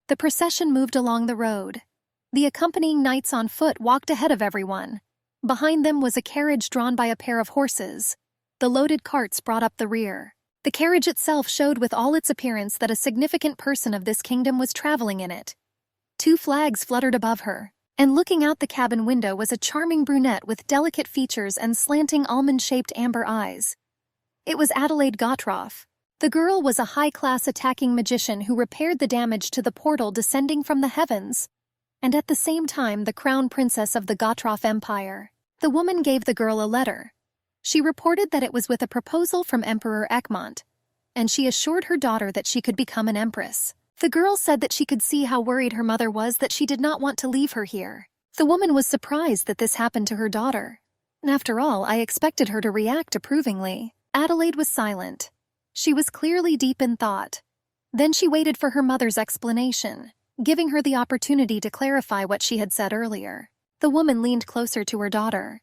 The procession moved along the road. The accompanying knights on foot walked ahead of everyone. Behind them was a carriage drawn by a pair of horses. The loaded carts brought up the rear. The carriage itself showed with all its appearance that a significant person of this kingdom was traveling in it. 2 flags fluttered above her, and looking out the cabin window was a charming brunette with delicate features and slanting almond-shaped amber eyes. It was Adelaide Gottroff. The girl was a high-class attacking magician who repaired the damage to the portal descending from the heavens, and at the same time the crown princess of the Gottroff Empire. The woman gave the girl a letter. She reported that it was with a proposal from Emperor Egmont, and she assured her daughter that she could become an empress. The girl said that she could see how worried her mother was, that she did not want to leave her here. The woman was surprised that this happened to her daughter. After all, I expected her to react approvingly. Adelaide was silent. She was clearly deep in thought. Then she waited for her mother's explanation, giving her the opportunity to clarify what she had said earlier. The woman leaned closer to her daughter,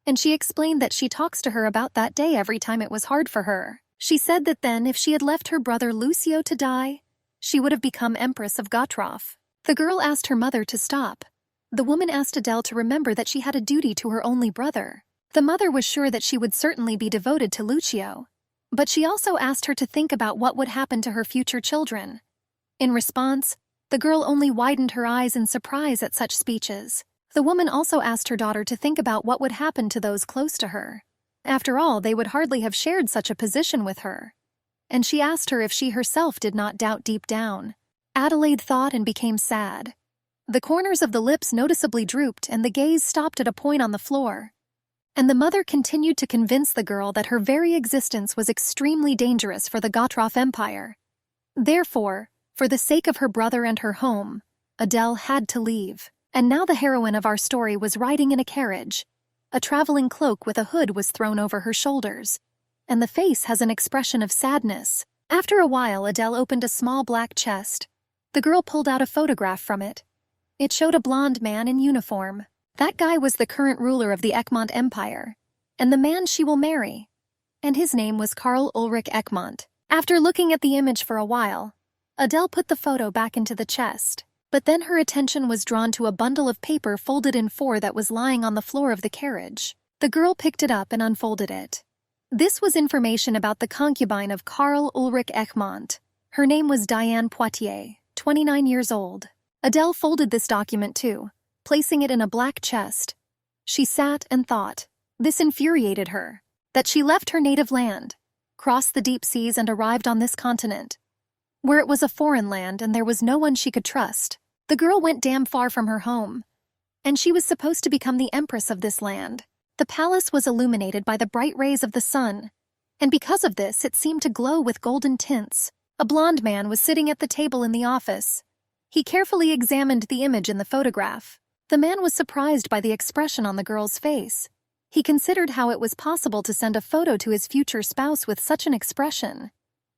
and she explained that she talks to her about that day every time it was hard for her. She said that then, if she had left her brother Lucio to die, she would have become Empress of Gottroff. The girl asked her mother to stop. The woman asked Adele to remember that she had a duty to her only brother. The mother was sure that she would certainly be devoted to Lucio, but she also asked her to think about what would happen to her future children. In response, the girl only widened her eyes in surprise at such speeches. The woman also asked her daughter to think about what would happen to those close to her. After all, they would hardly have shared such a position with her. And she asked her if she herself did not doubt deep down. Adelaide thought and became sad. The corners of the lips noticeably drooped and the gaze stopped at a point on the floor. And the mother continued to convince the girl that her very existence was extremely dangerous for the Gottroff Empire. Therefore, for the sake of her brother and her home, Adele had to leave. And now the heroine of our story was riding in a carriage. A traveling cloak with a hood was thrown over her shoulders, and the face has an expression of sadness. After a while, Adele opened a small black chest. The girl pulled out a photograph from it. It showed a blonde man in uniform. That guy was the current ruler of the Egmont Empire, and the man she will marry. And his name was Karl Ulrich Egmont. After looking at the image for a while, Adele put the photo back into the chest. But then her attention was drawn to a bundle of paper folded in 4 that was lying on the floor of the carriage. The girl picked it up and unfolded it. This was information about the concubine of Karl Ulrich Egmont. Her name was Diane Poitiers, 29 years old. Adele folded this document too, placing it in a black chest. She sat and thought. This infuriated her. That she left her native land, crossed the deep seas and arrived on this continent, where it was a foreign land and there was no one she could trust. The girl went damn far from her home, and she was supposed to become the empress of this land. The palace was illuminated by the bright rays of the sun, and because of this it seemed to glow with golden tints. A blond man was sitting at the table in the office. He carefully examined the image in the photograph. The man was surprised by the expression on the girl's face. He considered how it was possible to send a photo to his future spouse with such an expression.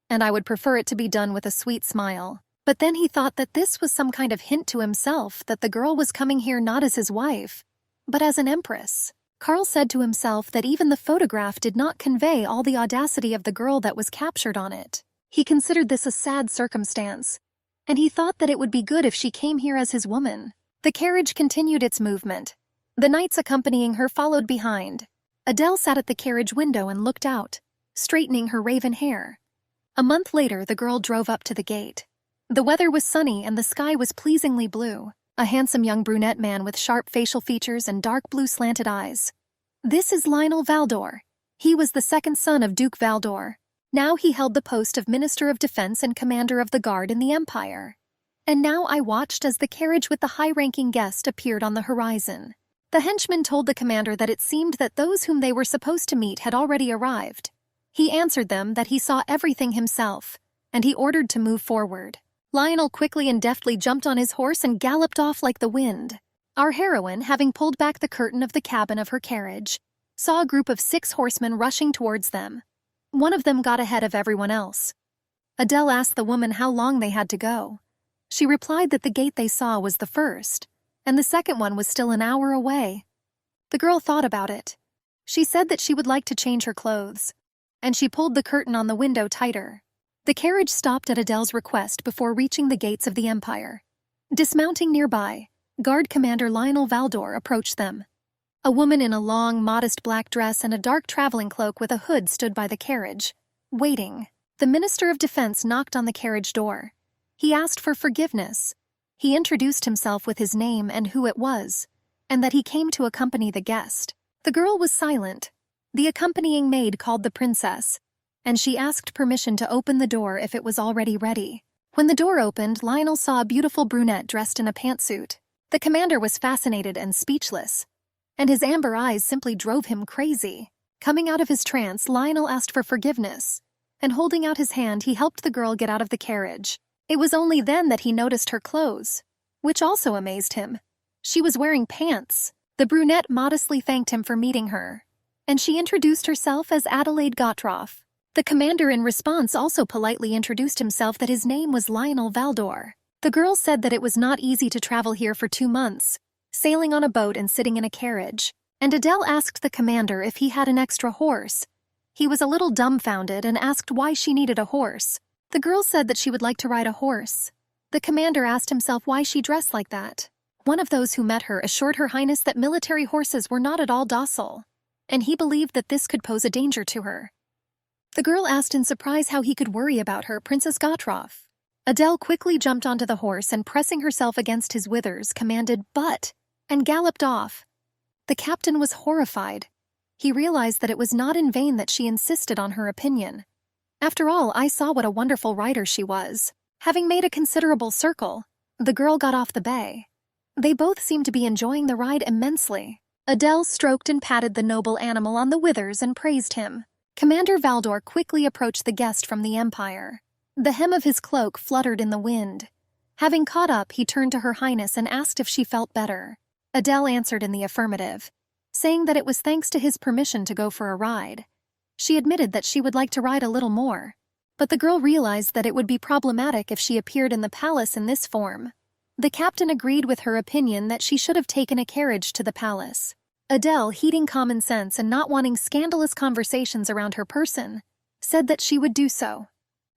And I would prefer it to be done with a sweet smile. But then he thought that this was some kind of hint to himself that the girl was coming here not as his wife, but as an empress. Karl said to himself that even the photograph did not convey all the audacity of the girl that was captured on it. He considered this a sad circumstance, and he thought that it would be good if she came here as his woman. The carriage continued its movement. The knights accompanying her followed behind. Adele sat at the carriage window and looked out, straightening her raven hair. A month later, the girl drove up to the gate. The weather was sunny and the sky was pleasingly blue. A handsome young brunette man with sharp facial features and dark blue slanted eyes. This is Lionel Valdor. He was the second son of Duke Valdor. Now he held the post of Minister of Defense and Commander of the Guard in the Empire. And now I watched as the carriage with the high-ranking guest appeared on the horizon. The henchman told the commander that it seemed that those whom they were supposed to meet had already arrived. He answered them that he saw everything himself, and he ordered to move forward. Lionel quickly and deftly jumped on his horse and galloped off like the wind. Our heroine, having pulled back the curtain of the cabin of her carriage, saw a group of 6 horsemen rushing towards them. One of them got ahead of everyone else. Adele asked the woman how long they had to go. She replied that the gate they saw was the first, and the second one was still an hour away. The girl thought about it. She said that she would like to change her clothes, and she pulled the curtain on the window tighter. The carriage stopped at Adele's request before reaching the gates of the Empire. Dismounting nearby, Guard Commander Lionel Valdor approached them. A woman in a long, modest black dress and a dark traveling cloak with a hood stood by the carriage, waiting. The Minister of Defense knocked on the carriage door. He asked for forgiveness. He introduced himself with his name and who it was, and that he came to accompany the guest. The girl was silent. The accompanying maid called the princess, and she asked permission to open the door if it was already ready. When the door opened, Lionel saw a beautiful brunette dressed in a pantsuit. The commander was fascinated and speechless, and his amber eyes simply drove him crazy. Coming out of his trance, Lionel asked for forgiveness, and holding out his hand, he helped the girl get out of the carriage. It was only then that he noticed her clothes, which also amazed him. She was wearing pants. The brunette modestly thanked him for meeting her, and she introduced herself as Adelaide Gottroff. The commander in response also politely introduced himself that his name was Lionel Valdor. The girl said that it was not easy to travel here for 2 months, sailing on a boat and sitting in a carriage, and Adele asked the commander if he had an extra horse. He was a little dumbfounded and asked why she needed a horse. The girl said that she would like to ride a horse. The commander asked himself why she dressed like that. One of those who met her assured Her Highness that military horses were not at all docile, and he believed that this could pose a danger to her. The girl asked in surprise how he could worry about her, Princess Gottroff. Adele quickly jumped onto the horse and, pressing herself against his withers, commanded, "Butt!" and galloped off. The captain was horrified. He realized that it was not in vain that she insisted on her opinion. After all, I saw what a wonderful rider she was. Having made a considerable circle, the girl got off the bay. They both seemed to be enjoying the ride immensely. Adele stroked and patted the noble animal on the withers and praised him. Commander Valdor quickly approached the guest from the Empire. The hem of his cloak fluttered in the wind. Having caught up, he turned to Her Highness and asked if she felt better. Adele answered in the affirmative, saying that it was thanks to his permission to go for a ride. She admitted that she would like to ride a little more, but the girl realized that it would be problematic if she appeared in the palace in this form. The captain agreed with her opinion that she should have taken a carriage to the palace. Adele, heeding common sense and not wanting scandalous conversations around her person, said that she would do so.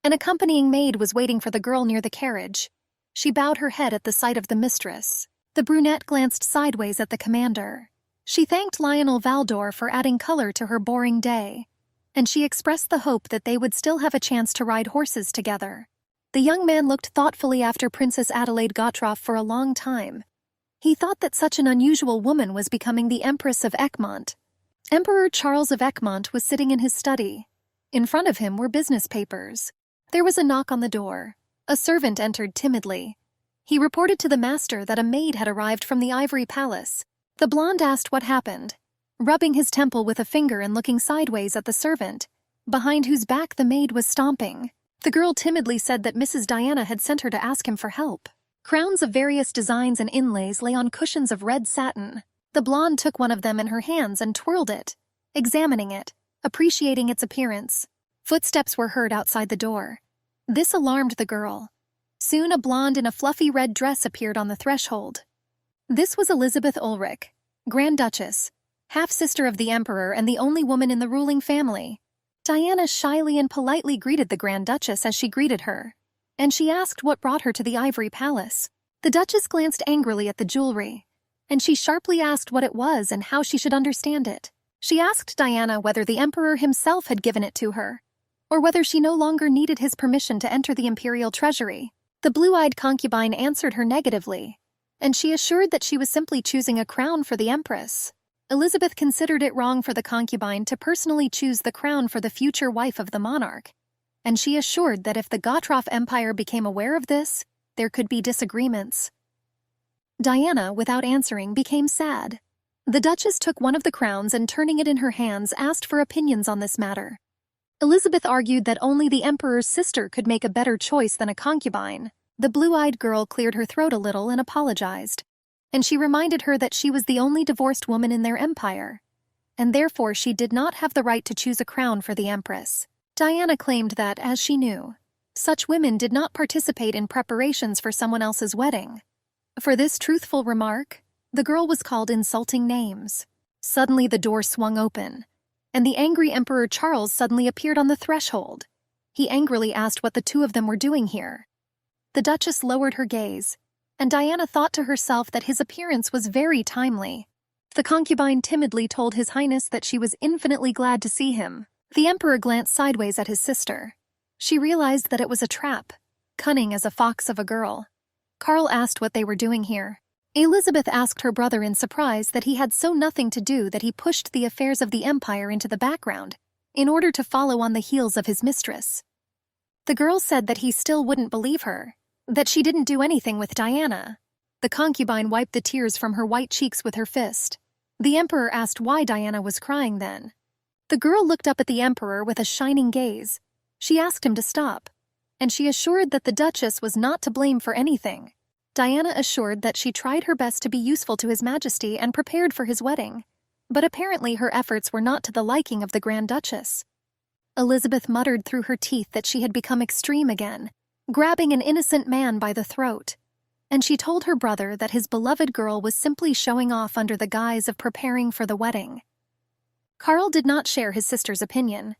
An accompanying maid was waiting for the girl near the carriage. She bowed her head at the sight of the mistress. The brunette glanced sideways at the commander. She thanked Lionel Valdor for adding color to her boring day, and she expressed the hope that they would still have a chance to ride horses together. The young man looked thoughtfully after Princess Adelaide Gottroff for a long time. He thought that such an unusual woman was becoming the Empress of Egmont. Emperor Charles of Egmont was sitting in his study. In front of him were business papers. There was a knock on the door. A servant entered timidly. He reported to the master that a maid had arrived from the Ivory Palace. The blonde asked what happened, rubbing his temple with a finger and looking sideways at the servant, behind whose back the maid was stomping. The girl timidly said that Mrs. Diana had sent her to ask him for help. Crowns of various designs and inlays lay on cushions of red satin. The blonde took one of them in her hands and twirled it, examining it, appreciating its appearance. Footsteps were heard outside the door. This alarmed the girl. Soon a blonde in a fluffy red dress appeared on the threshold. This was Elizabeth Ulrich, Grand Duchess, half-sister of the Emperor and the only woman in the ruling family. Diana shyly and politely greeted the Grand Duchess as she greeted her, and she asked what brought her to the Ivory Palace. The Duchess glanced angrily at the jewelry, and she sharply asked what it was and how she should understand it. She asked Diana whether the Emperor himself had given it to her, or whether she no longer needed his permission to enter the imperial treasury. The blue-eyed concubine answered her negatively, and she assured that she was simply choosing a crown for the Empress. Elizabeth considered it wrong for the concubine to personally choose the crown for the future wife of the monarch, and she assured that if the Gottroff Empire became aware of this, there could be disagreements. Diana, without answering, became sad. The Duchess took one of the crowns and, turning it in her hands, asked for opinions on this matter. Elizabeth argued that only the Emperor's sister could make a better choice than a concubine. The blue-eyed girl cleared her throat a little and apologized, and she reminded her that she was the only divorced woman in their empire, and therefore she did not have the right to choose a crown for the Empress. Diana claimed that, as she knew, such women did not participate in preparations for someone else's wedding. For this truthful remark, the girl was called insulting names. Suddenly the door swung open, and the angry Emperor Charles suddenly appeared on the threshold. He angrily asked what the two of them were doing here. The Duchess lowered her gaze, and Diana thought to herself that his appearance was very timely. The concubine timidly told His Highness that she was infinitely glad to see him. The emperor glanced sideways at his sister. She realized that it was a trap, cunning as a fox of a girl. Carl asked what they were doing here. Elizabeth asked her brother in surprise that he had so nothing to do that he pushed the affairs of the empire into the background in order to follow on the heels of his mistress. The girl said that he still wouldn't believe her, that she didn't do anything with Diana. The concubine wiped the tears from her white cheeks with her fist. The emperor asked why Diana was crying then. The girl looked up at the emperor with a shining gaze. She asked him to stop, and she assured that the Duchess was not to blame for anything. Diana assured that she tried her best to be useful to His Majesty and prepared for his wedding, but apparently her efforts were not to the liking of the Grand Duchess. Elizabeth muttered through her teeth that she had become extreme again, grabbing an innocent man by the throat, and she told her brother that his beloved girl was simply showing off under the guise of preparing for the wedding. Carl did not share his sister's opinion.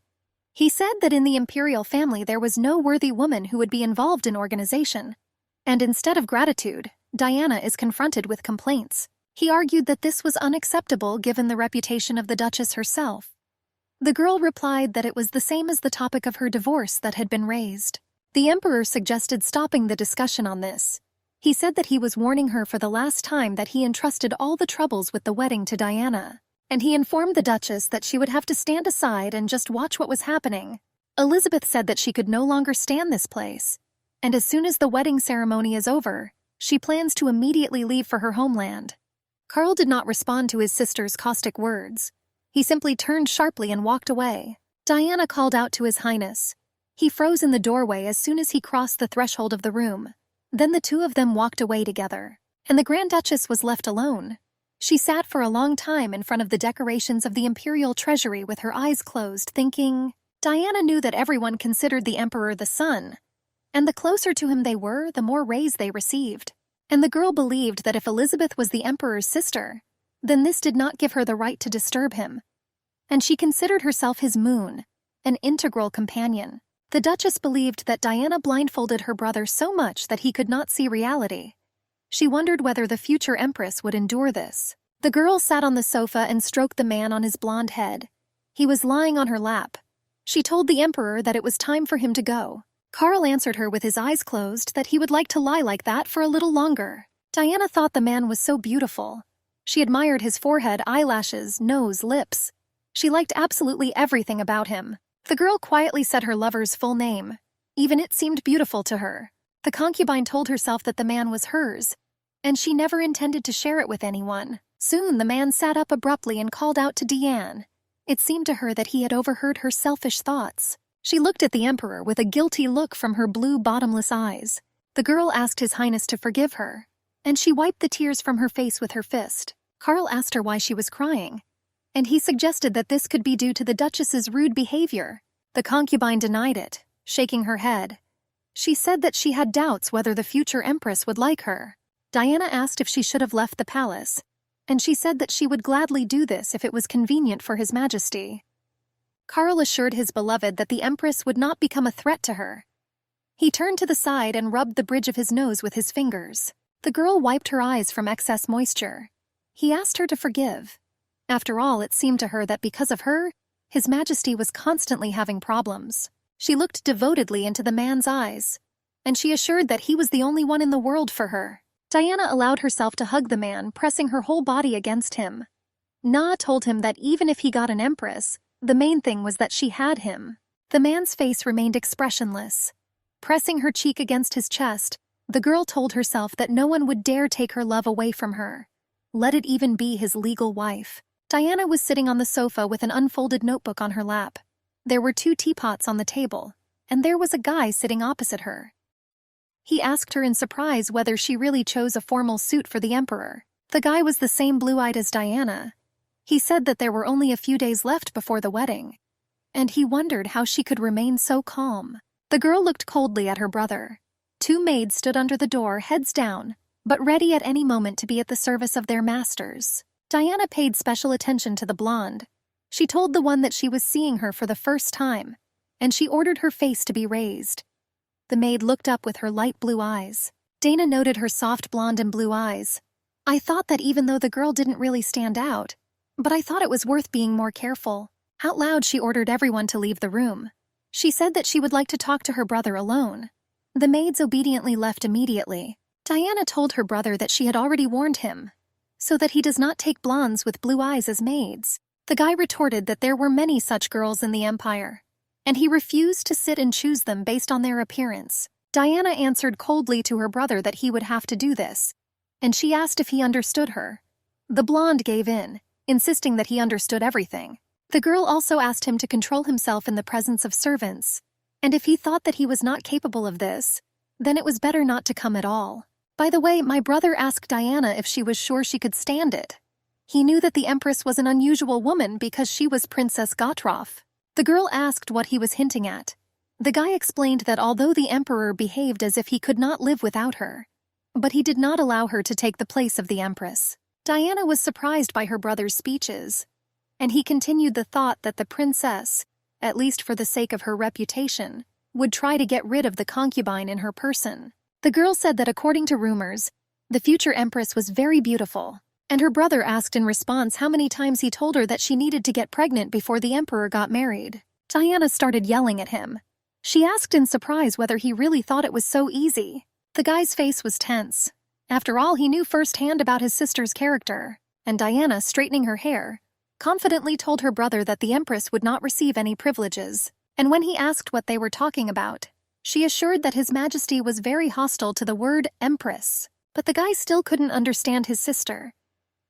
He said that in the imperial family there was no worthy woman who would be involved in organization, and instead of gratitude, Diana is confronted with complaints. He argued that this was unacceptable given the reputation of the Duchess herself. The girl replied that it was the same as the topic of her divorce that had been raised. The emperor suggested stopping the discussion on this. He said that he was warning her for the last time that he entrusted all the troubles with the wedding to Diana, and he informed the Duchess that she would have to stand aside and just watch what was happening. Elizabeth said that she could no longer stand this place, and as soon as the wedding ceremony is over, she plans to immediately leave for her homeland. Carl did not respond to his sister's caustic words. He simply turned sharply and walked away. Diana called out to His Highness. He froze in the doorway as soon as he crossed the threshold of the room. Then the two of them walked away together, and the Grand Duchess was left alone. She sat for a long time in front of the decorations of the imperial treasury with her eyes closed, thinking. Diana knew that everyone considered the emperor the son, and the closer to him they were, the more raise they received. And the girl believed that if Elizabeth was the emperor's sister, then this did not give her the right to disturb him. And she considered herself his moon, an integral companion. The Duchess believed that Diana blindfolded her brother so much that he could not see reality. She wondered whether the future empress would endure this. The girl sat on the sofa and stroked the man on his blonde head. He was lying on her lap. She told the emperor that it was time for him to go. Carl answered her with his eyes closed that he would like to lie like that for a little longer. Diana thought the man was so beautiful. She admired his forehead, eyelashes, nose, lips. She liked absolutely everything about him. The girl quietly said her lover's full name. Even it seemed beautiful to her. The concubine told herself that the man was hers, and she never intended to share it with anyone. Soon the man sat up abruptly and called out to Diane. It seemed to her that he had overheard her selfish thoughts. She looked at the emperor with a guilty look from her blue, bottomless eyes. The girl asked His Highness to forgive her, and she wiped the tears from her face with her fist. Carl asked her why she was crying, and he suggested that this could be due to the Duchess's rude behavior. The concubine denied it, shaking her head. She said that she had doubts whether the future empress would like her. Diana asked if she should have left the palace, and she said that she would gladly do this if it was convenient for His Majesty. Carl assured his beloved that the empress would not become a threat to her. He turned to the side and rubbed the bridge of his nose with his fingers. The girl wiped her eyes from excess moisture. He asked her to forgive. After all, it seemed to her that because of her, His Majesty was constantly having problems. She looked devotedly into the man's eyes, and she assured that he was the only one in the world for her. Diana allowed herself to hug the man, pressing her whole body against him. Na told him that even if he got an empress, the main thing was that she had him. The man's face remained expressionless. Pressing her cheek against his chest, the girl told herself that no one would dare take her love away from her, let it even be his legal wife. Diana was sitting on the sofa with an unfolded notebook on her lap. There were 2 teapots on the table, and there was a guy sitting opposite her. He asked her in surprise whether she really chose a formal suit for the emperor. The guy was the same blue-eyed as Diana. He said that there were only a few days left before the wedding, and he wondered how she could remain so calm. The girl looked coldly at her brother. 2 maids stood under the door, heads down, but ready at any moment to be at the service of their masters. Diana paid special attention to the blonde. She told the one that she was seeing her for the first time, and she ordered her face to be raised. The maid looked up with her light blue eyes. Dana noted her soft blonde and blue eyes. I thought that even though the girl didn't really stand out, but I thought it was worth being more careful. Out loud, she ordered everyone to leave the room. She said that she would like to talk to her brother alone. The maids obediently left immediately. Diana told her brother that she had already warned him, so that he does not take blondes with blue eyes as maids. The guy retorted that there were many such girls in the empire, and he refused to sit and choose them based on their appearance. Diana answered coldly to her brother that he would have to do this, and she asked if he understood her. The blonde gave in, insisting that he understood everything. The girl also asked him to control himself in the presence of servants, and if he thought that he was not capable of this, then it was better not to come at all. By the way, my brother asked Diana if she was sure she could stand it. He knew that the Empress was an unusual woman because she was Princess Gotroff. The girl asked what he was hinting at. The guy explained that although the Emperor behaved as if he could not live without her, but he did not allow her to take the place of the Empress. Diana was surprised by her brother's speeches, and he continued the thought that the princess, at least for the sake of her reputation, would try to get rid of the concubine in her person. The girl said that according to rumors, the future Empress was very beautiful, and her brother asked in response how many times he told her that she needed to get pregnant before the Emperor got married. Diana started yelling at him. She asked in surprise whether he really thought it was so easy. The guy's face was tense. After all, he knew firsthand about his sister's character, and Diana, straightening her hair, confidently told her brother that the Empress would not receive any privileges, and when he asked what they were talking about, she assured that His Majesty was very hostile to the word Empress. But the guy still couldn't understand his sister.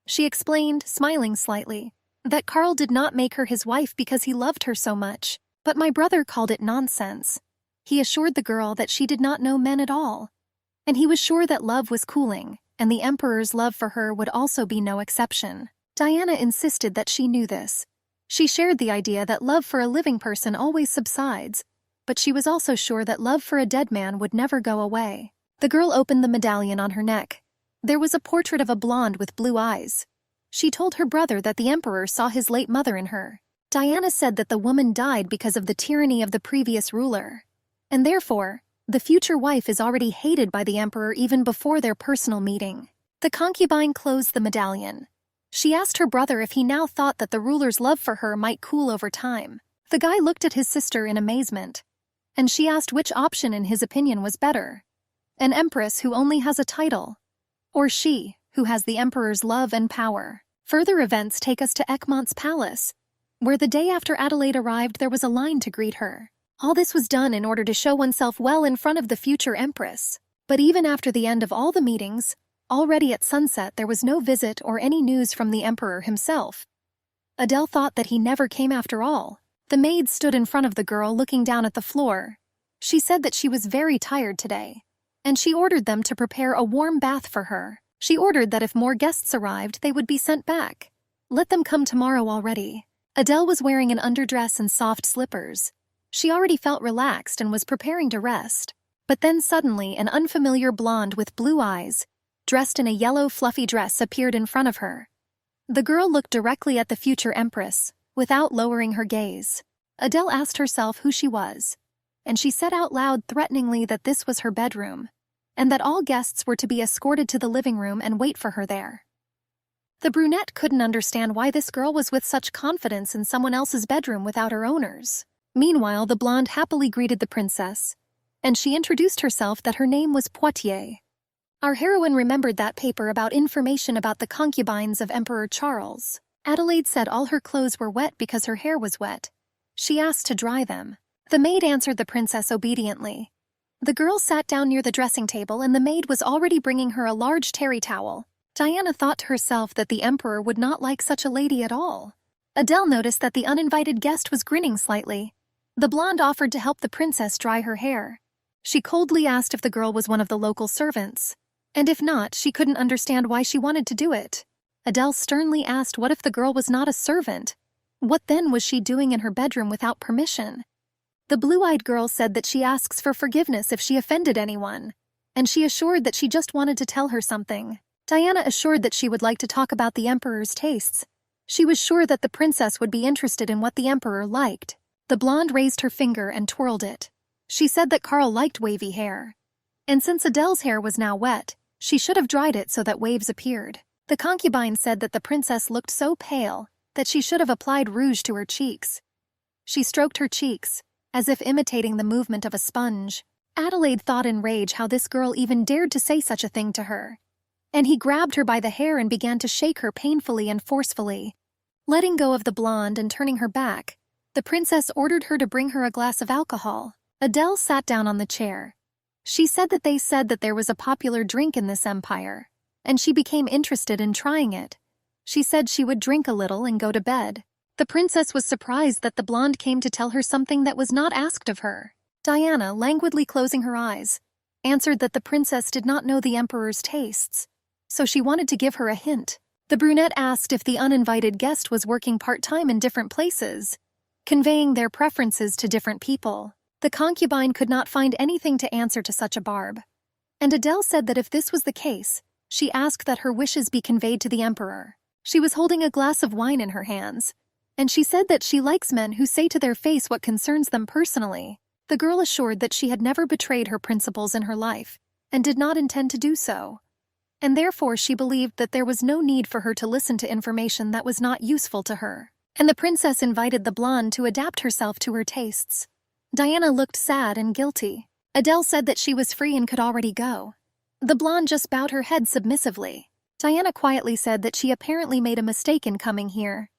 She explained, smiling slightly, that Carl did not make her his wife because he loved her so much, but my brother called it nonsense. He assured the girl that she did not know men at all, and he was sure that love was cooling, and the Emperor's love for her would also be no exception. Diana insisted that she knew this. She shared the idea that love for a living person always subsides, but she was also sure that love for a dead man would never go away. The girl opened the medallion on her neck. There was a portrait of a blonde with blue eyes. She told her brother that the Emperor saw his late mother in her. Diana said that the woman died because of the tyranny of the previous ruler, and therefore, the future wife is already hated by the Emperor even before their personal meeting. The concubine closed the medallion. She asked her brother if he now thought that the ruler's love for her might cool over time. The guy looked at his sister in amazement, and she asked which option in his opinion was better. An empress who only has a title, or she, who has the Emperor's love and power. Further events take us to Egmont's palace, where the day after Adelaide arrived there was a line to greet her. All this was done in order to show oneself well in front of the future Empress. But even after the end of all the meetings, already at sunset there was no visit or any news from the Emperor himself. Adele thought that he never came after all. The maid stood in front of the girl looking down at the floor. She said that she was very tired today, and she ordered them to prepare a warm bath for her. She ordered that if more guests arrived, they would be sent back. Let them come tomorrow already. Adele was wearing an underdress and soft slippers. She already felt relaxed and was preparing to rest. But then suddenly an unfamiliar blonde with blue eyes, dressed in a yellow fluffy dress, appeared in front of her. The girl looked directly at the future Empress, without lowering her gaze. Adele asked herself who she was, and she said out loud threateningly that this was her bedroom, and that all guests were to be escorted to the living room and wait for her there. The brunette couldn't understand why this girl was with such confidence in someone else's bedroom without her owners. Meanwhile, the blonde happily greeted the princess, and she introduced herself that her name was Poitiers. Our heroine remembered that paper about information about the concubines of Emperor Charles. Adelaide said all her clothes were wet because her hair was wet. She asked to dry them. The maid answered the princess obediently. The girl sat down near the dressing table, and the maid was already bringing her a large terry towel. Diana thought to herself that the Emperor would not like such a lady at all. Adele noticed that the uninvited guest was grinning slightly. The blonde offered to help the princess dry her hair. She coldly asked if the girl was one of the local servants, and if not, she couldn't understand why she wanted to do it. Adele sternly asked what if the girl was not a servant? What then was she doing in her bedroom without permission? The blue-eyed girl said that she asks for forgiveness if she offended anyone, and she assured that she just wanted to tell her something. Diana assured that she would like to talk about the Emperor's tastes. She was sure that the princess would be interested in what the Emperor liked. The blonde raised her finger and twirled it. She said that Carl liked wavy hair. And since Adele's hair was now wet, she should have dried it so that waves appeared. The concubine said that the princess looked so pale that she should have applied rouge to her cheeks. She stroked her cheeks, as if imitating the movement of a sponge. Adelaide thought in rage how this girl even dared to say such a thing to her. And he grabbed her by the hair and began to shake her painfully and forcefully. Letting go of the blonde and turning her back, the princess ordered her to bring her a glass of alcohol. Adele sat down on the chair. She said that they said that there was a popular drink in this empire, and she became interested in trying it. She said she would drink a little and go to bed. The princess was surprised that the blonde came to tell her something that was not asked of her. Diana, languidly closing her eyes, answered that the princess did not know the emperor's tastes, so she wanted to give her a hint. The brunette asked if the uninvited guest was working part-time in different places, conveying their preferences to different people. The concubine could not find anything to answer to such a barb, and Adele said that if this was the case, she asked that her wishes be conveyed to the emperor. She was holding a glass of wine in her hands, and she said that she likes men who say to their face what concerns them personally. The girl assured that she had never betrayed her principles in her life, and did not intend to do so. And therefore she believed that there was no need for her to listen to information that was not useful to her. And the princess invited the blonde to adapt herself to her tastes. Diana looked sad and guilty. Adele said that she was free and could already go. The blonde just bowed her head submissively. Diana quietly said that she apparently made a mistake in coming here,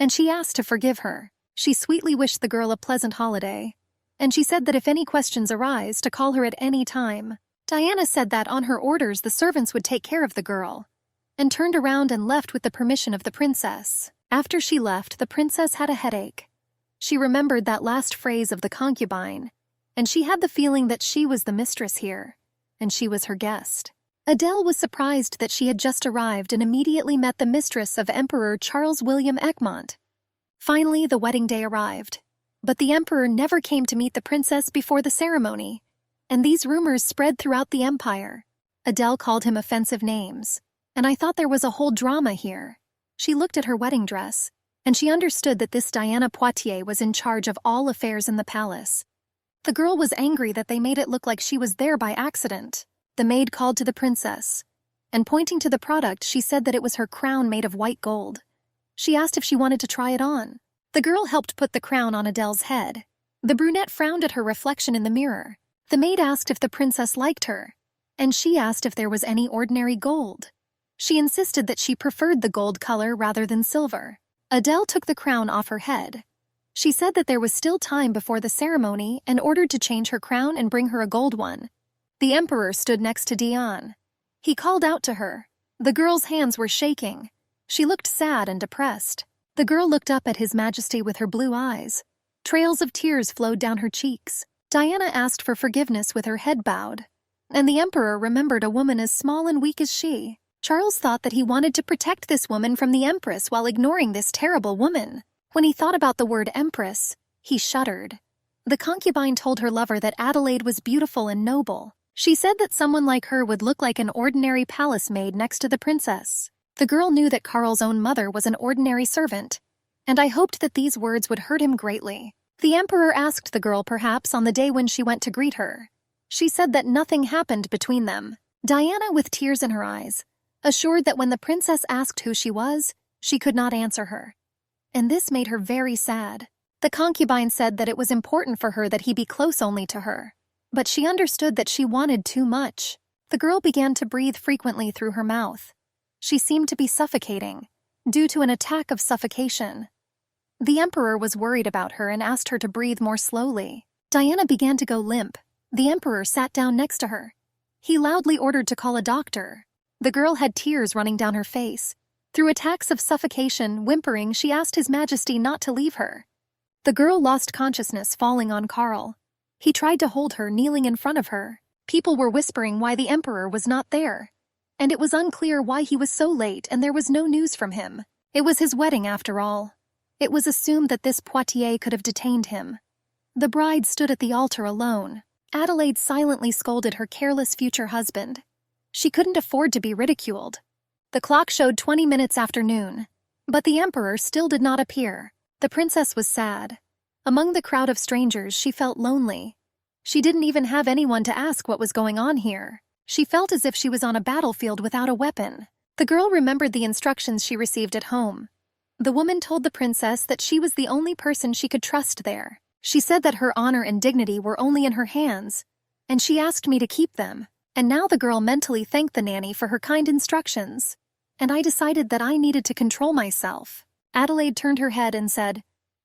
and she asked to forgive her. She sweetly wished the girl a pleasant holiday, and she said that if any questions arise, to call her at any time. Diana said that on her orders the servants would take care of the girl, and turned around and left with the permission of the princess. After she left, the princess had a headache. She remembered that last phrase of the concubine, and she had the feeling that she was the mistress here, and she was her guest. Adele was surprised that she had just arrived and immediately met the mistress of Emperor Charles William Egmont. Finally, the wedding day arrived. But the emperor never came to meet the princess before the ceremony, and these rumors spread throughout the empire. Adele called him offensive names, and I thought there was a whole drama here. She looked at her wedding dress, and she understood that this Diana Poitiers was in charge of all affairs in the palace. The girl was angry that they made it look like she was there by accident. The maid called to the princess, and pointing to the product, she said that it was her crown made of white gold. She asked if she wanted to try it on. The girl helped put the crown on Adele's head. The brunette frowned at her reflection in the mirror. The maid asked if the princess liked her, and she asked if there was any ordinary gold. She insisted that she preferred the gold color rather than silver. Adele took the crown off her head. She said that there was still time before the ceremony and ordered to change her crown and bring her a gold one. The emperor stood next to Diane. He called out to her. The girl's hands were shaking. She looked sad and depressed. The girl looked up at His Majesty with her blue eyes. Trails of tears flowed down her cheeks. Diana asked for forgiveness with her head bowed, and the emperor remembered a woman as small and weak as she. Charles thought that he wanted to protect this woman from the empress while ignoring this terrible woman. When he thought about the word empress, he shuddered. The concubine told her lover that Adelaide was beautiful and noble. She said that someone like her would look like an ordinary palace maid next to the princess. The girl knew that Karl's own mother was an ordinary servant, and I hoped that these words would hurt him greatly. The emperor asked the girl perhaps on the day when she went to greet her. She said that nothing happened between them. Diana, with tears in her eyes, assured that when the princess asked who she was, she could not answer her. And this made her very sad. The concubine said that it was important for her that he be close only to her, but she understood that she wanted too much. The girl began to breathe frequently through her mouth. She seemed to be suffocating, due to an attack of suffocation. The emperor was worried about her and asked her to breathe more slowly. Diana began to go limp. The emperor sat down next to her. He loudly ordered to call a doctor. The girl had tears running down her face. Through attacks of suffocation, whimpering, she asked His Majesty not to leave her. The girl lost consciousness, falling on Karl. He tried to hold her, kneeling in front of her. People were whispering why the emperor was not there, and it was unclear why he was so late and there was no news from him. It was his wedding after all. It was assumed that this Poitiers could have detained him. The bride stood at the altar alone. Adelaide silently scolded her careless future husband. She couldn't afford to be ridiculed. The clock showed 20 minutes after noon, but the emperor still did not appear. The princess was sad. Among the crowd of strangers, she felt lonely. She didn't even have anyone to ask what was going on here. She felt as if she was on a battlefield without a weapon. The girl remembered the instructions she received at home. The woman told the princess that she was the only person she could trust there. She said that her honor and dignity were only in her hands, and she asked me to keep them. And now the girl mentally thanked the nanny for her kind instructions. And I decided that I needed to control myself. Adelaide turned her head and said,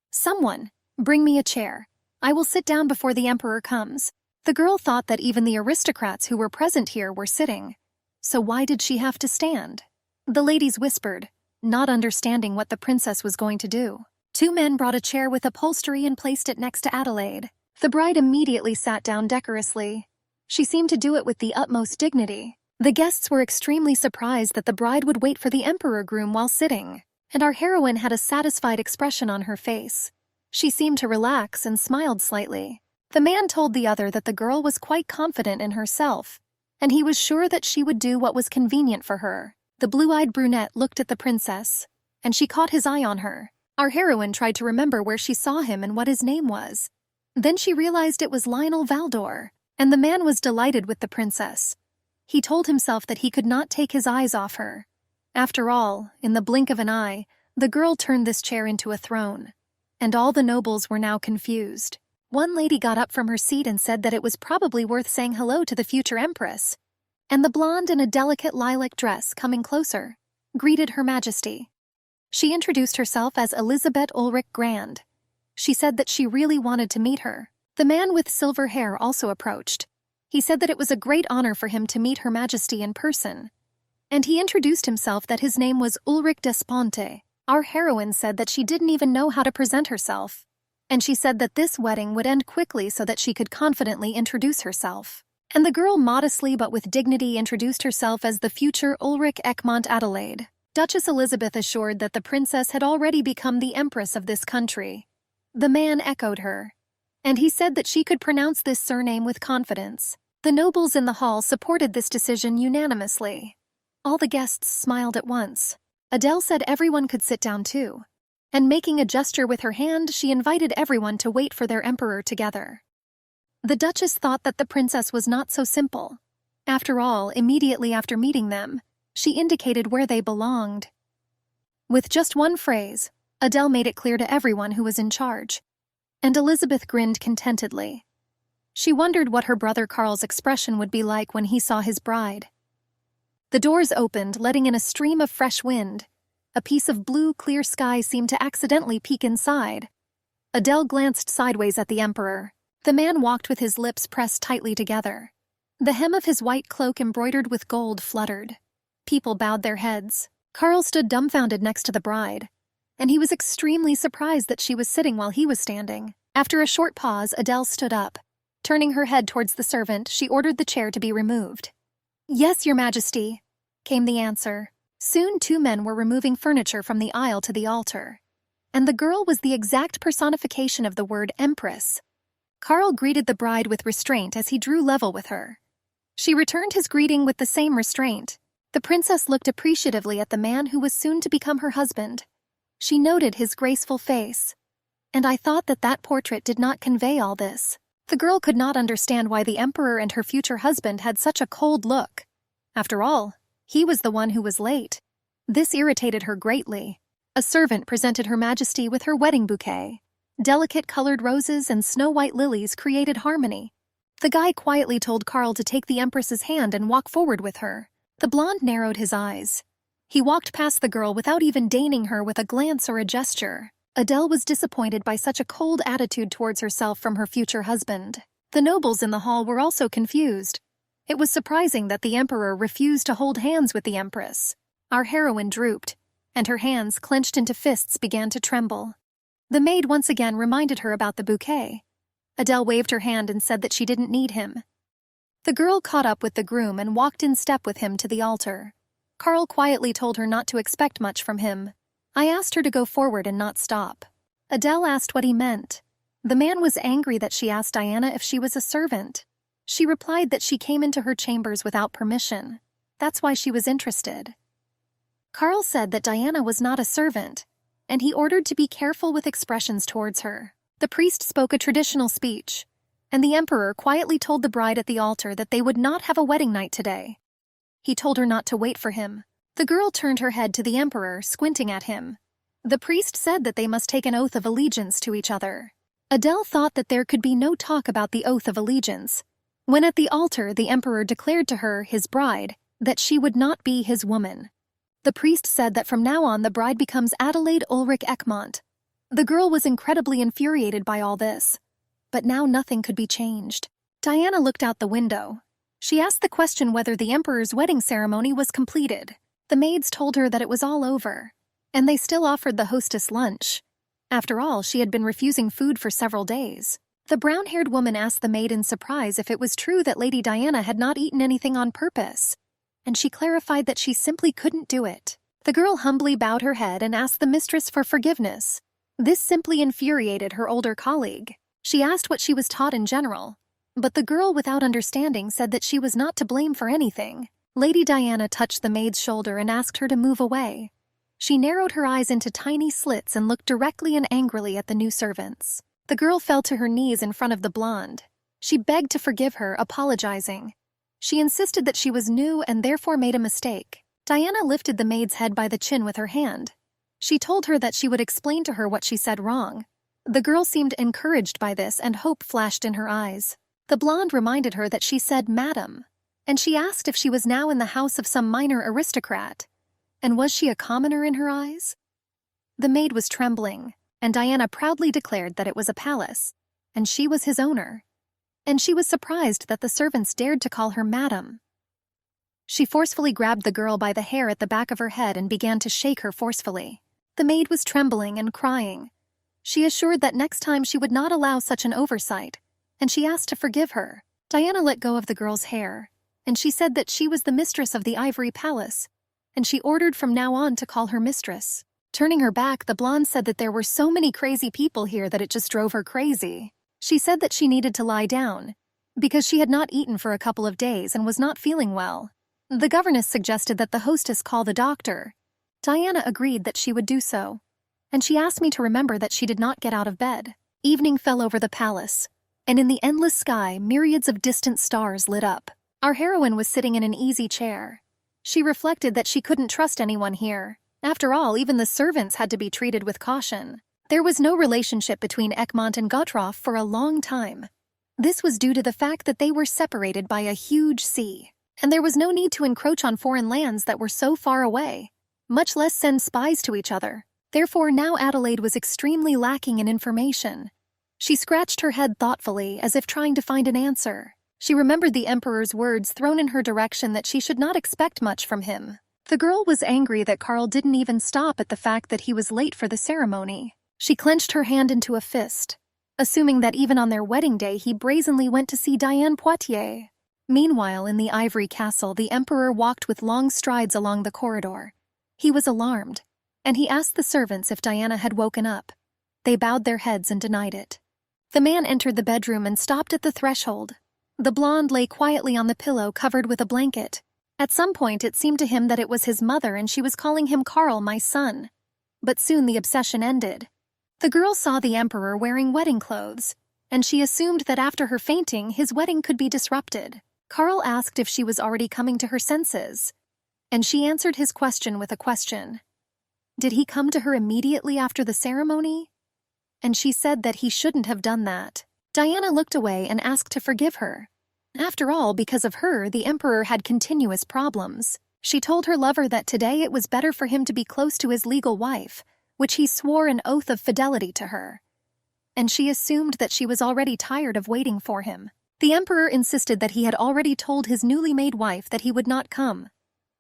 "Someone, bring me a chair. I will sit down before the emperor comes." The girl thought that even the aristocrats who were present here were sitting. So why did she have to stand? The ladies whispered, not understanding what the princess was going to do. Two men brought a chair with upholstery and placed it next to Adelaide. The bride immediately sat down decorously. She seemed to do it with the utmost dignity. The guests were extremely surprised that the bride would wait for the emperor groom while sitting, and our heroine had a satisfied expression on her face. She seemed to relax and smiled slightly. The man told the other that the girl was quite confident in herself, and he was sure that she would do what was convenient for her. The blue-eyed brunette looked at the princess, and she caught his eye on her. Our heroine tried to remember where she saw him and what his name was. Then she realized it was Lionel Valdor, and the man was delighted with the princess. He told himself that he could not take his eyes off her. After all, in the blink of an eye, the girl turned this chair into a throne, and all the nobles were now confused. One lady got up from her seat and said that it was probably worth saying hello to the future empress, and the blonde in a delicate lilac dress, coming closer, greeted Her Majesty. She introduced herself as Elizabeth Ulrich Grand. She said that she really wanted to meet her. The man with silver hair also approached. He said that it was a great honor for him to meet Her Majesty in person, and he introduced himself that his name was Ulrich Desponte. Our heroine said that she didn't even know how to present herself, and she said that this wedding would end quickly so that she could confidently introduce herself. And the girl modestly but with dignity introduced herself as the future Ulrich Egmont Adelaide. Duchess Elizabeth assured that the princess had already become the empress of this country. The man echoed her, and he said that she could pronounce this surname with confidence. The nobles in the hall supported this decision unanimously. All the guests smiled at once. Adele said everyone could sit down too, and making a gesture with her hand, she invited everyone to wait for their emperor together. The Duchess thought that the princess was not so simple. After all, immediately after meeting them, she indicated where they belonged. With just one phrase, Adele made it clear to everyone who was in charge, and Elizabeth grinned contentedly. She wondered what her brother Carl's expression would be like when he saw his bride. The doors opened, letting in a stream of fresh wind. A piece of blue, clear sky seemed to accidentally peek inside. Adele glanced sideways at the emperor. The man walked with his lips pressed tightly together. The hem of his white cloak embroidered with gold fluttered. People bowed their heads. Carl stood dumbfounded next to the bride, and he was extremely surprised that she was sitting while he was standing. After a short pause, Adele stood up. Turning her head towards the servant, she ordered the chair to be removed. "Yes, Your Majesty," came the answer. Soon 2 men were removing furniture from the aisle to the altar, and the girl was the exact personification of the word empress. Carl greeted the bride with restraint as he drew level with her. She returned his greeting with the same restraint. The princess looked appreciatively at the man who was soon to become her husband. She noted his graceful face, and I thought that that portrait did not convey all this. The girl could not understand why the emperor and her future husband had such a cold look. After all, he was the one who was late. This irritated her greatly. A servant presented Her Majesty with her wedding bouquet. Delicate colored roses and snow-white lilies created harmony. The guy quietly told Carl to take the empress's hand and walk forward with her. The blonde narrowed his eyes. He walked past the girl without even deigning her with a glance or a gesture. Adele was disappointed by such a cold attitude towards herself from her future husband. The nobles in the hall were also confused. It was surprising that the emperor refused to hold hands with the empress. Our heroine drooped, and her hands, clenched into fists, began to tremble. The maid once again reminded her about the bouquet. Adele waved her hand and said that she didn't need him. The girl caught up with the groom and walked in step with him to the altar. Carl quietly told her not to expect much from him. I asked her to go forward and not stop. Adele asked what he meant. The man was angry that she asked Diana if she was a servant. She replied that she came into her chambers without permission. That's why she was interested. Carl said that Diana was not a servant, and he ordered to be careful with expressions towards her. The priest spoke a traditional speech. and the emperor quietly told the bride at the altar that they would not have a wedding night today. He told her not to wait for him. The girl turned her head to the emperor, squinting at him. The priest said that they must take an oath of allegiance to each other. Adele thought that there could be no talk about the oath of allegiance, when at the altar the emperor declared to her, his bride, that she would not be his woman. The priest said that from now on the bride becomes Adelaide Ulrich Egmont. The girl was incredibly infuriated by all this. But now nothing could be changed. Diana looked out the window. She asked the question whether the emperor's wedding ceremony was completed. The maids told her that it was all over, and they still offered the hostess lunch. After all, she had been refusing food for several days. The brown-haired woman asked the maid in surprise if it was true that Lady Diana had not eaten anything on purpose, and she clarified that she simply couldn't do it. The girl humbly bowed her head and asked the mistress for forgiveness. This simply infuriated her older colleague. She asked what she was taught in general, but the girl, without understanding, said that she was not to blame for anything. Lady Diana touched the maid's shoulder and asked her to move away. She narrowed her eyes into tiny slits and looked directly and angrily at the new servants. The girl fell to her knees in front of the blonde. She begged to forgive her, apologizing. She insisted that she was new and therefore made a mistake. Diana lifted the maid's head by the chin with her hand. She told her that she would explain to her what she said wrong. The girl seemed encouraged by this, and hope flashed in her eyes. The blonde reminded her that she said "Madam," and she asked if she was now in the house of some minor aristocrat. And was she a commoner in her eyes? The maid was trembling, and Diana proudly declared that it was a palace, and she was his owner. And she was surprised that the servants dared to call her Madam. She forcefully grabbed the girl by the hair at the back of her head and began to shake her forcefully. The maid was trembling and crying. She assured that next time she would not allow such an oversight, and she asked to forgive her. Diana let go of the girl's hair, and she said that she was the mistress of the Ivory Palace, and she ordered from now on to call her mistress. Turning her back, the blonde said that there were so many crazy people here that it just drove her crazy. She said that she needed to lie down, because she had not eaten for a couple of days and was not feeling well. The governess suggested that the hostess call the doctor. Diana agreed that she would do so, and she asked me to remember that she did not get out of bed. Evening fell over the palace, and in the endless sky, myriads of distant stars lit up. Our heroine was sitting in an easy chair. She reflected that she couldn't trust anyone here. After all, even the servants had to be treated with caution. There was no relationship between Egmont and Gottroff for a long time. This was due to the fact that they were separated by a huge sea, and there was no need to encroach on foreign lands that were so far away, much less send spies to each other. Therefore, now Adelaide was extremely lacking in information. She scratched her head thoughtfully, as if trying to find an answer. She remembered the emperor's words thrown in her direction that she should not expect much from him. The girl was angry that Karl didn't even stop at the fact that he was late for the ceremony. She clenched her hand into a fist, assuming that even on their wedding day he brazenly went to see Diane Poitiers. Meanwhile, in the ivory castle, the emperor walked with long strides along the corridor. He was alarmed, and he asked the servants if Diana had woken up. They bowed their heads and denied it. The man entered the bedroom and stopped at the threshold. The blonde lay quietly on the pillow, covered with a blanket. At some point it seemed to him that it was his mother and she was calling him Karl, my son. But soon the obsession ended. The girl saw the emperor wearing wedding clothes, and she assumed that after her fainting, his wedding could be disrupted. Karl asked if she was already coming to her senses, and she answered his question with a question. Did he come to her immediately after the ceremony? And she said that he shouldn't have done that. Diana looked away and asked to forgive her. After all, because of her, the emperor had continuous problems. She told her lover that today it was better for him to be close to his legal wife, which he swore an oath of fidelity to her. And she assumed that she was already tired of waiting for him. The emperor insisted that he had already told his newly made wife that he would not come,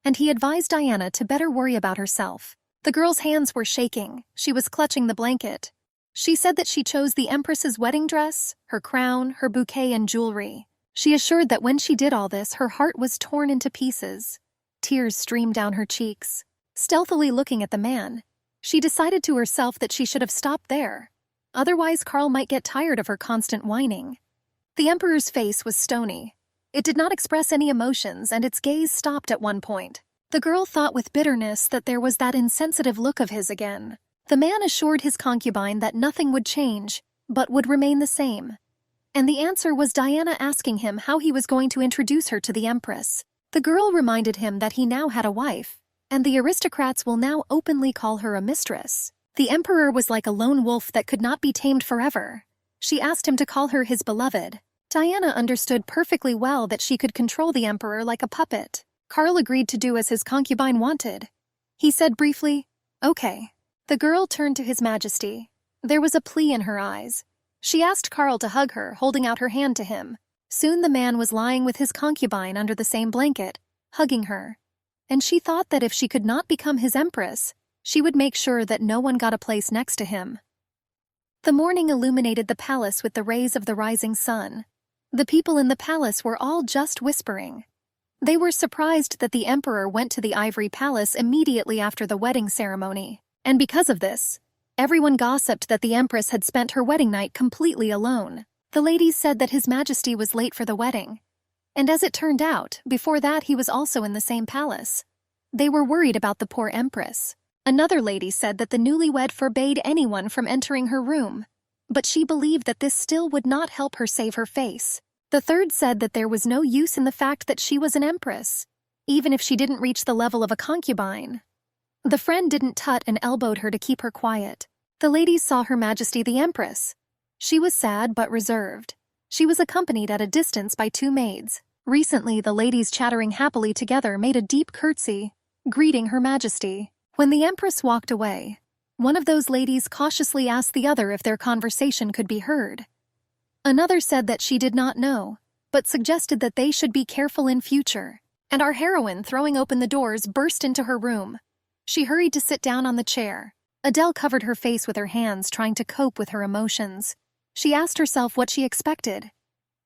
and he advised Diana to better worry about herself. The girl's hands were shaking. She was clutching the blanket. She said that she chose the empress's wedding dress, her crown, her bouquet, and jewelry. She assured that when she did all this, her heart was torn into pieces. Tears streamed down her cheeks. Stealthily looking at the man, she decided to herself that she should have stopped there. Otherwise, Karl might get tired of her constant whining. The emperor's face was stony. It did not express any emotions, and its gaze stopped at one point. The girl thought with bitterness that there was that insensitive look of his again. The man assured his concubine that nothing would change, but would remain the same. And the answer was Diana asking him how he was going to introduce her to the Empress. The girl reminded him that he now had a wife, and the aristocrats will now openly call her a mistress. The Emperor was like a lone wolf that could not be tamed forever. She asked him to call her his beloved. Diana understood perfectly well that she could control the Emperor like a puppet. Karl agreed to do as his concubine wanted. He said briefly, "Okay." The girl turned to His Majesty. There was a plea in her eyes. She asked Karl to hug her, holding out her hand to him. Soon the man was lying with his concubine under the same blanket, hugging her. And she thought that if she could not become his empress, she would make sure that no one got a place next to him. The morning illuminated the palace with the rays of the rising sun. The people in the palace were all just whispering. They were surprised that the emperor went to the ivory palace immediately after the wedding ceremony. And because of this, everyone gossiped that the empress had spent her wedding night completely alone. The ladies said that His Majesty was late for the wedding. And as it turned out, before that he was also in the same palace. They were worried about the poor empress. Another lady said that the newlywed forbade anyone from entering her room, but she believed that this still would not help her save her face. The third said that there was no use in the fact that she was an empress, even if she didn't reach the level of a concubine. The friend didn't tut and elbowed her to keep her quiet. The ladies saw Her Majesty the Empress. She was sad but reserved. She was accompanied at a distance by 2 maids. Recently, the ladies chattering happily together made a deep curtsy, greeting Her Majesty. When the Empress walked away, one of those ladies cautiously asked the other if their conversation could be heard. Another said that she did not know, but suggested that they should be careful in future. And our heroine, throwing open the doors, burst into her room. She hurried to sit down on the chair. Adele covered her face with her hands, trying to cope with her emotions. She asked herself what she expected.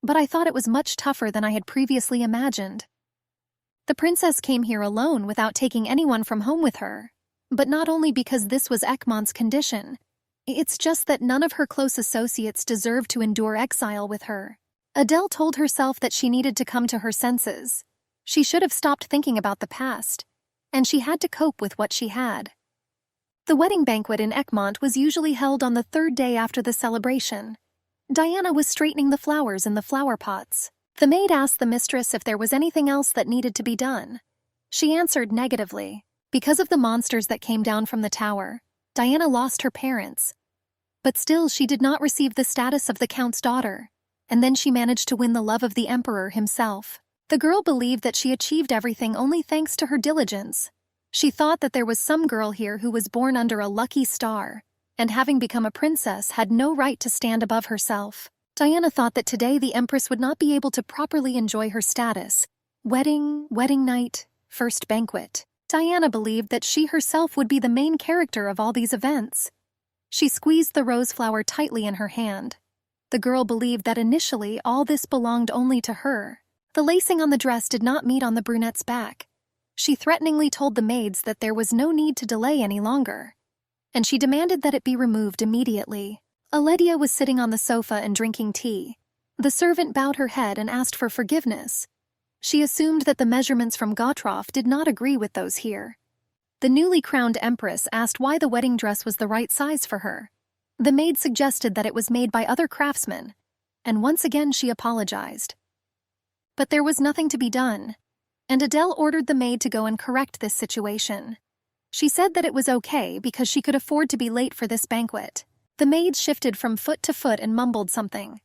But I thought it was much tougher than I had previously imagined. The princess came here alone without taking anyone from home with her. But not only because this was Ekmont's condition. It's just that none of her close associates deserved to endure exile with her. Adele told herself that she needed to come to her senses. She should have stopped thinking about the past, and she had to cope with what she had. The wedding banquet in Ekmont was usually held on the 3rd day after the celebration. Diana was straightening the flowers in the flower pots. The maid asked the mistress if there was anything else that needed to be done. She answered negatively. Because of the monsters that came down from the tower, Diana lost her parents. But still, she did not receive the status of the count's daughter, and then she managed to win the love of the emperor himself. The girl believed that she achieved everything only thanks to her diligence. She thought that there was some girl here who was born under a lucky star, and having become a princess had no right to stand above herself. Diana thought that today the empress would not be able to properly enjoy her status. Wedding night, first banquet. Diana believed that she herself would be the main character of all these events. She squeezed the rose flower tightly in her hand. The girl believed that initially all this belonged only to her. The lacing on the dress did not meet on the brunette's back. She threateningly told the maids that there was no need to delay any longer, and she demanded that it be removed immediately. Aledia was sitting on the sofa and drinking tea. The servant bowed her head and asked for forgiveness. She assumed that the measurements from Gautroff did not agree with those here. The newly crowned empress asked why the wedding dress was the right size for her. The maid suggested that it was made by other craftsmen, and once again she apologized. But there was nothing to be done, and Adele ordered the maid to go and correct this situation. She said that it was okay because she could afford to be late for this banquet. The maid shifted from foot to foot and mumbled something.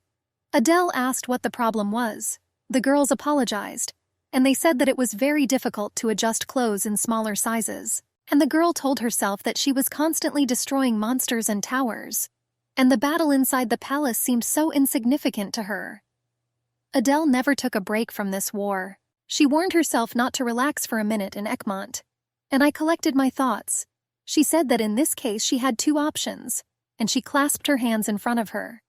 Adele asked what the problem was. The girls apologized, and they said that it was very difficult to adjust clothes in smaller sizes. And the girl told herself that she was constantly destroying monsters and towers, and the battle inside the palace seemed so insignificant to her. Adele never took a break from this war. She warned herself not to relax for a minute in Ekmont. And I collected my thoughts. She said that in this case she had 2 options, and she clasped her hands in front of her.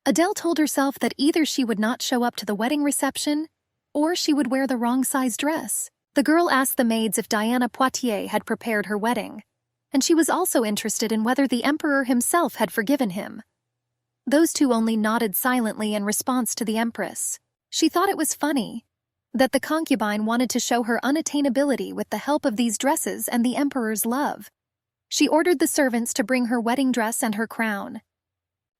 Adele told herself that either she would not show up to the wedding reception, or she would wear the wrong size dress. The girl asked the maids if Diana Poitiers had prepared her wedding, and she was also interested in whether the emperor himself had forgiven him. Those 2 only nodded silently in response to the empress. She thought it was funny that the concubine wanted to show her unattainability with the help of these dresses and the emperor's love. She ordered the servants to bring her wedding dress and her crown.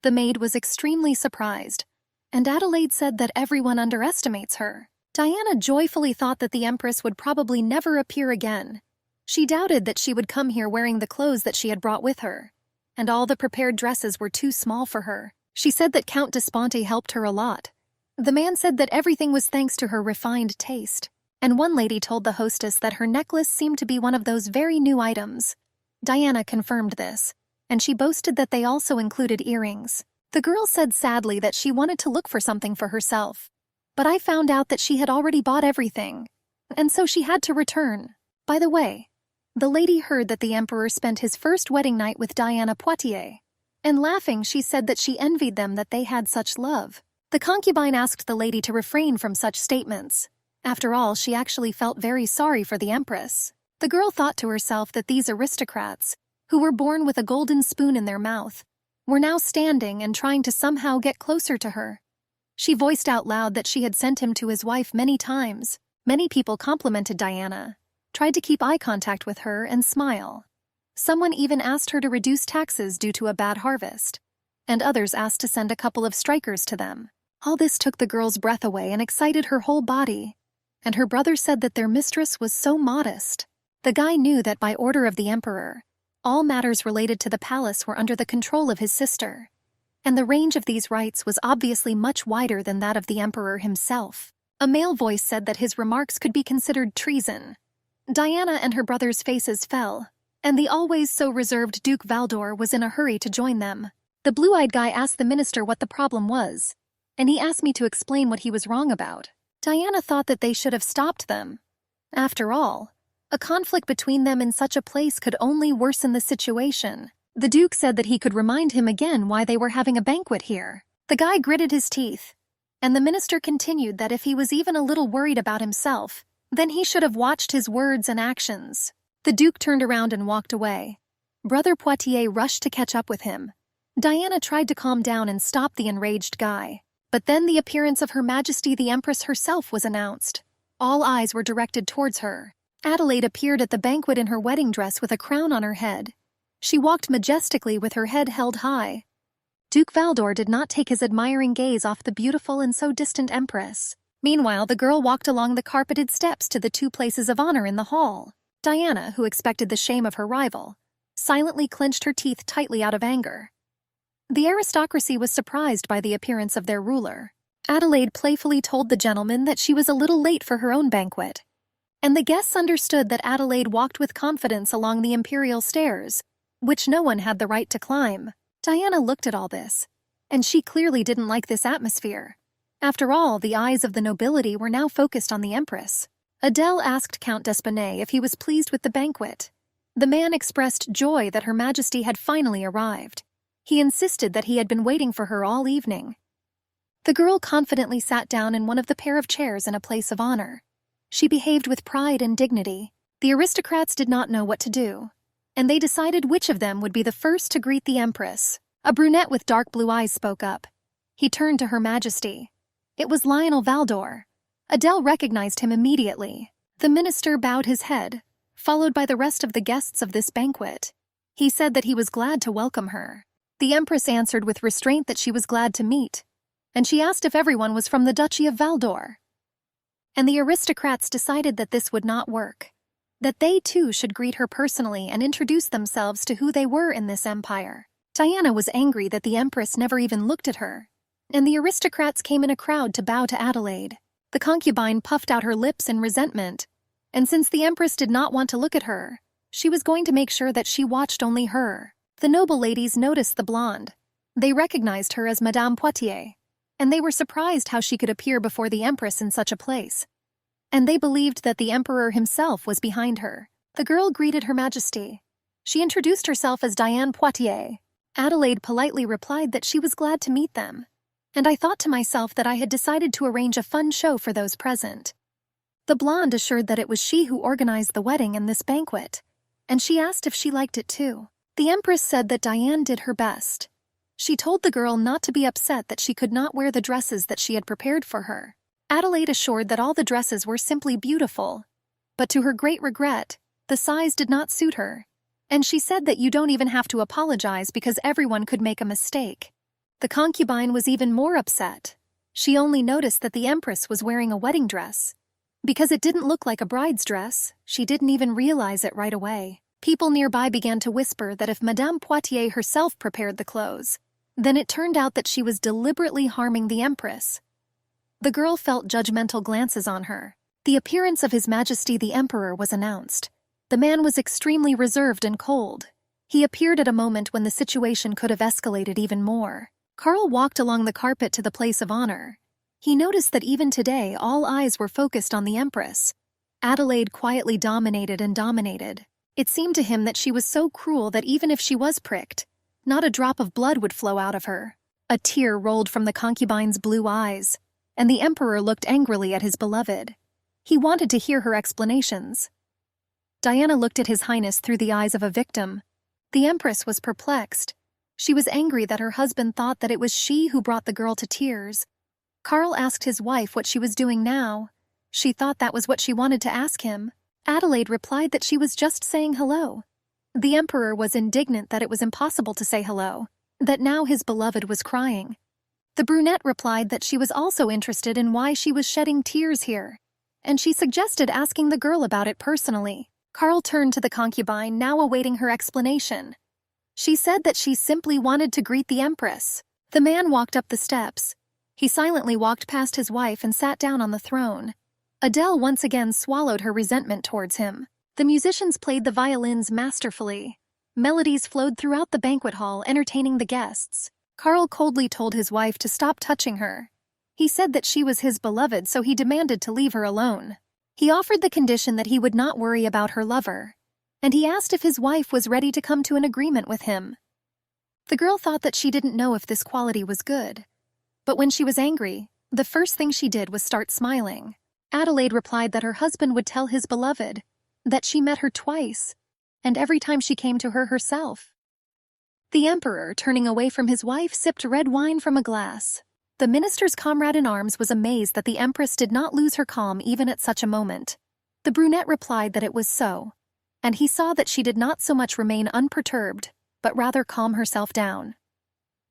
The maid was extremely surprised. And Adelaide said that everyone underestimates her. Diana joyfully thought that the Empress would probably never appear again. She doubted that she would come here wearing the clothes that she had brought with her. And all the prepared dresses were too small for her. She said that Count Desponte helped her a lot. The man said that everything was thanks to her refined taste. And one lady told the hostess that her necklace seemed to be one of those very new items. Diana confirmed this, and she boasted that they also included earrings. The girl said sadly that she wanted to look for something for herself. But I found out that she had already bought everything, and so she had to return. By the way, the lady heard that the emperor spent his first wedding night with Diana Poitiers, and laughing she said that she envied them that they had such love. The concubine asked the lady to refrain from such statements. After all, she actually felt very sorry for the empress. The girl thought to herself that these aristocrats, who were born with a golden spoon in their mouth, were now standing and trying to somehow get closer to her. She voiced out loud that she had sent him to his wife many times. Many people complimented Diana, tried to keep eye contact with her and smile. Someone even asked her to reduce taxes due to a bad harvest, and others asked to send a couple of strikers to them. All this took the girl's breath away and excited her whole body, and her brother said that their mistress was so modest. The guy knew that by order of the emperor, all matters related to the palace were under the control of his sister, and the range of these rights was obviously much wider than that of the emperor himself. A male voice said that his remarks could be considered treason. Diana and her brother's faces fell, and the always so reserved Duke Valdor was in a hurry to join them. The blue-eyed guy asked the minister what the problem was, and he asked me to explain what he was wrong about. Diana thought that they should have stopped them. After all, a conflict between them in such a place could only worsen the situation. The Duke said that he could remind him again why they were having a banquet here. The guy gritted his teeth, and the minister continued that if he was even a little worried about himself, then he should have watched his words and actions. The Duke turned around and walked away. Brother Poitiers rushed to catch up with him. Diana tried to calm down and stop the enraged guy. But then the appearance of Her Majesty the Empress herself was announced. All eyes were directed towards her. Adelaide appeared at the banquet in her wedding dress with a crown on her head. She walked majestically with her head held high. Duke Valdor did not take his admiring gaze off the beautiful and so distant empress. Meanwhile, the girl walked along the carpeted steps to the 2 places of honor in the hall. Diana, who expected the shame of her rival, silently clenched her teeth tightly out of anger. The aristocracy was surprised by the appearance of their ruler. Adelaide playfully told the gentleman that she was a little late for her own banquet, and the guests understood that Adelaide walked with confidence along the imperial stairs, which no one had the right to climb. Diana looked at all this, and she clearly didn't like this atmosphere. After all, the eyes of the nobility were now focused on the empress. Adele asked Count Desponte if he was pleased with the banquet. The man expressed joy that Her Majesty had finally arrived. He insisted that he had been waiting for her all evening. The girl confidently sat down in one of the pair of chairs in a place of honor. She behaved with pride and dignity. The aristocrats did not know what to do, and they decided which of them would be the first to greet the empress. A brunette with dark blue eyes spoke up. He turned to Her Majesty. It was Lionel Valdor. Adele recognized him immediately. The minister bowed his head, followed by the rest of the guests of this banquet. He said that he was glad to welcome her. The empress answered with restraint that she was glad to meet, and she asked if everyone was from the Duchy of Valdor. And the aristocrats decided that this would not work, that they too should greet her personally and introduce themselves to who they were in this empire. Diana was angry that the empress never even looked at her, and the aristocrats came in a crowd to bow to Adelaide. The concubine puffed out her lips in resentment, and since the empress did not want to look at her, she was going to make sure that she watched only her. The noble ladies noticed the blonde. They recognized her as Madame Poitiers, and they were surprised how she could appear before the empress in such a place. And they believed that the emperor himself was behind her. The girl greeted Her Majesty. She introduced herself as Diane Poitiers. Adelaide politely replied that she was glad to meet them, and I thought to myself that I had decided to arrange a fun show for those present. The blonde assured that it was she who organized the wedding and this banquet, and she asked if she liked it too. The empress said that Diane did her best. She told the girl not to be upset that she could not wear the dresses that she had prepared for her. Adelaide assured that all the dresses were simply beautiful, but to her great regret, the size did not suit her, and she said that you don't even have to apologize because everyone could make a mistake. The concubine was even more upset. She only noticed that the Empress was wearing a wedding dress. Because it didn't look like a bride's dress, she didn't even realize it right away. People nearby began to whisper that if Madame Poitiers herself prepared the clothes, then it turned out that she was deliberately harming the Empress. The girl felt judgmental glances on her. The appearance of His Majesty the Emperor was announced. The man was extremely reserved and cold. He appeared at a moment when the situation could have escalated even more. Carl walked along the carpet to the place of honor. He noticed that even today all eyes were focused on the Empress. Adelaide quietly dominated and dominated. It seemed to him that she was so cruel that even if she was pricked, not a drop of blood would flow out of her. A tear rolled from the concubine's blue eyes, and the Emperor looked angrily at his beloved. He wanted to hear her explanations. Diana looked at His Highness through the eyes of a victim. The Empress was perplexed. She was angry that her husband thought that it was she who brought the girl to tears. Carl asked his wife what she was doing now. She thought that was what she wanted to ask him. Adelaide replied that she was just saying hello. The Emperor was indignant that it was impossible to say hello, that now his beloved was crying. The brunette replied that she was also interested in why she was shedding tears here, and she suggested asking the girl about it personally. Carl turned to the concubine, now awaiting her explanation. She said that she simply wanted to greet the Empress. The man walked up the steps. He silently walked past his wife and sat down on the throne. Adele once again swallowed her resentment towards him. The musicians played the violins masterfully. Melodies flowed throughout the banquet hall, entertaining the guests. Carl coldly told his wife to stop touching her. He said that she was his beloved, so he demanded to leave her alone. He offered the condition that he would not worry about her lover, and he asked if his wife was ready to come to an agreement with him. The girl thought that she didn't know if this quality was good. But when she was angry, the first thing she did was start smiling. Adelaide replied that her husband would tell his beloved that she met her twice, and every time she came to her herself. The Emperor, turning away from his wife, sipped red wine from a glass. The minister's comrade-in-arms was amazed that the Empress did not lose her calm even at such a moment. The brunette replied that it was so, and he saw that she did not so much remain unperturbed, but rather calm herself down.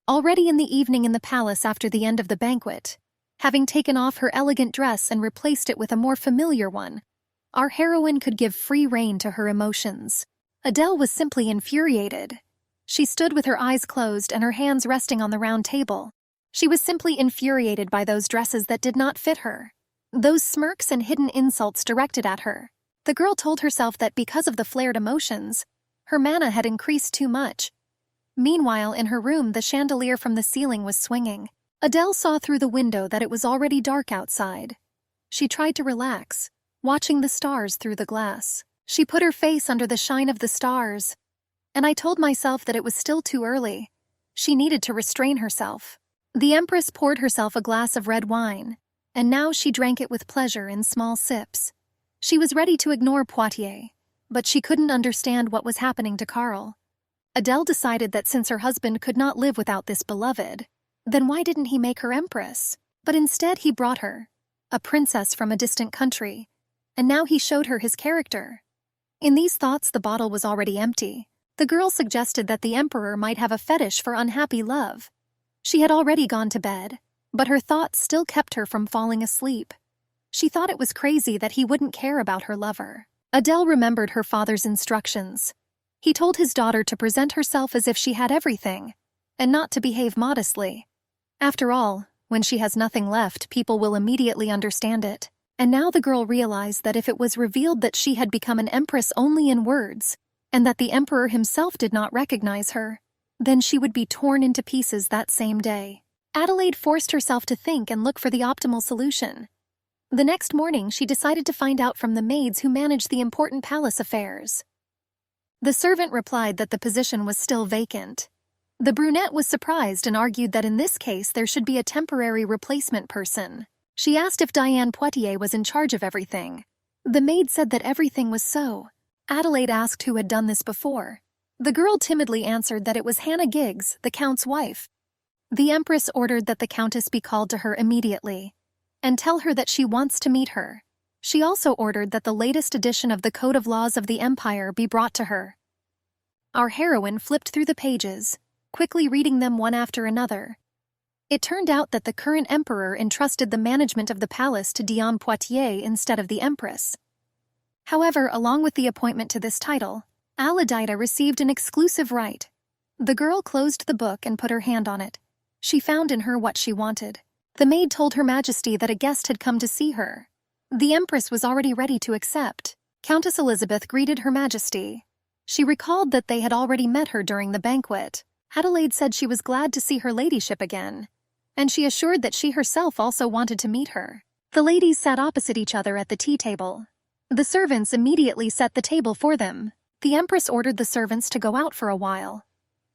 Already in the evening in the palace after the end of the banquet, having taken off her elegant dress and replaced it with a more familiar one, our heroine could give free rein to her emotions. Adele was simply infuriated. She stood with her eyes closed and her hands resting on the round table. She was simply infuriated by those dresses that did not fit her, those smirks and hidden insults directed at her. The girl told herself that because of the flared emotions, her mana had increased too much. Meanwhile, in her room, the chandelier from the ceiling was swinging. Adele saw through the window that it was already dark outside. She tried to relax, watching the stars through the glass. She put her face under the shine of the stars, and I told myself that it was still too early. She needed to restrain herself. The Empress poured herself a glass of red wine, and now she drank it with pleasure in small sips. She was ready to ignore Poitiers, but she couldn't understand what was happening to Carl. Adele decided that since her husband could not live without this beloved, then why didn't he make her Empress? But instead he brought her, a princess from a distant country, and now he showed her his character. In these thoughts the bottle was already empty. The girl suggested that the Emperor might have a fetish for unhappy love. She had already gone to bed, but her thoughts still kept her from falling asleep. She thought it was crazy that he wouldn't care about her lover. Adele remembered her father's instructions. He told his daughter to present herself as if she had everything, and not to behave modestly. After all, when she has nothing left, people will immediately understand it. And now the girl realized that if it was revealed that she had become an empress only in words, and that the emperor himself did not recognize her, then she would be torn into pieces that same day. Adelaide forced herself to think and look for the optimal solution. The next morning, she decided to find out from the maids who managed the important palace affairs. The servant replied that the position was still vacant. The brunette was surprised and argued that in this case there should be a temporary replacement person. She asked if Diane Poitiers was in charge of everything. The maid said that everything was so. Adelaide asked who had done this before. The girl timidly answered that it was Hannah Giggs, the Count's wife. The Empress ordered that the Countess be called to her immediately, and tell her that she wants to meet her. She also ordered that the latest edition of the Code of Laws of the Empire be brought to her. Our heroine flipped through the pages, quickly reading them one after another. It turned out that the current emperor entrusted the management of the palace to Diane Poitiers instead of the empress. However, along with the appointment to this title, Aladida received an exclusive right. The girl closed the book and put her hand on it. She found in her what she wanted. The maid told Her Majesty that a guest had come to see her. The Empress was already ready to accept. Countess Elizabeth greeted Her Majesty. She recalled that they had already met her during the banquet. Adelaide said she was glad to see her ladyship again, and she assured that she herself also wanted to meet her. The ladies sat opposite each other at the tea table. The servants immediately set the table for them. The Empress ordered the servants to go out for a while.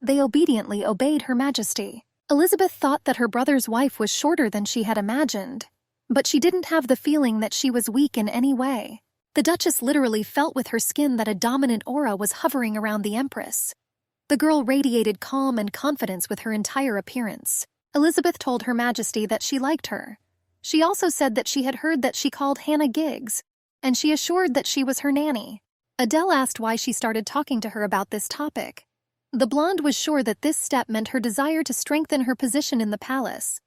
They obediently obeyed Her Majesty. Elizabeth thought that her brother's wife was shorter than she had imagined, but she didn't have the feeling that she was weak in any way. The Duchess literally felt with her skin that a dominant aura was hovering around the Empress. The girl radiated calm and confidence with her entire appearance. Elizabeth told Her Majesty that she liked her. She also said that she had heard that she called Hannah Giggs, and she assured that she was her nanny. Adele asked why she started talking to her about this topic. The blonde was sure that this step meant her desire to strengthen her position in the palace.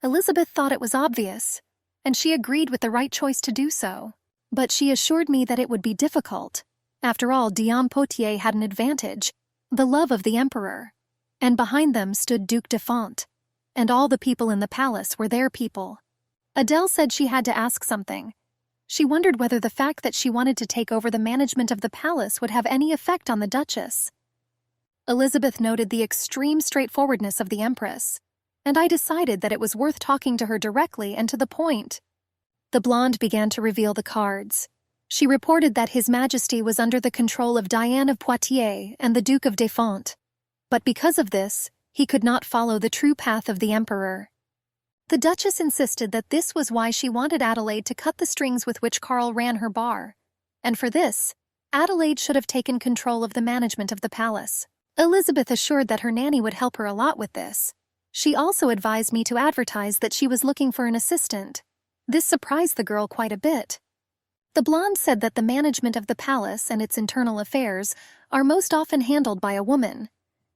Elizabeth thought it was obvious, and she agreed with the right choice to do so. But she assured me that it would be difficult. After all, Diane Poitiers had an advantage, the love of the emperor. And behind them stood Duc de Font. And all the people in the palace were their people. Adele said she had to ask something. She wondered whether the fact that she wanted to take over the management of the palace would have any effect on the Duchess. Elizabeth noted the extreme straightforwardness of the Empress, and I decided that it was worth talking to her directly and to the point. The blonde began to reveal the cards. She reported that His Majesty was under the control of Diane of Poitiers and the Duke of Defont, but because of this, he could not follow the true path of the Emperor. The Duchess insisted that this was why she wanted Adelaide to cut the strings with which Karl ran her bar, and for this, Adelaide should have taken control of the management of the palace. Elizabeth assured that her nanny would help her a lot with this. She also advised me to advertise that she was looking for an assistant. This surprised the girl quite a bit. The blonde said that the management of the palace and its internal affairs are most often handled by a woman,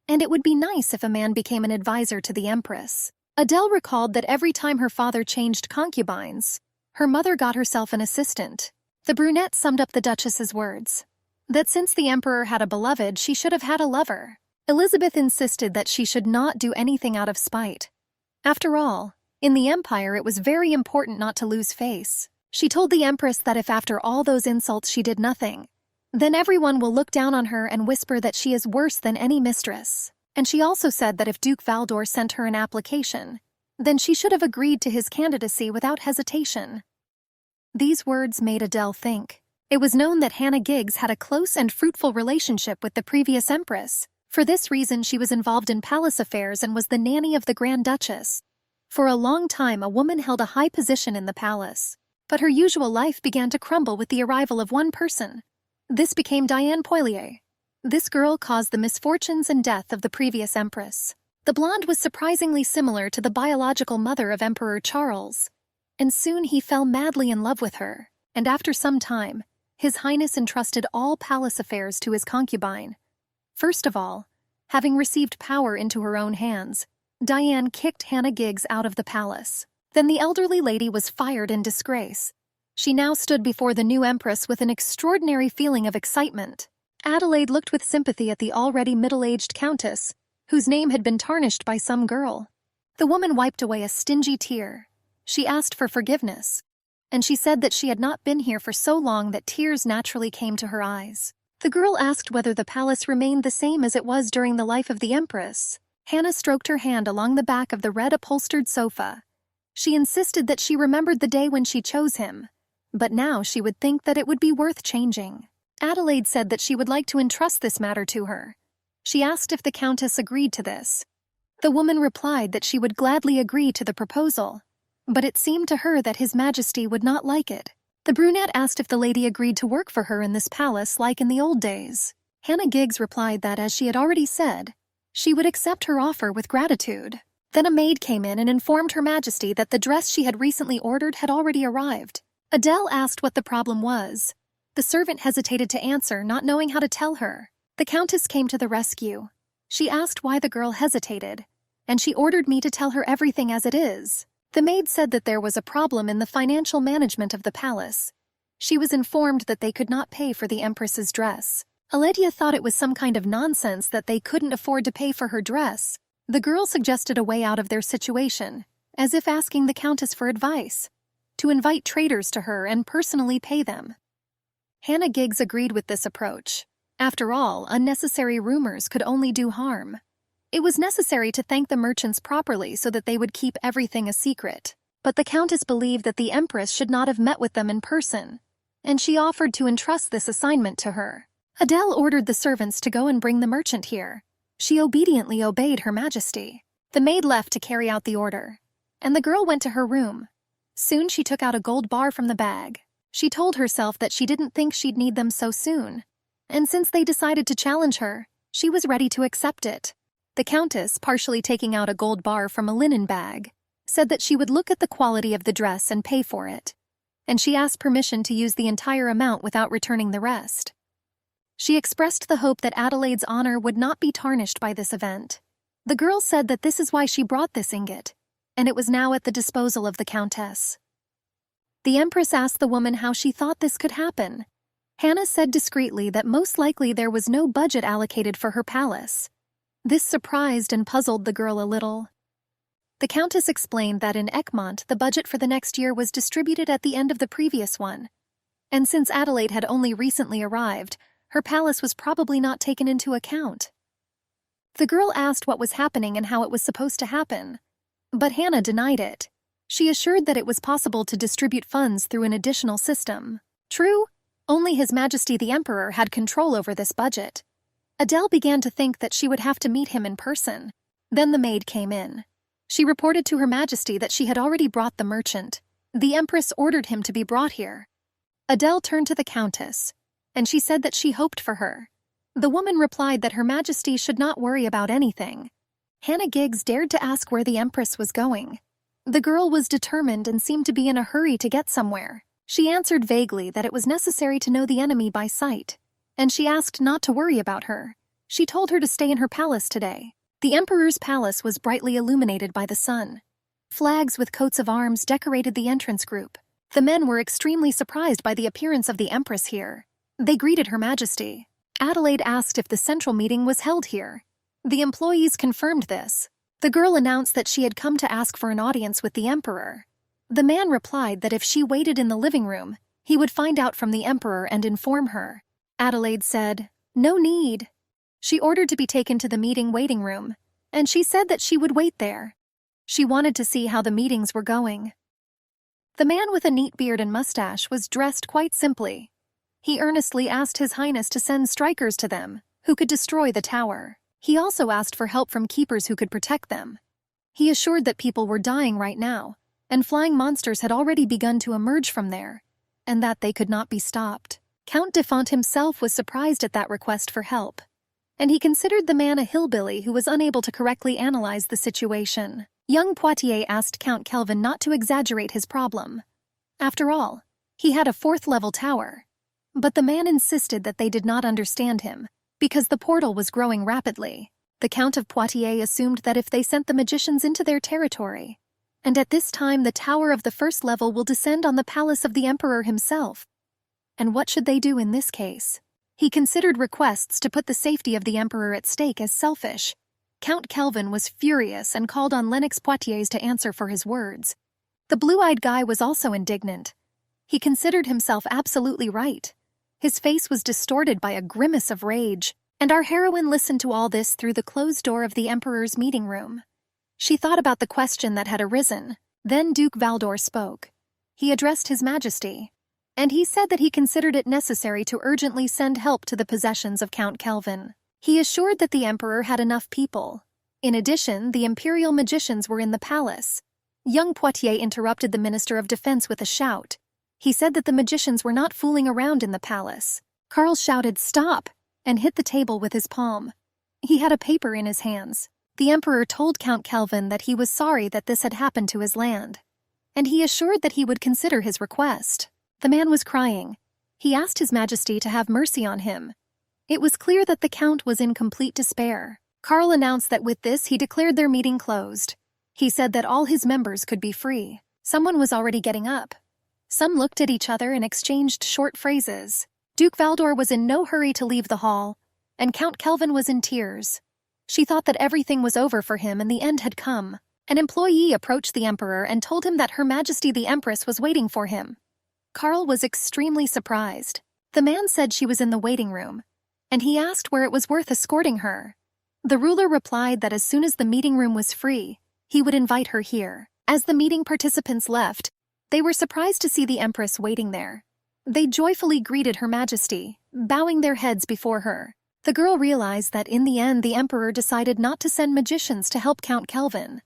and it would be nice if a man became an advisor to the Empress. Adele recalled that every time her father changed concubines, her mother got herself an assistant. The brunette summed up the Duchess's words. That since the Emperor had a beloved, she should have had a lover. Elizabeth insisted that she should not do anything out of spite. After all, in the Empire it was very important not to lose face. She told the Empress that if after all those insults she did nothing, then everyone will look down on her and whisper that she is worse than any mistress. And she also said that if Duke Valdor sent her an application, then she should have agreed to his candidacy without hesitation. These words made Adele think. It was known that Hannah Giggs had a close and fruitful relationship with the previous Empress. For this reason, she was involved in palace affairs and was the nanny of the Grand Duchess. For a long time, a woman held a high position in the palace. But her usual life began to crumble with the arrival of one person. This became Diane Poitiers. This girl caused the misfortunes and death of the previous Empress. The blonde was surprisingly similar to the biological mother of Emperor Charles, and soon he fell madly in love with her, and after some time, His Highness entrusted all palace affairs to his concubine. First of all, having received power into her own hands, Diane kicked Hannah Giggs out of the palace. Then the elderly lady was fired in disgrace. She now stood before the new Empress with an extraordinary feeling of excitement. Adelaide looked with sympathy at the already middle-aged Countess, whose name had been tarnished by some girl. The woman wiped away a stingy tear. She asked for forgiveness, and she said that she had not been here for so long that tears naturally came to her eyes. The girl asked whether the palace remained the same as it was during the life of the Empress. Hannah stroked her hand along the back of the red-upholstered sofa. She insisted that she remembered the day when she chose him, but now she would think that it would be worth changing. Adelaide said that she would like to entrust this matter to her. She asked if the Countess agreed to this. The woman replied that she would gladly agree to the proposal, but it seemed to her that His Majesty would not like it. The brunette asked if the lady agreed to work for her in this palace like in the old days. Hannah Giggs replied that, as she had already said, she would accept her offer with gratitude. Then a maid came in and informed Her Majesty that the dress she had recently ordered had already arrived. Adele asked what the problem was. The servant hesitated to answer, not knowing how to tell her. The Countess came to the rescue. She asked why the girl hesitated, and she ordered me to tell her everything as it is. The maid said that there was a problem in the financial management of the palace. She was informed that they could not pay for the Empress's dress. Aledia thought it was some kind of nonsense that they couldn't afford to pay for her dress. The girl suggested a way out of their situation, as if asking the Countess for advice, to invite traders to her and personally pay them. Hannah Giggs agreed with this approach. After all, unnecessary rumors could only do harm. It was necessary to thank the merchants properly so that they would keep everything a secret. But the Countess believed that the Empress should not have met with them in person, and she offered to entrust this assignment to her. Adele ordered the servants to go and bring the merchant here. She obediently obeyed Her Majesty. The maid left to carry out the order, and the girl went to her room. Soon she took out a gold bar from the bag. She told herself that she didn't think she'd need them so soon, and since they decided to challenge her, she was ready to accept it. The Countess, partially taking out a gold bar from a linen bag, said that she would look at the quality of the dress and pay for it, and she asked permission to use the entire amount without returning the rest. She expressed the hope that Adelaide's honor would not be tarnished by this event. The girl said that this is why she brought this ingot, and it was now at the disposal of the Countess. The Empress asked the woman how she thought this could happen. Hannah said discreetly that most likely there was no budget allocated for her palace. This surprised and puzzled the girl a little. The Countess explained that in Egmont the budget for the next year was distributed at the end of the previous one, and since Adelaide had only recently arrived, her palace was probably not taken into account. The girl asked what was happening and how it was supposed to happen, but Hannah denied it. She assured that it was possible to distribute funds through an additional system. True, only His Majesty the Emperor had control over this budget. Adele began to think that she would have to meet him in person. Then the maid came in. She reported to Her Majesty that she had already brought the merchant. The Empress ordered him to be brought here. Adele turned to the Countess, and she said that she hoped for her. The woman replied that Her Majesty should not worry about anything. Hannah Giggs dared to ask where the Empress was going. The girl was determined and seemed to be in a hurry to get somewhere. She answered vaguely that it was necessary to know the enemy by sight, and she asked not to worry about her. She told her to stay in her palace today. The Emperor's palace was brightly illuminated by the sun. Flags with coats of arms decorated the entrance group. The men were extremely surprised by the appearance of the Empress here. They greeted Her Majesty. Adelaide asked if the central meeting was held here. The employees confirmed this. The girl announced that she had come to ask for an audience with the Emperor. The man replied that if she waited in the living room, he would find out from the Emperor and inform her. Adelaide said, "No need." She ordered to be taken to the meeting waiting room, and she said that she would wait there. She wanted to see how the meetings were going. The man with a neat beard and mustache was dressed quite simply. He earnestly asked His Highness to send strikers to them, who could destroy the tower. He also asked for help from keepers who could protect them. He assured that people were dying right now, and flying monsters had already begun to emerge from there, and that they could not be stopped. Count de Font himself was surprised at that request for help, and he considered the man a hillbilly who was unable to correctly analyze the situation. Young Poitiers asked Count Kelvin not to exaggerate his problem. After all, he had a fourth-level tower. But the man insisted that they did not understand him, because the portal was growing rapidly. The Count of Poitiers assumed that if they sent the magicians into their territory, and at this time the tower of the first level will descend on the palace of the Emperor himself. And what should they do in this case? He considered requests to put the safety of the Emperor at stake as selfish. Count Kelvin was furious and called on Lennox Poitiers to answer for his words. The blue-eyed guy was also indignant. He considered himself absolutely right. His face was distorted by a grimace of rage, and our heroine listened to all this through the closed door of the Emperor's meeting room. She thought about the question that had arisen. Then Duke Valdor spoke. He addressed His Majesty, and he said that he considered it necessary to urgently send help to the possessions of Count Kelvin. He assured that the Emperor had enough people. In addition, the imperial magicians were in the palace. Young Poitiers interrupted the Minister of Defense with a shout. He said that the magicians were not fooling around in the palace. Karl shouted, "Stop!" and hit the table with his palm. He had a paper in his hands. The Emperor told Count Kelvin that he was sorry that this had happened to his land, and he assured that he would consider his request. The man was crying. He asked His Majesty to have mercy on him. It was clear that the Count was in complete despair. Carl announced that with this he declared their meeting closed. He said that all his members could be free. Someone was already getting up. Some looked at each other and exchanged short phrases. Duke Valdor was in no hurry to leave the hall, and Count Kelvin was in tears. She thought that everything was over for him and the end had come. An employee approached the Emperor and told him that Her Majesty the Empress was waiting for him. Carl was extremely surprised. The man said she was in the waiting room, and he asked where it was worth escorting her. The ruler replied that as soon as the meeting room was free, he would invite her here. As the meeting participants left, they were surprised to see the Empress waiting there. They joyfully greeted Her Majesty, bowing their heads before her. The girl realized that in the end the Emperor decided not to send magicians to help Count Kelvin,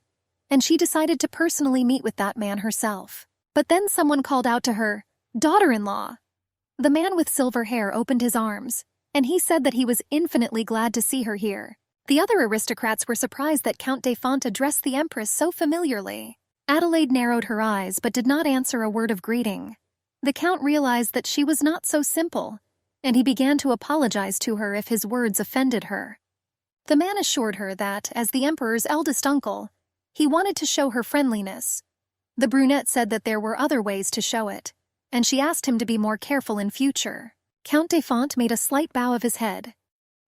and she decided to personally meet with that man herself. But then someone called out to her, "Daughter-in-law!" The man with silver hair opened his arms, and he said that he was infinitely glad to see her here. The other aristocrats were surprised that Count de Font addressed the Empress so familiarly. Adelaide narrowed her eyes but did not answer a word of greeting. The Count realized that she was not so simple, and he began to apologize to her if his words offended her. The man assured her that, as the Emperor's eldest uncle, he wanted to show her friendliness. The brunette said that there were other ways to show it, and she asked him to be more careful in future. Count de Font made a slight bow of his head.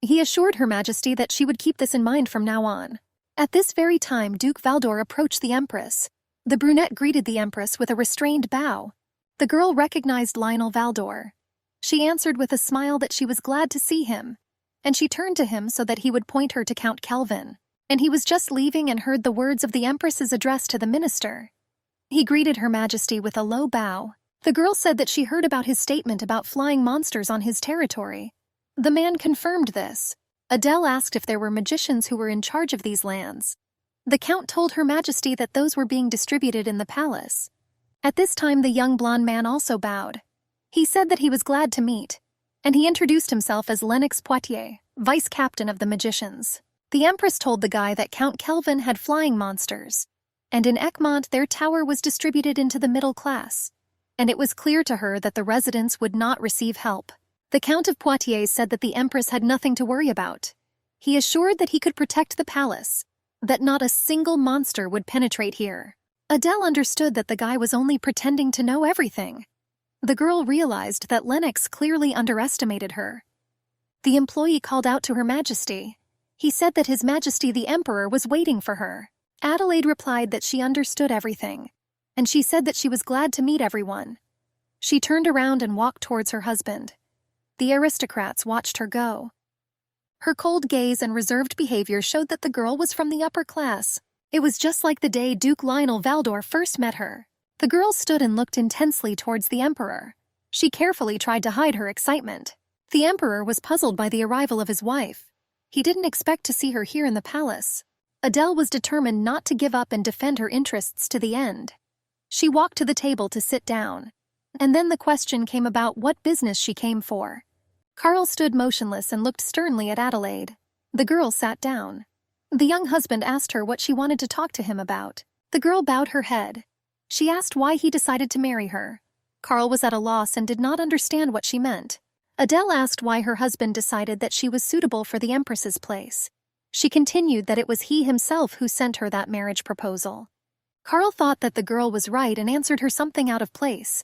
He assured Her Majesty that she would keep this in mind from now on. At this very time, Duke Valdor approached the Empress. The brunette greeted the Empress with a restrained bow. The girl recognized Lionel Valdor. She answered with a smile that she was glad to see him, and she turned to him so that he would point her to Count Kelvin. And he was just leaving and heard the words of the Empress's address to the minister. He greeted Her Majesty with a low bow. The girl said that she heard about his statement about flying monsters on his territory. The man confirmed this. Adele asked if there were magicians who were in charge of these lands. The Count told Her Majesty that those were being distributed in the palace. At this time the young blonde man also bowed. He said that he was glad to meet, and he introduced himself as Lennox Poitiers, vice-captain of the magicians. The Empress told the guy that Count Kelvin had flying monsters, and in Egmont their tower was distributed into the middle class, and it was clear to her that the residents would not receive help. The Count of Poitiers said that the Empress had nothing to worry about. He assured that he could protect the palace, that not a single monster would penetrate here. Adele understood that the guy was only pretending to know everything. The girl realized that Lennox clearly underestimated her. The employee called out to Her Majesty. He said that His Majesty the Emperor was waiting for her. Adelaide replied that she understood everything, and she said that she was glad to meet everyone. She turned around and walked towards her husband. The aristocrats watched her go. Her cold gaze and reserved behavior showed that the girl was from the upper class. It was just like the day Duke Lionel Valdor first met her. The girl stood and looked intensely towards the Emperor. She carefully tried to hide her excitement. The Emperor was puzzled by the arrival of his wife. He didn't expect to see her here in the palace. Adele was determined not to give up and defend her interests to the end. She walked to the table to sit down. And then the question came about what business she came for. Carl stood motionless and looked sternly at Adelaide. The girl sat down. The young husband asked her what she wanted to talk to him about. The girl bowed her head. She asked why he decided to marry her. Carl was at a loss and did not understand what she meant. Adele asked why her husband decided that she was suitable for the Empress's place. She continued that it was he himself who sent her that marriage proposal. Carl thought that the girl was right and answered her something out of place.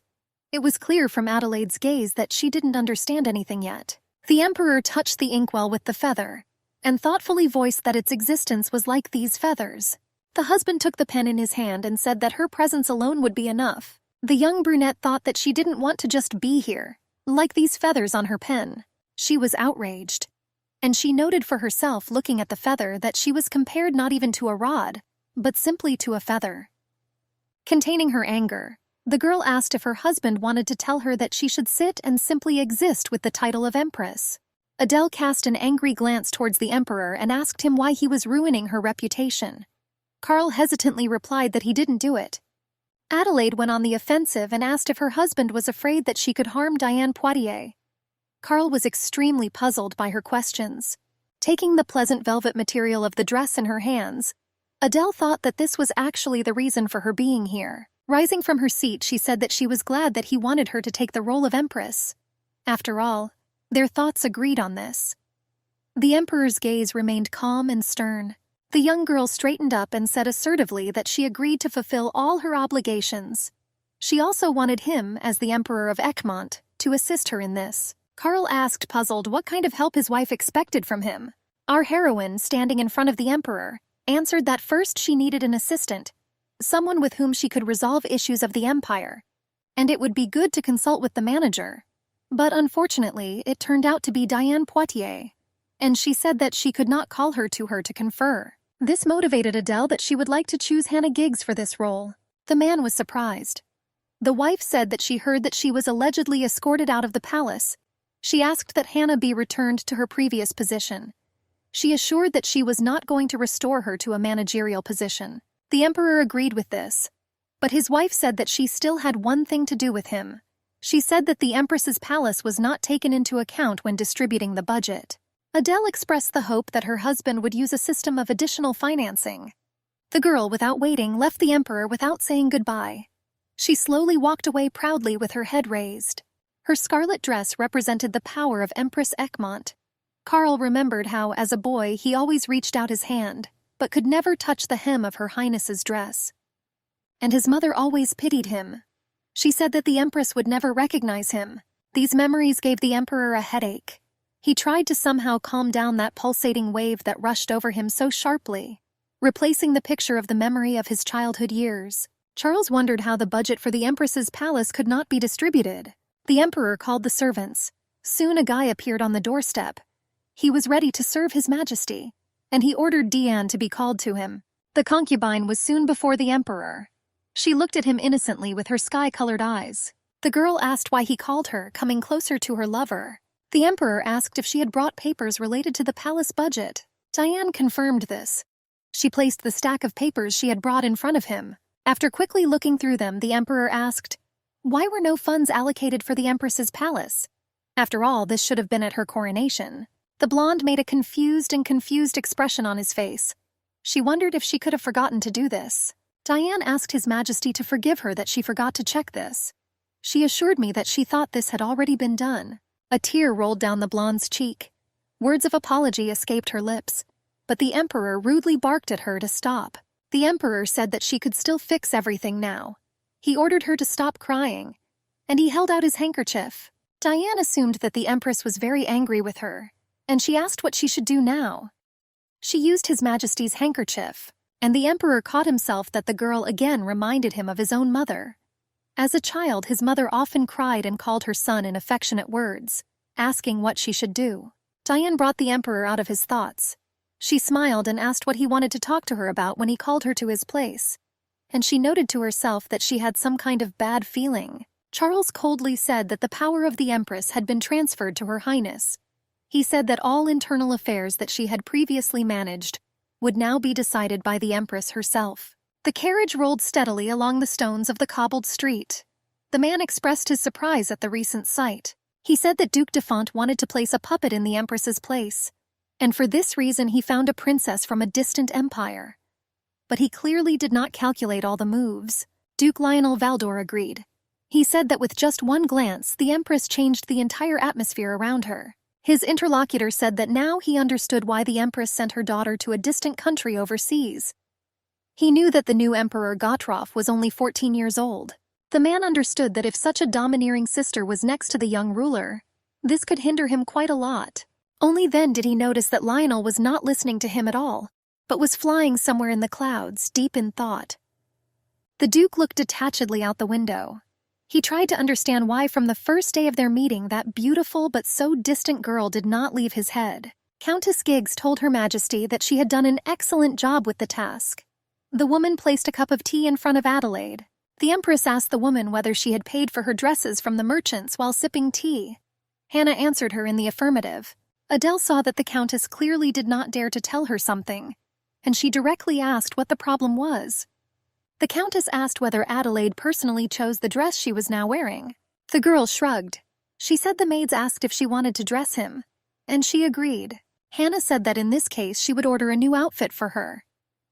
It was clear from Adelaide's gaze that she didn't understand anything yet. The Emperor touched the inkwell with the feather, and thoughtfully voiced that its existence was like these feathers. The husband took the pen in his hand and said that her presence alone would be enough. The young brunette thought that she didn't want to just be here, like these feathers on her pen. She was outraged. And she noted for herself, looking at the feather, that she was compared not even to a rod, but simply to a feather. Containing her anger, the girl asked if her husband wanted to tell her that she should sit and simply exist with the title of Empress. Adele cast an angry glance towards the Emperor and asked him why he was ruining her reputation. Carl hesitantly replied that he didn't do it. Adelaide went on the offensive and asked if her husband was afraid that she could harm Diane Poitiers. Carl was extremely puzzled by her questions. Taking the pleasant velvet material of the dress in her hands, Adele thought that this was actually the reason for her being here. Rising from her seat, she said that she was glad that he wanted her to take the role of Empress. After all, their thoughts agreed on this. The emperor's gaze remained calm and stern. The young girl straightened up and said assertively that she agreed to fulfill all her obligations. She also wanted him, as the Emperor of Egmont, to assist her in this. Carl asked, puzzled, what kind of help his wife expected from him. Our heroine, standing in front of the Emperor, answered that first she needed an assistant, someone with whom she could resolve issues of the empire, and it would be good to consult with the manager. But unfortunately, it turned out to be Diane Poitiers, and she said that she could not call her to confer. This motivated Adele that she would like to choose Hannah Giggs for this role. The man was surprised. The wife said that she heard that she was allegedly escorted out of the palace. She asked that Hannah be returned to her previous position. She assured that she was not going to restore her to a managerial position. The emperor agreed with this, but his wife said that she still had one thing to do with him. She said that the empress's palace was not taken into account when distributing the budget. Adele expressed the hope that her husband would use a system of additional financing. The girl, without waiting, left the emperor without saying goodbye. She slowly walked away proudly with her head raised. Her scarlet dress represented the power of Empress Egmont. Carl remembered how, as a boy, he always reached out his hand, but could never touch the hem of Her Highness's dress. And his mother always pitied him. She said that the Empress would never recognize him. These memories gave the Emperor a headache. He tried to somehow calm down that pulsating wave that rushed over him so sharply, replacing the picture of the memory of his childhood years. Charles wondered how the budget for the Empress's palace could not be distributed. The Emperor called the servants. Soon a guy appeared on the doorstep. He was ready to serve His Majesty, and he ordered Diane to be called to him. The concubine was soon before the Emperor. She looked at him innocently with her sky-colored eyes. The girl asked why he called her, coming closer to her lover. The Emperor asked if she had brought papers related to the palace budget. Diane confirmed this. She placed the stack of papers she had brought in front of him. After quickly looking through them, the Emperor asked, why were no funds allocated for the Empress's palace? After all, this should have been at her coronation. The blonde made a confused expression on his face. She wondered if she could have forgotten to do this. Diane asked His Majesty to forgive her that she forgot to check this. She assured me that she thought this had already been done. A tear rolled down the blonde's cheek. Words of apology escaped her lips, but the Emperor rudely barked at her to stop. The Emperor said that she could still fix everything now. He ordered her to stop crying, and he held out his handkerchief. Diane assumed that the Empress was very angry with her, and she asked what she should do now. She used His Majesty's handkerchief, and the Emperor caught himself that the girl again reminded him of his own mother. As a child, his mother often cried and called her son in affectionate words, asking what she should do. Diane brought the Emperor out of his thoughts. She smiled and asked what he wanted to talk to her about when he called her to his place, and she noted to herself that she had some kind of bad feeling. Charles coldly said that the power of the Empress had been transferred to Her Highness. He said that all internal affairs that she had previously managed would now be decided by the Empress herself. The carriage rolled steadily along the stones of the cobbled street. The man expressed his surprise at the recent sight. He said that Duc de Font wanted to place a puppet in the Empress's place, and for this reason he found a princess from a distant empire. But he clearly did not calculate all the moves. Duke Lionel Valdor agreed. He said that with just one glance, the Empress changed the entire atmosphere around her. His interlocutor said that now he understood why the Empress sent her daughter to a distant country overseas. He knew that the new Emperor Gottroff was only 14 years old. The man understood that if such a domineering sister was next to the young ruler, this could hinder him quite a lot. Only then did he notice that Lionel was not listening to him at all, but was flying somewhere in the clouds, deep in thought. The Duke looked detachedly out the window. He tried to understand why from the first day of their meeting that beautiful but so distant girl did not leave his head. Countess Giggs told Her Majesty that she had done an excellent job with the task. The woman placed a cup of tea in front of Adelaide. The Empress asked the woman whether she had paid for her dresses from the merchants while sipping tea. Hannah answered her in the affirmative. Adele saw that the Countess clearly did not dare to tell her something, and she directly asked what the problem was. The Countess asked whether Adelaide personally chose the dress she was now wearing. The girl shrugged. She said the maids asked if she wanted to dress him, and she agreed. Hannah said that in this case she would order a new outfit for her.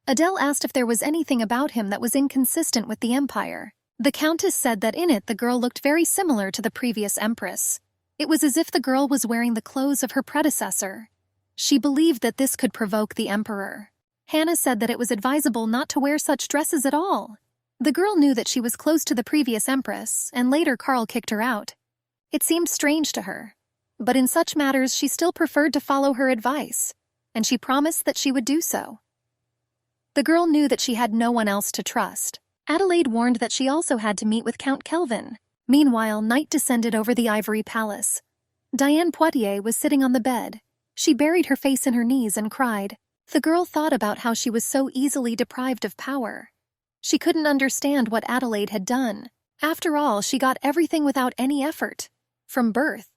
Adele asked if there was anything about him that was inconsistent with the Empire. The Countess said that in it the girl looked very similar to the previous Empress. It was as if the girl was wearing the clothes of her predecessor. She believed that this could provoke the emperor. Hannah said that it was advisable not to wear such dresses at all. The girl knew that she was close to the previous empress, and later Karl kicked her out. It seemed strange to her, but in such matters she still preferred to follow her advice, and she promised that she would do so. The girl knew that she had no one else to trust. Adelaide warned that she also had to meet with Count Kelvin. Meanwhile, night descended over the ivory palace. Diane Poitiers was sitting on the bed. She buried her face in her knees and cried. The girl thought about how she was so easily deprived of power. She couldn't understand what Adelaide had done. After all, she got everything without any effort. From birth.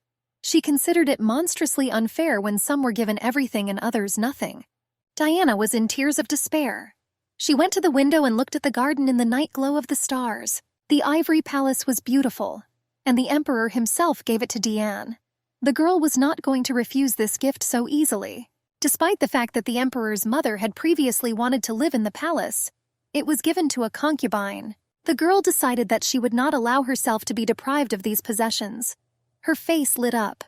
She considered it monstrously unfair when some were given everything and others nothing. Diana was in tears of despair. She went to the window and looked at the garden in the night glow of the stars. The ivory palace was beautiful, and the emperor himself gave it to Diane. The girl was not going to refuse this gift so easily. Despite the fact that the emperor's mother had previously wanted to live in the palace, it was given to a concubine. The girl decided that she would not allow herself to be deprived of these possessions. Her face lit up.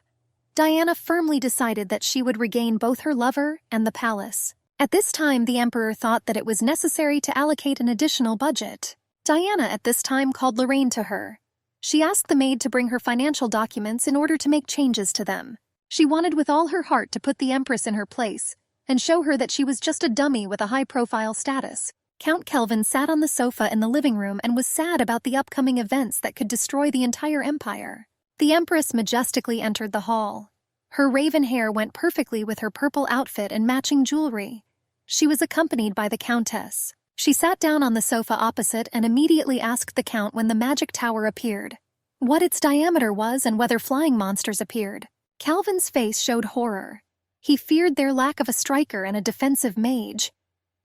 Diana firmly decided that she would regain both her lover and the palace. At this time, the emperor thought that it was necessary to allocate an additional budget. Diana at this time called Lorraine to her. She asked the maid to bring her financial documents in order to make changes to them. She wanted with all her heart to put the empress in her place and show her that she was just a dummy with a high-profile status. Count Kelvin sat on the sofa in the living room and was sad about the upcoming events that could destroy the entire empire. The empress majestically entered the hall. Her raven hair went perfectly with her purple outfit and matching jewelry. She was accompanied by the countess. She sat down on the sofa opposite and immediately asked the count when the magic tower appeared, what its diameter was and whether flying monsters appeared. Calvin's face showed horror. He feared their lack of a striker and a defensive mage.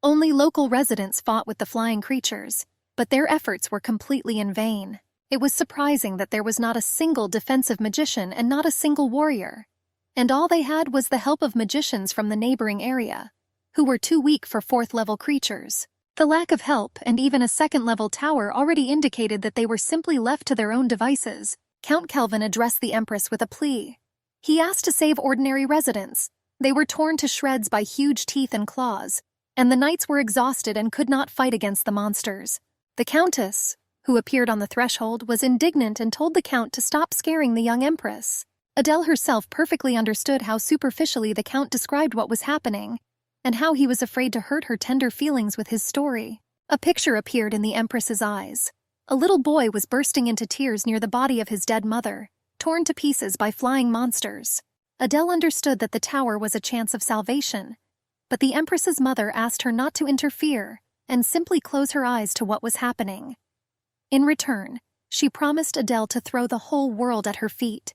Only local residents fought with the flying creatures, but their efforts were completely in vain. It was surprising that there was not a single defensive magician and not a single warrior. And all they had was the help of magicians from the neighboring area, who were too weak for fourth-level creatures. The lack of help and even a second-level tower already indicated that they were simply left to their own devices. Count Kelvin addressed the empress with a plea. He asked to save ordinary residents. They were torn to shreds by huge teeth and claws, and the knights were exhausted and could not fight against the monsters. The countess, who appeared on the threshold, was indignant and told the count to stop scaring the young empress. Adele herself perfectly understood how superficially the count described what was happening, and how he was afraid to hurt her tender feelings with his story. A picture appeared in the empress's eyes. A little boy was bursting into tears near the body of his dead mother, torn to pieces by flying monsters. Adele understood that the tower was a chance of salvation, but the empress's mother asked her not to interfere and simply close her eyes to what was happening. In return, she promised Adele to throw the whole world at her feet.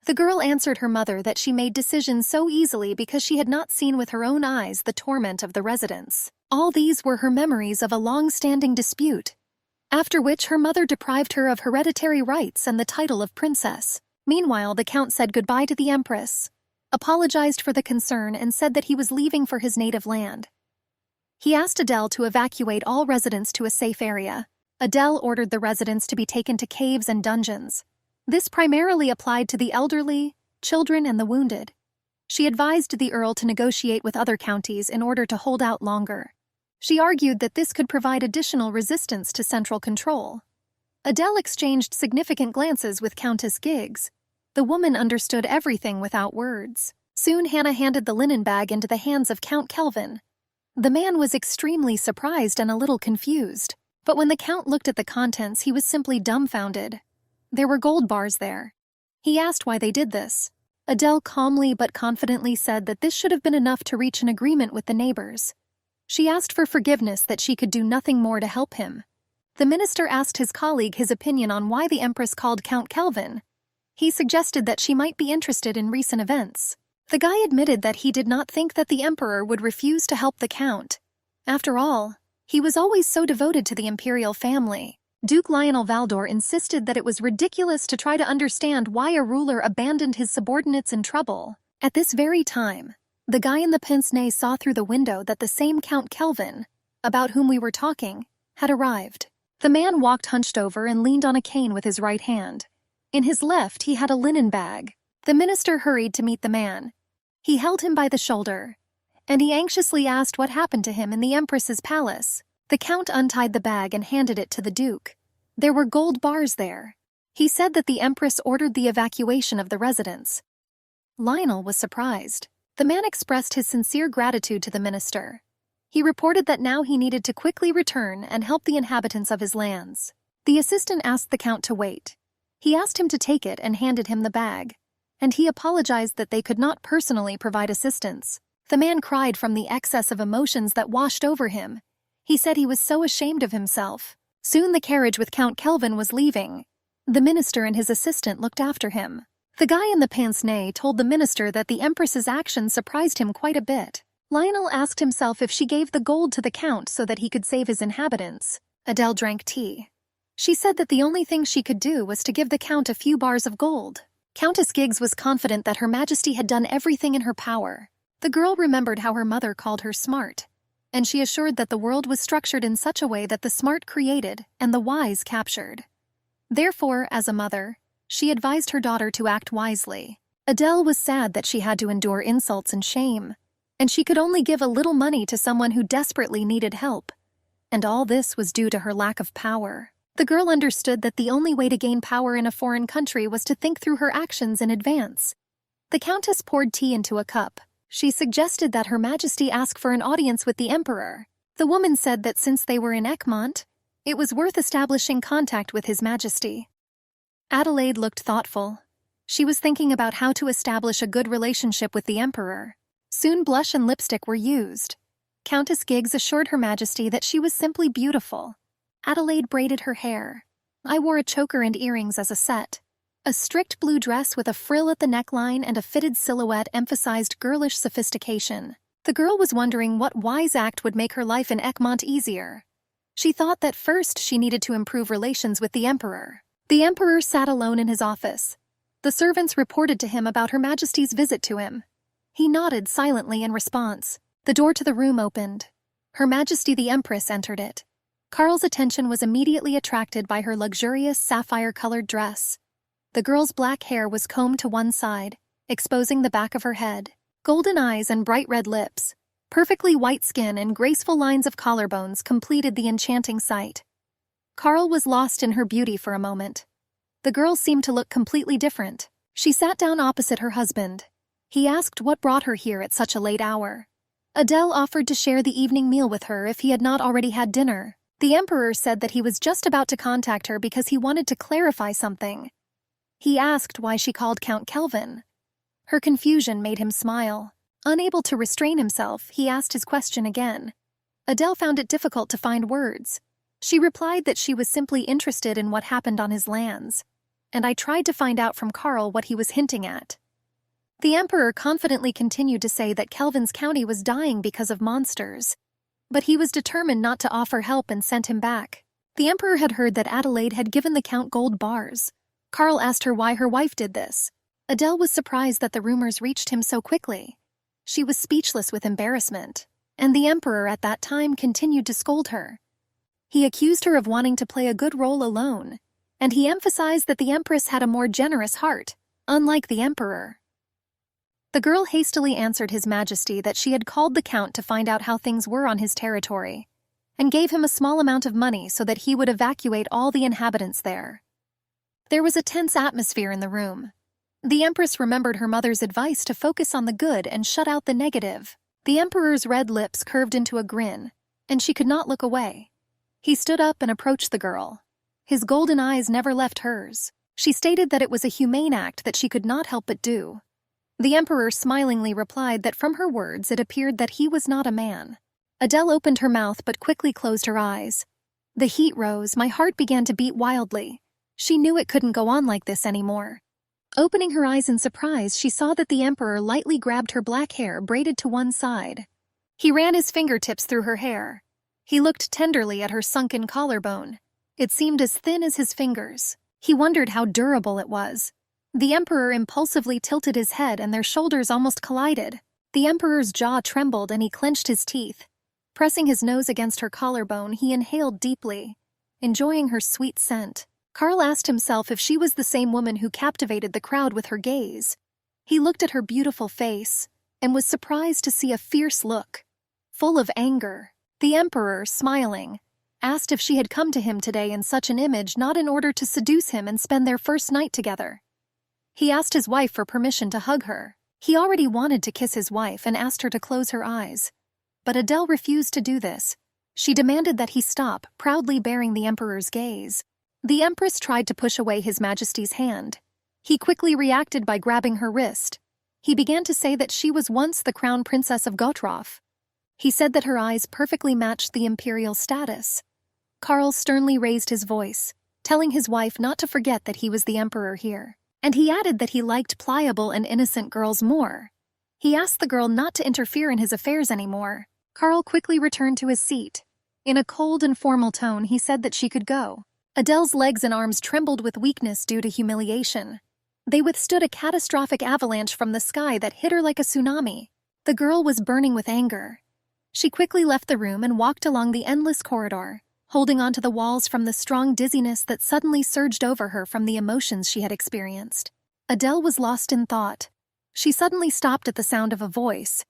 The girl answered her mother that she made decisions so easily because she had not seen with her own eyes the torment of the residents. All these were her memories of a long-standing dispute, after which her mother deprived her of hereditary rights and the title of princess. Meanwhile, the count said goodbye to the empress, apologized for the concern, and said that he was leaving for his native land. He asked Adele to evacuate all residents to a safe area. Adele ordered the residents to be taken to caves and dungeons. This primarily applied to the elderly, children, and the wounded. She advised the earl to negotiate with other counties in order to hold out longer. She argued that this could provide additional resistance to central control. Adele exchanged significant glances with Countess Giggs. The woman understood everything without words. Soon Hannah handed the linen bag into the hands of Count Kelvin. The man was extremely surprised and a little confused, but when the count looked at the contents, he was simply dumbfounded. There were gold bars there. He asked why they did this. Adele calmly but confidently said that this should have been enough to reach an agreement with the neighbors. She asked for forgiveness, that she could do nothing more to help him. The minister asked his colleague his opinion on why the empress called Count Kelvin. He suggested that she might be interested in recent events. The guy admitted that he did not think that the emperor would refuse to help the count. After all, he was always so devoted to the imperial family. Duke Lionel Valdor insisted that it was ridiculous to try to understand why a ruler abandoned his subordinates in trouble. At this very time, the guy in the pince-nez saw through the window that the same Count Kelvin, about whom we were talking, had arrived. The man walked hunched over and leaned on a cane with his right hand. In his left, he had a linen bag. The minister hurried to meet the man. He held him by the shoulder, and he anxiously asked what happened to him in the Empress's palace. The Count untied the bag and handed it to the Duke. There were gold bars there. He said that the Empress ordered the evacuation of the residence. Lionel was surprised. The man expressed his sincere gratitude to the minister. He reported that now he needed to quickly return and help the inhabitants of his lands. The assistant asked the Count to wait. He asked him to take it and handed him the bag, and he apologized that they could not personally provide assistance. The man cried from the excess of emotions that washed over him. He said he was so ashamed of himself. Soon the carriage with Count Kelvin was leaving. The minister and his assistant looked after him. The guy in the pince-nez told the minister that the Empress's actions surprised him quite a bit. Lionel asked himself if she gave the gold to the Count so that he could save his inhabitants. Adele drank tea. She said that the only thing she could do was to give the Count a few bars of gold. Countess Giggs was confident that Her Majesty had done everything in her power. The girl remembered how her mother called her smart, and she assured that the world was structured in such a way that the smart created and the wise captured. Therefore, as a mother, she advised her daughter to act wisely. Adele was sad that she had to endure insults and shame, and she could only give a little money to someone who desperately needed help. And all this was due to her lack of power. The girl understood that the only way to gain power in a foreign country was to think through her actions in advance. The Countess poured tea into a cup. She suggested that Her Majesty ask for an audience with the Emperor. The woman said that since they were in Egmont, it was worth establishing contact with His Majesty. Adelaide looked thoughtful. She was thinking about how to establish a good relationship with the Emperor. Soon blush and lipstick were used. Countess Giggs assured Her Majesty that she was simply beautiful. Adelaide braided her hair. I wore a choker and earrings as a set. A strict blue dress with a frill at the neckline and a fitted silhouette emphasized girlish sophistication. The girl was wondering what wise act would make her life in Egmont easier. She thought that first she needed to improve relations with the Emperor. The Emperor sat alone in his office. The servants reported to him about Her Majesty's visit to him. He nodded silently in response. The door to the room opened. Her Majesty the Empress entered it. Carl's attention was immediately attracted by her luxurious sapphire-colored dress. The girl's black hair was combed to one side, exposing the back of her head. Golden eyes and bright red lips, perfectly white skin and graceful lines of collarbones completed the enchanting sight. Carl was lost in her beauty for a moment. The girl seemed to look completely different. She sat down opposite her husband. He asked what brought her here at such a late hour. Adele offered to share the evening meal with her if he had not already had dinner. The Emperor said that he was just about to contact her because he wanted to clarify something. He asked why she called Count Kelvin. Her confusion made him smile. Unable to restrain himself, he asked his question again. Adele found it difficult to find words. She replied that she was simply interested in what happened on his lands, and I tried to find out from Carl what he was hinting at. The Emperor confidently continued to say that Kelvin's county was dying because of monsters, but he was determined not to offer help and sent him back. The Emperor had heard that Adelaide had given the Count gold bars. Carl asked her why her wife did this. Adele was surprised that the rumors reached him so quickly. She was speechless with embarrassment, and the Emperor at that time continued to scold her. He accused her of wanting to play a good role alone, and he emphasized that the Empress had a more generous heart, unlike the Emperor. The girl hastily answered His Majesty that she had called the Count to find out how things were on his territory, and gave him a small amount of money so that he would evacuate all the inhabitants there. There was a tense atmosphere in the room. The Empress remembered her mother's advice to focus on the good and shut out the negative. The Emperor's red lips curved into a grin, and she could not look away. He stood up and approached the girl. His golden eyes never left hers. She stated that it was a humane act that she could not help but do. The Emperor smilingly replied that from her words it appeared that he was not a man. Adele opened her mouth but quickly closed her eyes. The heat rose, my heart began to beat wildly. She knew it couldn't go on like this anymore. Opening her eyes in surprise, she saw that the Emperor lightly grabbed her black hair braided to one side. He ran his fingertips through her hair. He looked tenderly at her sunken collarbone. It seemed as thin as his fingers. He wondered how durable it was. The Emperor impulsively tilted his head and their shoulders almost collided. The Emperor's jaw trembled and he clenched his teeth. Pressing his nose against her collarbone, he inhaled deeply, enjoying her sweet scent. Carl asked himself if she was the same woman who captivated the crowd with her gaze. He looked at her beautiful face, and was surprised to see a fierce look, full of anger. The emperor, smiling, asked if she had come to him today in such an image not in order to seduce him and spend their first night together. He asked his wife for permission to hug her. He already wanted to kiss his wife and asked her to close her eyes. But Adele refused to do this. She demanded that he stop, proudly bearing the emperor's gaze. The empress tried to push away His Majesty's hand. He quickly reacted by grabbing her wrist. He began to say that she was once the crown princess of Gotrov. He said that her eyes perfectly matched the imperial status. Karl sternly raised his voice, telling his wife not to forget that he was the emperor here. And he added that he liked pliable and innocent girls more. He asked the girl not to interfere in his affairs anymore. Karl quickly returned to his seat. In a cold and formal tone, he said that she could go. Adele's legs and arms trembled with weakness due to humiliation. They withstood a catastrophic avalanche from the sky that hit her like a tsunami. The girl was burning with anger. She quickly left the room and walked along the endless corridor, holding onto the walls from the strong dizziness that suddenly surged over her from the emotions she had experienced. Adele was lost in thought. She suddenly stopped at the sound of a voice.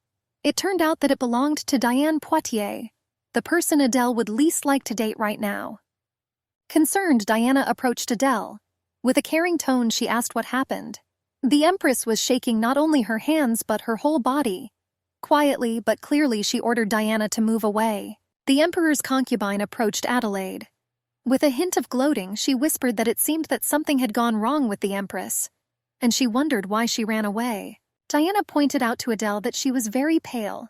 It turned out that it belonged to Diane Poitiers, the person Adele would least like to date right now. Concerned, Diana approached Adele. With a caring tone, she asked what happened. The empress was shaking not only her hands but her whole body. Quietly but clearly, she ordered Diana to move away. The emperor's concubine approached Adelaide. With a hint of gloating, she whispered that it seemed that something had gone wrong with the empress, and she wondered why she ran away. Diana pointed out to Adele that she was very pale,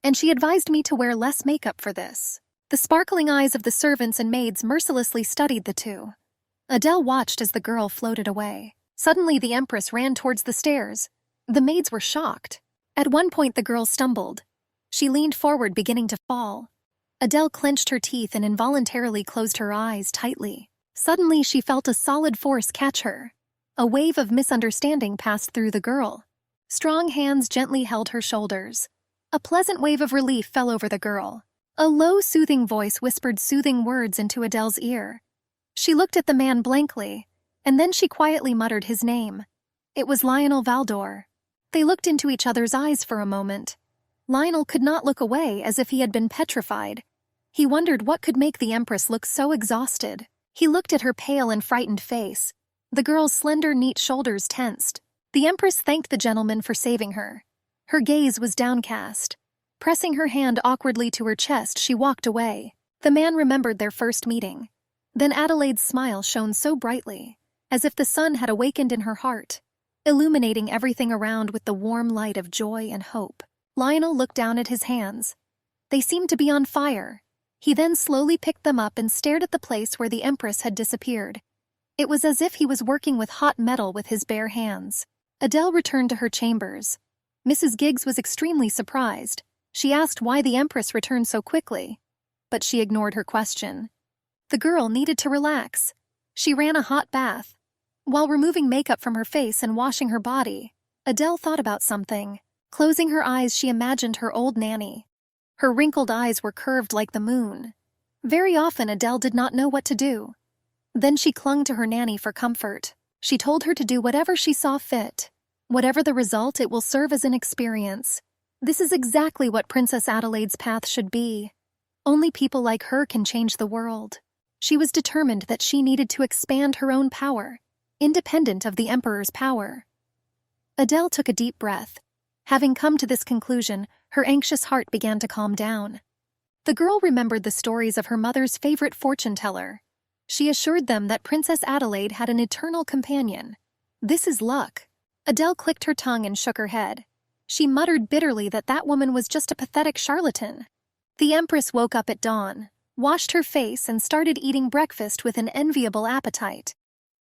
and she advised me to wear less makeup for this. The sparkling eyes of the servants and maids mercilessly studied the two. Adele watched as the girl floated away. Suddenly, the empress ran towards the stairs. The maids were shocked. At one point, the girl stumbled. She leaned forward, beginning to fall. Adele clenched her teeth and involuntarily closed her eyes tightly. Suddenly, she felt a solid force catch her. A wave of misunderstanding passed through the girl. Strong hands gently held her shoulders. A pleasant wave of relief fell over the girl. A low, soothing voice whispered soothing words into Adele's ear. She looked at the man blankly, and then she quietly muttered his name. It was Lionel Valdor. They looked into each other's eyes for a moment. Lionel could not look away, as if he had been petrified. He wondered what could make the empress look so exhausted. He looked at her pale and frightened face. The girl's slender, neat shoulders tensed. The empress thanked the gentleman for saving her. Her gaze was downcast. Pressing her hand awkwardly to her chest, she walked away. The man remembered their first meeting. Then Adelaide's smile shone so brightly, as if the sun had awakened in her heart, illuminating everything around with the warm light of joy and hope. Lionel looked down at his hands. They seemed to be on fire. He then slowly picked them up and stared at the place where the empress had disappeared. It was as if he was working with hot metal with his bare hands. Adele returned to her chambers. Mrs. Giggs was extremely surprised. She asked why the empress returned so quickly, but she ignored her question. The girl needed to relax. She ran a hot bath. While removing makeup from her face and washing her body, Adele thought about something. Closing her eyes, she imagined her old nanny. Her wrinkled eyes were curved like the moon. Very often, Adele did not know what to do. Then she clung to her nanny for comfort. She told her to do whatever she saw fit. Whatever the result, it will serve as an experience. This is exactly what Princess Adelaide's path should be. Only people like her can change the world. She was determined that she needed to expand her own power, independent of the emperor's power. Adele took a deep breath. Having come to this conclusion, her anxious heart began to calm down. The girl remembered the stories of her mother's favorite fortune-teller. She assured them that Princess Adelaide had an eternal companion. This is luck. Adele clicked her tongue and shook her head. She muttered bitterly that that woman was just a pathetic charlatan. The empress woke up at dawn, washed her face, and started eating breakfast with an enviable appetite.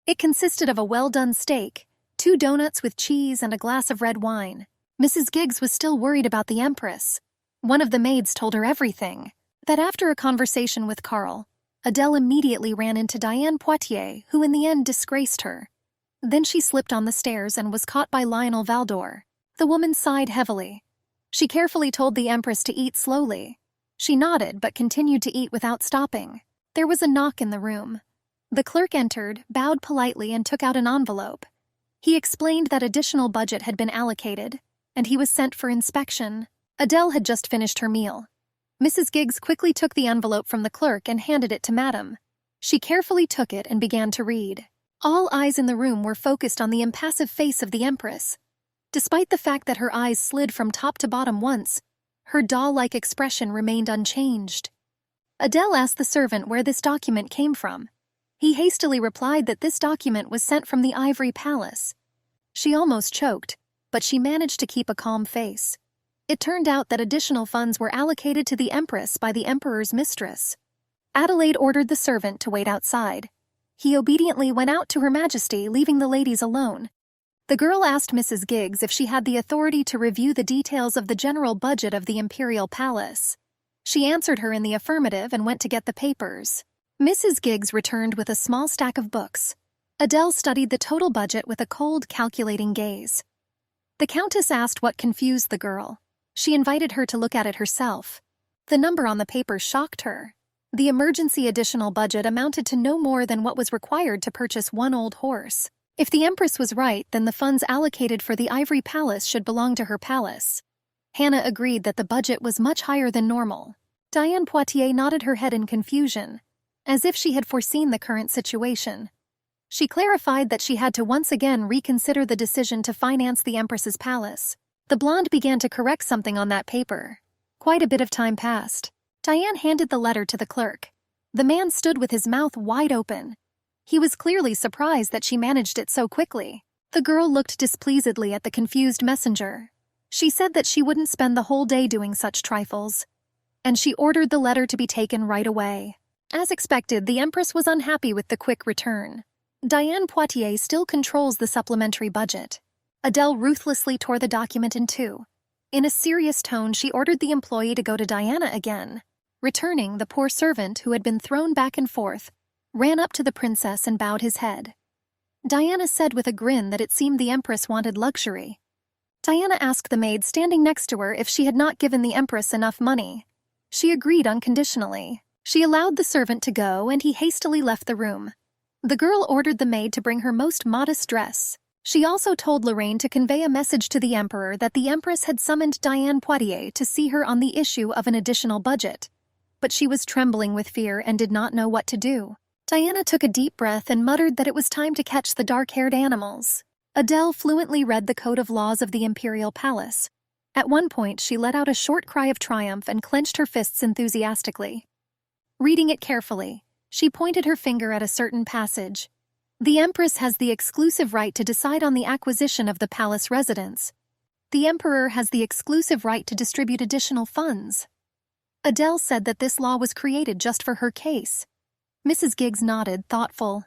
It consisted of a well-done steak, 2 donuts with cheese, and a glass of red wine. Mrs. Giggs was still worried about the empress. One of the maids told her everything. That after a conversation with Karl, Adele immediately ran into Diane Poitiers, who in the end disgraced her. Then she slipped on the stairs and was caught by Lionel Valdor. The woman sighed heavily. She carefully told the empress to eat slowly. She nodded but continued to eat without stopping. There was a knock in the room. The clerk entered, bowed politely, and took out an envelope. He explained that additional budget had been allocated. and he was sent for inspection. Adele had just finished her meal. Mrs. Giggs quickly took the envelope from the clerk and handed it to Madame. She carefully took it and began to read. All eyes in the room were focused on the impassive face of the Empress. Despite the fact that her eyes slid from top to bottom once, her doll-like expression remained unchanged. Adele asked the servant where this document came from. He hastily replied that this document was sent from the Ivory Palace. She almost choked, but she managed to keep a calm face. It turned out that additional funds were allocated to the Empress by the Emperor's mistress. Adelaide ordered the servant to wait outside. He obediently went out to Her Majesty, leaving the ladies alone. The girl asked Mrs. Giggs if she had the authority to review the details of the general budget of the Imperial Palace. She answered her in the affirmative and went to get the papers. Mrs. Giggs returned with a small stack of books. Adele studied the total budget with a cold, calculating gaze. The Countess asked what confused the girl. She invited her to look at it herself. The number on the paper shocked her. The emergency additional budget amounted to no more than what was required to purchase one old horse. If the Empress was right, then the funds allocated for the Ivory Palace should belong to her palace. Hannah agreed that the budget was much higher than normal. Diane Poitiers nodded her head in confusion, as if she had foreseen the current situation. She clarified that she had to once again reconsider the decision to finance the Empress's palace. The blonde began to correct something on that paper. Quite a bit of time passed. Diane handed the letter to the clerk. The man stood with his mouth wide open. He was clearly surprised that she managed it so quickly. The girl looked displeasedly at the confused messenger. She said that she wouldn't spend the whole day doing such trifles, and she ordered the letter to be taken right away. As expected, the Empress was unhappy with the quick return. Diane Poitiers still controls the supplementary budget. Adele ruthlessly tore the document in two. In a serious tone, she ordered the employee to go to Diana again. Returning, the poor servant, who had been thrown back and forth, ran up to the princess and bowed his head. Diana said with a grin that it seemed the Empress wanted luxury. Diana asked the maid standing next to her if she had not given the Empress enough money. She agreed unconditionally. She allowed the servant to go, and he hastily left the room. The girl ordered the maid to bring her most modest dress. She also told Lorraine to convey a message to the Emperor that the Empress had summoned Diane Poitiers to see her on the issue of an additional budget. But she was trembling with fear and did not know what to do. Diana took a deep breath and muttered that it was time to catch the dark-haired animals. Adele fluently read the Code of Laws of the Imperial Palace. At one point, she let out a short cry of triumph and clenched her fists enthusiastically. Reading it carefully, she pointed her finger at a certain passage. The Empress has the exclusive right to decide on the acquisition of the palace residence. The Emperor has the exclusive right to distribute additional funds. Adele said that this law was created just for her case. Mrs. Giggs nodded, thoughtful.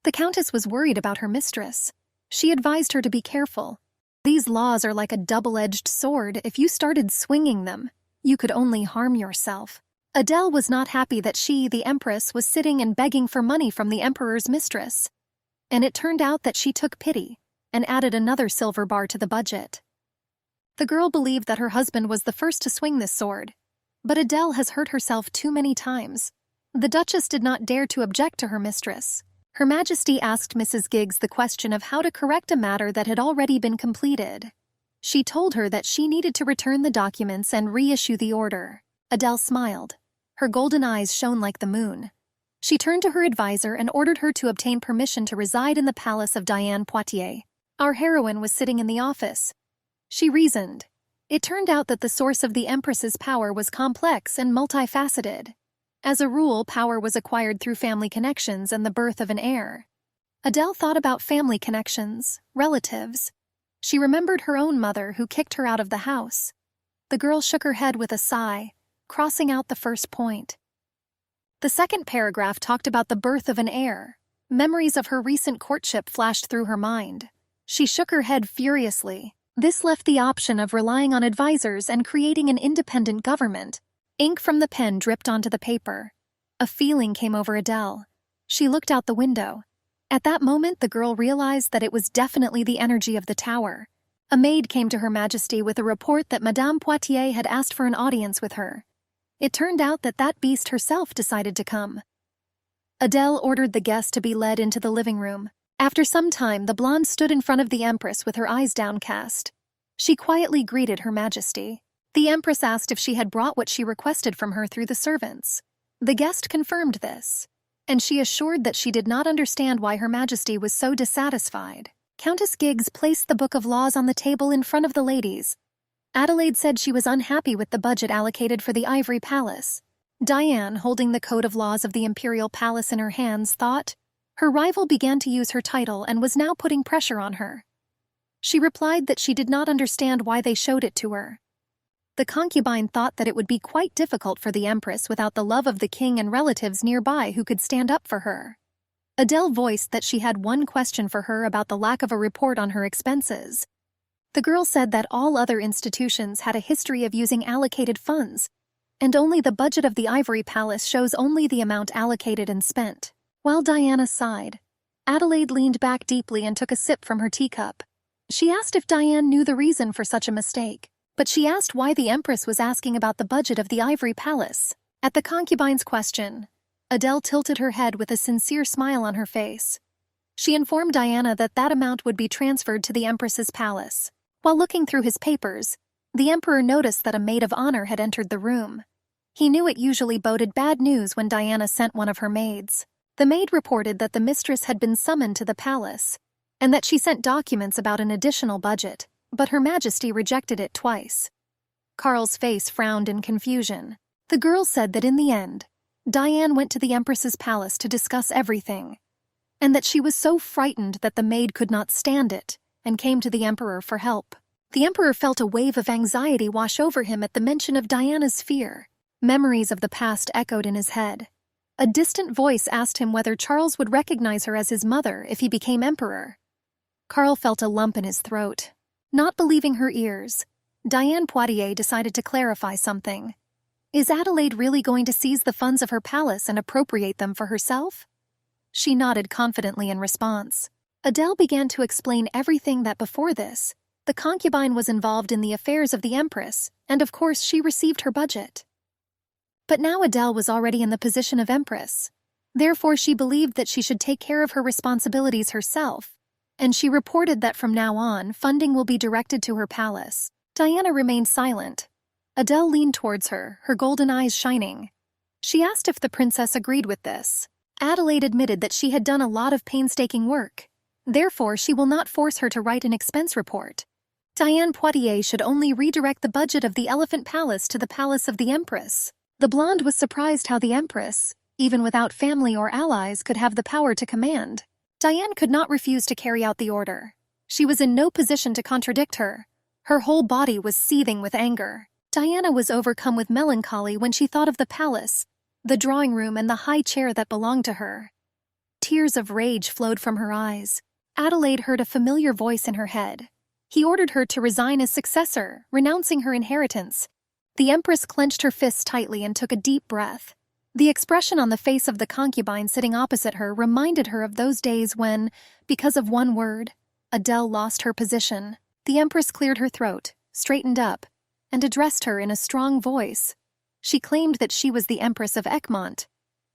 The Countess was worried about her mistress. She advised her to be careful. These laws are like a double-edged sword. If you started swinging them, you could only harm yourself. Adele was not happy that she, the Empress, was sitting and begging for money from the Emperor's mistress. And it turned out that she took pity and added another silver bar to the budget. The girl believed that her husband was the first to swing this sword. But Adele has hurt herself too many times. The Duchess did not dare to object to her mistress. Her Majesty asked Mrs. Giggs the question of how to correct a matter that had already been completed. She told her that she needed to return the documents and reissue the order. Adele smiled. Her golden eyes shone like the moon. She turned to her advisor and ordered her to obtain permission to reside in the palace of Diane Poitiers. Our heroine was sitting in the office. She reasoned. It turned out that the source of the Empress's power was complex and multifaceted. As a rule, power was acquired through family connections and the birth of an heir. Adele thought about family connections, relatives. She remembered her own mother who kicked her out of the house. The girl shook her head with a sigh, crossing out the first point. The second paragraph talked about the birth of an heir. Memories of her recent courtship flashed through her mind. She shook her head furiously. This left the option of relying on advisors and creating an independent government. Ink from the pen dripped onto the paper. A feeling came over Adele. She looked out the window. At that moment, the girl realized that it was definitely the energy of the tower. A maid came to Her Majesty with a report that Madame Poitiers had asked for an audience with her. It turned out that that beast herself decided to come. Adele ordered the guest to be led into the living room. After some time, the blonde stood in front of the Empress with her eyes downcast. She quietly greeted Her Majesty. The Empress asked if she had brought what she requested from her through the servants. The guest confirmed this, and she assured that she did not understand why Her Majesty was so dissatisfied. Countess Giggs placed the Book of Laws on the table in front of the ladies. Adelaide said she was unhappy with the budget allocated for the Ivory Palace. Diane, holding the Code of Laws of the Imperial Palace in her hands, thought her rival began to use her title and was now putting pressure on her. She replied that she did not understand why they showed it to her. The concubine thought that it would be quite difficult for the Empress without the love of the king and relatives nearby who could stand up for her. Adele voiced that she had one question for her about the lack of a report on her expenses. The girl said that all other institutions had a history of using allocated funds, and only the budget of the Ivory Palace shows only the amount allocated and spent. While Diana sighed, Adelaide leaned back deeply and took a sip from her teacup. She asked if Diane knew the reason for such a mistake, but she asked why the Empress was asking about the budget of the Ivory Palace. At the concubine's question, Adele tilted her head with a sincere smile on her face. She informed Diana that that amount would be transferred to the Empress's palace. While looking through his papers, the Emperor noticed that a maid of honor had entered the room. He knew it usually boded bad news when Diana sent one of her maids. The maid reported that the mistress had been summoned to the palace, and that she sent documents about an additional budget, but Her Majesty rejected it twice. Carl's face frowned in confusion. The girl said that in the end, Diane went to the Empress's palace to discuss everything, and that she was so frightened that the maid could not stand it and came to the Emperor for help. The Emperor felt a wave of anxiety wash over him at the mention of Diana's fear. Memories of the past echoed in his head. A distant voice asked him whether Charles would recognize her as his mother if he became emperor. Carl felt a lump in his throat. Not believing her ears, Diane Poitiers decided to clarify something. Is Adelaide really going to seize the funds of her palace and appropriate them for herself? She nodded confidently in response. Adele began to explain everything that before this, the concubine was involved in the affairs of the Empress, and of course she received her budget. But now Adele was already in the position of Empress. Therefore she believed that she should take care of her responsibilities herself, and she reported that from now on, funding will be directed to her palace. Diana remained silent. Adele leaned towards her, her golden eyes shining. She asked if the princess agreed with this. Adelaide admitted that she had done a lot of painstaking work. Therefore, she will not force her to write an expense report. Diane Poitiers should only redirect the budget of the Elephant Palace to the palace of the Empress. The blonde was surprised how the Empress, even without family or allies, could have the power to command. Diane could not refuse to carry out the order. She was in no position to contradict her. Her whole body was seething with anger. Diana was overcome with melancholy when she thought of the palace, the drawing room, and the high chair that belonged to her. Tears of rage flowed from her eyes. Adelaide heard a familiar voice in her head. He ordered her to resign as successor, renouncing her inheritance. The Empress clenched her fists tightly and took a deep breath. The expression on the face of the concubine sitting opposite her reminded her of those days when, because of one word, Adele lost her position. The Empress cleared her throat, straightened up, and addressed her in a strong voice. She claimed that she was the Empress of Egmont,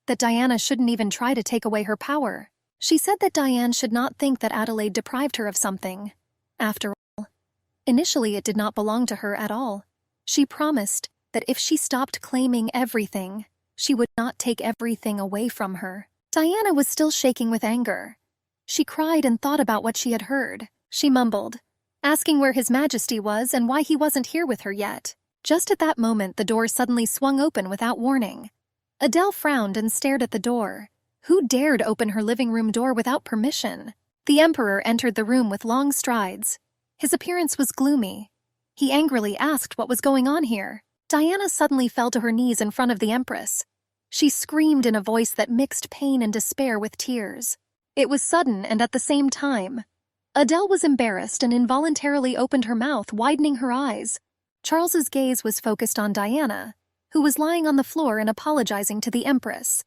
that Diana shouldn't even try to take away her power. She said that Diane should not think that Adelaide deprived her of something. After all, initially it did not belong to her at all. She promised that if she stopped claiming everything, she would not take everything away from her. Diana was still shaking with anger. She cried and thought about what she had heard. She mumbled, asking where His Majesty was and why he wasn't here with her yet. Just at that moment, the door suddenly swung open without warning. Adele frowned and stared at the door. Who dared open her living room door without permission? The Emperor entered the room with long strides. His appearance was gloomy. He angrily asked what was going on here. Diana suddenly fell to her knees in front of the Empress. She screamed in a voice that mixed pain and despair with tears. It was sudden and at the same time. Adele was embarrassed and involuntarily opened her mouth, widening her eyes. Charles's gaze was focused on Diana, who was lying on the floor and apologizing to the Empress.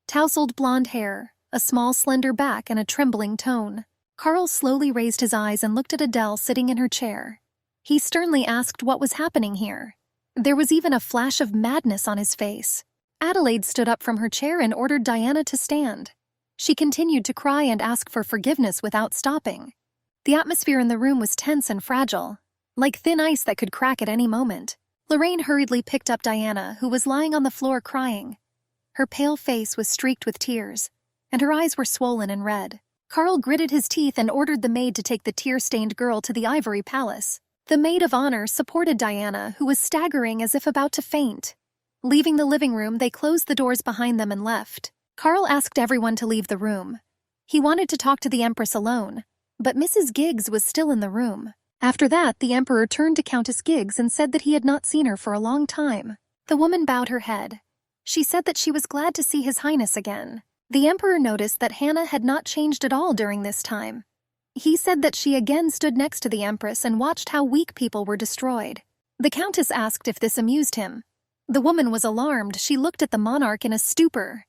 Tousled blonde hair, a small slender back, and a trembling tone. Carl slowly raised his eyes and looked at Adele sitting in her chair. He sternly asked what was happening here. There was even a flash of madness on his face. Adelaide stood up from her chair and ordered Diana to stand. She continued to cry and ask for forgiveness without stopping. The atmosphere in the room was tense and fragile. like thin ice that could crack at any moment. Lorraine hurriedly picked up Diana, who was lying on the floor crying. Her pale face was streaked with tears, and her eyes were swollen and red. Carl gritted his teeth and ordered the maid to take the tear-stained girl to the ivory palace. The maid of honor supported Diana, who was staggering as if about to faint. Leaving the living room, they closed the doors behind them and left. Carl asked everyone to leave the room. He wanted to talk to the Empress alone, but Mrs. Giggs was still in the room. After that, the Emperor turned to Countess Giggs and said that he had not seen her for a long time. The woman bowed her head. She said that she was glad to see His Highness again. The Emperor noticed that Hannah had not changed at all during this time. He said that she again stood next to the Empress and watched how weak people were destroyed. The Countess asked if this amused him. The woman was alarmed. She looked at the monarch in a stupor.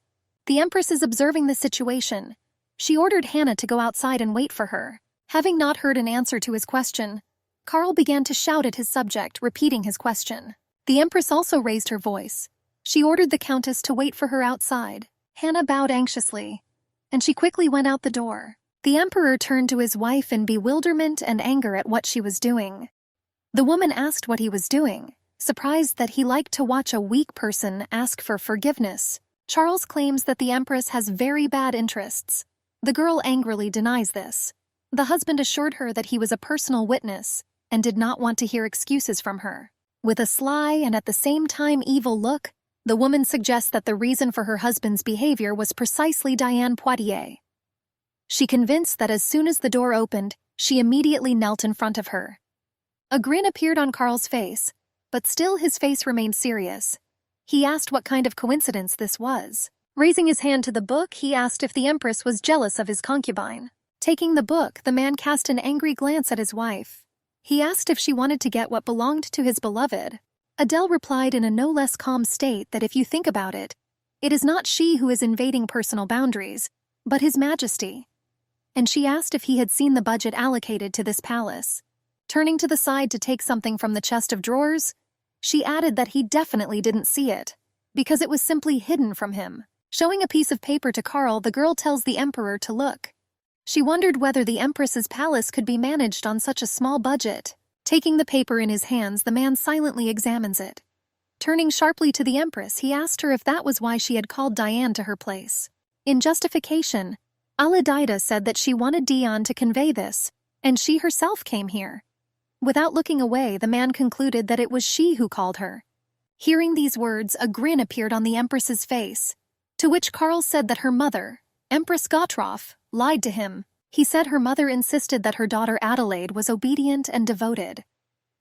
The Empress is observing the situation. She ordered Hannah to go outside and wait for her. Having not heard an answer to his question, Carl began to shout at his subject, repeating his question. The Empress also raised her voice. She ordered the Countess to wait for her outside. Hannah bowed anxiously, and she quickly went out the door. The Emperor turned to his wife in bewilderment and anger at what she was doing. The woman asked what he was doing, surprised that he liked to watch a weak person ask for forgiveness. Charles claims that the Empress has very bad interests. The girl angrily denies this. The husband assured her that he was a personal witness and did not want to hear excuses from her. With a sly and at the same time evil look, the woman suggests that the reason for her husband's behavior was precisely Diane Poitiers. She convinced that as soon as the door opened, she immediately knelt in front of her. A grin appeared on Carl's face, but still his face remained serious. He asked what kind of coincidence this was. Raising his hand to the book, he asked if the Empress was jealous of his concubine. Taking the book, the man cast an angry glance at his wife. He asked if she wanted to get what belonged to his beloved. Adele replied in a no less calm state that if you think about it, it is not she who is invading personal boundaries, but His Majesty. And she asked if he had seen the budget allocated to this palace. Turning to the side to take something from the chest of drawers, she added that he definitely didn't see it, because it was simply hidden from him. Showing a piece of paper to Carl, the girl tells the Emperor to look. She wondered whether the Empress's palace could be managed on such a small budget. Taking the paper in his hands, the man silently examines it. Turning sharply to the Empress, he asked her if that was why she had called Diane to her place. In justification, Aladaida said that she wanted Dion to convey this, and she herself came here. Without looking away, the man concluded that it was she who called her. Hearing these words, a grin appeared on the Empress's face, to which Carl said that her mother, Empress Gottroff, lied to him. He said her mother insisted that her daughter Adelaide was obedient and devoted.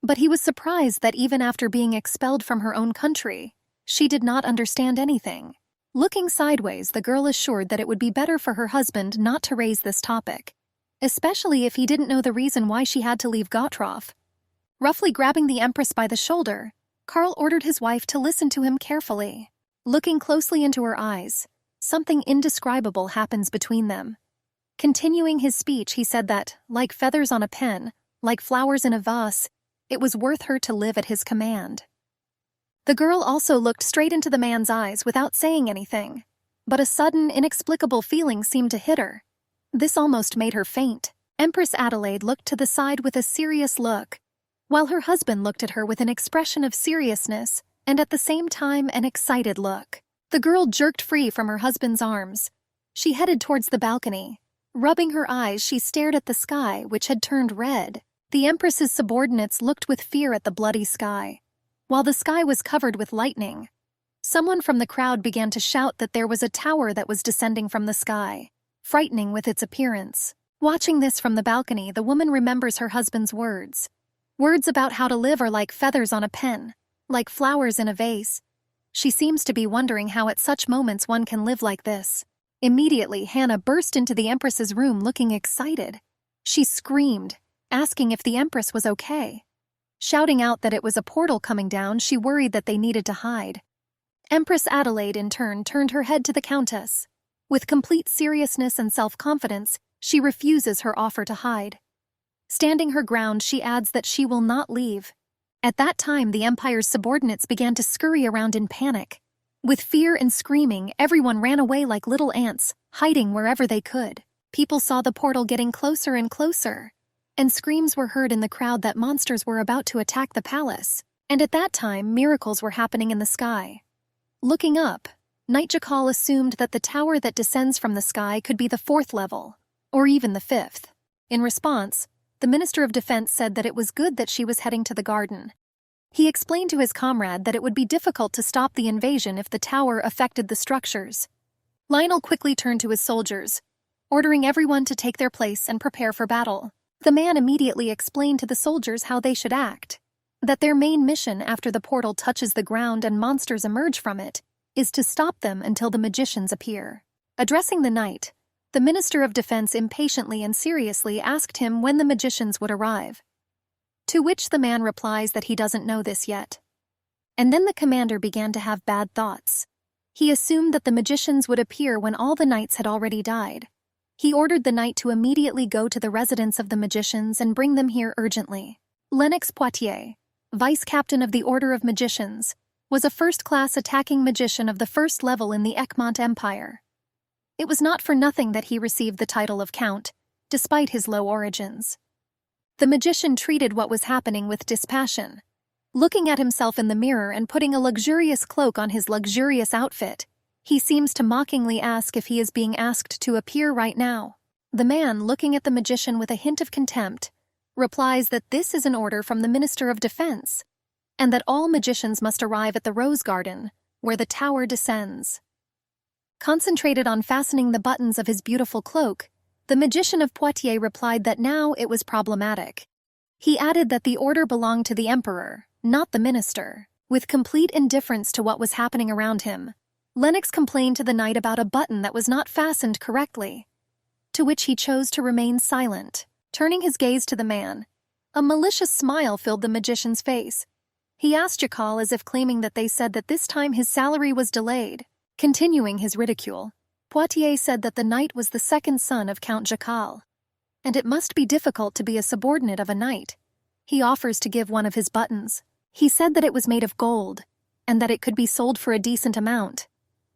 But he was surprised that even after being expelled from her own country, she did not understand anything. Looking sideways, the girl assured that it would be better for her husband not to raise this topic, especially if he didn't know the reason why she had to leave Gottroff. Roughly grabbing the Empress by the shoulder, Carl ordered his wife to listen to him carefully. Looking closely into her eyes, something indescribable happens between them. Continuing his speech, he said that, like feathers on a pen, like flowers in a vase, it was worth her to live at his command. The girl also looked straight into the man's eyes without saying anything, but a sudden, inexplicable feeling seemed to hit her. This almost made her faint. Empress Adelaide looked to the side with a serious look, while her husband looked at her with an expression of seriousness and at the same time an excited look. The girl jerked free from her husband's arms. She headed towards the balcony. Rubbing her eyes, she stared at the sky, which had turned red. The Empress's subordinates looked with fear at the bloody sky, while the sky was covered with lightning. Someone from the crowd began to shout that there was a tower that was descending from the sky, frightening with its appearance. Watching this from the balcony, the woman remembers her husband's words. Words about how to live are like feathers on a pen, like flowers in a vase. She seems to be wondering how at such moments one can live like this. Immediately, Hannah burst into the Empress's room looking excited. She screamed, asking if the Empress was okay. Shouting out that it was a portal coming down, she worried that they needed to hide. Empress Adelaide, in turn, turned her head to the Countess. With complete seriousness and self-confidence, she refuses her offer to hide. Standing her ground, she adds that she will not leave. At that time, the Empire's subordinates began to scurry around in panic. With fear and screaming, everyone ran away like little ants, hiding wherever they could. People saw the portal getting closer and closer. and screams were heard in the crowd that monsters were about to attack the palace, and at that time miracles were happening in the sky. Looking up, Knight Jakal assumed that the tower that descends from the sky could be the 4th level, or even the 5th. In response, the Minister of Defense said that it was good that she was heading to the garden. He explained to his comrade that it would be difficult to stop the invasion if the tower affected the structures. Lionel quickly turned to his soldiers, ordering everyone to take their place and prepare for battle. The man immediately explained to the soldiers how they should act, that their main mission after the portal touches the ground and monsters emerge from it is to stop them until the magicians appear. Addressing the knight, the Minister of Defense impatiently and seriously asked him when the magicians would arrive, to which the man replies that he doesn't know this yet. And then the commander began to have bad thoughts. He assumed that the magicians would appear when all the knights had already died. He ordered the knight to immediately go to the residence of the magicians and bring them here urgently. Lennox Poitier, vice captain of the Order of Magicians, was a first-class attacking magician of the 1st level in the Egmont Empire. It was not for nothing that he received the title of Count, despite his low origins. The magician treated what was happening with dispassion. Looking at himself in the mirror and putting a luxurious cloak on his luxurious outfit, he seems to mockingly ask if he is being asked to appear right now. The man, looking at the magician with a hint of contempt, replies that this is an order from the Minister of Defense, and that all magicians must arrive at the Rose Garden, where the tower descends. Concentrated on fastening the buttons of his beautiful cloak, the magician of Poitiers replied that now it was problematic. He added that the order belonged to the emperor, not the minister. With complete indifference to what was happening around him, Lennox complained to the knight about a button that was not fastened correctly, to which he chose to remain silent. Turning his gaze to the man, a malicious smile filled the magician's face. He asked Jakal as if claiming that they said that this time his salary was delayed. Continuing his ridicule, Poitiers said that the knight was the 2nd son of Count Jakal, and it must be difficult to be a subordinate of a knight. He offers to give one of his buttons. He said that it was made of gold, and that it could be sold for a decent amount.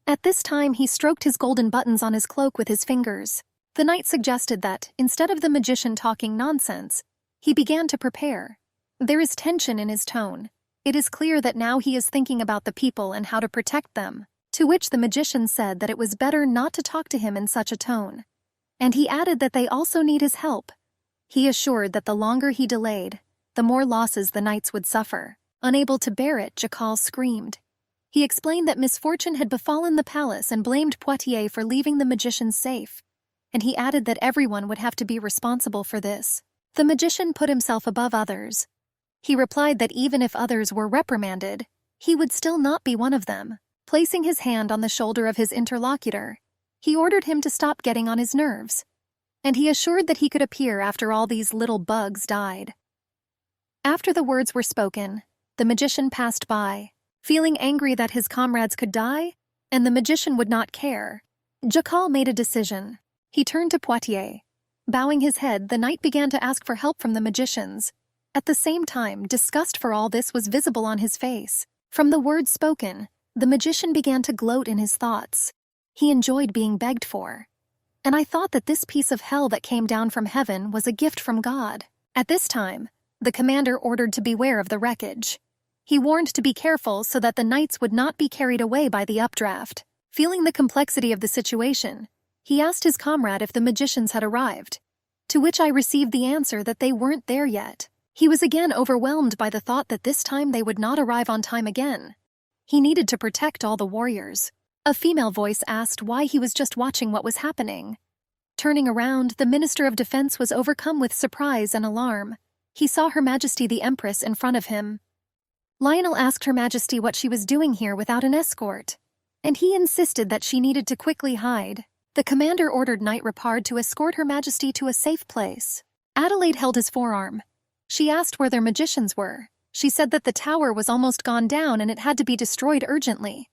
At this time he stroked his golden buttons on his cloak with his fingers. The knight suggested that, instead of the magician talking nonsense, he began to prepare. There is tension in his tone. It is clear that now he is thinking about the people and how to protect them, to which the magician said that it was better not to talk to him in such a tone. And he added that they also need his help. He assured that the longer he delayed, the more losses the knights would suffer. Unable to bear it, Jakal screamed. He explained that misfortune had befallen the palace and blamed Poitiers for leaving the magicians safe, and he added that everyone would have to be responsible for this. The magician put himself above others. He replied that even if others were reprimanded, he would still not be one of them. Placing his hand on the shoulder of his interlocutor, he ordered him to stop getting on his nerves, and he assured that he could appear after all these little bugs died. After the words were spoken, the magician passed by. Feeling angry that his comrades could die, and the magician would not care, Jakal made a decision. He turned to Poitiers. Bowing his head, the knight began to ask for help from the magicians. At the same time, disgust for all this was visible on his face. From the words spoken, the magician began to gloat in his thoughts. He enjoyed being begged for. And I thought that this piece of hell that came down from heaven was a gift from God. At this time, the commander ordered to beware of the wreckage. He warned to be careful so that the knights would not be carried away by the updraft. Feeling the complexity of the situation, he asked his comrade if the magicians had arrived, to which I received the answer that they weren't there yet. He was again overwhelmed by the thought that this time they would not arrive on time again. He needed to protect all the warriors. A female voice asked why he was just watching what was happening. Turning around, the Minister of Defense was overcome with surprise and alarm. He saw Her Majesty the Empress in front of him. Lionel asked Her Majesty what she was doing here without an escort, and he insisted that she needed to quickly hide. The commander ordered Knight Rapard to escort Her Majesty to a safe place. Adelaide held his forearm. She asked where their magicians were. She said that the tower was almost gone down and it had to be destroyed urgently.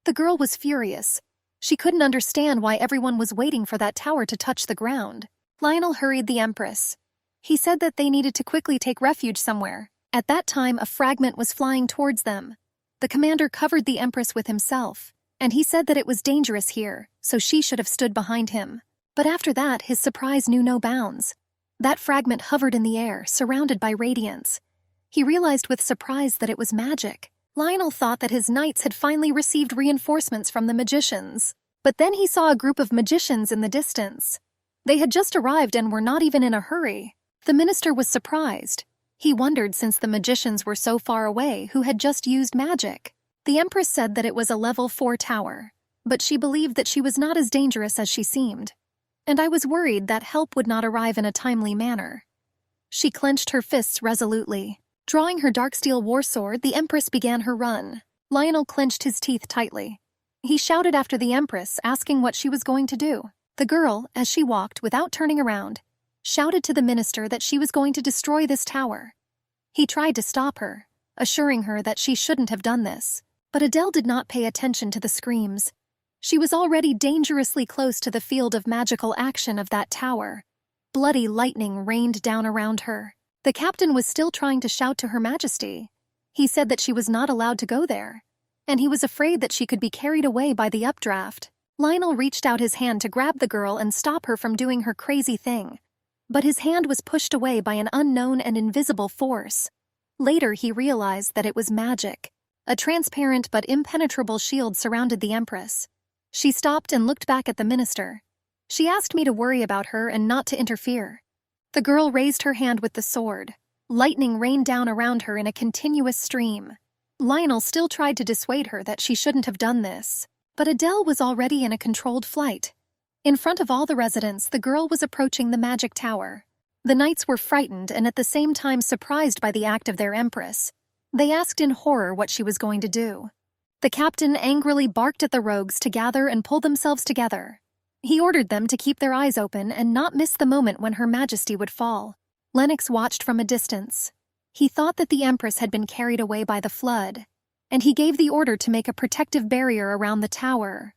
The girl was furious. She couldn't understand why everyone was waiting for that tower to touch the ground. Lionel hurried the Empress. He said that they needed to quickly take refuge somewhere. At that time, a fragment was flying towards them. The commander covered the Empress with himself, and he said that it was dangerous here, so she should have stood behind him. But after that, his surprise knew no bounds. That fragment hovered in the air, surrounded by radiance. He realized with surprise that it was magic. Lionel thought that his knights had finally received reinforcements from the magicians. But then he saw a group of magicians in the distance. They had just arrived and were not even in a hurry. The minister was surprised. He wondered, since the magicians were so far away, who had just used magic. The Empress said that it was a level 4 tower, but she believed that she was not as dangerous as she seemed. And I was worried that help would not arrive in a timely manner. She clenched her fists resolutely. Drawing her dark steel war sword, the Empress began her run. Lionel clenched his teeth tightly. He shouted after the Empress, asking what she was going to do. The girl, as she walked without turning around, shouted to the minister that she was going to destroy this tower. He tried to stop her, assuring her that she shouldn't have done this. But Adele did not pay attention to the screams. She was already dangerously close to the field of magical action of that tower. Bloody lightning rained down around her. The captain was still trying to shout to Her Majesty. He said that she was not allowed to go there, and he was afraid that she could be carried away by the updraft. Lionel reached out his hand to grab the girl and stop her from doing her crazy thing. But his hand was pushed away by an unknown and invisible force. Later he realized that it was magic. A transparent but impenetrable shield surrounded the Empress. She stopped and looked back at the minister. She asked me to worry about her and not to interfere. The girl raised her hand with the sword. Lightning rained down around her in a continuous stream. Lionel still tried to dissuade her that she shouldn't have done this, but Adele was already in a controlled flight. In front of all the residents, the girl was approaching the magic tower. The knights were frightened and at the same time surprised by the act of their Empress. They asked in horror what she was going to do. The captain angrily barked at the rogues to gather and pull themselves together. He ordered them to keep their eyes open and not miss the moment when Her Majesty would fall. Lennox watched from a distance. He thought that the Empress had been carried away by the flood, and he gave the order to make a protective barrier around the tower.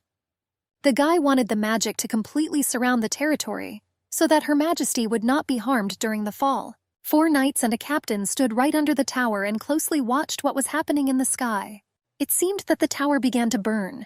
The guy wanted the magic to completely surround the territory, so that Her Majesty would not be harmed during the fall. 4 knights and a captain stood right under the tower and closely watched what was happening in the sky. It seemed that the tower began to burn.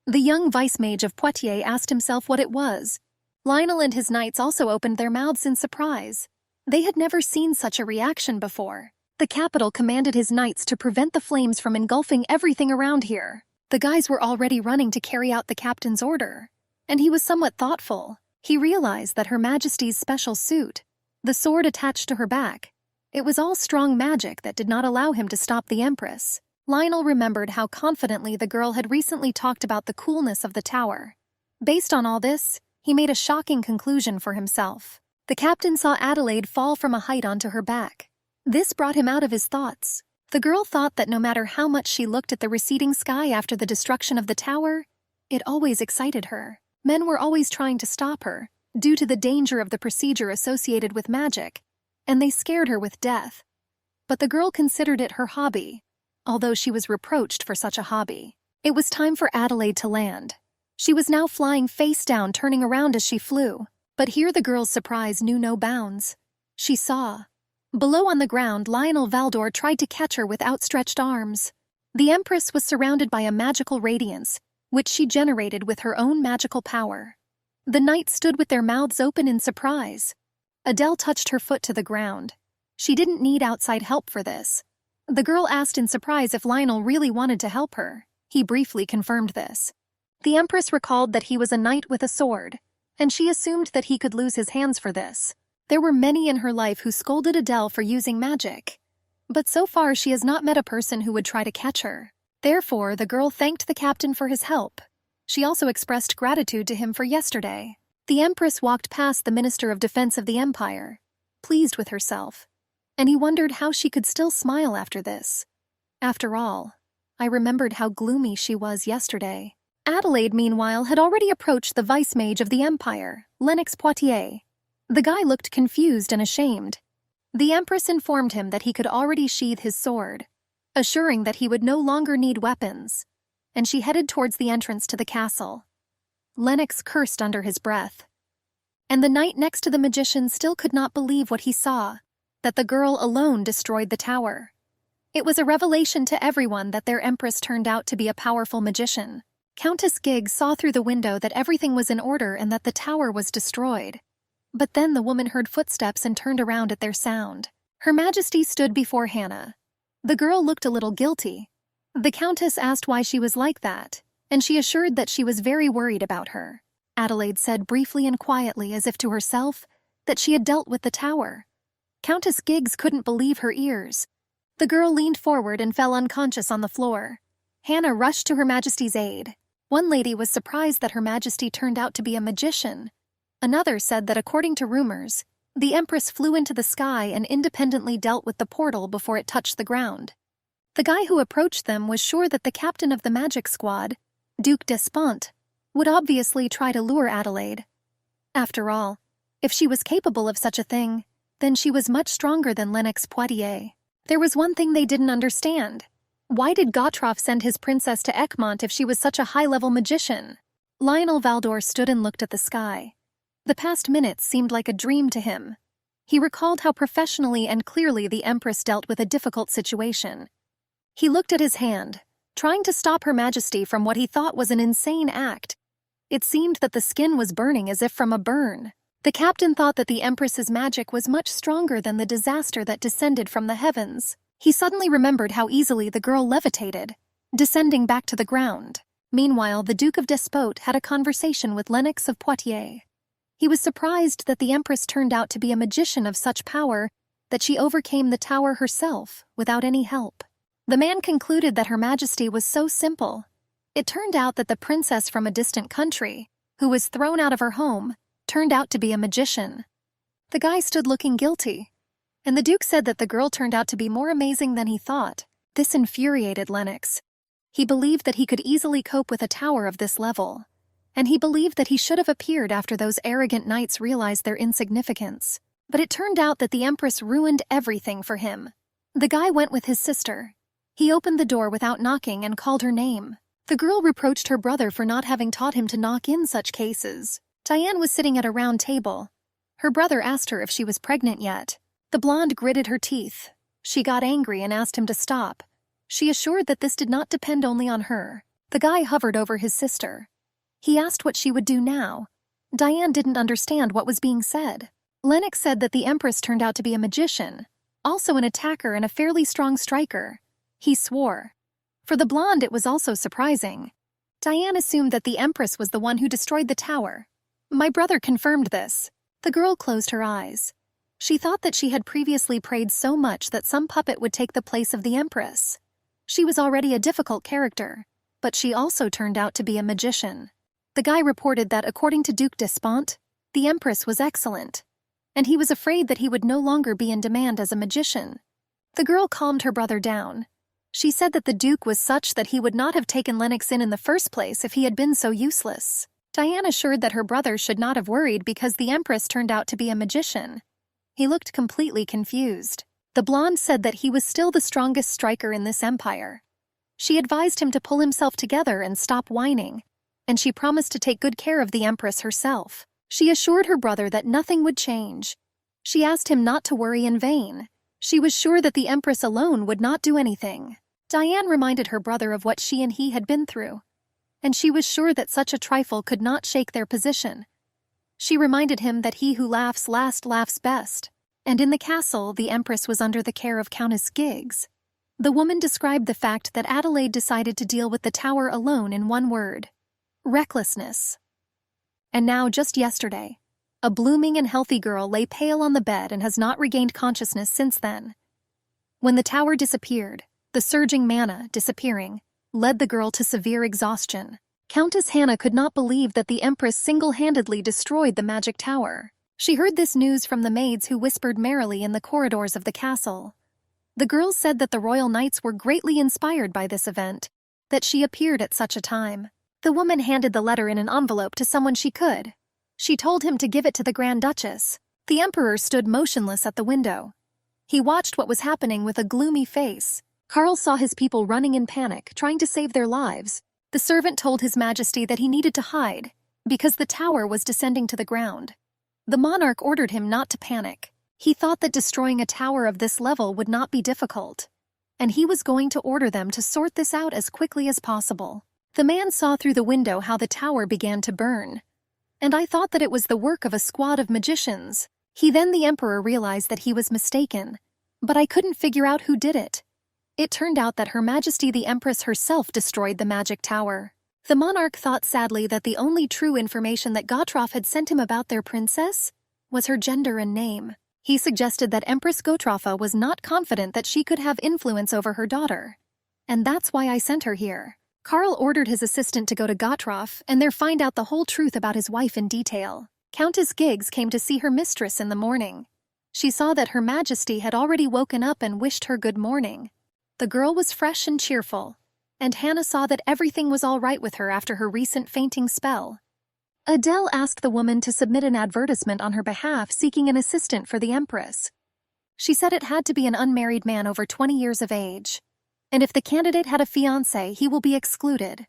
The young vice-mage of Poitiers asked himself what it was. Lionel and his knights also opened their mouths in surprise. They had never seen such a reaction before. The capital commanded his knights to prevent the flames from engulfing everything around here. The guys were already running to carry out the captain's order, and he was somewhat thoughtful. He realized that Her Majesty's special suit, the sword attached to her back, it was all strong magic that did not allow him to stop the Empress. Lionel remembered how confidently the girl had recently talked about the coolness of the tower. Based on all this, he made a shocking conclusion for himself. The captain saw Adelaide fall from a height onto her back. This brought him out of his thoughts. The girl thought that no matter how much she looked at the receding sky after the destruction of the tower, it always excited her. Men were always trying to stop her, due to the danger of the procedure associated with magic, and they scared her with death. But the girl considered it her hobby, although she was reproached for such a hobby. It was time for Adelaide to land. She was now flying face down, turning around as she flew. But here the girl's surprise knew no bounds. She saw. Below on the ground, Lionel Valdor tried to catch her with outstretched arms. The Empress was surrounded by a magical radiance, which she generated with her own magical power. The knights stood with their mouths open in surprise. Adele touched her foot to the ground. She didn't need outside help for this. The girl asked in surprise if Lionel really wanted to help her. He briefly confirmed this. The Empress recalled that he was a knight with a sword, and she assumed that he could lose his hands for this. There were many in her life who scolded Adele for using magic, but so far she has not met a person who would try to catch her. Therefore, the girl thanked the captain for his help. She also expressed gratitude to him for yesterday. The Empress walked past the Minister of Defense of the Empire, pleased with herself, and he wondered how she could still smile after this. After all, I remembered how gloomy she was yesterday. Adelaide, meanwhile, had already approached the vice-mage of the Empire, Lennox Poitiers. The guy looked confused and ashamed. The Empress informed him that he could already sheathe his sword, assuring that he would no longer need weapons, and she headed towards the entrance to the castle. Lennox cursed under his breath. And the knight next to the magician still could not believe what he saw, that the girl alone destroyed the tower. It was a revelation to everyone that their Empress turned out to be a powerful magician. Countess Giggs saw through the window that everything was in order and that the tower was destroyed. But then the woman heard footsteps and turned around at their sound. Her Majesty stood before Hannah. The girl looked a little guilty. The Countess asked why she was like that, and she assured that she was very worried about her. Adelaide said briefly and quietly, as if to herself, that she had dealt with the tower. Countess Giggs couldn't believe her ears. The girl leaned forward and fell unconscious on the floor. Hannah rushed to Her Majesty's aid. One lady was surprised that Her Majesty turned out to be a magician. Another said that according to rumors, the Empress flew into the sky and independently dealt with the portal before it touched the ground. The guy who approached them was sure that the captain of the magic squad, Duke Despont, would obviously try to lure Adelaide. After all, if she was capable of such a thing, then she was much stronger than Lennox Poitiers. There was one thing they didn't understand. Why did Gautroff send his princess to Egmont if she was such a high-level magician? Lionel Valdor stood and looked at the sky. The past minutes seemed like a dream to him. He recalled how professionally and clearly the Empress dealt with a difficult situation. He looked at his hand, trying to stop Her Majesty from what he thought was an insane act. It seemed that the skin was burning as if from a burn. The captain thought that the Empress's magic was much stronger than the disaster that descended from the heavens. He suddenly remembered how easily the girl levitated, descending back to the ground. Meanwhile, the Duke of Despot had a conversation with Lennox of Poitiers. He was surprised that the Empress turned out to be a magician of such power that she overcame the tower herself without any help. The man concluded that Her Majesty was so simple. It turned out that the princess from a distant country, who was thrown out of her home, turned out to be a magician. The guy stood looking guilty, and the Duke said that the girl turned out to be more amazing than he thought. This infuriated Lennox. He believed that he could easily cope with a tower of this level, and he believed that he should have appeared after those arrogant knights realized their insignificance. But it turned out that the Empress ruined everything for him. The guy went with his sister. He opened the door without knocking and called her name. The girl reproached her brother for not having taught him to knock in such cases. Diane was sitting at a round table. Her brother asked her if she was pregnant yet. The blonde gritted her teeth. She got angry and asked him to stop. She assured that this did not depend only on her. The guy hovered over his sister. He asked what she would do now. Diane didn't understand what was being said. Lennox said that the Empress turned out to be a magician, also an attacker and a fairly strong striker. He swore. For the blonde, it was also surprising. Diane assumed that the Empress was the one who destroyed the tower. My brother confirmed this. The girl closed her eyes. She thought that she had previously prayed so much that some puppet would take the place of the Empress. She was already a difficult character, but she also turned out to be a magician. The guy reported that according to Duke Despont, the Empress was excellent, and he was afraid that he would no longer be in demand as a magician. The girl calmed her brother down. She said that the Duke was such that he would not have taken Lennox in the first place if he had been so useless. Diane assured that her brother should not have worried because the Empress turned out to be a magician. He looked completely confused. The blonde said that he was still the strongest striker in this empire. She advised him to pull himself together and stop whining, and she promised to take good care of the Empress herself. She assured her brother that nothing would change. She asked him not to worry in vain. She was sure that the Empress alone would not do anything. Diane reminded her brother of what she and he had been through, and she was sure that such a trifle could not shake their position. She reminded him that he who laughs last laughs best, and in the castle the Empress was under the care of Countess Giggs. The woman described the fact that Adelaide decided to deal with the tower alone in one word: recklessness. And now, just yesterday, a blooming and healthy girl lay pale on the bed and has not regained consciousness since then. When the tower disappeared, the surging mana, disappearing, led the girl to severe exhaustion. Countess Hannah could not believe that the Empress single-handedly destroyed the magic tower. She heard this news from the maids who whispered merrily in the corridors of the castle. The girls said that the royal knights were greatly inspired by this event, that she appeared at such a time. The woman handed the letter in an envelope to someone she could. She told him to give it to the Grand Duchess. The Emperor stood motionless at the window. He watched what was happening with a gloomy face. Karl saw his people running in panic, trying to save their lives. The servant told His Majesty that he needed to hide, because the tower was descending to the ground. The monarch ordered him not to panic. He thought that destroying a tower of this level would not be difficult, and he was going to order them to sort this out as quickly as possible. The man saw through the window how the tower began to burn. and I thought that it was the work of a squad of magicians. The emperor realized that he was mistaken, but I couldn't figure out who did it. It turned out that Her Majesty the Empress herself destroyed the magic tower. The monarch thought sadly that the only true information that Gotroff had sent him about their princess was her gender and name. He suggested that Empress Gotroffa was not confident that she could have influence over her daughter. And that's why I sent her here. Karl ordered his assistant to go to Gotroff and there find out the whole truth about his wife in detail. Countess Giggs came to see her mistress in the morning. She saw that Her Majesty had already woken up and wished her good morning. The girl was fresh and cheerful, and Hannah saw that everything was all right with her after her recent fainting spell. Adele asked the woman to submit an advertisement on her behalf seeking an assistant for the Empress. She said it had to be an unmarried man over 20 years of age, and if the candidate had a fiancé, he will be excluded.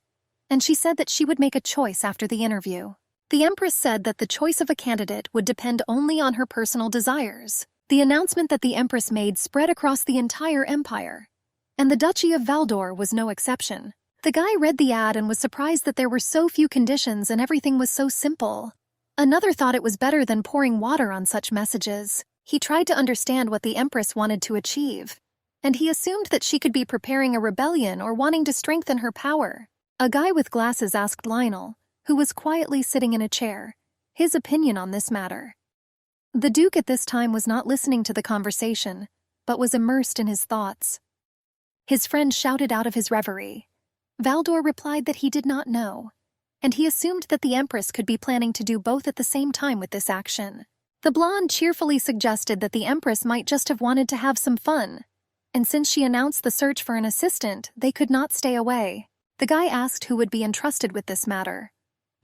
And she said that she would make a choice after the interview. The Empress said that the choice of a candidate would depend only on her personal desires. The announcement that the Empress made spread across the entire empire, and the Duchy of Valdor was no exception. The guy read the ad and was surprised that there were so few conditions and everything was so simple. Another thought it was better than pouring water on such messages. He tried to understand what the Empress wanted to achieve, and he assumed that she could be preparing a rebellion or wanting to strengthen her power. A guy with glasses asked Lionel, who was quietly sitting in a chair, his opinion on this matter. The Duke at this time was not listening to the conversation, but was immersed in his thoughts. His friend shouted out of his reverie. Valdor replied that he did not know, and he assumed that the Empress could be planning to do both at the same time with this action. The blonde cheerfully suggested that the Empress might just have wanted to have some fun, and since she announced the search for an assistant, they could not stay away. The guy asked who would be entrusted with this matter.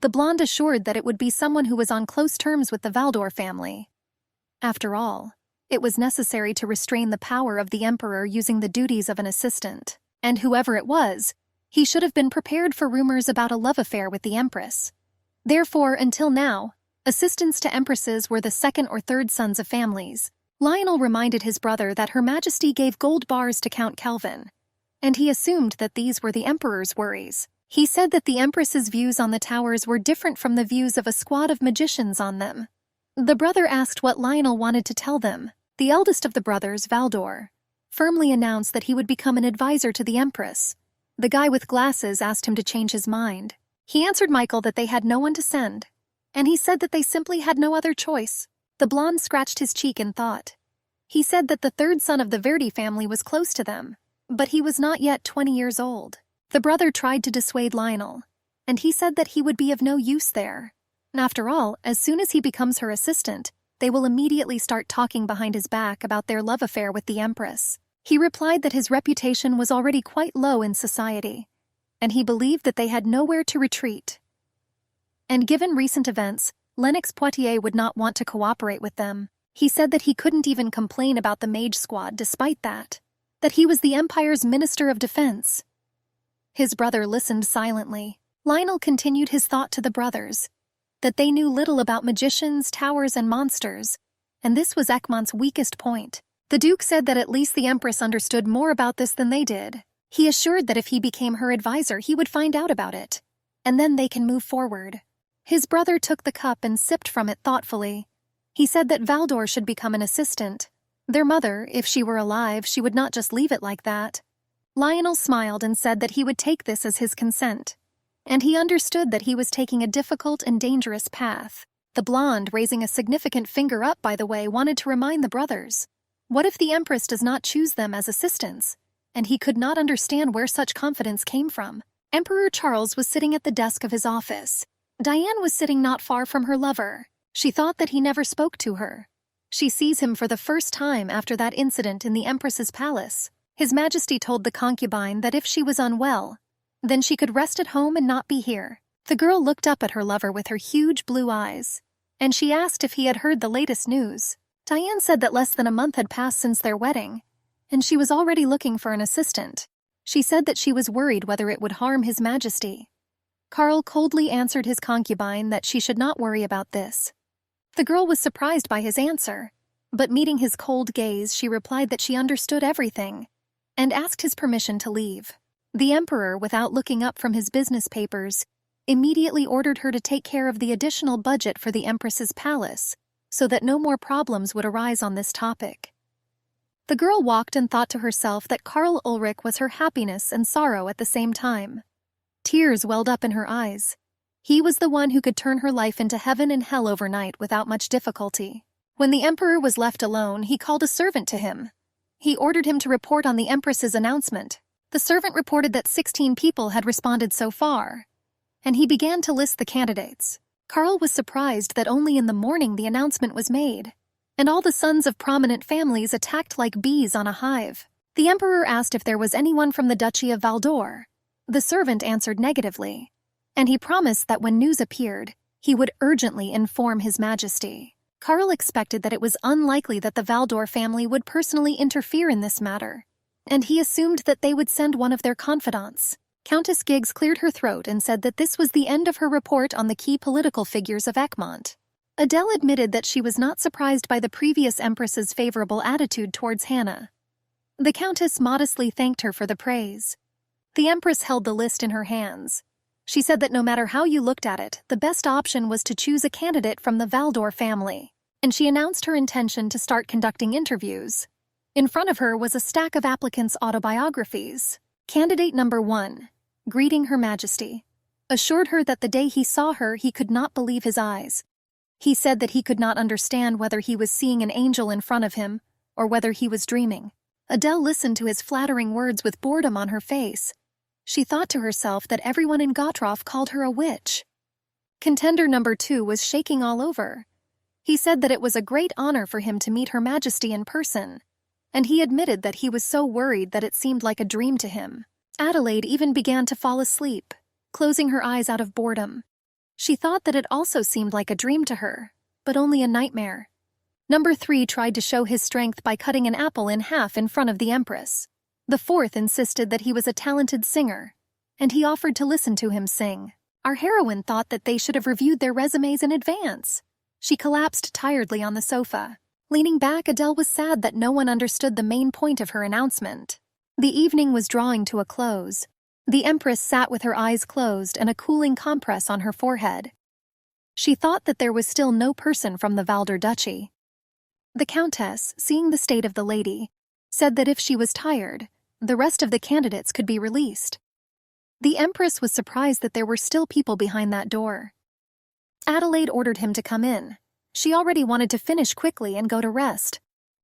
The blonde assured that it would be someone who was on close terms with the Valdor family. After all, it was necessary to restrain the power of the emperor using the duties of an assistant, and whoever it was, he should have been prepared for rumors about a love affair with the Empress. Therefore, until now, assistants to empresses were the second or third sons of families. Lionel reminded his brother that Her Majesty gave gold bars to Count Kelvin, and he assumed that these were the emperor's worries. He said that the Empress's views on the towers were different from the views of a squad of magicians on them. The brother asked what Lionel wanted to tell them. The eldest of the brothers, Valdor, firmly announced that he would become an advisor to the Empress. The guy with glasses asked him to change his mind. He answered Michael that they had no one to send, and he said that they simply had no other choice. The blonde scratched his cheek in thought. He said that the third son of the Verdi family was close to them, but he was not yet 20 years old. The brother tried to dissuade Lionel, and he said that he would be of no use there. After all, as soon as he becomes her assistant, they will immediately start talking behind his back about their love affair with the Empress. He replied that his reputation was already quite low in society, and he believed that they had nowhere to retreat. And given recent events, Lennox Poitiers would not want to cooperate with them. He said that he couldn't even complain about the mage squad despite that he was the Empire's Minister of Defense. His brother listened silently. Lionel continued his thought to the brothers, that they knew little about magicians, towers, and monsters, and this was Egmont's weakest point. The Duke said that at least the Empress understood more about this than they did. He assured that if he became her advisor, he would find out about it, and then they can move forward. His brother took the cup and sipped from it thoughtfully. He said that Valdor should become an assistant. Their mother, if she were alive, she would not just leave it like that. Lionel smiled and said that he would take this as his consent, and he understood that he was taking a difficult and dangerous path. The blonde, raising a significant finger up, by the way, wanted to remind the brothers. What if the Empress does not choose them as assistants? And he could not understand where such confidence came from. Emperor Charles was sitting at the desk of his office. Diane was sitting not far from her lover. She thought that he never spoke to her. She sees him for the first time after that incident in the Empress's palace. His Majesty told the concubine that if she was unwell, then she could rest at home and not be here. The girl looked up at her lover with her huge blue eyes, and she asked if he had heard the latest news. Diane said that less than a month had passed since their wedding, and she was already looking for an assistant. She said that she was worried whether it would harm His Majesty. Karl coldly answered his concubine that she should not worry about this. The girl was surprised by his answer, but meeting his cold gaze, she replied that she understood everything, and asked his permission to leave. The emperor, without looking up from his business papers, immediately ordered her to take care of the additional budget for the Empress's palace, so that no more problems would arise on this topic. The girl walked and thought to herself that Karl Ulrich was her happiness and sorrow at the same time. Tears welled up in her eyes. He was the one who could turn her life into heaven and hell overnight without much difficulty. When the emperor was left alone, he called a servant to him. He ordered him to report on the Empress's announcement. The servant reported that 16 people had responded so far, and he began to list the candidates. Karl was surprised that only in the morning the announcement was made, and all the sons of prominent families attacked like bees on a hive. The emperor asked if there was anyone from the Duchy of Valdor. The servant answered negatively, and he promised that when news appeared, he would urgently inform His Majesty. Karl expected that it was unlikely that the Valdor family would personally interfere in this matter, and he assumed that they would send one of their confidants. Countess Giggs cleared her throat and said that this was the end of her report on the key political figures of Egmont. Adele admitted that she was not surprised by the previous empress's favorable attitude towards Hannah. The countess modestly thanked her for the praise. The empress held the list in her hands. She said that no matter how you looked at it, the best option was to choose a candidate from the Valdor family, and she announced her intention to start conducting interviews. In front of her was a stack of applicants' autobiographies. Candidate number 1, greeting Her Majesty, assured her that the day he saw her he could not believe his eyes. He said that he could not understand whether he was seeing an angel in front of him or whether he was dreaming. Adele listened to his flattering words with boredom on her face. She thought to herself that everyone in Gottroff called her a witch. Contender number 2 was shaking all over. He said that it was a great honor for him to meet Her Majesty in person, and he admitted that he was so worried that it seemed like a dream to him. Adelaide even began to fall asleep, closing her eyes out of boredom. She thought that it also seemed like a dream to her, but only a nightmare. Number 3 tried to show his strength by cutting an apple in half in front of the Empress. The 4th insisted that he was a talented singer, and he offered to listen to him sing. Our heroine thought that they should have reviewed their resumes in advance. She collapsed tiredly on the sofa. Leaning back, Adele was sad that no one understood the main point of her announcement. The evening was drawing to a close. The Empress sat with her eyes closed and a cooling compress on her forehead. She thought that there was still no person from the Valdor Duchy. The Countess, seeing the state of the lady, said that if she was tired, the rest of the candidates could be released. The Empress was surprised that there were still people behind that door. Adelaide ordered him to come in. She already wanted to finish quickly and go to rest.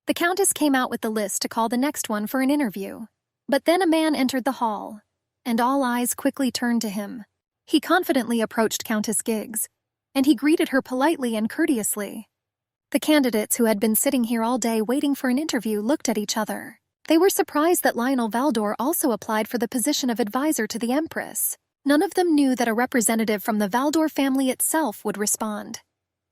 The Countess came out with the list to call the next one for an interview. But then a man entered the hall, and all eyes quickly turned to him. He confidently approached Countess Giggs, and he greeted her politely and courteously. The candidates who had been sitting here all day waiting for an interview looked at each other. They were surprised that Lionel Valdor also applied for the position of advisor to the Empress. None of them knew that a representative from the Valdor family itself would respond,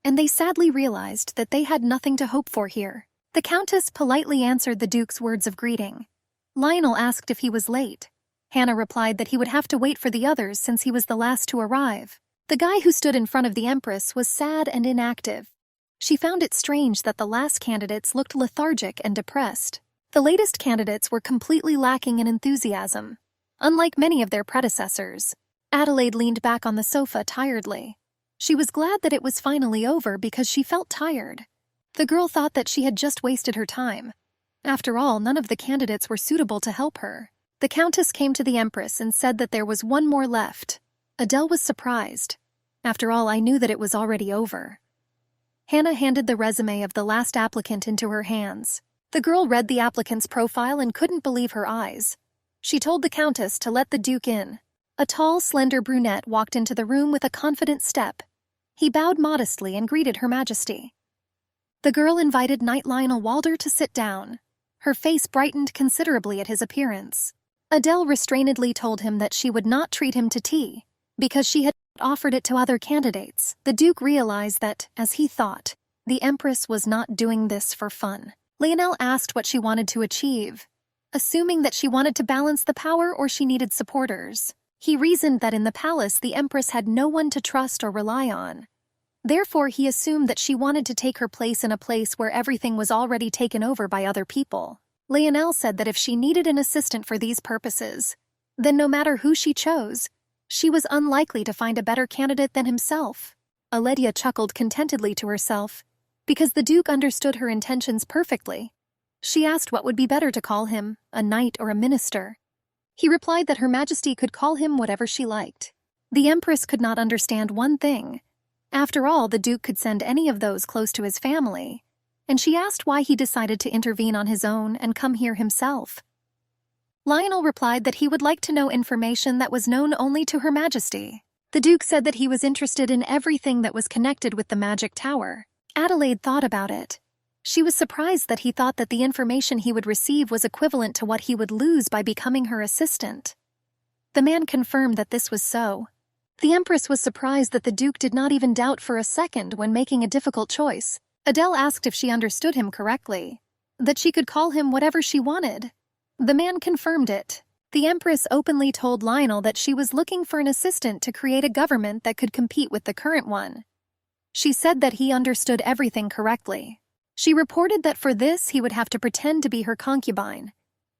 and they sadly realized that they had nothing to hope for here. The Countess politely answered the Duke's words of greeting. Lionel asked if he was late. Hannah replied that he would have to wait for the others since he was the last to arrive. The guy who stood in front of the Empress was sad and inactive. She found it strange that the last candidates looked lethargic and depressed. The latest candidates were completely lacking in enthusiasm, unlike many of their predecessors. Adelaide leaned back on the sofa tiredly. She was glad that it was finally over because she felt tired. The girl thought that she had just wasted her time. After all, none of the candidates were suitable to help her. The Countess came to the Empress and said that there was one more left. Adele was surprised. After all, I knew that it was already over. Hannah handed the resume of the last applicant into her hands. The girl read the applicant's profile and couldn't believe her eyes. She told the Countess to let the Duke in. A tall, slender brunette walked into the room with a confident step. He bowed modestly and greeted Her Majesty. The girl invited Knight Lionel Walder to sit down. Her face brightened considerably at his appearance. Adele restrainedly told him that she would not treat him to tea, because she had offered it to other candidates. The Duke realized that, as he thought, the Empress was not doing this for fun. Lionel asked what she wanted to achieve, assuming that she wanted to balance the power or she needed supporters. He reasoned that in the palace the Empress had no one to trust or rely on. Therefore, he assumed that she wanted to take her place in a place where everything was already taken over by other people. Lionel said that if she needed an assistant for these purposes, then no matter who she chose, She was unlikely to find a better candidate than himself. Aledia chuckled contentedly to herself, because the Duke understood her intentions perfectly. She asked what would be better to call him, a knight or a minister. He replied that Her Majesty could call him whatever she liked. The Empress could not understand one thing. After all, the Duke could send any of those close to his family, and she asked why he decided to intervene on his own and come here himself. Lionel replied that he would like to know information that was known only to Her Majesty. The Duke said that he was interested in everything that was connected with the magic tower. Adelaide thought about it. She was surprised that he thought that the information he would receive was equivalent to what he would lose by becoming her assistant. The man confirmed that this was so. The Empress was surprised that the Duke did not even doubt for a second when making a difficult choice. Adele asked if she understood him correctly, that she could call him whatever she wanted. The man confirmed it. The Empress openly told Lionel that she was looking for an assistant to create a government that could compete with the current one. She said that he understood everything correctly. She reported that for this he would have to pretend to be her concubine.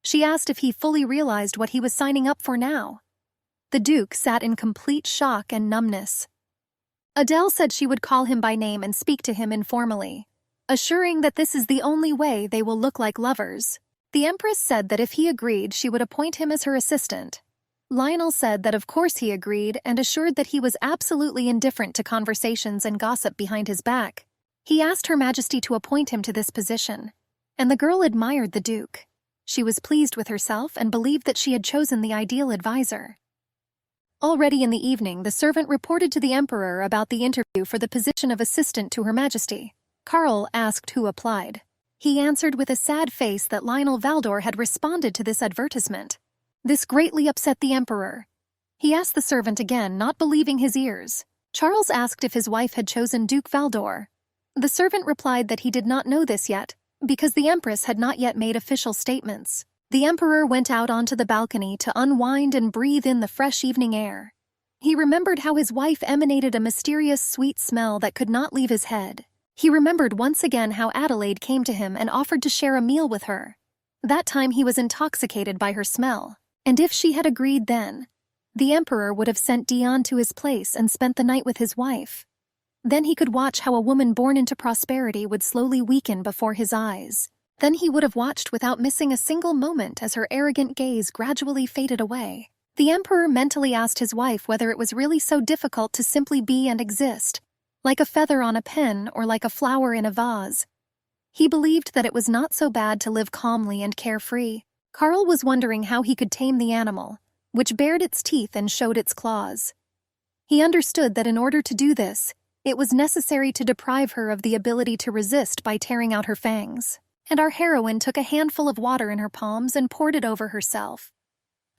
She asked if he fully realized what he was signing up for now. The Duke sat in complete shock and numbness. Adele said she would call him by name and speak to him informally, assuring that this is the only way they will look like lovers. The Empress said that if he agreed, she would appoint him as her assistant. Lionel said that of course he agreed and assured that he was absolutely indifferent to conversations and gossip behind his back. He asked Her Majesty to appoint him to this position, and the girl admired the Duke. She was pleased with herself and believed that she had chosen the ideal advisor. Already in the evening, the servant reported to the Emperor about the interview for the position of assistant to Her Majesty. Carl asked who applied. He answered with a sad face that Lionel Valdor had responded to this advertisement. This greatly upset the Emperor. He asked the servant again, not believing his ears. Charles asked if his wife had chosen Duke Valdor. The servant replied that he did not know this yet, because the Empress had not yet made official statements. The Emperor went out onto the balcony to unwind and breathe in the fresh evening air. He remembered how his wife emanated a mysterious sweet smell that could not leave his head. He remembered once again how Adelaide came to him and offered to share a meal with her. That time he was intoxicated by her smell, and if she had agreed then, the Emperor would have sent Dion to his place and spent the night with his wife. Then he could watch how a woman born into prosperity would slowly weaken before his eyes. Then he would have watched without missing a single moment as her arrogant gaze gradually faded away. The Emperor mentally asked his wife whether it was really so difficult to simply be and exist, like a feather on a pen or like a flower in a vase. He believed that it was not so bad to live calmly and carefree. Carl was wondering how he could tame the animal, which bared its teeth and showed its claws. He understood that in order to do this, it was necessary to deprive her of the ability to resist by tearing out her fangs. And our heroine took a handful of water in her palms and poured it over herself.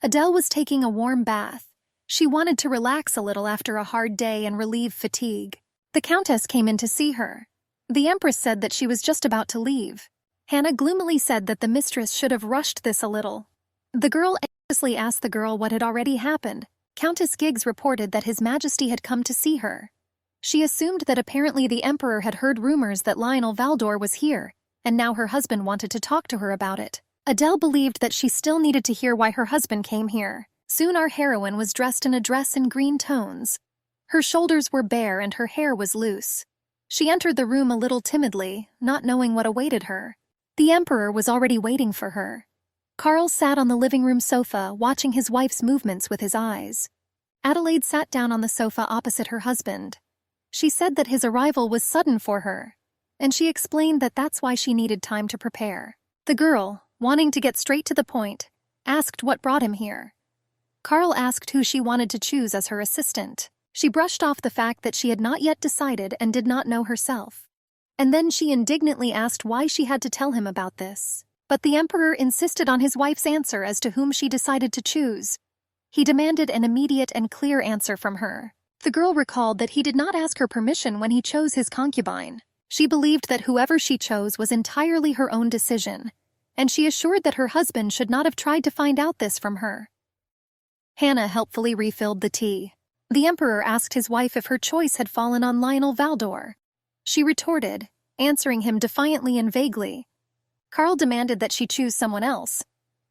Adele was taking a warm bath. She wanted to relax a little after a hard day and relieve fatigue. The Countess came in to see her. The Empress said that she was just about to leave. Hannah gloomily said that the mistress should have rushed this a little. The girl anxiously asked the girl what had already happened. Countess Giggs reported that His Majesty had come to see her. She assumed that apparently the Emperor had heard rumors that Lionel Valdor was here, and now her husband wanted to talk to her about it. Adele believed that she still needed to hear why her husband came here. Soon our heroine was dressed in a dress in green tones. Her shoulders were bare and her hair was loose. She entered the room a little timidly, not knowing what awaited her. The Emperor was already waiting for her. Carl sat on the living room sofa, watching his wife's movements with his eyes. Adelaide sat down on the sofa opposite her husband. She said that his arrival was sudden for her, and she explained that that's why she needed time to prepare. The girl, wanting to get straight to the point, asked what brought him here. Carl asked who she wanted to choose as her assistant. She brushed off the fact that she had not yet decided and did not know herself. And then she indignantly asked why she had to tell him about this. But the Emperor insisted on his wife's answer as to whom she decided to choose. He demanded an immediate and clear answer from her. The girl recalled that he did not ask her permission when he chose his concubine. She believed that whoever she chose was entirely her own decision, and she assured that her husband should not have tried to find out this from her. Hannah helpfully refilled the tea. The Emperor asked his wife if her choice had fallen on Lionel Valdor. She retorted, answering him defiantly and vaguely. Carl demanded that she choose someone else.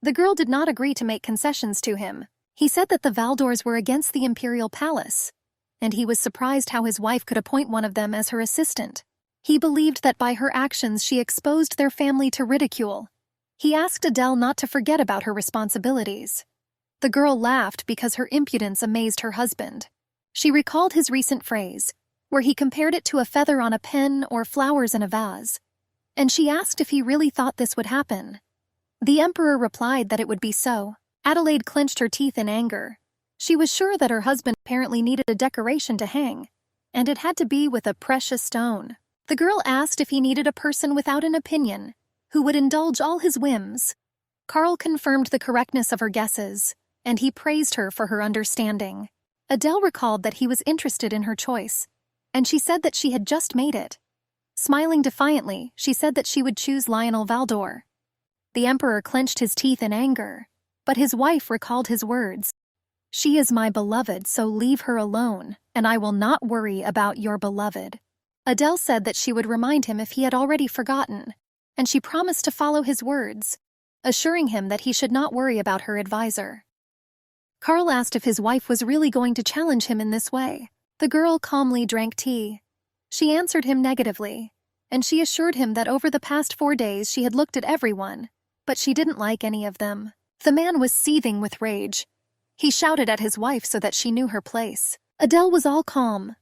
The girl did not agree to make concessions to him. He said that the Valdors were against the imperial palace, and he was surprised how his wife could appoint one of them as her assistant. He believed that by her actions she exposed their family to ridicule. He asked Adele not to forget about her responsibilities. The girl laughed because her impudence amazed her husband. She recalled his recent phrase, where he compared it to a feather on a pen or flowers in a vase, and she asked if he really thought this would happen. The emperor replied that it would be so. Adelaide clenched her teeth in anger. She was sure that her husband apparently needed a decoration to hang, and it had to be with a precious stone. The girl asked if he needed a person without an opinion, who would indulge all his whims. Carl confirmed the correctness of her guesses, and he praised her for her understanding. Adele recalled that he was interested in her choice, and she said that she had just made it. Smiling defiantly, she said that she would choose Lionel Valdor. The emperor clenched his teeth in anger, but his wife recalled his words. "She is my beloved, so leave her alone, and I will not worry about your beloved." Adele said that she would remind him if he had already forgotten, and she promised to follow his words, assuring him that he should not worry about her advisor. Carl asked if his wife was really going to challenge him in this way. The girl calmly drank tea. She answered him negatively, and she assured him that over the past 4 days she had looked at everyone, but she didn't like any of them. The man was seething with rage. He shouted at his wife so that she knew her place. Adele was all calm.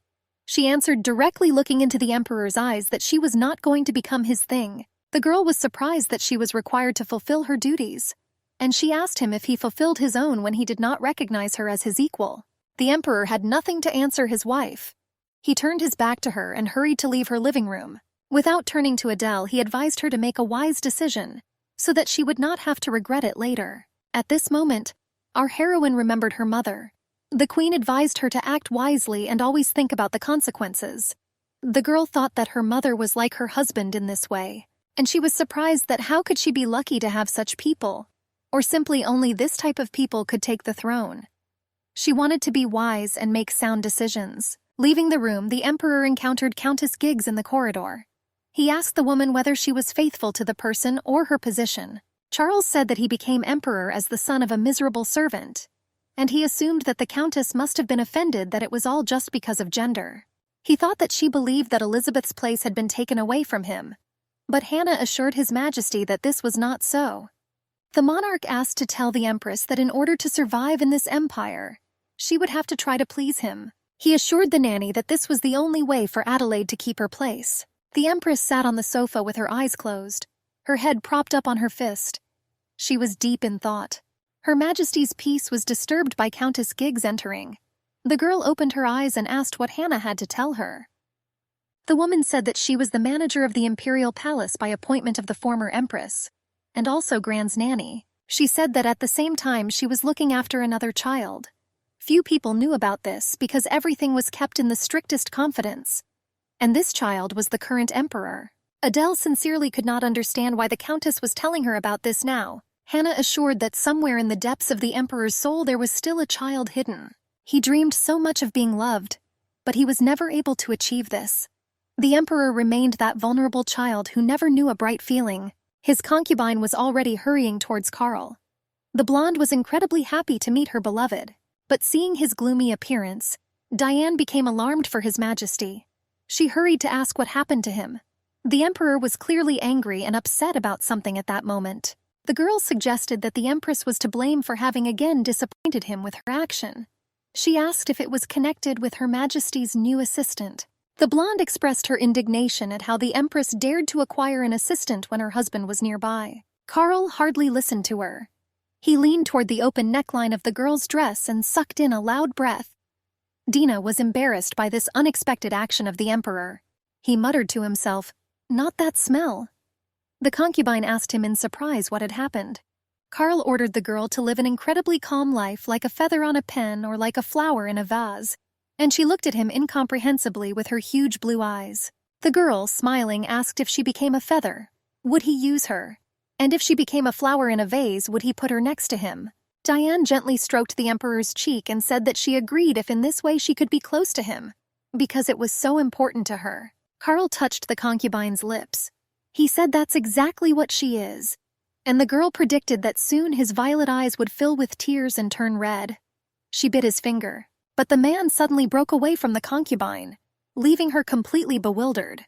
She answered directly, looking into the emperor's eyes, that she was not going to become his thing. The girl was surprised that she was required to fulfill her duties, and she asked him if he fulfilled his own when he did not recognize her as his equal. The emperor had nothing to answer his wife. He turned his back to her and hurried to leave her living room. Without turning to Adele, he advised her to make a wise decision, so that she would not have to regret it later. At this moment, our heroine remembered her mother. The queen advised her to act wisely and always think about the consequences. The girl thought that her mother was like her husband in this way, and she was surprised that how could she be lucky to have such people, or simply only this type of people could take the throne. She wanted to be wise and make sound decisions. Leaving the room, the emperor encountered Countess Giggs in the corridor. He asked the woman whether she was faithful to the person or her position. Charles said that he became emperor as the son of a miserable servant, and he assumed that the countess must have been offended that it was all just because of gender. He thought that she believed that Elizabeth's place had been taken away from him, but Hannah assured His Majesty that this was not so. The monarch asked to tell the empress that in order to survive in this empire, she would have to try to please him. He assured the nanny that this was the only way for Adelaide to keep her place. The empress sat on the sofa with her eyes closed, her head propped up on her fist. She was deep in thought. Her Majesty's peace was disturbed by Countess Giggs entering. The girl opened her eyes and asked what Hannah had to tell her. The woman said that she was the manager of the imperial palace by appointment of the former empress, and also Grand's nanny. She said that at the same time she was looking after another child. Few people knew about this because everything was kept in the strictest confidence, and this child was the current emperor. Adele sincerely could not understand why the countess was telling her about this now. Hannah assured that somewhere in the depths of the emperor's soul there was still a child hidden. He dreamed so much of being loved, but he was never able to achieve this. The emperor remained that vulnerable child who never knew a bright feeling. His concubine was already hurrying towards Carl. The blonde was incredibly happy to meet her beloved, but seeing his gloomy appearance, Diane became alarmed for His Majesty. She hurried to ask what happened to him. The emperor was clearly angry and upset about something at that moment. The girl suggested that the empress was to blame for having again disappointed him with her action. She asked if it was connected with Her Majesty's new assistant. The blonde expressed her indignation at how the empress dared to acquire an assistant when her husband was nearby. Carl hardly listened to her. He leaned toward the open neckline of the girl's dress and sucked in a loud breath. Dina was embarrassed by this unexpected action of the emperor. He muttered to himself, "Not that smell." The concubine asked him in surprise what had happened. Carl ordered the girl to live an incredibly calm life like a feather on a pen or like a flower in a vase, and she looked at him incomprehensibly with her huge blue eyes. The girl, smiling, asked if she became a feather, would he use her? And if she became a flower in a vase, would he put her next to him? Diane gently stroked the emperor's cheek and said that she agreed if in this way she could be close to him, because it was so important to her. Carl touched the concubine's lips. He said that's exactly what she is, and the girl predicted that soon his violet eyes would fill with tears and turn red. She bit his finger, but the man suddenly broke away from the concubine, leaving her completely bewildered.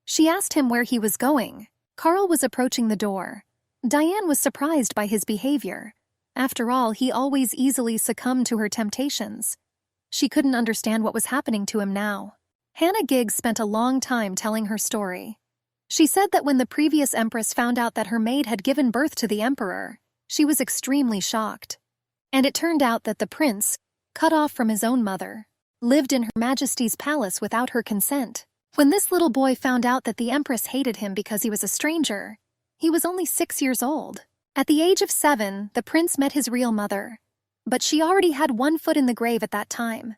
She asked him where he was going. Carl was approaching the door. Diane was surprised by his behavior. After all, he always easily succumbed to her temptations. She couldn't understand what was happening to him now. Hannah Giggs spent a long time telling her story. She said that when the previous empress found out that her maid had given birth to the emperor, she was extremely shocked. And it turned out that the prince, cut off from his own mother, lived in Her Majesty's palace without her consent. When this little boy found out that the empress hated him because he was a stranger, he was only 6 years old. At the age of 7, the prince met his real mother, but she already had one foot in the grave at that time.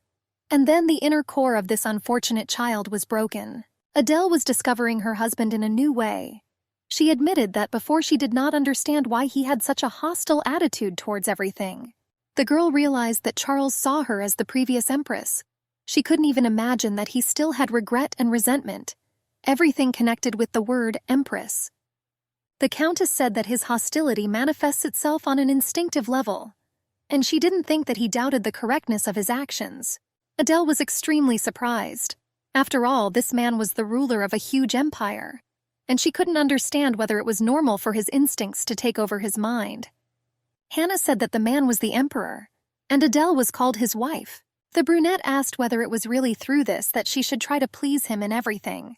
And then the inner core of this unfortunate child was broken. Adele was discovering her husband in a new way. She admitted that before she did not understand why he had such a hostile attitude towards everything. The girl realized that Charles saw her as the previous empress. She couldn't even imagine that he still had regret and resentment, everything connected with the word empress. The Countess said that his hostility manifests itself on an instinctive level, and she didn't think that he doubted the correctness of his actions. Adele was extremely surprised. After all, this man was the ruler of a huge empire, and she couldn't understand whether it was normal for his instincts to take over his mind. Hannah said that the man was the emperor, and Adele was called his wife. The brunette asked whether it was really through this that she should try to please him in everything.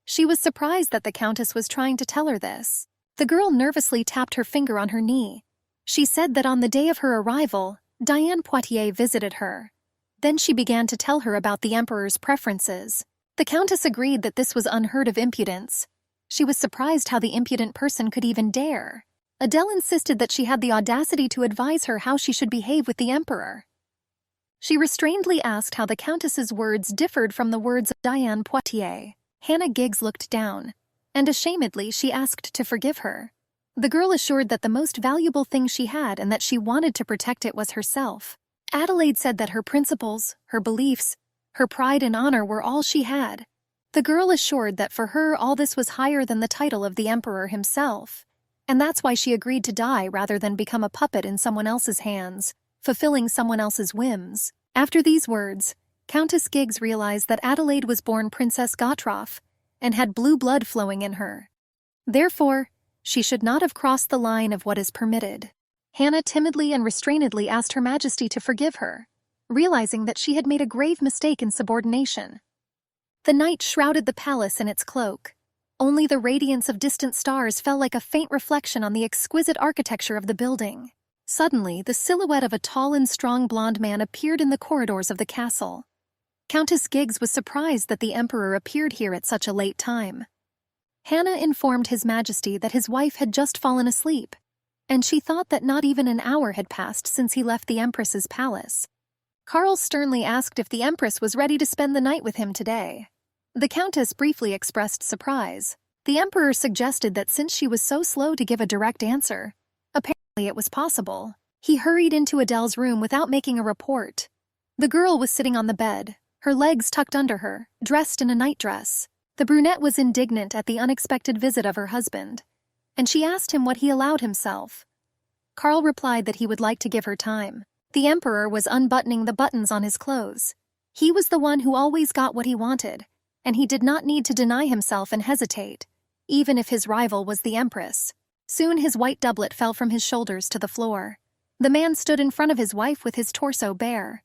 She was surprised that the Countess was trying to tell her this. The girl nervously tapped her finger on her knee. She said that on the day of her arrival, Diane Poitiers visited her. Then she began to tell her about the emperor's preferences. The Countess agreed that this was unheard of impudence. She was surprised how the impudent person could even dare. Adele insisted that she had the audacity to advise her how she should behave with the emperor. She restrainedly asked how the Countess's words differed from the words of Diane Poitiers. Hannah Giggs looked down, and ashamedly she asked to forgive her. The girl assured that the most valuable thing she had and that she wanted to protect it was herself. Adelaide said that her principles, her beliefs, her pride and honor were all she had. The girl assured that for her all this was higher than the title of the emperor himself, and that's why she agreed to die rather than become a puppet in someone else's hands, fulfilling someone else's whims. After these words, Countess Giggs realized that Adelaide was born Princess Gottroff and had blue blood flowing in her. Therefore, she should not have crossed the line of what is permitted. Hannah timidly and restrainedly asked Her Majesty to forgive her, realizing that she had made a grave mistake in subordination. The night shrouded the palace in its cloak. Only the radiance of distant stars fell like a faint reflection on the exquisite architecture of the building. Suddenly, the silhouette of a tall and strong blonde man appeared in the corridors of the castle. Countess Giggs was surprised that the emperor appeared here at such a late time. Hannah informed His Majesty that his wife had just fallen asleep, and she thought that not even an hour had passed since he left the Empress's palace. Carl sternly asked if the Empress was ready to spend the night with him today. The Countess briefly expressed surprise. The Emperor suggested that since she was so slow to give a direct answer, apparently it was possible. He hurried into Adele's room without making a report. The girl was sitting on the bed, her legs tucked under her, dressed in a nightdress. The brunette was indignant at the unexpected visit of her husband, and she asked him what he allowed himself. Carl replied that he would like to give her time. The Emperor was unbuttoning the buttons on his clothes. He was the one who always got what he wanted, and he did not need to deny himself and hesitate, even if his rival was the Empress. Soon his white doublet fell from his shoulders to the floor. The man stood in front of his wife with his torso bare.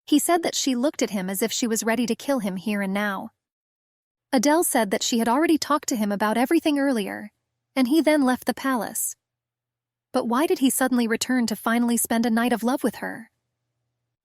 He said that she looked at him as if she was ready to kill him here and now. Adele said that she had already talked to him about everything earlier, and he then left the palace. But why did he suddenly return to finally spend a night of love with her?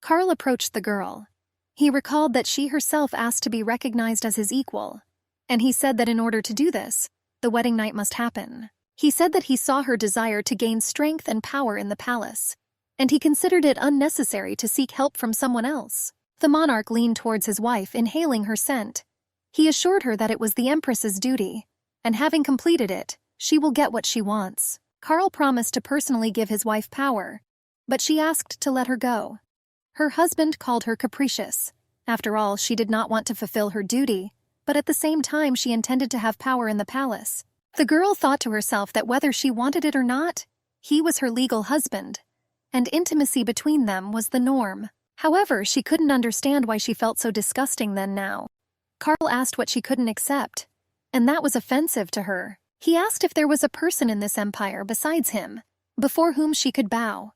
Carl approached the girl. He recalled that she herself asked to be recognized as his equal, and he said that in order to do this, the wedding night must happen. He said that he saw her desire to gain strength and power in the palace, and he considered it unnecessary to seek help from someone else. The monarch leaned towards his wife, inhaling her scent. He assured her that it was the Empress's duty, and having completed it, she will get what she wants. Carl promised to personally give his wife power, but she asked to let her go. Her husband called her capricious. After all, she did not want to fulfill her duty, but at the same time she intended to have power in the palace. The girl thought to herself that whether she wanted it or not, he was her legal husband, and intimacy between them was the norm. However, she couldn't understand why she felt so disgusting then now. Carl asked what she couldn't accept, and that was offensive to her. He asked if there was a person in this empire besides him, before whom she could bow.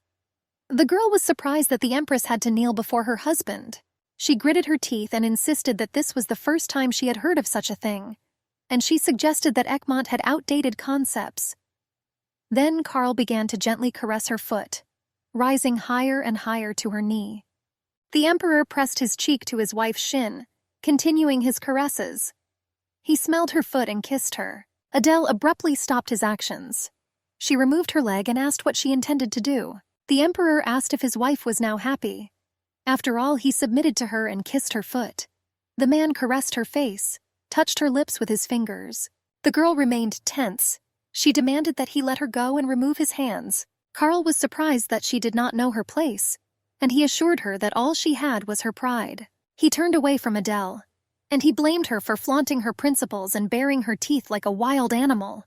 The girl was surprised that the Empress had to kneel before her husband. She gritted her teeth and insisted that this was the first time she had heard of such a thing, and she suggested that Egmont had outdated concepts. Then Carl began to gently caress her foot, rising higher and higher to her knee. The Emperor pressed his cheek to his wife's shin, continuing his caresses. He smelled her foot and kissed her. Adele abruptly stopped his actions. She removed her leg and asked what she intended to do. The Emperor asked if his wife was now happy. After all, he submitted to her and kissed her foot. The man caressed her face, touched her lips with his fingers. The girl remained tense. She demanded that he let her go and remove his hands. Carl was surprised that she did not know her place, and he assured her that all she had was her pride. He turned away from Adele, and he blamed her for flaunting her principles and baring her teeth like a wild animal.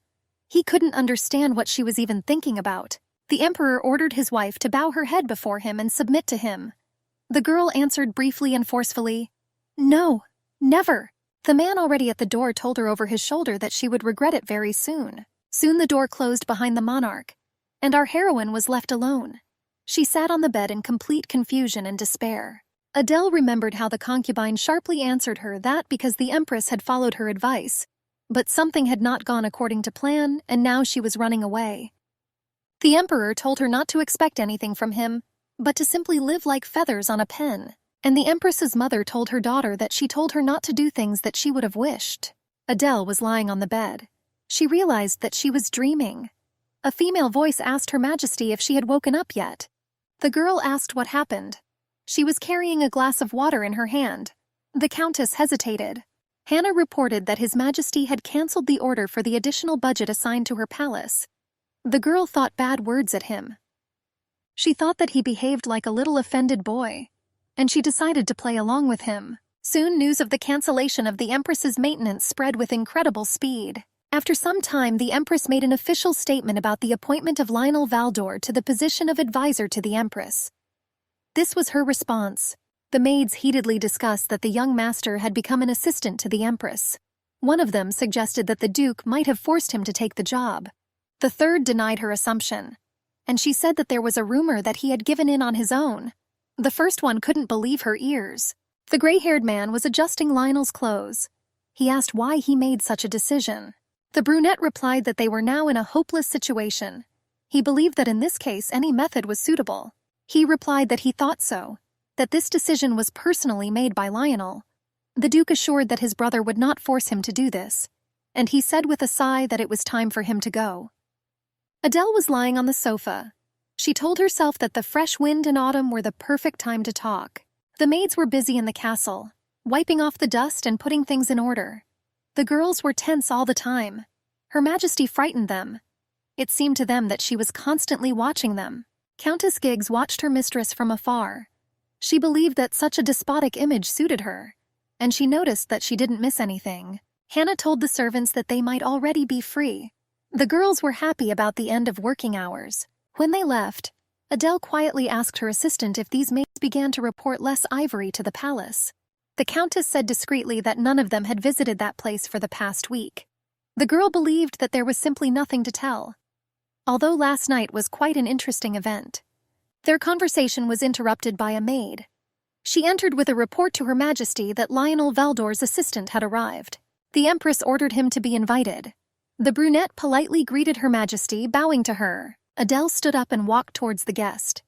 He couldn't understand what she was even thinking about. The Emperor ordered his wife to bow her head before him and submit to him. The girl answered briefly and forcefully, "No, never." The man already at the door told her over his shoulder that she would regret it very soon. Soon the door closed behind the monarch, and our heroine was left alone. She sat on the bed in complete confusion and despair. Adele remembered how the concubine sharply answered her that because the Empress had followed her advice, but something had not gone according to plan, and now she was running away. The Emperor told her not to expect anything from him, but to simply live like feathers on a pen. And the Empress's mother told her daughter that she told her not to do things that she would have wished. Adele was lying on the bed. She realized that she was dreaming. A female voice asked Her Majesty if she had woken up yet. The girl asked what happened. She was carrying a glass of water in her hand. The Countess hesitated. Hannah reported that His Majesty had cancelled the order for the additional budget assigned to her palace. The girl thought bad words at him. She thought that he behaved like a little offended boy, and she decided to play along with him. Soon news of the cancellation of the Empress's maintenance spread with incredible speed. After some time, the Empress made an official statement about the appointment of Lionel Valdor to the position of advisor to the Empress. This was her response. The maids heatedly discussed that the young master had become an assistant to the Empress. One of them suggested that the Duke might have forced him to take the job. The third denied her assumption, and she said that there was a rumor that he had given in on his own. The first one couldn't believe her ears. The gray-haired man was adjusting Lionel's clothes. He asked why he made such a decision. The brunette replied that they were now in a hopeless situation. He believed that in this case any method was suitable. He replied that he thought so, that this decision was personally made by Lionel. The Duke assured that his brother would not force him to do this, and he said with a sigh that it was time for him to go. Adele was lying on the sofa. She told herself that the fresh wind and autumn were the perfect time to talk. The maids were busy in the castle, wiping off the dust and putting things in order. The girls were tense all the time. Her Majesty frightened them. It seemed to them that she was constantly watching them. Countess Giggs watched her mistress from afar. She believed that such a despotic image suited her, and she noticed that she didn't miss anything. Hannah told the servants that they might already be free. The girls were happy about the end of working hours. When they left, Adele quietly asked her assistant if these maids began to report less ivory to the palace. The Countess said discreetly that none of them had visited that place for the past week. The girl believed that there was simply nothing to tell. Although last night was quite an interesting event, their conversation was interrupted by a maid. She entered with a report to Her Majesty that Lionel Valdor's assistant had arrived. The Empress ordered him to be invited. The brunette politely greeted Her Majesty, bowing to her. Adele stood up and walked towards the guest.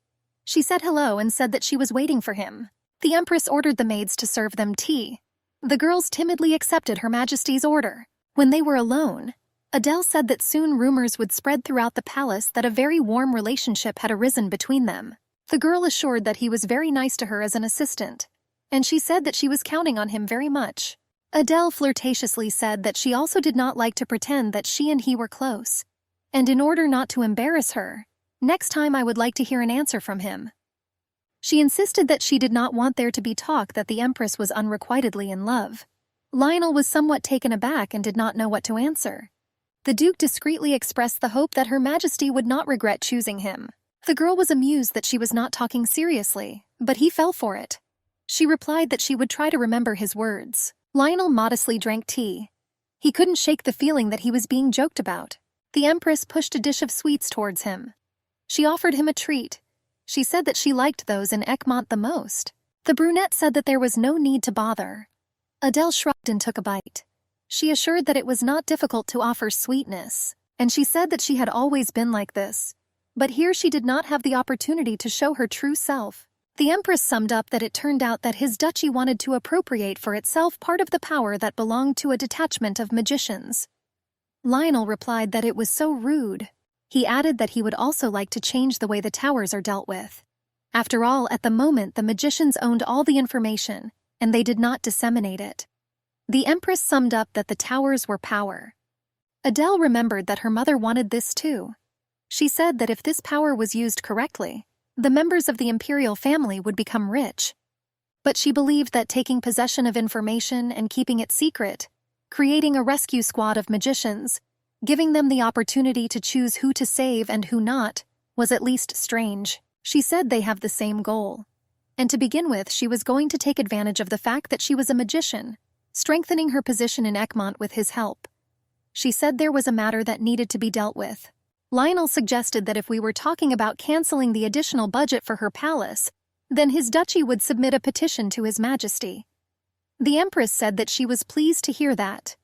She said hello and said that she was waiting for him. The Empress ordered the maids to serve them tea. The girls timidly accepted Her Majesty's order. When they were alone, Adele said that soon rumors would spread throughout the palace that a very warm relationship had arisen between them. The girl assured that he was very nice to her as an assistant, and she said that she was counting on him very much. Adele flirtatiously said that she also did not like to pretend that she and he were close, and in order not to embarrass her, next time I would like to hear an answer from him. She insisted that she did not want there to be talk that the Empress was unrequitedly in love. Lionel was somewhat taken aback and did not know what to answer. The Duke discreetly expressed the hope that Her Majesty would not regret choosing him. The girl was amused that she was not talking seriously, but he fell for it. She replied that she would try to remember his words. Lionel modestly drank tea. He couldn't shake the feeling that he was being joked about. The Empress pushed a dish of sweets towards him. She offered him a treat. She said that she liked those in Egmont the most. The brunette said that there was no need to bother. Adele shrugged and took a bite. She assured that it was not difficult to offer sweetness, and she said that she had always been like this. But here she did not have the opportunity to show her true self. The Empress summed up that it turned out that his duchy wanted to appropriate for itself part of the power that belonged to a detachment of magicians. Lionel replied that it was so rude. He added that he would also like to change the way the towers are dealt with. After all, at the moment the magicians owned all the information, and they did not disseminate it. The Empress summed up that the towers were power. Adele remembered that her mother wanted this too. She said that if this power was used correctly, the members of the imperial family would become rich. But she believed that taking possession of information and keeping it secret, creating a rescue squad of magicians, giving them the opportunity to choose who to save and who not, was at least strange. She said they have the same goal. And to begin with, she was going to take advantage of the fact that she was a magician, strengthening her position in Egmont with his help. She said there was a matter that needed to be dealt with. Lionel suggested that if we were talking about canceling the additional budget for her palace, then his duchy would submit a petition to His Majesty. The Empress said that she was pleased to hear that.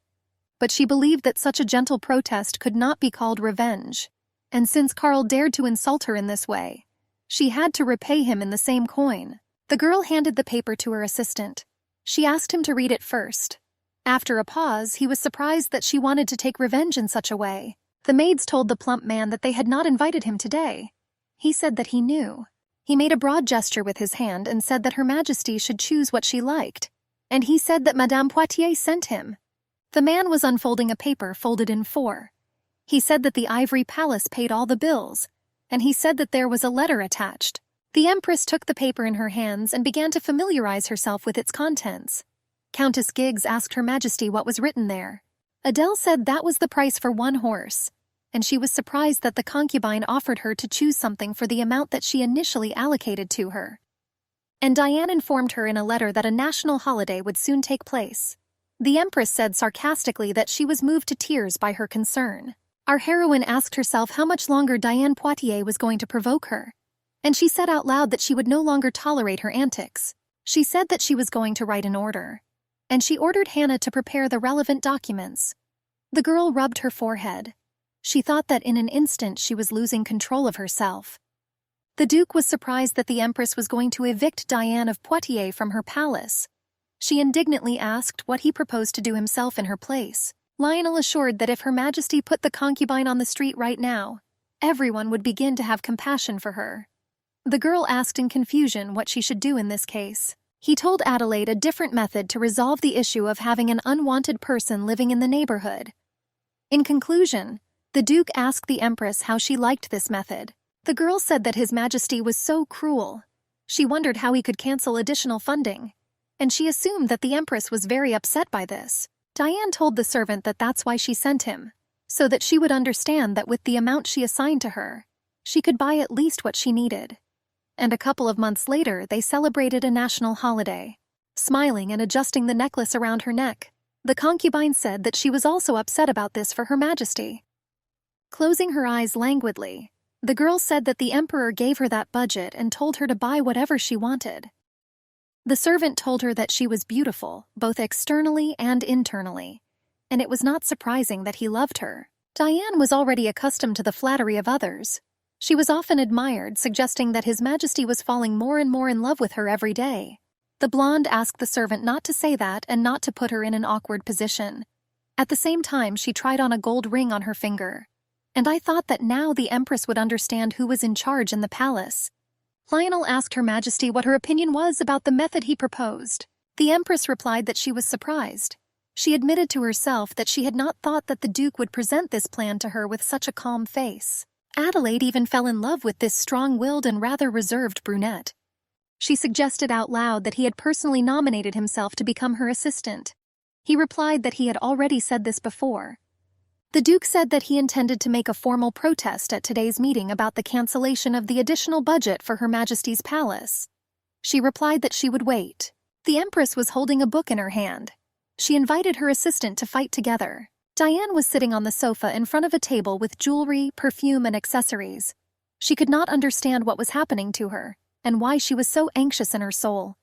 But she believed that such a gentle protest could not be called revenge, and since Karl dared to insult her in this way, she had to repay him in the same coin. The girl handed the paper to her assistant. She asked him to read it first. After a pause, he was surprised that she wanted to take revenge in such a way. The maids told the plump man that they had not invited him today. He said that he knew. He made a broad gesture with his hand and said that Her Majesty should choose what she liked, and he said that Madame Poitiers sent him. The man was unfolding a paper folded in 4. He said that the Ivory Palace paid all the bills, and he said that there was a letter attached. The Empress took the paper in her hands and began to familiarize herself with its contents. Countess Giggs asked Her Majesty what was written there. Adele said that was the price for 1 horse, and she was surprised that the concubine offered her to choose something for the amount that she initially allocated to her. And Diane informed her in a letter that a national holiday would soon take place. The Empress said sarcastically that she was moved to tears by her concern. Our heroine asked herself how much longer Diane Poitiers was going to provoke her, and she said out loud that she would no longer tolerate her antics. She said that she was going to write an order, and she ordered Hannah to prepare the relevant documents. The girl rubbed her forehead. She thought that in an instant she was losing control of herself. The Duke was surprised that the Empress was going to evict Diane of Poitiers from her palace. She indignantly asked what he proposed to do himself in her place. Lionel assured that if Her Majesty put the concubine on the street right now, everyone would begin to have compassion for her. The girl asked in confusion what she should do in this case. He told Adelaide a different method to resolve the issue of having an unwanted person living in the neighborhood. In conclusion, the Duke asked the Empress how she liked this method. The girl said that His Majesty was so cruel. She wondered how he could cancel additional funding, and she assumed that the Empress was very upset by this. Diane told the servant that that's why she sent him, so that she would understand that with the amount she assigned to her, she could buy at least what she needed. And a couple of months later, they celebrated a national holiday. Smiling and adjusting the necklace around her neck, the concubine said that she was also upset about this for Her Majesty. Closing her eyes languidly, the girl said that the Emperor gave her that budget and told her to buy whatever she wanted. The servant told her that she was beautiful, both externally and internally, and it was not surprising that he loved her. Diane was already accustomed to the flattery of others. She was often admired, suggesting that His Majesty was falling more and more in love with her every day. The blonde asked the servant not to say that and not to put her in an awkward position. At the same time, she tried on a gold ring on her finger. And I thought that now the Empress would understand who was in charge in the palace. Lionel asked Her Majesty what her opinion was about the method he proposed. The Empress replied that she was surprised. She admitted to herself that she had not thought that the Duke would present this plan to her with such a calm face. Adelaide even fell in love with this strong-willed and rather reserved brunette. She suggested out loud that he had personally nominated himself to become her assistant. He replied that he had already said this before. The Duke said that he intended to make a formal protest at today's meeting about the cancellation of the additional budget for Her Majesty's palace. She replied that she would wait. The Empress was holding a book in her hand. She invited her assistant to fight together. Diane was sitting on the sofa in front of a table with jewelry, perfume, and accessories. She could not understand what was happening to her, and why she was so anxious in her soul.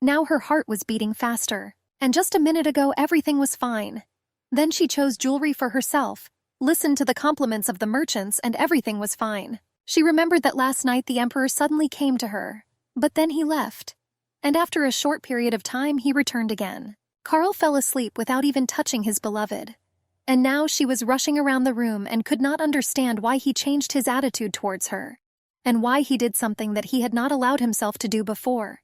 Now her heart was beating faster, and just a minute ago everything was fine. Then she chose jewelry for herself, listened to the compliments of the merchants, and everything was fine. She remembered that last night the Emperor suddenly came to her, but then he left. And after a short period of time he returned again. Carl fell asleep without even touching his beloved. And now she was rushing around the room and could not understand why he changed his attitude towards her, and why he did something that he had not allowed himself to do before.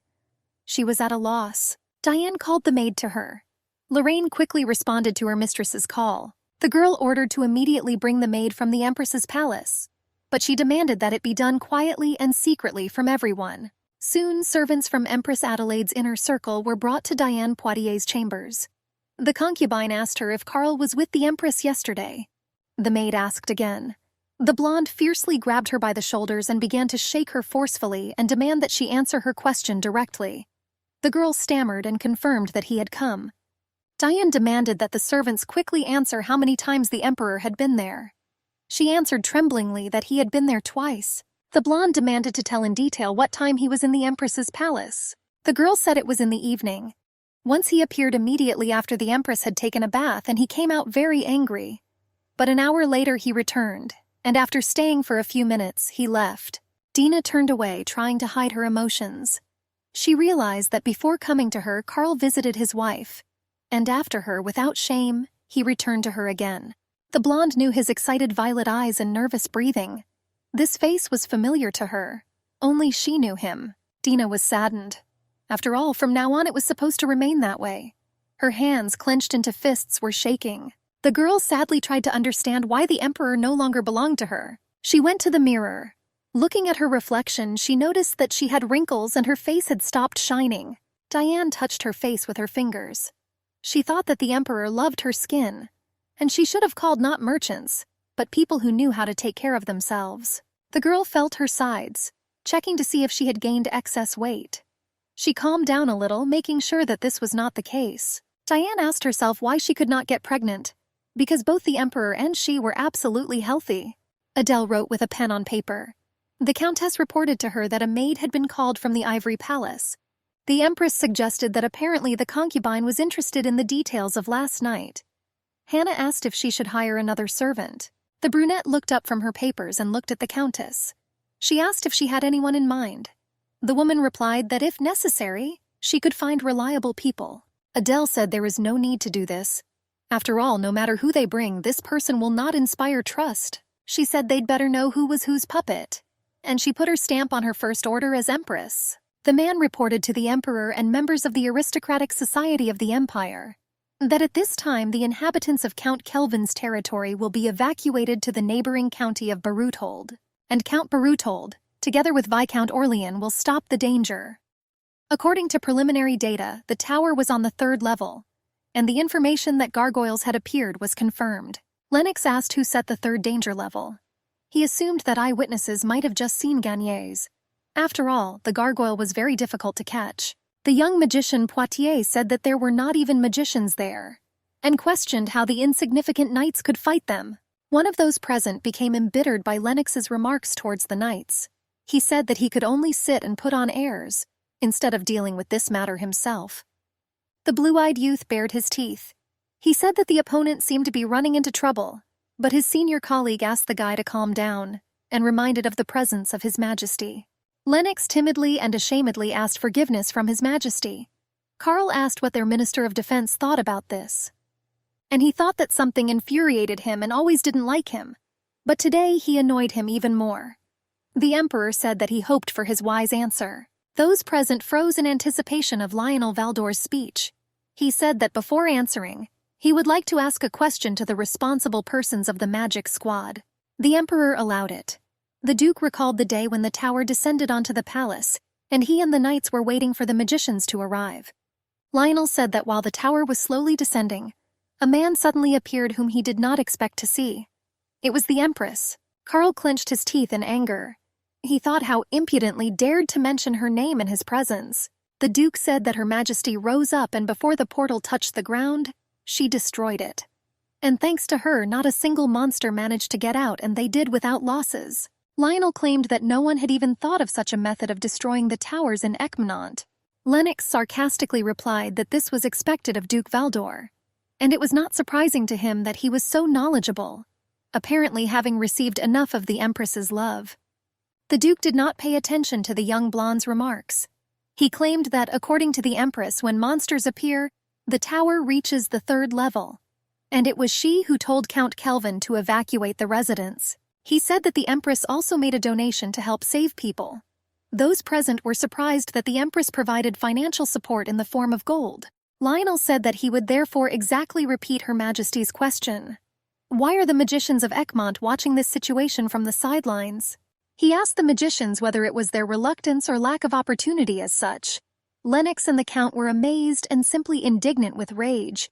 She was at a loss. Diane called the maid to her. Lorraine quickly responded to her mistress's call. The girl ordered to immediately bring the maid from the Empress's palace, but she demanded that it be done quietly and secretly from everyone. Soon, servants from Empress Adelaide's inner circle were brought to Diane Poitier's chambers. The concubine asked her if Carl was with the Empress yesterday. The maid asked again. The blonde fiercely grabbed her by the shoulders and began to shake her forcefully and demand that she answer her question directly. The girl stammered and confirmed that he had come. Diane demanded that the servants quickly answer how many times the Emperor had been there. She answered tremblingly that he had been there twice. The blonde demanded to tell in detail what time he was in the Empress's palace. The girl said it was in the evening. Once he appeared immediately after the Empress had taken a bath, and he came out very angry. But an hour later he returned, and after staying for a few minutes, he left. Dina turned away, trying to hide her emotions. She realized that before coming to her, Carl visited his wife, and after her, without shame, he returned to her again. The blonde knew his excited violet eyes and nervous breathing. This face was familiar to her. Only she knew him. Dina was saddened. After all, from now on it was supposed to remain that way. Her hands, clenched into fists, were shaking. The girl sadly tried to understand why the Emperor no longer belonged to her. She went to the mirror. Looking at her reflection, she noticed that she had wrinkles and her face had stopped shining. Diane touched her face with her fingers. She thought that the Emperor loved her skin, and she should have called not merchants, but people who knew how to take care of themselves. The girl felt her sides, checking to see if she had gained excess weight. She calmed down a little, making sure that this was not the case. Diane asked herself why she could not get pregnant, because both the Emperor and she were absolutely healthy. Adele wrote with a pen on paper. The Countess reported to her that a maid had been called from the Ivory Palace. The Empress suggested that apparently the concubine was interested in the details of last night. Hannah asked if she should hire another servant. The brunette looked up from her papers and looked at the Countess. She asked if she had anyone in mind. The woman replied that if necessary, she could find reliable people. Adele said there is no need to do this. After all, no matter who they bring, this person will not inspire trust. She said they'd better know who was whose puppet. And she put her stamp on her first order as Empress. The man reported to the Emperor and members of the aristocratic society of the Empire that at this time the inhabitants of Count Kelvin's territory will be evacuated to the neighboring county of Beruthold, and Count Beruthold, together with Viscount Orlean, will stop the danger. According to preliminary data, the tower was on the 3rd level, and the information that gargoyles had appeared was confirmed. Lennox asked who set the 3rd danger level. He assumed that eyewitnesses might have just seen Gagner's. After all, the gargoyle was very difficult to catch. The young magician Poitiers said that there were not even magicians there, and questioned how the insignificant knights could fight them. One of those present became embittered by Lennox's remarks towards the knights. He said that he could only sit and put on airs, instead of dealing with this matter himself. The blue-eyed youth bared his teeth. He said that the opponent seemed to be running into trouble, but his senior colleague asked the guy to calm down, and reminded of the presence of His Majesty. Lennox timidly and ashamedly asked forgiveness from His Majesty. Carl asked what their Minister of Defense thought about this. And he thought that something infuriated him and always didn't like him. But today he annoyed him even more. The Emperor said that he hoped for his wise answer. Those present froze in anticipation of Lionel Valdor's speech. He said that before answering, he would like to ask a question to the responsible persons of the magic squad. The Emperor allowed it. The Duke recalled the day when the tower descended onto the palace, and he and the knights were waiting for the magicians to arrive. Lionel said that while the tower was slowly descending, A man suddenly appeared whom he did not expect to see. It was the Empress. Carl clenched his teeth in anger. He thought how impudently dared to mention her name in his presence. The Duke said that Her Majesty rose up, and before the portal touched the ground, she destroyed it. And thanks to her, not a single monster managed to get out, and they did without losses. Lionel claimed that no one had even thought of such a method of destroying the towers in Ekmonant. Lennox sarcastically replied that this was expected of Duke Valdor, and it was not surprising to him that he was so knowledgeable, apparently having received enough of the Empress's love. The Duke did not pay attention to the young blonde's remarks. He claimed that, according to the Empress, when monsters appear, the tower reaches the 3rd level, and it was she who told Count Kelvin to evacuate the residence. He said that the Empress also made a donation to help save people. Those present were surprised that the Empress provided financial support in the form of gold. Lionel said that he would therefore exactly repeat Her Majesty's question. Why are the magicians of Ekmont watching this situation from the sidelines? He asked the magicians whether it was their reluctance or lack of opportunity as such. Lennox and the Count were amazed and simply indignant with rage.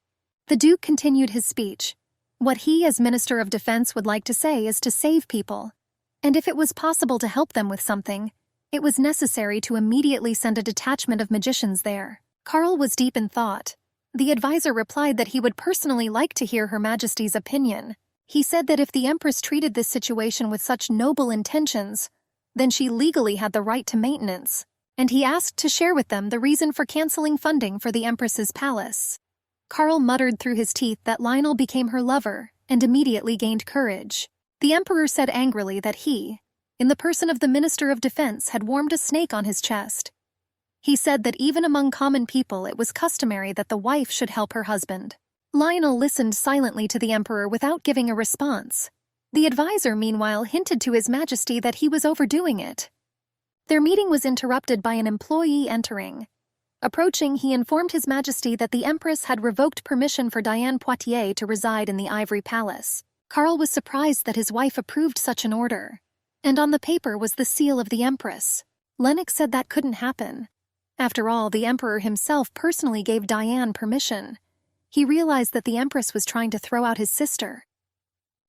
The Duke continued his speech. What he, as Minister of Defense, would like to say is to save people. And if it was possible to help them with something, it was necessary to immediately send a detachment of magicians there. Carl was deep in thought. The advisor replied that he would personally like to hear Her Majesty's opinion. He said that if the Empress treated this situation with such noble intentions, then she legally had the right to maintenance, and he asked to share with them the reason for canceling funding for the Empress's palace. Carl muttered through his teeth that Lionel became her lover and immediately gained courage. The Emperor said angrily that he, in the person of the Minister of Defense, had warmed a snake on his chest. He said that even among common people it was customary that the wife should help her husband. Lionel listened silently to the Emperor without giving a response. The advisor, meanwhile, hinted to His Majesty that he was overdoing it. Their meeting was interrupted by an employee entering. Approaching, he informed His Majesty that the Empress had revoked permission for Diane Poitiers to reside in the Ivory Palace. Carl was surprised that his wife approved such an order. And on the paper was the seal of the Empress. Lennox said that couldn't happen. After all, the Emperor himself personally gave Diane permission. He realized that the Empress was trying to throw out his sister.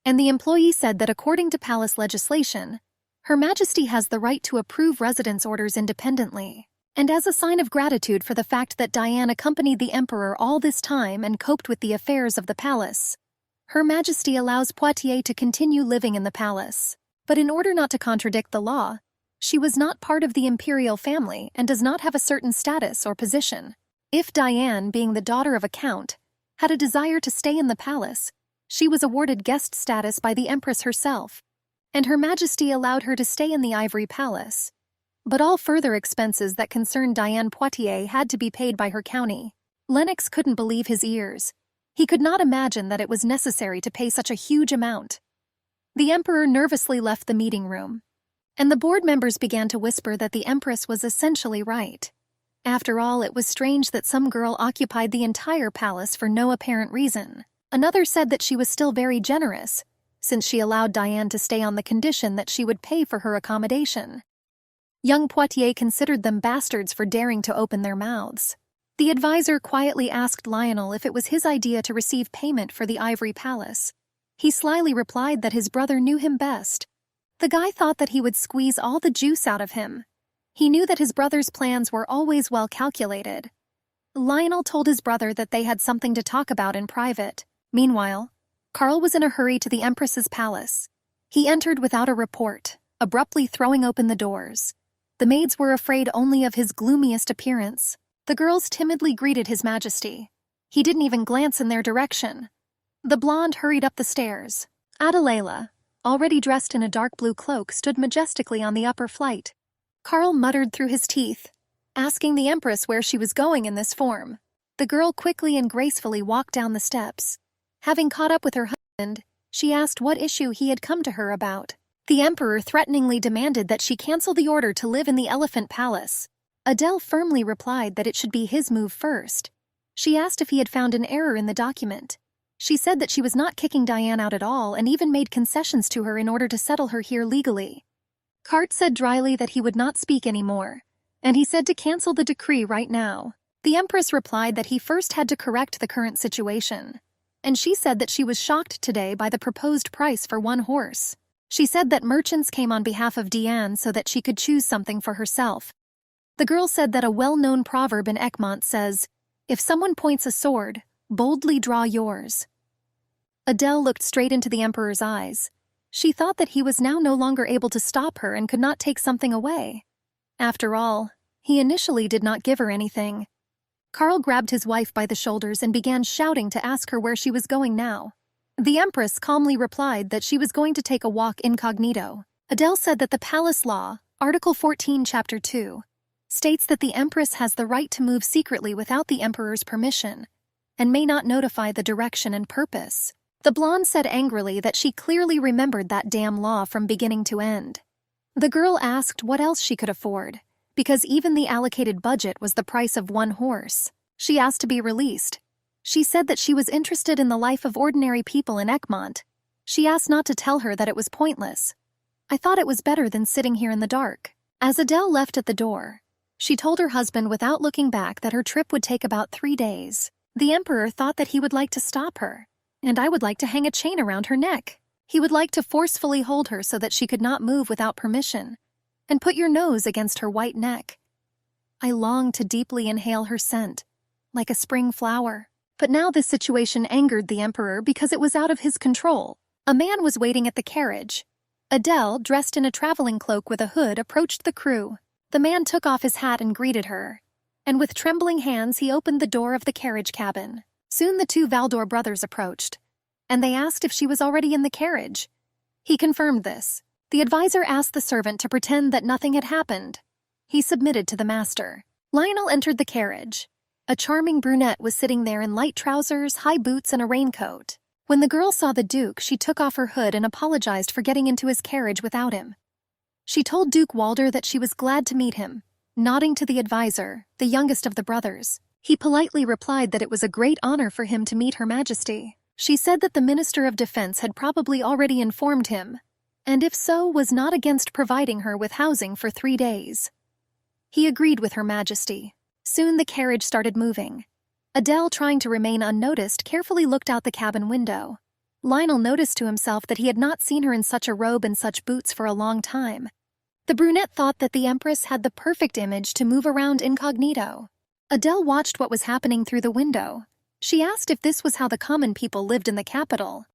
And the employee said that according to palace legislation, Her Majesty has the right to approve residence orders independently. And as a sign of gratitude for the fact that Diane accompanied the Emperor all this time and coped with the affairs of the palace, Her Majesty allows Poitiers to continue living in the palace. But in order not to contradict the law, she was not part of the imperial family and does not have a certain status or position. If Diane, being the daughter of a count, had a desire to stay in the palace, she was awarded guest status by the Empress herself, and Her Majesty allowed her to stay in the Ivory Palace. But all further expenses that concerned Diane Poitiers had to be paid by her county. Lennox couldn't believe his ears. He could not imagine that it was necessary to pay such a huge amount. The Emperor nervously left the meeting room, and the board members began to whisper that the Empress was essentially right. After all, it was strange that some girl occupied the entire palace for no apparent reason. Another said that she was still very generous, since she allowed Diane to stay on the condition that she would pay for her accommodation. Young Poitiers considered them bastards for daring to open their mouths. The advisor quietly asked Lionel if it was his idea to receive payment for the Ivory Palace. He slyly replied that his brother knew him best. The guy thought that he would squeeze all the juice out of him. He knew that his brother's plans were always well calculated. Lionel told his brother that they had something to talk about in private. Meanwhile, Carl was in a hurry to the Empress's palace. He entered without a report, abruptly throwing open the doors. The maids were afraid only of his gloomiest appearance. The girls timidly greeted His Majesty. He didn't even glance in their direction. The blonde hurried up the stairs. Adelaila, already dressed in a dark blue cloak, stood majestically on the upper flight. Carl muttered through his teeth, asking the Empress where she was going in this form. The girl quickly and gracefully walked down the steps. Having caught up with her husband, she asked what issue he had come to her about. The Emperor threateningly demanded that she cancel the order to live in the Elephant Palace. Adele firmly replied that it should be his move first. She asked if he had found an error in the document. She said that she was not kicking Diane out at all and even made concessions to her in order to settle her here legally. Cart said dryly that he would not speak anymore, and he said to cancel the decree right now. The Empress replied that he first had to correct the current situation. and she said that she was shocked today by the proposed price for one horse. She said that merchants came on behalf of Deanne so that she could choose something for herself. The girl said that a well-known proverb in Egmont says, "If someone points a sword, boldly draw yours." Adele looked straight into the Emperor's eyes. She thought that he was now no longer able to stop her and could not take something away. After all, he initially did not give her anything. Karl grabbed his wife by the shoulders and began shouting to ask her where she was going now. The Empress calmly replied that she was going to take a walk incognito. Adele said that the palace law, Article 14, Chapter 2, states that the Empress has the right to move secretly without the Emperor's permission, and may not notify the direction and purpose. The blonde said angrily that she clearly remembered that damn law from beginning to end. The girl asked what else she could afford, because even the allocated budget was the price of one horse. She asked to be released. She said that she was interested in the life of ordinary people in Egmont. She asked not to tell her that it was pointless. I thought it was better than sitting here in the dark. As Adele left at the door, she told her husband without looking back that her trip would take about 3 days. The Emperor thought that he would like to stop her, and I would like to hang a chain around her neck. He would like to forcefully hold her so that she could not move without permission, and put your nose against her white neck. I longed to deeply inhale her scent, like a spring flower. But now this situation angered the Emperor because it was out of his control. A man was waiting at the carriage. Adele, dressed in a traveling cloak with a hood, approached the crew. The man took off his hat and greeted her, and with trembling hands he opened the door of the carriage cabin. Soon the 2 Valdor brothers approached, and they asked if she was already in the carriage. He confirmed this. The advisor asked the servant to pretend that nothing had happened. He submitted to the master. Lionel entered the carriage. A charming brunette was sitting there in light trousers, high boots, and a raincoat. When the girl saw the Duke, she took off her hood and apologized for getting into his carriage without him. She told Duke Walder that she was glad to meet him, nodding to the advisor, the youngest of the brothers. He politely replied that it was a great honor for him to meet Her Majesty. She said that the Minister of Defense had probably already informed him, and if so, was not against providing her with housing for 3 days. He agreed with Her Majesty. Soon the carriage started moving. Adele, trying to remain unnoticed, carefully looked out the cabin window. Lionel noticed to himself that he had not seen her in such a robe and such boots for a long time. The brunette thought that the Empress had the perfect image to move around incognito. Adele watched what was happening through the window. She asked if this was how the common people lived in the capital.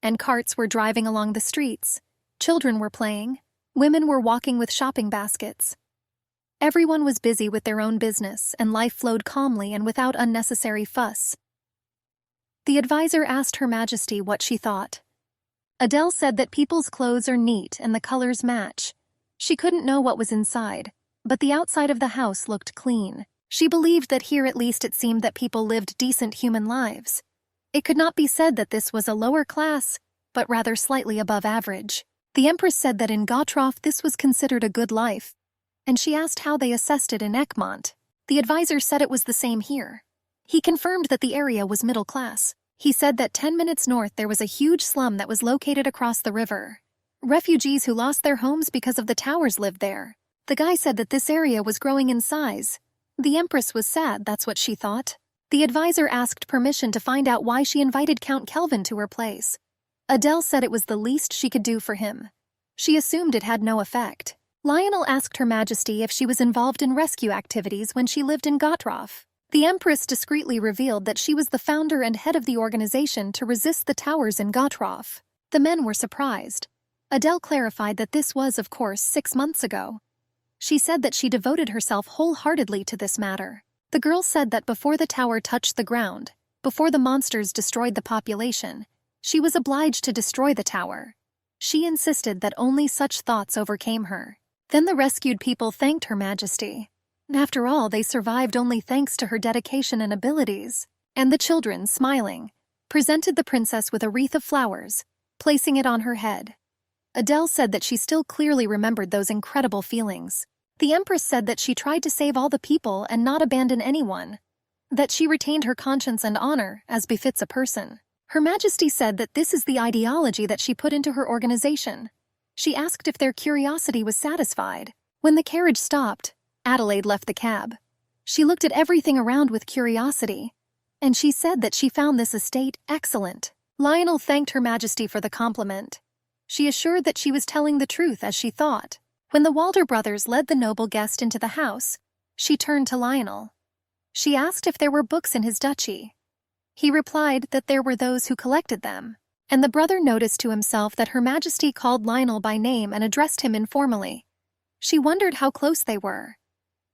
And carts were driving along the streets. Children were playing. Women were walking with shopping baskets. Everyone was busy with their own business, and life flowed calmly and without unnecessary fuss. The advisor asked Her Majesty what she thought. Adele said that people's clothes are neat and the colors match. She couldn't know what was inside, but the outside of the house looked clean. She believed that here at least it seemed that people lived decent human lives. It could not be said that this was a lower class, but rather slightly above average. The Empress said that in Gottroff this was considered a good life, and she asked how they assessed it in Egmont. The advisor said it was the same here. He confirmed that the area was middle class. He said that 10 minutes north there was a huge slum that was located across the river. Refugees who lost their homes because of the towers lived there. The guy said that this area was growing in size. The Empress was sad, that's what she thought. The advisor asked permission to find out why she invited Count Kelvin to her place. Adele said it was the least she could do for him. She assumed it had no effect. Lionel asked Her Majesty if she was involved in rescue activities when she lived in Gottroff. The Empress discreetly revealed that she was the founder and head of the organization to resist the towers in Gottroff. The men were surprised. Adele clarified that this was, of course, 6 months ago. She said that she devoted herself wholeheartedly to this matter. The girl said that before the tower touched the ground, before the monsters destroyed the population, she was obliged to destroy the tower. She insisted that only such thoughts overcame her. Then the rescued people thanked Her Majesty. After all, they survived only thanks to her dedication and abilities. And the children, smiling, presented the princess with a wreath of flowers, placing it on her head. Adele said that she still clearly remembered those incredible feelings. The Empress said that she tried to save all the people and not abandon anyone, that she retained her conscience and honor, as befits a person. Her Majesty said that this is the ideology that she put into her organization. She asked if their curiosity was satisfied. When the carriage stopped, Adelaide left the cab. She looked at everything around with curiosity, and she said that she found this estate excellent. Lionel thanked Her Majesty for the compliment. She assured that she was telling the truth as she thought. When the Walder brothers led the noble guest into the house, she turned to Lionel. She asked if there were books in his duchy. He replied that there were those who collected them, and the brother noticed to himself that Her Majesty called Lionel by name and addressed him informally. She wondered how close they were,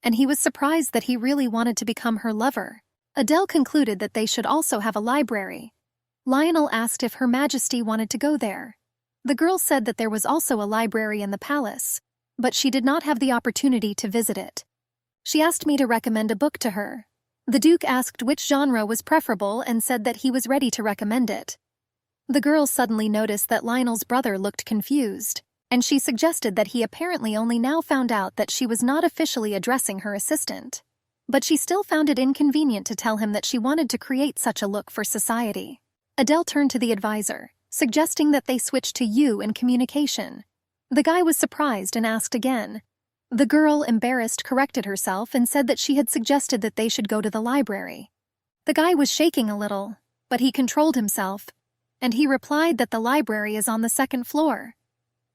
and he was surprised that he really wanted to become her lover. Adele concluded that they should also have a library. Lionel asked if Her Majesty wanted to go there. The girl said that there was also a library in the palace, but she did not have the opportunity to visit it. She asked me to recommend a book to her. The Duke asked which genre was preferable and said that he was ready to recommend it. The girl suddenly noticed that Lionel's brother looked confused, and she suggested that he apparently only now found out that she was not officially addressing her assistant. But she still found it inconvenient to tell him that she wanted to create such a look for society. Adele turned to the advisor, suggesting that they switch to you in communication. The guy was surprised and asked again. The girl, embarrassed, corrected herself and said that she had suggested that they should go to the library. The guy was shaking a little, but he controlled himself, and he replied that the library is on the second floor.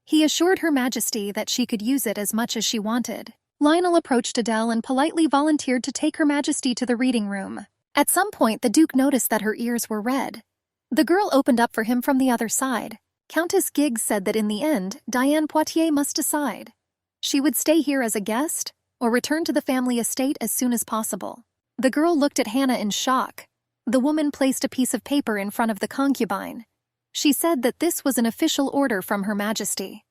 He assured Her Majesty that she could use it as much as she wanted. Lionel approached Adele and politely volunteered to take Her Majesty to the reading room. At some point, the Duke noticed that her ears were red. The girl opened up for him from the other side. Countess Giggs said that in the end, Diane Poitiers must decide. She would stay here as a guest or return to the family estate as soon as possible. The girl looked at Hannah in shock. The woman placed a piece of paper in front of the concubine. She said that this was an official order from Her Majesty.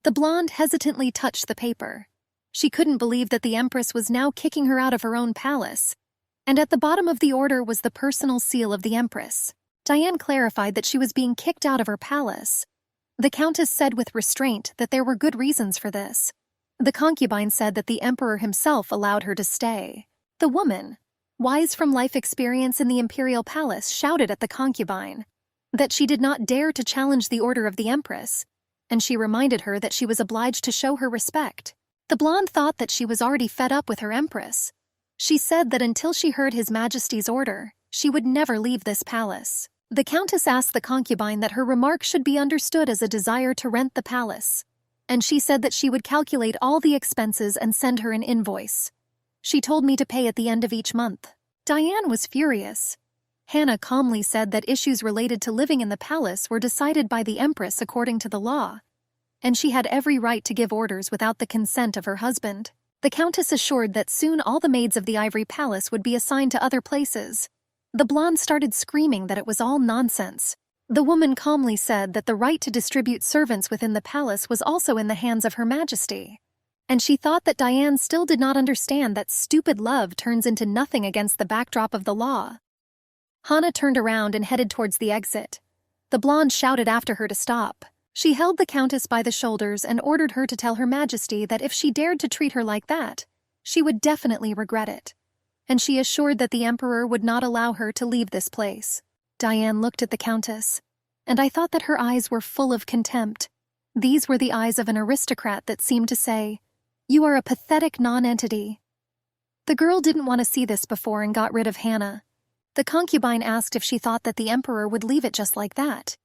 The blonde hesitantly touched the paper. She couldn't believe that the Empress was now kicking her out of her own palace. And at the bottom of the order was the personal seal of the Empress. Diane clarified that she was being kicked out of her palace. The Countess said with restraint that there were good reasons for this. The concubine said that the Emperor himself allowed her to stay. The woman, wise from life experience in the imperial palace, shouted at the concubine that she did not dare to challenge the order of the Empress, and she reminded her that she was obliged to show her respect. The blonde thought that she was already fed up with her Empress. She said that until she heard His Majesty's order, she would never leave this palace. The Countess asked the concubine that her remark should be understood as a desire to rent the palace, and she said that she would calculate all the expenses and send her an invoice. She told me to pay at the end of each month. Diane was furious. Hannah calmly said that issues related to living in the palace were decided by the Empress according to the law, and she had every right to give orders without the consent of her husband. The Countess assured that soon all the maids of the Ivory Palace would be assigned to other places. The blonde started screaming that it was all nonsense. The woman calmly said that the right to distribute servants within the palace was also in the hands of Her Majesty, and she thought that Diane still did not understand that stupid love turns into nothing against the backdrop of the law. Hannah turned around and headed towards the exit. The blonde shouted after her to stop. She held the Countess by the shoulders and ordered her to tell Her Majesty that if she dared to treat her like that, she would definitely regret it. And she assured that the Emperor would not allow her to leave this place. Diane looked at the Countess, and I thought that her eyes were full of contempt. These were the eyes of an aristocrat that seemed to say, "You are a pathetic non-entity." The girl didn't want to see this before and got rid of Hannah. The concubine asked if she thought that the Emperor would leave it just like that,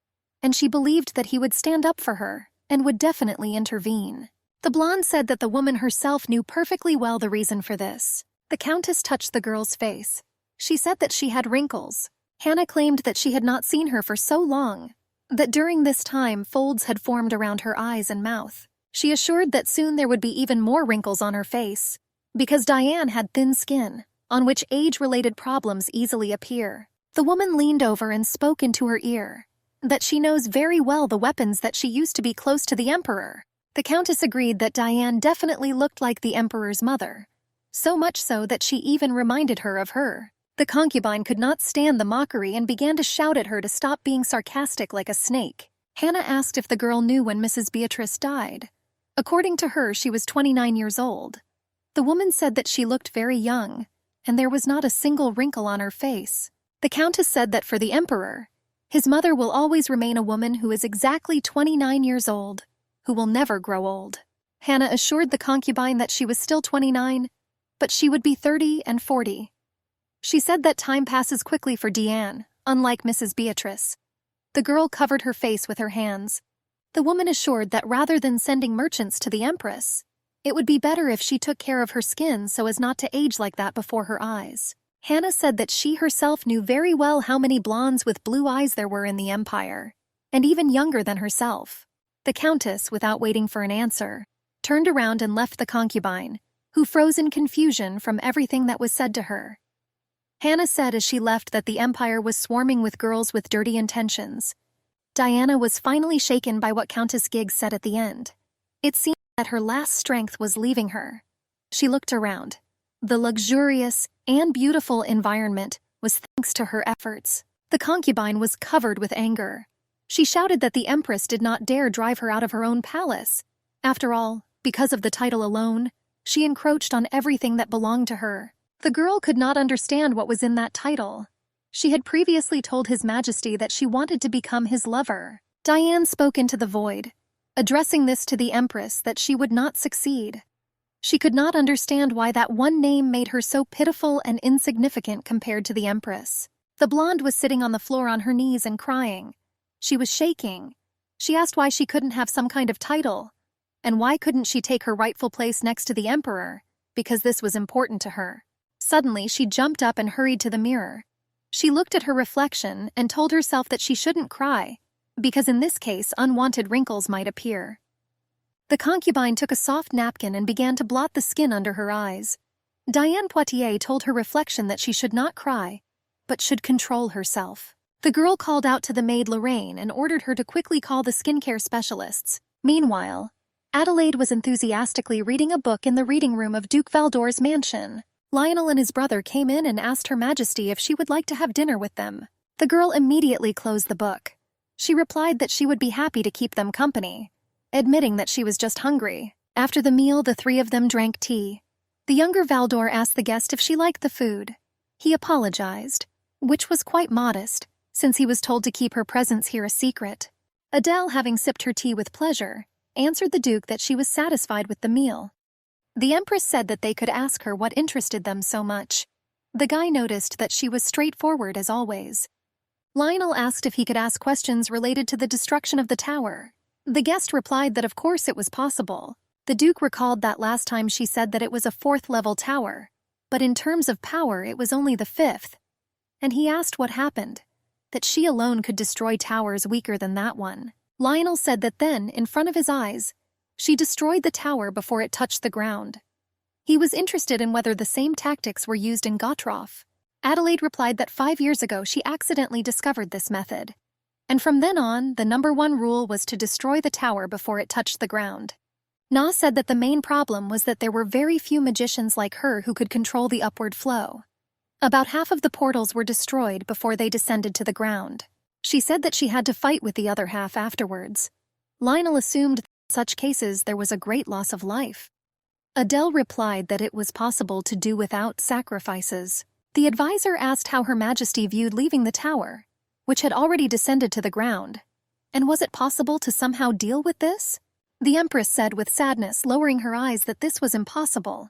and she believed that he would stand up for her and would definitely intervene. The blonde said that the woman herself knew perfectly well the reason for this. The Countess touched the girl's face. She said that she had wrinkles. Hannah claimed that she had not seen her for so long, that during this time folds had formed around her eyes and mouth. She assured that soon there would be even more wrinkles on her face, because Diane had thin skin, on which age-related problems easily appear. The woman leaned over and spoke into her ear, that she knows very well the weapons that she used to be close to the Emperor. The Countess agreed that Diane definitely looked like the Emperor's mother, so much so that she even reminded her of her. The concubine could not stand the mockery and began to shout at her to stop being sarcastic like a snake. Hannah asked if the girl knew when Mrs. Beatrice died. According to her, she was 29 years old. The woman said that she looked very young, and there was not a single wrinkle on her face. The Countess said that for the Emperor, his mother will always remain a woman who is exactly 29 years old, who will never grow old. Hannah assured the concubine that she was still 29, but she would be 30 and 40. She said that time passes quickly for Diane, unlike Mrs. Beatrice. The girl covered her face with her hands. The woman assured that rather than sending merchants to the Empress, it would be better if she took care of her skin so as not to age like that before her eyes. Hannah said that she herself knew very well how many blondes with blue eyes there were in the Empire, and even younger than herself. The Countess, without waiting for an answer, turned around and left the concubine, who froze in confusion from everything that was said to her. Hannah said as she left that the Empire was swarming with girls with dirty intentions. Diana was finally shaken by what Countess Giggs said at the end. It seemed that her last strength was leaving her. She looked around. The luxurious and beautiful environment was thanks to her efforts. The concubine was covered with anger. She shouted that the Empress did not dare drive her out of her own palace. After all, because of the title alone, she encroached on everything that belonged to her. The girl could not understand what was in that title. She had previously told His Majesty that she wanted to become his lover. Diane spoke into the void, addressing this to the Empress that she would not succeed. She could not understand why that one name made her so pitiful and insignificant compared to the Empress. The blonde was sitting on the floor on her knees and crying. She was shaking. She asked why she couldn't have some kind of title, and why couldn't she take her rightful place next to the Emperor, because this was important to her. Suddenly, she jumped up and hurried to the mirror. She looked at her reflection and told herself that she shouldn't cry, because in this case, unwanted wrinkles might appear. The concubine took a soft napkin and began to blot the skin under her eyes. Diane Poitiers told her reflection that she should not cry, but should control herself. The girl called out to the maid Lorraine and ordered her to quickly call the skincare specialists. Meanwhile, Adelaide was enthusiastically reading a book in the reading room of Duke Valdor's mansion. Lionel and his brother came in and asked Her Majesty if she would like to have dinner with them. The girl immediately closed the book. She replied that she would be happy to keep them company, admitting that she was just hungry. After the meal, the three of them drank tea. The younger Valdor asked the guest if she liked the food. He apologized, which was quite modest, since he was told to keep her presence here a secret. Adele, having sipped her tea with pleasure, answered the Duke that she was satisfied with the meal. The Empress said that they could ask her what interested them so much. The guy noticed that she was straightforward as always. Lionel asked if he could ask questions related to the destruction of the tower. The guest replied that of course it was possible. The Duke recalled that last time she said that it was a 4th-level tower, but in terms of power it was only the 5th. And he asked what happened, that she alone could destroy towers weaker than that one. Lionel said that then, in front of his eyes, she destroyed the tower before it touched the ground. He was interested in whether the same tactics were used in Gottroff. Adelaide replied that 5 years ago she accidentally discovered this method. And from then on, the #1 rule was to destroy the tower before it touched the ground. Na said that the main problem was that there were very few magicians like her who could control the upward flow. About half of the portals were destroyed before they descended to the ground. She said that she had to fight with the other half afterwards. Lionel assumed that in such cases there was a great loss of life. Adele replied that it was possible to do without sacrifices. The advisor asked how Her Majesty viewed leaving the tower, which had already descended to the ground, and was it possible to somehow deal with this? The Empress said with sadness, lowering her eyes, that this was impossible.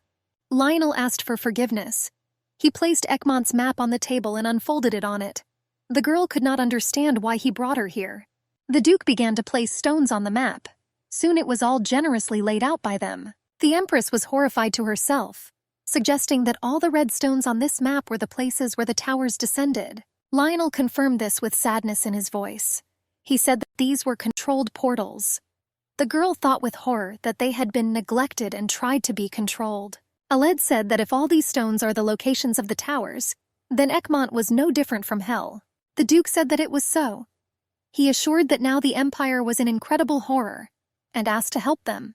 Lionel asked for forgiveness. He placed Egmont's map on the table and unfolded it on it. The girl could not understand why he brought her here. The Duke began to place stones on the map. Soon it was all generously laid out by them. The Empress was horrified to herself, suggesting that all the red stones on this map were the places where the towers descended. Lionel confirmed this with sadness in his voice. He said that these were controlled portals. The girl thought with horror that they had been neglected and tried to be controlled. Aled said that if all these stones are the locations of the towers, then Egmont was no different from hell. The Duke said that it was so. He assured that now the Empire was in incredible horror, and asked to help them,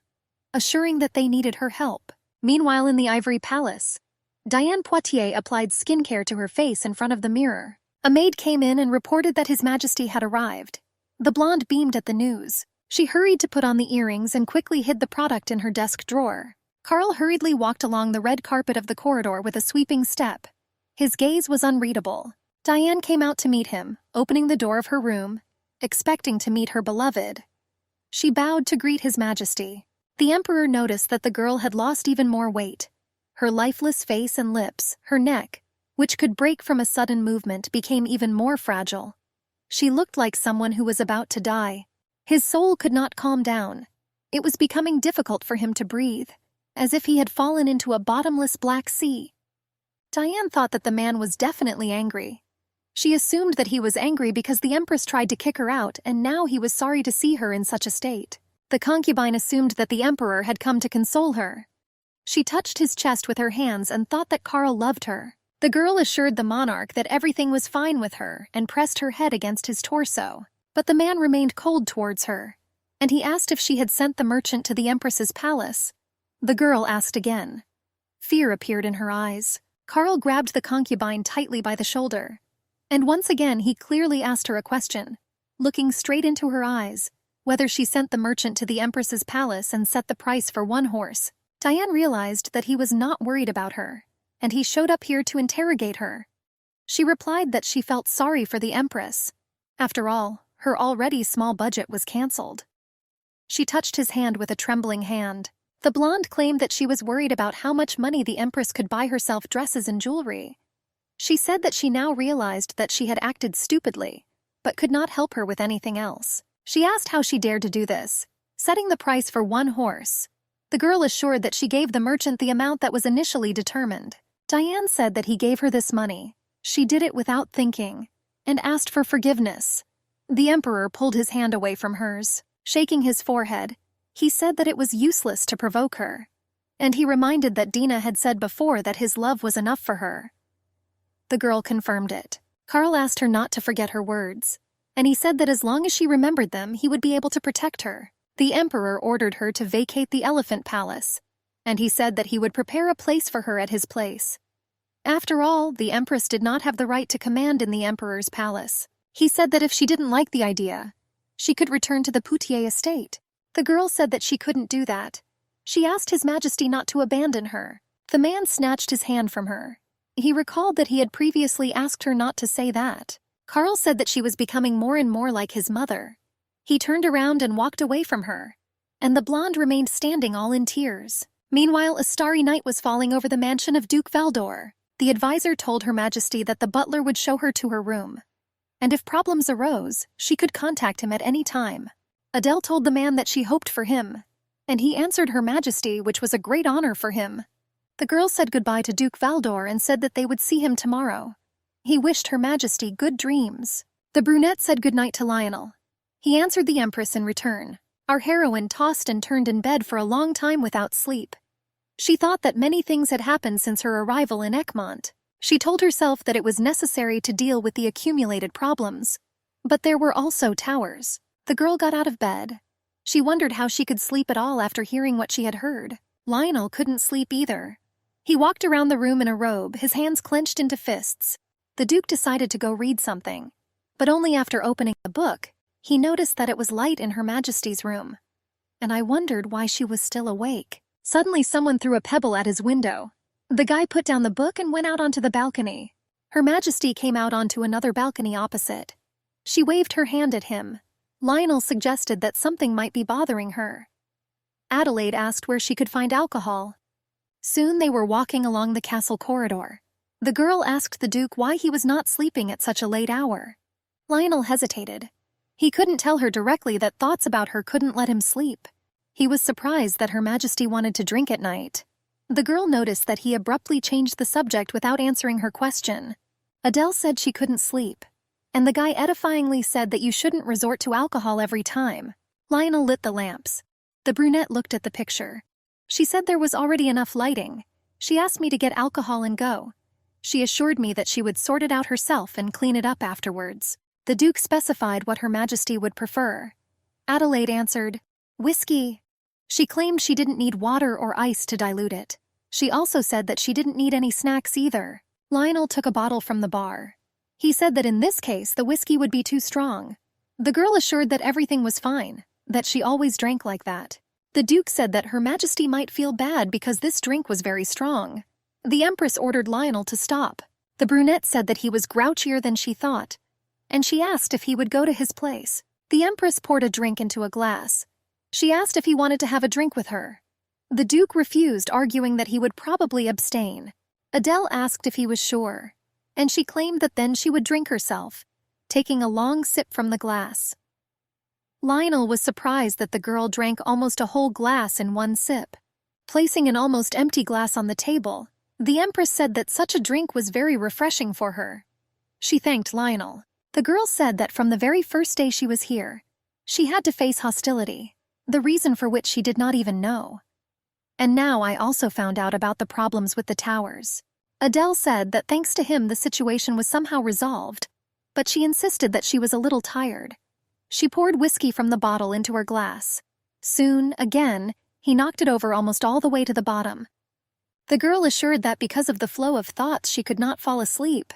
assuring that they needed her help. Meanwhile, in the Ivory Palace, Diane Poitiers applied skincare to her face in front of the mirror. A maid came in and reported that His Majesty had arrived. The blonde beamed at the news. She hurried to put on the earrings and quickly hid the product in her desk drawer. Carl hurriedly walked along the red carpet of the corridor with a sweeping step. His gaze was unreadable. Diane came out to meet him, opening the door of her room, expecting to meet her beloved. She bowed to greet His Majesty. The Emperor noticed that the girl had lost even more weight. Her lifeless face and lips, her neck, which could break from a sudden movement, became even more fragile. She looked like someone who was about to die. His soul could not calm down. It was becoming difficult for him to breathe, as if he had fallen into a bottomless black sea. Diane thought that the man was definitely angry. She assumed that he was angry because the Empress tried to kick her out, and now he was sorry to see her in such a state. The concubine assumed that the Emperor had come to console her. She touched his chest with her hands and thought that Karl loved her. The girl assured the monarch that everything was fine with her and pressed her head against his torso. But the man remained cold towards her, and he asked if she had sent the merchant to the Empress's palace. The girl asked again. Fear appeared in her eyes. Karl grabbed the concubine tightly by the shoulder, and once again he clearly asked her a question, looking straight into her eyes, whether she sent the merchant to the Empress's palace and set the price for 1 horse. Diane realized that he was not worried about her, and he showed up here to interrogate her. She replied that she felt sorry for the Empress. After all, her already small budget was cancelled. She touched his hand with a trembling hand. The blonde claimed that she was worried about how much money the Empress could buy herself dresses and jewelry. She said that she now realized that she had acted stupidly, but could not help her with anything else. She asked how she dared to do this, setting the price for 1 horse. The girl assured that she gave the merchant the amount that was initially determined. Diane said that he gave her this money. She did it without thinking, and asked for forgiveness. The Emperor pulled his hand away from hers, shaking his forehead. He said that it was useless to provoke her, and he reminded that Dina had said before that his love was enough for her. The girl confirmed it. Karl asked her not to forget her words, and he said that as long as she remembered them, he would be able to protect her. The Emperor ordered her to vacate the Elephant Palace, and he said that he would prepare a place for her at his place. After all, the Empress did not have the right to command in the Emperor's palace. He said that if she didn't like the idea, she could return to the Poutier estate. The girl said that she couldn't do that. She asked His Majesty not to abandon her. The man snatched his hand from her. He recalled that he had previously asked her not to say that. Karl said that she was becoming more and more like his mother. He turned around and walked away from her, and the blonde remained standing all in tears. Meanwhile, a starry night was falling over the mansion of Duke Valdor. The advisor told Her Majesty that the butler would show her to her room, and if problems arose, she could contact him at any time. Adele told the man that she hoped for him, and he answered Her Majesty, which was a great honor for him. The girl said goodbye to Duke Valdor and said that they would see him tomorrow. He wished Her Majesty good dreams. The brunette said goodnight to Lionel. He answered the Empress in return. Our heroine tossed and turned in bed for a long time without sleep. She thought that many things had happened since her arrival in Egmont. She told herself that it was necessary to deal with the accumulated problems. But there were also towers. The girl got out of bed. She wondered how she could sleep at all after hearing what she had heard. Lionel couldn't sleep either. He walked around the room in a robe, his hands clenched into fists. The Duke decided to go read something, but only after opening the book, he noticed that it was light in Her Majesty's room. And I wondered why she was still awake. Suddenly someone threw a pebble at his window. The guy put down the book and went out onto the balcony. Her Majesty came out onto another balcony opposite. She waved her hand at him. Lionel suggested that something might be bothering her. Adelaide asked where she could find alcohol. Soon they were walking along the castle corridor. The girl asked the Duke why he was not sleeping at such a late hour. Lionel hesitated. He couldn't tell her directly that thoughts about her couldn't let him sleep. He was surprised that Her Majesty wanted to drink at night. The girl noticed that he abruptly changed the subject without answering her question. Adele said she couldn't sleep, and the guy edifyingly said that you shouldn't resort to alcohol every time. Lionel lit the lamps. The brunette looked at the picture. She said there was already enough lighting. She asked me to get alcohol and go. She assured me that she would sort it out herself and clean it up afterwards. The Duke specified what Her Majesty would prefer. Adelaide answered, "Whiskey." She claimed she didn't need water or ice to dilute it. She also said that she didn't need any snacks either. Lionel took a bottle from the bar. He said that in this case the whiskey would be too strong. The girl assured that everything was fine, that she always drank like that. The Duke said that Her Majesty might feel bad because this drink was very strong. The Empress ordered Lionel to stop. The brunette said that he was grouchier than she thought, and she asked if he would go to his place. The Empress poured a drink into a glass. She asked if he wanted to have a drink with her. The Duke refused, arguing that he would probably abstain. Adele asked if he was sure. and she claimed that then she would drink herself, taking a long sip from the glass. Lionel was surprised that the girl drank almost a whole glass in one sip. Placing an almost empty glass on the table, the Empress said that such a drink was very refreshing for her. She thanked Lionel. The girl said that from the very first day she was here, she had to face hostility, the reason for which she did not even know. And now I also found out about the problems with the towers. Adele said that thanks to him the situation was somehow resolved, but she insisted that she was a little tired. She poured whiskey from the bottle into her glass. Soon, again, he knocked it over almost all the way to the bottom. The girl assured that because of the flow of thoughts she could not fall asleep.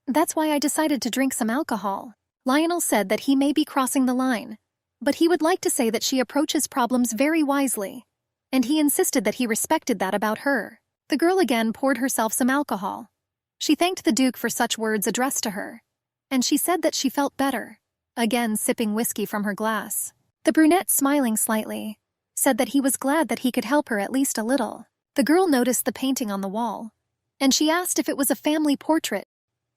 That's why I decided to drink some alcohol. Lionel said that he may be crossing the line, but he would like to say that she approaches problems very wisely, and he insisted that he respected that about her. The girl again poured herself some alcohol. She thanked the Duke for such words addressed to her, and she said that she felt better, again sipping whiskey from her glass. The brunette, smiling slightly, said that he was glad that he could help her at least a little. The girl noticed the painting on the wall, and she asked if it was a family portrait.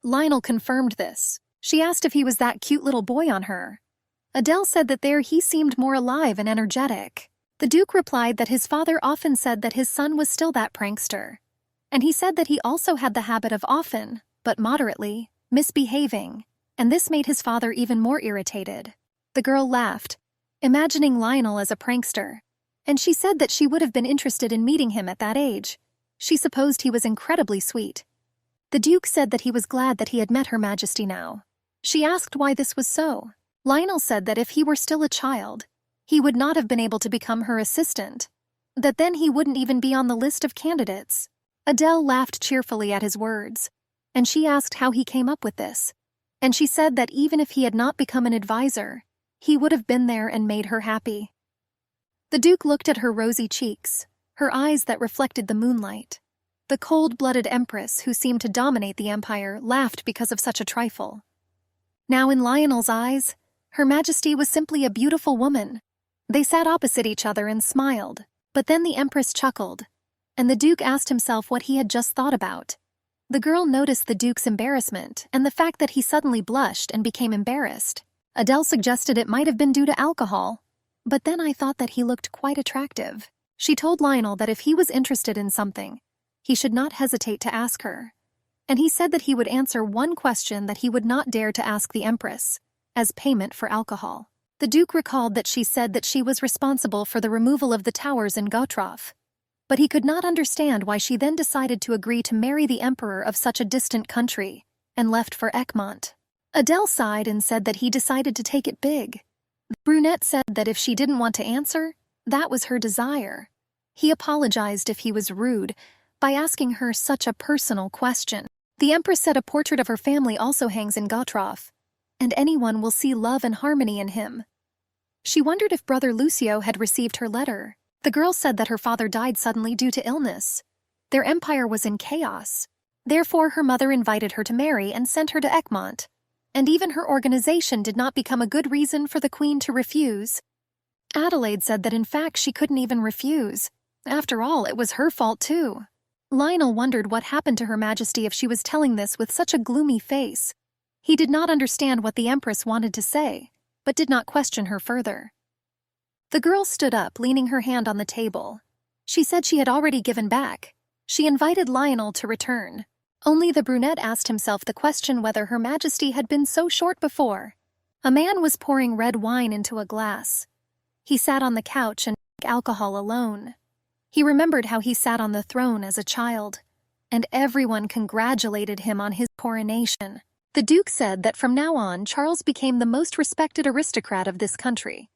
Lionel confirmed this. She asked if he was that cute little boy on her. Adele said that there he seemed more alive and energetic. The Duke replied that his father often said that his son was still that prankster, and he said that he also had the habit of often, but moderately, misbehaving, and this made his father even more irritated. The girl laughed, imagining Lionel as a prankster, and she said that she would have been interested in meeting him at that age. She supposed he was incredibly sweet. The Duke said that he was glad that he had met Her Majesty now. She asked why this was so. Lionel said that if he were still a child, he would not have been able to become her assistant, that then he wouldn't even be on the list of candidates. Adele laughed cheerfully at his words, and she asked how he came up with this, and she said that even if he had not become an advisor, he would have been there and made her happy. The Duke looked at her rosy cheeks, her eyes that reflected the moonlight. The cold-blooded Empress, who seemed to dominate the empire, laughed because of such a trifle. Now in Lionel's eyes, Her Majesty was simply a beautiful woman. They sat opposite each other and smiled, but then the Empress chuckled, and the Duke asked himself what he had just thought about. The girl noticed the Duke's embarrassment and the fact that he suddenly blushed and became embarrassed. Adele suggested it might have been due to alcohol, but then I thought that he looked quite attractive. She told Lionel that if he was interested in something, he should not hesitate to ask her, and he said that he would answer one question that he would not dare to ask the Empress, as payment for alcohol. The Duke recalled that she said that she was responsible for the removal of the towers in Gautrof, but he could not understand why she then decided to agree to marry the emperor of such a distant country, and left for Egmont. Adele sighed and said that he decided to take it big. The brunette said that if she didn't want to answer, that was her desire. He apologized if he was rude by asking her such a personal question. The Empress said a portrait of her family also hangs in Gautrof, and anyone will see love and harmony in him. She wondered if Brother Lucio had received her letter. The girl said that her father died suddenly due to illness. Their empire was in chaos. Therefore, her mother invited her to marry and sent her to Egmont, and even her organization did not become a good reason for the Queen to refuse. Adelaide said that in fact she couldn't even refuse. After all, it was her fault too. Lionel wondered what happened to Her Majesty if she was telling this with such a gloomy face. He did not understand what the Empress wanted to say, but did not question her further. The girl stood up, leaning her hand on the table. She said she had already given back. She invited Lionel to return. Only the brunette asked himself the question whether Her Majesty had been so short before. A man was pouring red wine into a glass. He sat on the couch and drank alcohol alone. He remembered how he sat on the throne as a child, and everyone congratulated him on his coronation. The Duke said that from now on Charles became the most respected aristocrat of this country.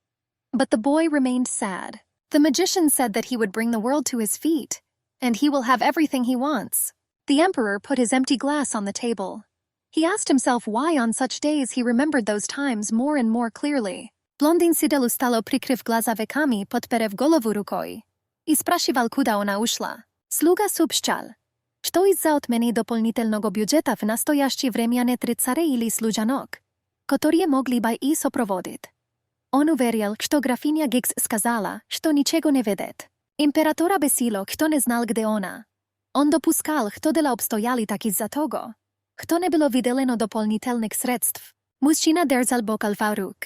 But the boy remained sad. The magician said that he would bring the world to his feet, and he will have everything he wants. The emperor put his empty glass on the table. He asked himself why on such days he remembered those times more and more clearly. Blondin sidelu stalo prikryw glaza wekami podperew golowu rukoj. I sprashiwał kuda ona uszła. Sluga subszczal. Kto jest za odmiany doполнительного бюджета в настоящее время тридцать или служанок, которые могли бы и сопроводить. Он уверил, что графиня Гикс сказала, что ничего не видит. Императора бесило, кто не знал, где она. Он допускал, что дела обстояли так из-за того, Kto nie było wydeleno doполнительных средств. Мужчина держал бокал в рук.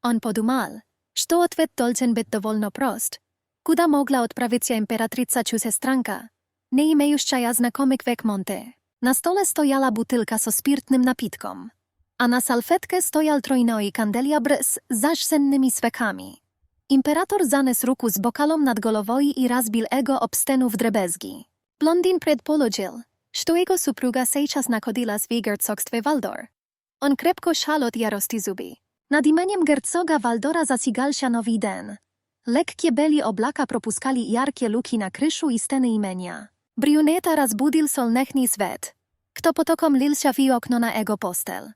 Он подумал, что ответ должен быть довольно прост. Куда могла отправиться императрица чужестранка, не имеющая знакомых в Экмонте? На столе стояла бутылка со спиртным напитком, a na salfetce stojal trojnoi kandelabr z zажженными свеками. Imperator zanes ruku z bokalom nad головой i razbil ego ob stenu w drabezgi. Blondin предположил, что jego supruga сейчас находилась в герцогстве Валдор. On krepko szal od jarosti zuby. Nad imeniem gercoga Waldora zasigался nowy den. Lekkie beli oblaka propuskali jarkie luki na kryszu i steny imenia. Bruneta razbudil solnechny swet. Kto potokom lilsia w okno na ego postel.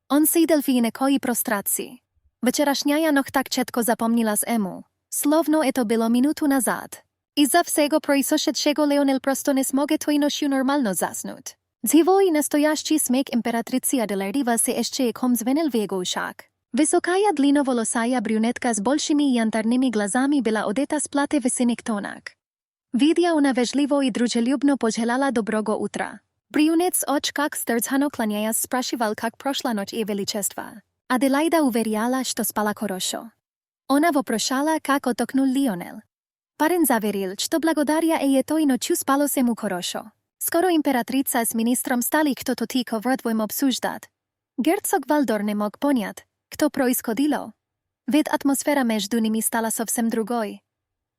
On sejdel w inekoi prostracji. Wczorajsza noc tak cietko zapomniela z emu. Slovno to było minutu nazad. Iza всего произошедшего Leonel prosto nie smogę toj nosiu normalno zasnut. Dziwo i nastojaści smek imperatricy Adelardiva se jeszcze jakom zvenel w jego uszach. Wysokaja dlinowolosaja brunetka z bolszymi jantarnymi glazami była odeta z platy w synych tonach. Widia ona weżliwo i drużelubno pożelala dobrego utra. Brunet z oczkach zdrżano klaniając spraszywał, jak proszła noc jej величества. Adelaida uweriała, że spala хорошо. Ona woproszala, jak otoknul Lionel. Paren zaveril, że blagodaria jej toj nociu spalo se mu хорошо. Skoro imperatrica z ministrom stali kto to tylko wrodwym obsуждат. Gercog Waldor nie mógł poniać, kto происходило. Ведь atmosfera между nimi stala совсем другой.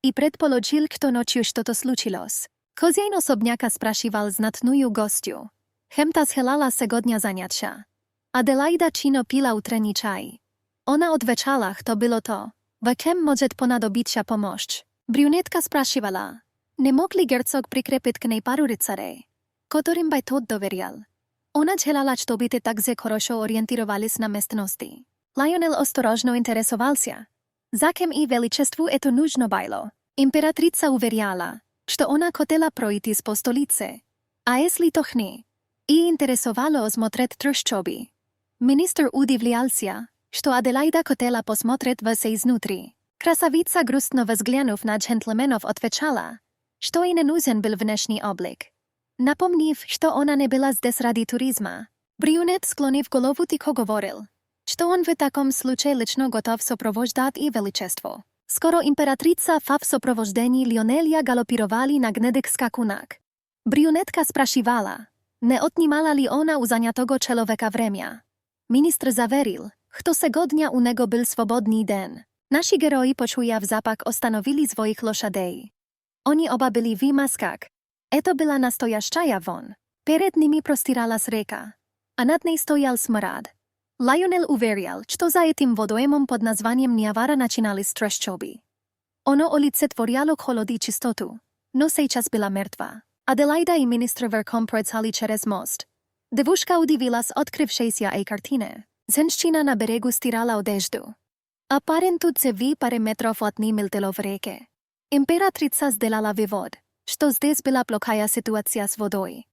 I предположил, kto nociu что to случилось. Kozjain osobniaka spraszywał znatnuju gościu. Chemta schelala se godnia zaniacia. Adelaida chino pila utreni czaj. Ona odweczala, kto było to. W kem może ponadobicia pomość. Brunetka spraszyvala. Nie mogli gercog prikrepić k niej paru rycarej, którym by tot dowerial. Ona chelala, że by te także хорошо orientировались na местности. Lionel ostrożno interesował się. Za kim i величеству to нужно było. Imperatrica uweriala, że ona хотела пройти po stolicy. A jeśli to nie? I interesowało смотреть трущобы. Minister удивлялся, że Adelaida хотела посмотреть все изнутри. Krasawica grustno względów na dżentlemenów отвечала, że i nie нужен był внешний облик. Napomniw, że ona nie była zdes radi turizma. Brunet skloniw głowę tylko говорил, że on w takim случае liczno gotów soprowożdać i величество. Skoro imperatrica w soprowożdeni Lionelia galopirowali na gnedych skakunach. Brunetka sprasziwała, nie odnimala li ona u zaniatego człowieka wremia. Ministr zaweril, kto se godnia u niego był swobodny den. Nasi geroi poczuja w zapach ostanowili swoich loszadei. Oni oba byli w maskach. Eto była nastojaszczaja won. Перед nimi prostirala reka, a nad niej stojal smrad. Lionel uwerial, że za tym wodojemom pod nazwaniem Niawara naczynali streszczoby. Ono olicetworialo холод i czystotu. No сейчас była martwa. Adelaida i minister werkom pracali через most. Dziewuszka udziwiła z odkrywszejsia jej kartiny. Ženščina na beregu stirala odeždu. A parentudce vi parę metrów od niej miltelo w reke. Imperatrica zdelala wywod, że zdes była blokaja sytuacja z wodoj.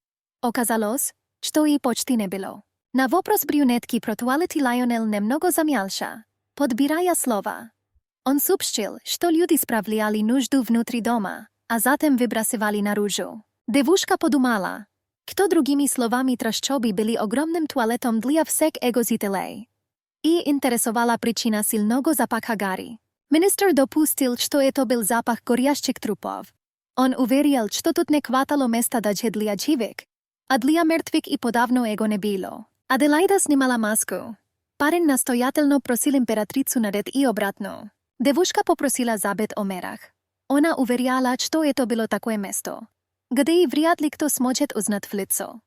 Okazalось, że jej poczty nie było. Na wopros brunetki protuality Lionel nemnogo zamialsza, podbiraja słowa. On subszczył, że ludzie sprawiali nużdu wnutri doma, a zatem wybrasywali na różu. Dziewuszka podumala, kto drugimi słowami traszczobi byli ogromnym toaletom dla всех egozitelej. I interesowała przyczyna silnego zapacha gari. Minister dopustil, że to był zapach goriaszczych trupów. On uwierzył, że tu nie kwatalo miejsca dla dziewek, a dla mrtwych i podawno ego nie było. Adelaida snimala masku. Paren nastojatelno prosil imperatricu nadet i obratno. Dziewuszka poprosila zabyt o merach. Ona uwierzyła, że to było takie miejsce, gdzie i wrяд ли kto smočet uznat w lico.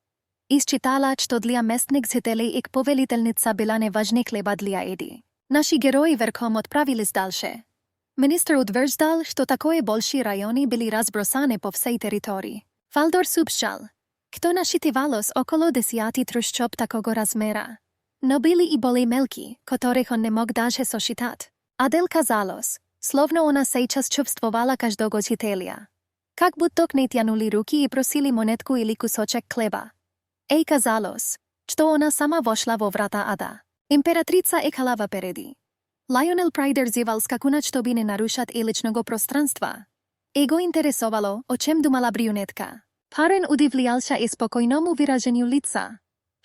I считала, że dla местnych zitelej ich powelitelnica była nieważna chleba dla jedy. Nasi geroi werkom odprawili dalsze. Minister utwierdzał, że takie bolsze rajony byli rozbrosane po всej terytorii. Waldor subszczał, kto naszytywało z około 10 truszczob takiego rozmiara. No byli i boli melki, których on nie mógł dalsze soszytać. Adel kazalось, словно ona сейчас чувствовала każdego жителя. Как будто к ней тянули руки и просили монетку или кусочек хлеба. Ей казалось, что она сама вошла во врата ада. Императрица ехала впереди. Lionel придерживал скакунать, чтобы не нарушать и личного пространства. Его интересовало, о чем думала брюнетка. Парень удивлялся и спокойному выражению лица.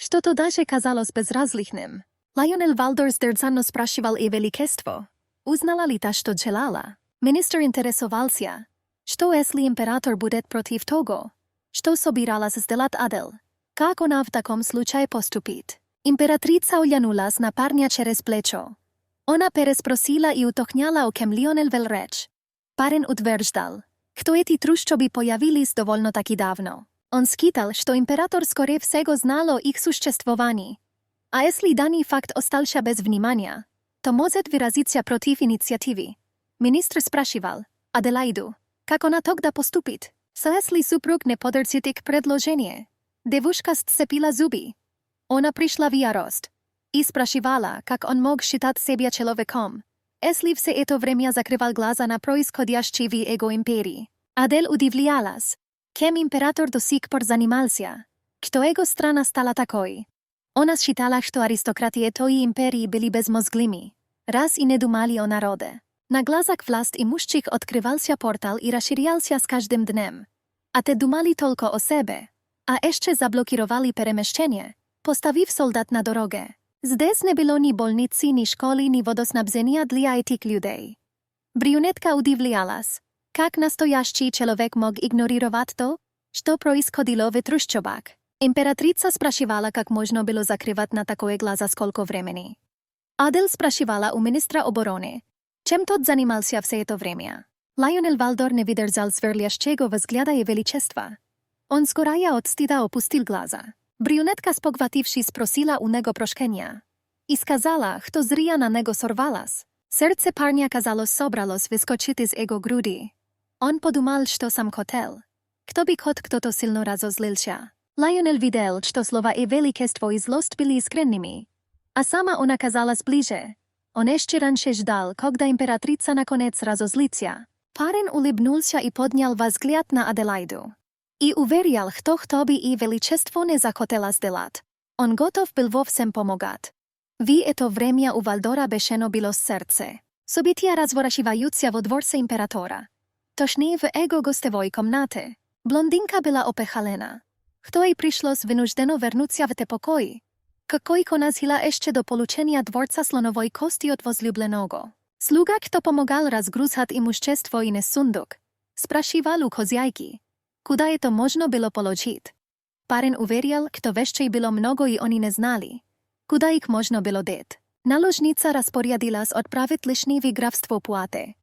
Что то даже казалось безразличным. Лайонел Валдор сдержанно спрашивал и величество. Узнала ли та, что желала? Министр интересовался. Что если император будет против того? Что собиралась сделать Адел? Как она в таком случае поступит? Императрица оглянулась на парня через плечо. Она переспросила и уточняла, о кем Лionel вел речь. Парень утверждал, кто эти трущоби появились довольно таки давно. Он скитал, что император скорее всего знал о их существовании. А если данный факт остался без внимания, то может выразиться против инициативы. Министр спрашивал Аделaidu, как она тогда поступит? Что если супруг не подержит их предложение? Девушка сцепила зубы. Она пришла в ярость и спрашивала, как он мог считать себя человеком, если все это время закрывал глаза на происходящее в его империи. Адель удивлялась, кем император до сих пор занимался, кто его страна стала такой. Она считала, что аристократии той империи были безмозглыми, раз и не думали о народе. На глазах власть имущих открывался портал и расширялся с каждым dnem. A te dumali tylko o sebe, a jeszcze zablokirowali перемещение, postawiv soldat na drogę. Здесь не было ни больницы, ни школы, ни водоснабжения для этих людей. Брюнетка удивлялась, как настоящий человек мог игнорировать то, что происходило в трущобах. Императрица спрашивала, как можно было закрывать на такое глаза сколько времени. Адел спрашивала у министра обороны, чем тот занимался все это время. Лайонел Валдор не выдержал сверлящего взгляда и величества. Он сгорая от стыда опустил глаза. Брюнетка спохватившись спросила у него прощения. И сказала, что зря на него сорвалась. Сердце парня казалось собралось выскочить из его груди. Он подумал, что сам хотел. Кто бы хоть кто-то сильно разозлился. Лайонел видел, что слова и величество и злость были искренними. А сама она казалась ближе. Он еще раньше ждал, когда императрица наконец разозлится. Парень улыбнулся и поднял взгляд на Аделaidu. И уверял, кто бы и величество не захотела сделать. Он готов был во всем помогать. В это время у Валдора бешено било сердце. События разворачиваются во дворце императора. Точнее в его гостевой комнате. Блондинка была опехалена. Кто ей пришлось вынуждено вернуться в те покои. Какой коназила еще до получения дворца слоновой кости от возлюбленого. Слуга, кто помогал разгрузать имущество и сундук, спрашивал у хозяйки, куда это можно было положить. Парень уверял, что вещей было много и они не знали, куда их можно было дать. Наложница распорядилась отправить лишний в графство Пуате.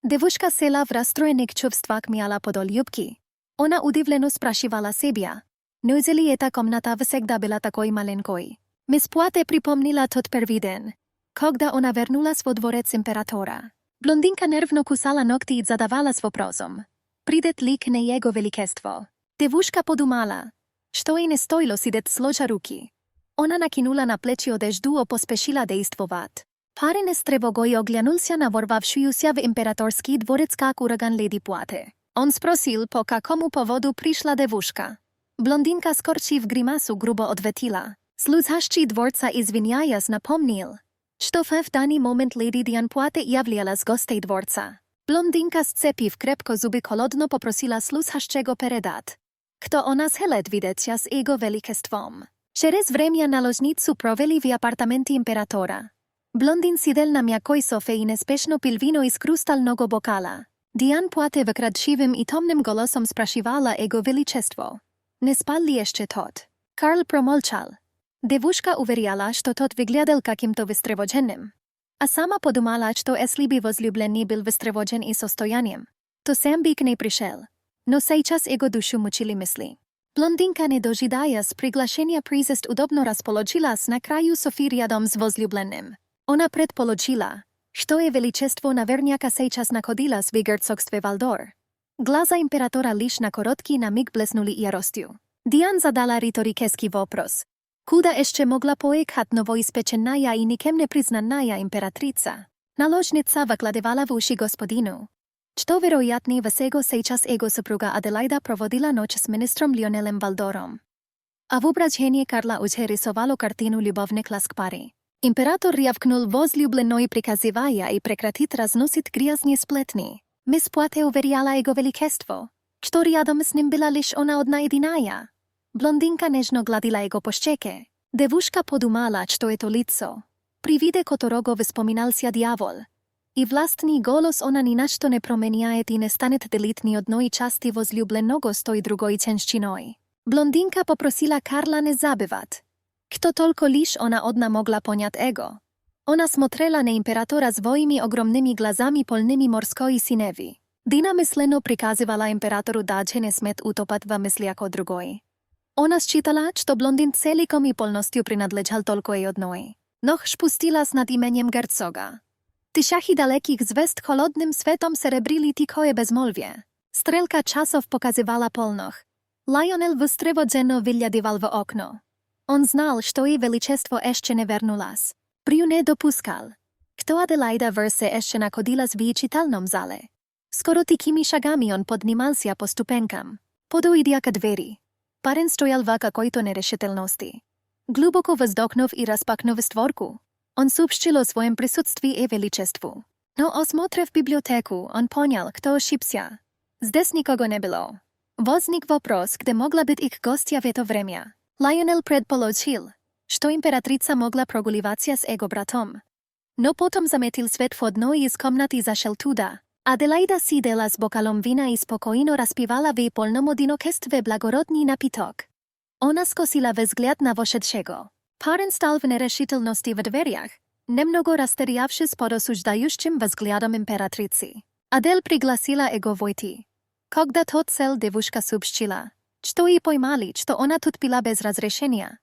Девушка села в расстроенных чувствах мяла подол юбки. Она удивленно спрашивала себя, неужели эта комната всегда была такой маленькой. Мисс Пуате припомнила тот первый день, когда она вернулась во дворец императора. Блондинка нервно кусала ногти и задавалась вопросом. Придет ли к ней его величество? Девушка подумала, что ей не стоило сидеть сложа руки. Она накинула на плечи одежду и поспешила действовать. Парень с тревогой оглянулся на ворвавшуюся в императорский дворец как ураган леди Пуате. Он спросил, по какому поводу пришла девушка. Блондинка, скорчив гримасу, грубо ответила. Служащий дворца извиняясь напомнил, что в данный момент леди Dian Пуате являлась гостей дворца. Блондинка, сцепив крепко зубы, холодно попросила служащего передать, кто она схелет видеться с его величеством. Через время наложницу провели в апартаменте императора. Блондин сидел на мягкой софе и неспешно пил вино из крустального бокала. Dian Пуате вкрадчивым и томным голосом спрашивала его величество. Не спал ли еще тот? Карл промолчал. Девушка уверяла, что тот выглядел каким-то встревоженным. А сама подумала, что если бы возлюбленный был встревожен и состоянием, то сам бы к ней пришел. Но сейчас его душу мучили мысли. Блондинка, не дожидаясь приглашения присесть удобно расположилась на краю софи рядом с возлюбленным. Она предположила, что и величество наверняка сейчас находилось в герцогстве Валдор. Глаза императора лишь на короткий на миг блеснули яростью. Dian задала риторический вопрос. Куда еще могла поехать новоиспеченная и никем не признанная императрица? Наложница выкладывала в уши господину, что вероятно всего сейчас его супруга Аделаида проводила ночь с министром Лионелем Валдором. А в воображении Карла уже рисовало картину любовных ласк пари. Император рявкнул возлюбленной, приказывая и прекратить разносить грязные сплетни. Мисс Пуате уверяла его величество, что рядом с ним была лишь она одна единая. Блондинка нежно гладила его по щеке. Девушка подумала, что это лицо, при виде которого вспоминался дьявол. И властный голос она ни на что не променяет и не станет делить ни одной части возлюбленного с той другой частиной. Блондинка попросила Карла не забывать. Кто только лишь она одна могла понять его. Она смотрела на императора своими огромными глазами полными морской синевы. Дина mysleno приказывала императору дать не смет утопать в мыслях о другой. Она считала, что блондин целиком и полностью принадлежал только ей одной. Но шпустилась над именем герцога. Tysiachy dalekich zvezd холодnym svetom serebrili tichoje bezmolwie. Strelka czasów pokazywała polnoch. Lionel wystrywodzeno wyglądał w okno. On znal, что jej величество jeszcze nie вернулась. Brune dopuskal. Kto Adelaida verse jeszcze nachodila w czytelnom zale. Skoro tykimi szagami on podnimalся po stupenkam. Podojdia k dveri. Paren stojal w какой-то нерешительности. Глубоко вздохнув и распахнув створку, он сообщил о своем присутствии и величеству. Но осмотрев библиотеку, он понял, кто ошибся. Здесь никого не было. Возник вопрос, где могла быть их гостья в это время. Лайонел предположил, что императрица могла прогуливаться с его братом. Но потом заметил свет в одной из комнат и зашел туда. Аделаида сидела с бокалом вина и спокойно распивала в полном одиночестве благородный напиток. Она скосила взгляд на вошедшего. Парень стал в нерешительности в дверях, немного растерявшись под осуждающим взглядом императрицы. Адель пригласила его войти. Когда тот сел, девушка сообщила, что и поймали, что она тут пила без разрешения,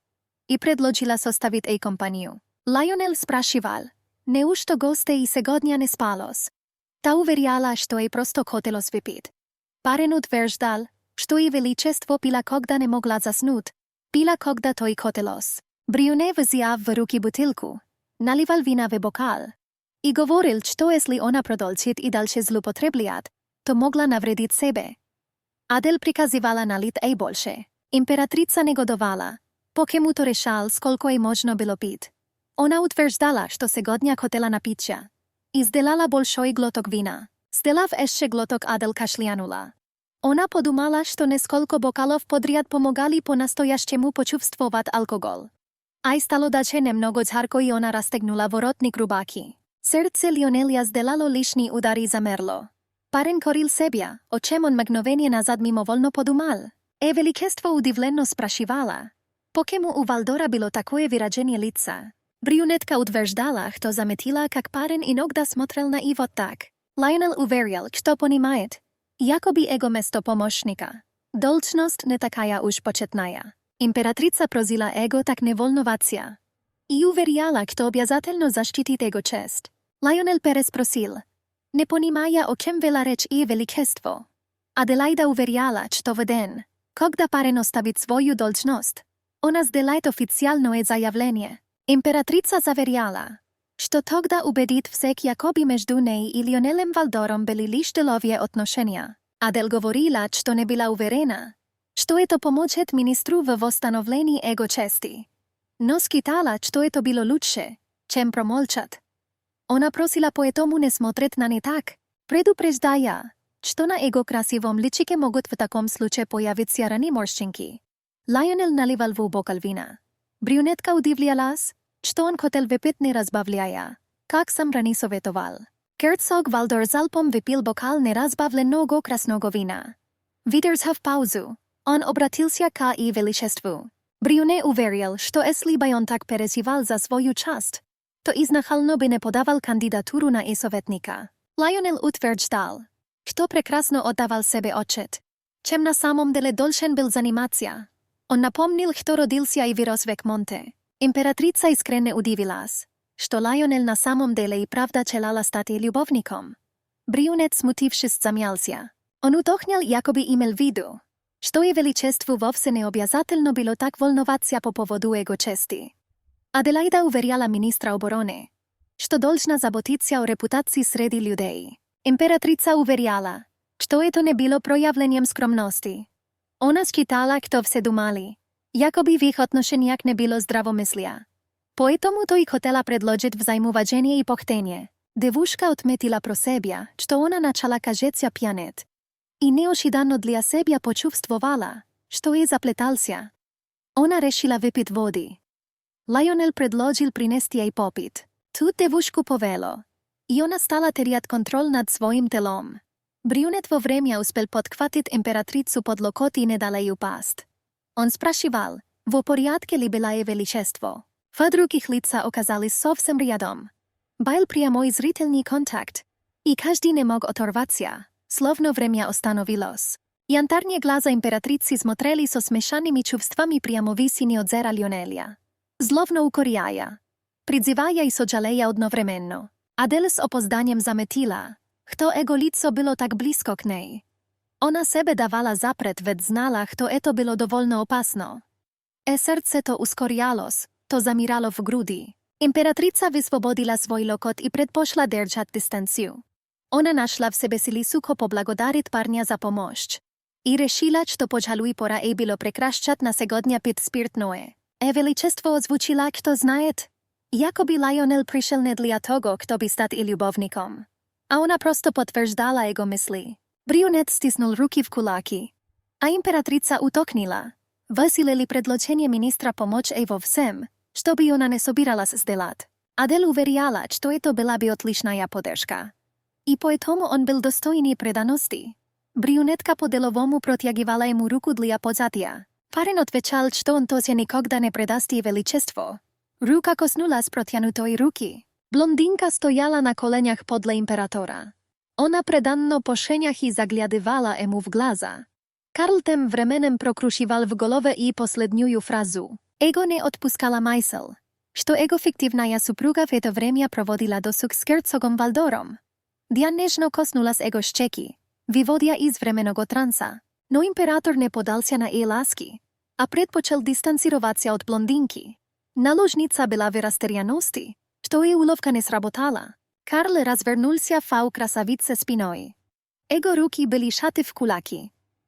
и предложила составить ей компанию. Лайонел спрашивал, неужто гостей и сегодня не спалось? Та уверяла, что ей просто хотелось выпить. Парень утверждал, что и величество пила, когда не могла заснуть, пила, когда то и хотелось. Брюне взяв в руки бутылку, наливал вина в бокал и говорил, что если она продолжит и дальше злоупотреблять, то могла навредить себе. Адель приказывала налить ей больше. Императрица негодовала, покему то решал, сколько ей можно было пить. Она утверждала, что сегодня хотела напиться, и сделала большой глоток вина. Сделав еще глоток, Адель кашлянула. Она подумала, что несколько бокалов подряд помогали по-настоящему почувствовать алкоголь. Aj stalo dače nemnogo zharko i ona rastegнула воротник рубаки. Сердце Лионеля сделало лишний удар и замерло. Парень корил себя, о чем он мгновение назад мимовольно подумал. Величество удивленно спрашивала. Покему у Валдора было такое выражение лица? Брюнетка утверждала, что заметила, как парень иногда смотрел на его так. Лайонел уверил, что понимает. Якоби его место помощника. Должность не такая уж почетная. Императрица просила его так не волноваться. И уверяла, что обязательно защитит его честь. Лайонел переспросил, не понимая, о чем вела речь и величество. Аделаида уверяла, что в день, когда парень оставит свою должность, она сделает официальное заявление. Императрица заверяла, что тогда убедит всех, якоби между ней и Лионелем Валдором были лишь деловые отношения. Адель говорила, что не была уверена, что это поможет министру в восстановлении его чести. Но считала, что это было лучше, чем промолчать. Она просила поэтому не смотреть на не так, предупреждая, что на его красивом личике могут в таком случае появиться раны морщинки. Лайонел наливал в бокал вина. Брюнетка удивлялась, что он хотел выпить не разбавляя, как сам ранее советовал. Герцог Валдор залпом выпил бокал неразбавленного красного вина. Выдержав паузу, он обратился к и величеству. Брюне уверил, что если бы он так переживал за свою часть, то изначально бы не подавал кандидатуру на советника. Лайонел утверждал, что прекрасно отдавал себе отчет, чем на самом деле должен был заниматься. Он напомнил, что родился и вырос в Экмонте. Императрица искренне удивилась, что Лайонел на самом деле и правда желала стать любовником. Брюнет, смутившись, замялся. Он уточнил, якоби имел в виду, что и величеству вовсе не обязательно было так волноваться по поводу его чести. Аделаида уверяла министра обороны, что должна заботиться о репутации среди людей. Императрица уверяла, что это не было проявлением скромности. Она считала, что все думали, якоби в их отношениях не было здравомыслия. Поэтому то и хотела предложить взаимоуважение и почтение. Девушка отметила про себя, что она начала кажется пьянеть. И неожиданно для себя почувствовала, что ей заплетался. Она решила выпить воды. Lionel predložil prinesti jej popit. Tu devúšku povelo. I ona stala teriať kontrol nad svojim telom. Brюнет во время успел подхватить императрицу под локоть и не дала ей упасть. Он спрашивал, в порядке ли было ее величество. В других лица оказались совсем рядом. Был прямой зрительный контакт, и каждый не мог оторваться, словно время остановилось. Янтарные глаза императрицы смотрели со смешанными чувствами прямо в истине от зера Лионеля. Зловно укоряя, призывая и сожалея одновременно. Адель с опозданием заметила, kto ego lico było tak blisko k niej. Ona sebe dawała zapret, ведь znala, kto to było dowolno opasno. Serce to uskorialos, to zamiralo w grudi. Imperatrica wyswobodziła swój lokot i predposzła держать dystancję. Ona našla w себе sily sucho poblagodarit parnia za pomoc. I решила, что пожалуй пора ей было прекращать на сегодня пить спиртное. Величество озвучила, kto знает. Jakoby Lionel prišiel не для того, kto by stať i ľubovníkom. A ona prosto potvrzdala jego mysli. Brюнет stisnul ruky v kuláky. A imperatrica utoknila. Vesilili predločenie ministra pomoc jej vo všem, što by ona nesobírala zdelať. Adel uverjala, što je to byla by odlišná podržka. I poetomu on byl dostojný predanosti. Brюнетка по-деловому протягивала ему руку для подзатия. Парень отвечал, что он тоже никогда не предаст ей величество. Ruka kosнулась протянутой руки. Blondynka stojala na koleniach podle imperatora. Ona predanno po szeniach i zagliadywała emu w glaza. Karl tym vremenem prokrušival w głowę i posledniuju frazu. Ego nie odpuskala mysl, što ego fiktywna supruga w to vremia provodila dosuk s hercogom Valdorom. Dian nežno kosnula z ego szczeki, vyvodia iz vremenog transa. No imperator ne podalся na jej lásky a predpočel distancirovať sa od blondinky. Naložnica byla v rasterianosti, što je ulovka nesrabotala. Karl razverнулся v krasavice spinoj. Ego ruky byli šaty v kulaky.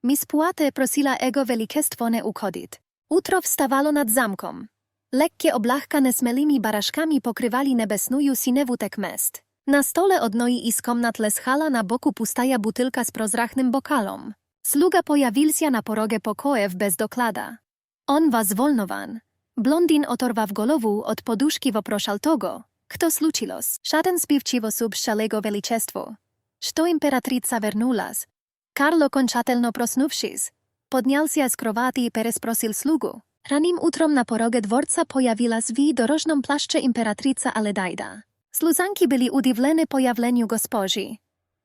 Miss Puate prosila ego velikestvo ne uchodit. Utro wstawalo nad zamkom. Lekkie oblachkane smelými barażkami pokrywali nebesnuju sinewutek mest. Na stole odnoi i z komnat leschala na boku pustaja butylka z prozrachnym bokalom. Sluga pojawilся na poroge pokojew bez doklada. On was wolnowan. Blondin otorwał głowę od poduszki woproszal togo, kto slučilos. Żaden spiwčivo sub szalego величество. Što imperatrica vernulas. Karlo končatelno prosnuvšis. Podnialся z kровати i peresprosil slugu. Ranim utrom na poroge dworca pojawila w dorożnym plaszcze imperatrica Aledaida. Sluzanki byli udivlene pojawleniu gospoži.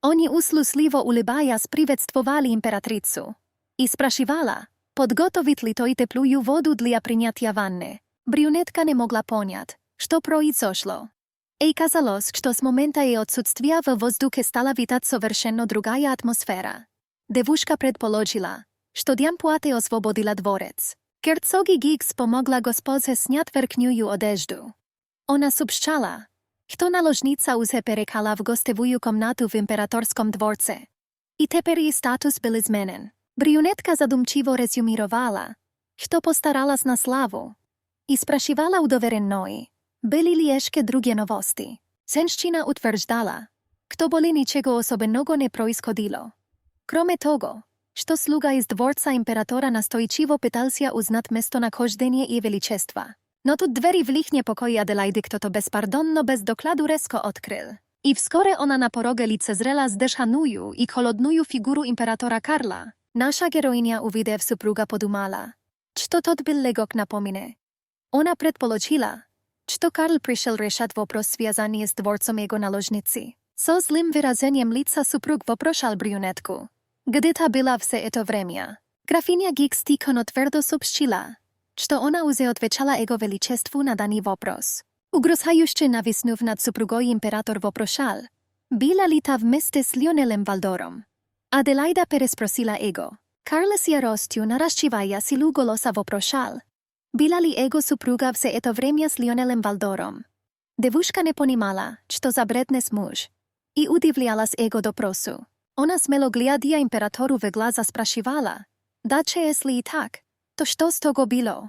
Oni usluslivo ulibaja sprivetствовали imperatricu. I sprasziwala, podgotovit li to i tepluju wodu dla prinjatia wanny. Brюнетка не mogła понять, что произошло. Ей казалось, что с момента jej отсутствия в воздухе стала витать совершенно другая атмосфера. Девушка предположила, что Dian Puate osvobodila dvorec. Hercogi Giggs pomogla gospodze sňať verkňuju odeždu. Ona subščala, kto naložnica už perekala v gostevuju komnatu v imperatorskom dvorce. I teper jej status byl zmenen. Brюнетка zadumčivo rezumirovala, kto postarala na slavu. I spraszivala udoverennoi, byli li ešte drugie novosti. Ženščina utvrđdala, kto boli ničego osobenego ne proishodilo. Krome togo, što sluga iz dvorca imperatora nastojčivo pytalsia uznat mesto na koždenie i veličestva. No tu dveri v lichnie pokoji Adelaidy kto to bezpardonno bez dokladu resko odkryl. I wskore ona na poroge licezrela zdeszanuju i holodnuju figuru imperatora Karla. Nasza heroinia uvidie w supruga podumala. Što to byl legok napomine. Ona predpoložila, što Karl prišel rešat vopros sviazanie s dvorcom jego naložnici. So zlým vyrazeniem lica suprug voprošal brюнетku. Gdy ta byla vse to vremia. Grafinia Giggs tikono tvrdo subščila, što ona uze odvečala ego veličestvu na daný vopros. Ugrozhajušče navisnuv nad suprugoj imperator voprošal. Bila li ta v meste s Lionelem Valdorom. Adelaida peresprosila ego. Karl s jarostiu naraščivaja silu golosa voprošal. Bila li ego supruga vse to vremia s Lionelem Valdorom. Devuška ne ponimala, što za brednes muž. I udivljala s ego doprosu. Ona smelo gliadia imperatoru v glaza sprašivala, da če jesli i tak, to što z togo bilo?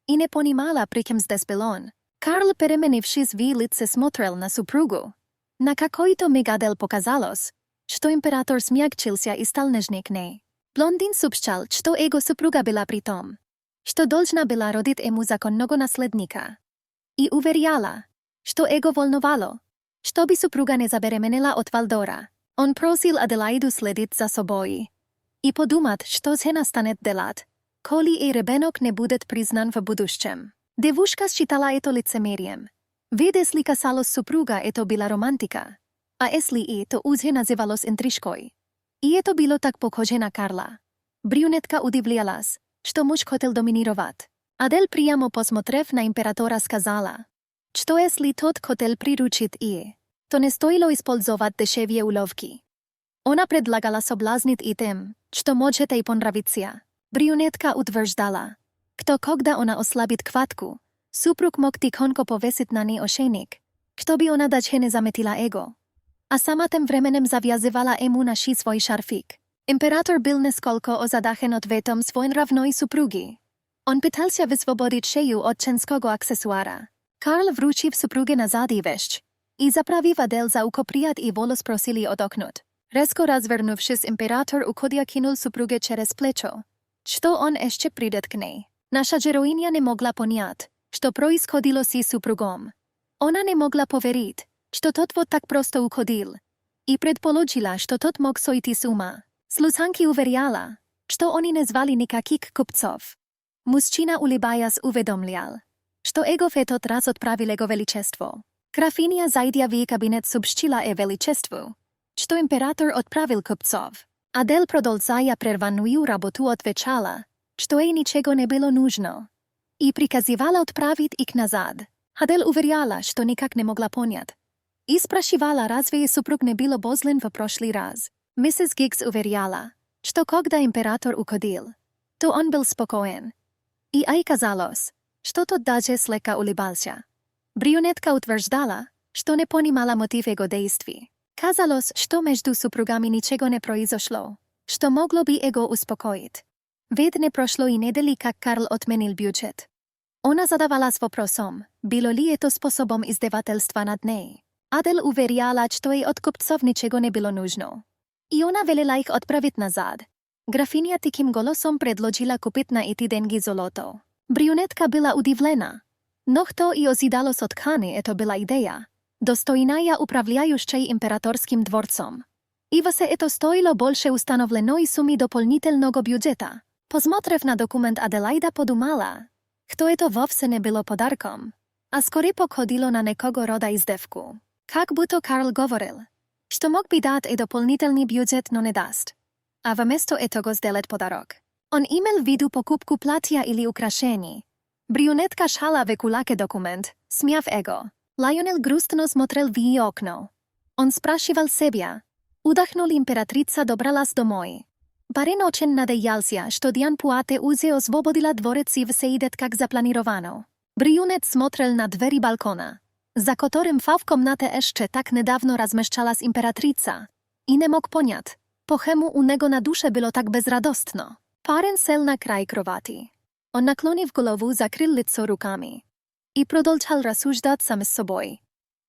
I ne ponimala prikem zdes bilon. Karl peremenivši zvi lice smotrel na suprugu. Na kakoj to mig Adel pokazalos, što imperator smjagčilся i stal nežne k nej. Blondin subščal, što ego supruga bila pritom. Što dolžna bila rodit emu zakonnogo naslednika. и уверяла, что его волновало, чтобы супруга не забеременела от Валдора. Он просил Аделаиду следить за собой и подумать, что жена станет делать, коли и ребенок не будет признан в будущем. Девушка считала это лицемерием. Ведь если касалось супруга, это была романтика, а если и, то уже называлось интрижкой. И это было так похоже на Карла. Брюнетка удивлялась, что муж хотел доминировать. Адель прямо посмотрев на императора сказала, что если тот хотел приручить и, то не стоило использовать дешевые уловки. Она предлагала соблазнить и тем, что может и понравиться. Брюнетка утверждала, что когда она ослабит хватку, супруг мог тихонько повесить на ней ошейник, чтобы она даче не заметила его. A sama tym временем zawiązywała emu na swój szarfik. Imperator był nieskolko ozadachen odwetom swojenrawnej suprugi. On pytał się wyswobodzić szeju od ciężkiego aksesuara. Karl wrócił suprugę nazad i weszć. I zaprawił Adel za ukopriat i wolos prosili odoknut. Rezko razwernuvšis imperator ukodia kinul suprugę через плечо. Что он jeszcze придет к ней. Наша героиня не могла понять, что происходило с супругом. Она не могла поверить, что тот вот так просто уходил, и предположила, что тот мог сойти с ума. Служанки уверяла, что они не звали никаких купцов. Мужчина, улыбаясь, уведомлял, что его в этот раз отправил его величество. Графиня, зайдя в кабинет, сообщила величеству, что император отправил купцов. Адель, продолжая прерванную работу, отвечала, что ей ничего не было нужно, и приказывала отправить их назад. Адель уверяла, что никак не могла понять. И спрашивала, разве супруг не был обозлен в прошлый раз. Миссис Гиггс уверяла, что когда император уходил, то он был спокоен. И ей казалось, что тот даже слегка улыбался. Брюнетка утверждала, что не понимала мотив его действий. Казалось, что между супругами ничего не произошло, что могло бы его успокоить. Ведь не прошло и недели, как Карл отменил бюджет. Она задавалась вопросом, было ли это способом издевательства над ней. Адель уверяла, что ей от купцов ничего не было нужно. И она велела их отправить назад. Графиня таким голосом предложила купить на эти деньги золото. Брюнетка была удивлена. Но кто и озидалось от ткани, это была идея, достойная управляющей императорским дворцом. И все это стоило больше установленной суммы дополнительного бюджета. Посмотрев на документ, Аделаида подумала, что это вовсе не было подарком, а скорее походило на некого рода издевку. Как будто Карл говорил, что мог бы дать и дополнительный бюджет, но не даст. А вместо этого сделать подарок. Он имел в виду покупку платья или украшений. Брюнетка шала в кулаке документ, смяв его. Лайонел грустно смотрел в ее окно. Он спрашивал себя. Удохнул императрица, добралась домой. Барин очень надеялся, что Диан Пуате уже освободила дворец и все идет как запланировано. Брюнет смотрел на двери балкона, za которым в комнате jeszcze tak niedawno rozmieszczalась imperatrica, i nie mógł понять, почему u niego na duszy było tak bezradostno. Pareń sel na kraj kровати. On naklonił głowę, zakrył лицо руками и продолжал рассуждать сам с собой.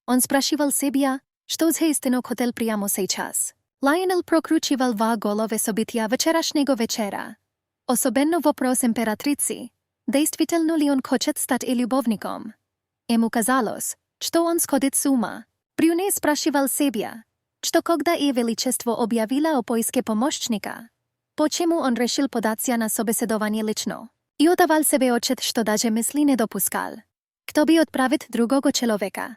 Он спрашивал себя, что же истинно хотел прямо сейчас. Лайонел прокручивал в голове события вчерашнего вечера. Особенно вопрос императрицы, действительно ли он хочет стать и любовником. Ему казалось, что он сходит с ума. Брюнет спрашивал себя, что когда и величество объявило о поиске помощника, почему он решил податься на собеседование лично. И отдавал себе отчет, что даже мысли не допускал. Кто бы отправить другого человека?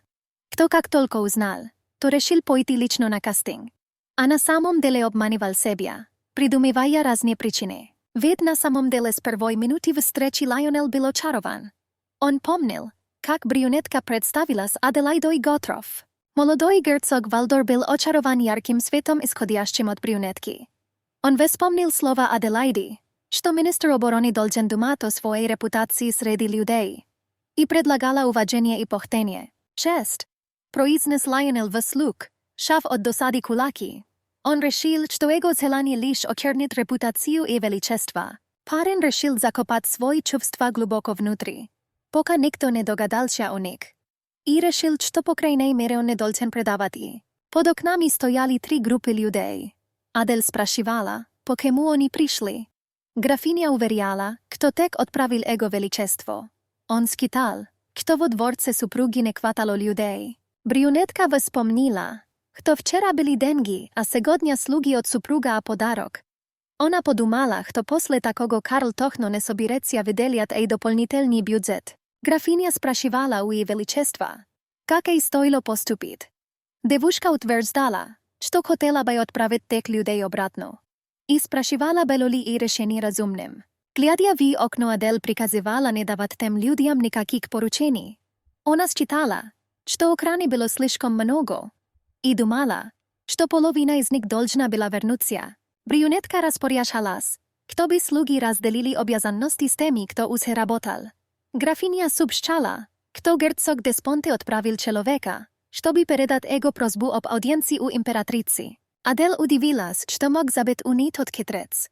Кто как только узнал, то решил пойти лично на кастинг. А на самом деле обманывал себя, придумывая разные причины. Ведь на самом деле с первой минуты встречи Лайонел был очарован. Он помнил, как брюнетка представилась Аделаидой Готров. Молодой герцог Валдор был очарован ярким светом, исходящим от брюнетки. Он вспомнил слова Аделaidy, что министр обороны должен думать о своей репутации среди людей, и предлагала уважение и почтение. Честь, произнес Лайонел вслух, шав от досады кулаки. Он решил, что его желание лишь очернит репутацию и величество. Парень решил закопать свои чувства глубоко внутри, пока никто не догадался о них. И решил, что по крайней мере он не должен предавать их. Под окнами стояли 3 группы людей. Адель спрашивала, почему они пришли. Графиня уверяла, кто так отправил его величество. Он скитал, kto vo dworce suprugi не хватало людей. Брюнетка вспомнила, кто вчера были деньги, а сегодня слуги от супруга а подарок. Она подумала, что после такого Карл точно не соберется выделять ей дополнительный бюджет. Графиня спрашивала у ее величества, как ей стоило поступить. Девушка утверждала, что хотела бы отправить тех людей обратно. И спрашивала, было ли и решение разумным. Глядя в окно, Адель приказывала не давать тем людям никаких поручений. Она считала, что охраны было слишком много, и думала, что половина из них должна была вернуться. Брюнетка распоряжалась, кто бы слуги разделили обязанности с теми, кто уже работал. Графиня сообщала, кто герцог Деспонте отправил человека, чтобы передать его просьбу об аудиенции у императрицы. Адель удивилась, что мог забыть у ней тот хитрец.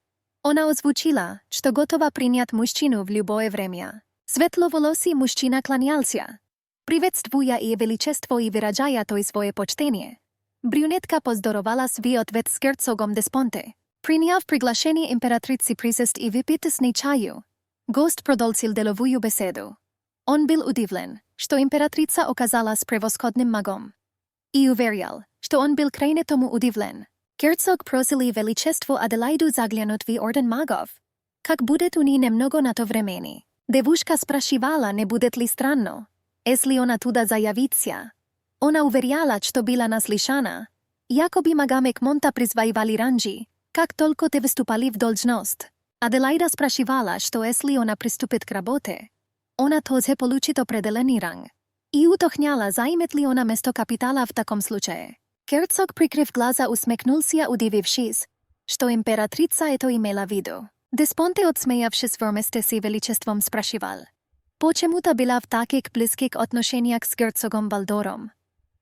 Она озвучила, что готова принять мужчину в любое время. Светловолосый мужчина кланялся, приветствуя ее величество и выражая то свое почтение. Брюнетка поздоровалась в ответ с герцогом Деспонте. Приняв приглашение императрицы присесть и выпить с ней чаю, гость продолжил деловую беседу. Он был удивлен, что императрица оказалась превосходным магом. И уверял, что он был крайне тому удивлен. Герцог просил и величество Аделаиду заглянуть в орден магов. Как будет у ней немного на то времени. Девушка спрашивала, не будет ли странно, если она туда заявится. Она уверяла, что была наслышана, якобы магам Экмонта призвали ранжи, как только те выступали в должность. Аделаида спрашивала, что если она приступит к работе, она тоже получит определенный ранг. И уточняла, займет ли она место капитала в таком случае. Герцог, прикрыв глаза, усмехнулся, удивившись, что императрица это имела в виду. Деспонте, отсмеявшись вместе с величеством, спрашивал, почему-то была в таких близких отношениях с герцогом Валдором.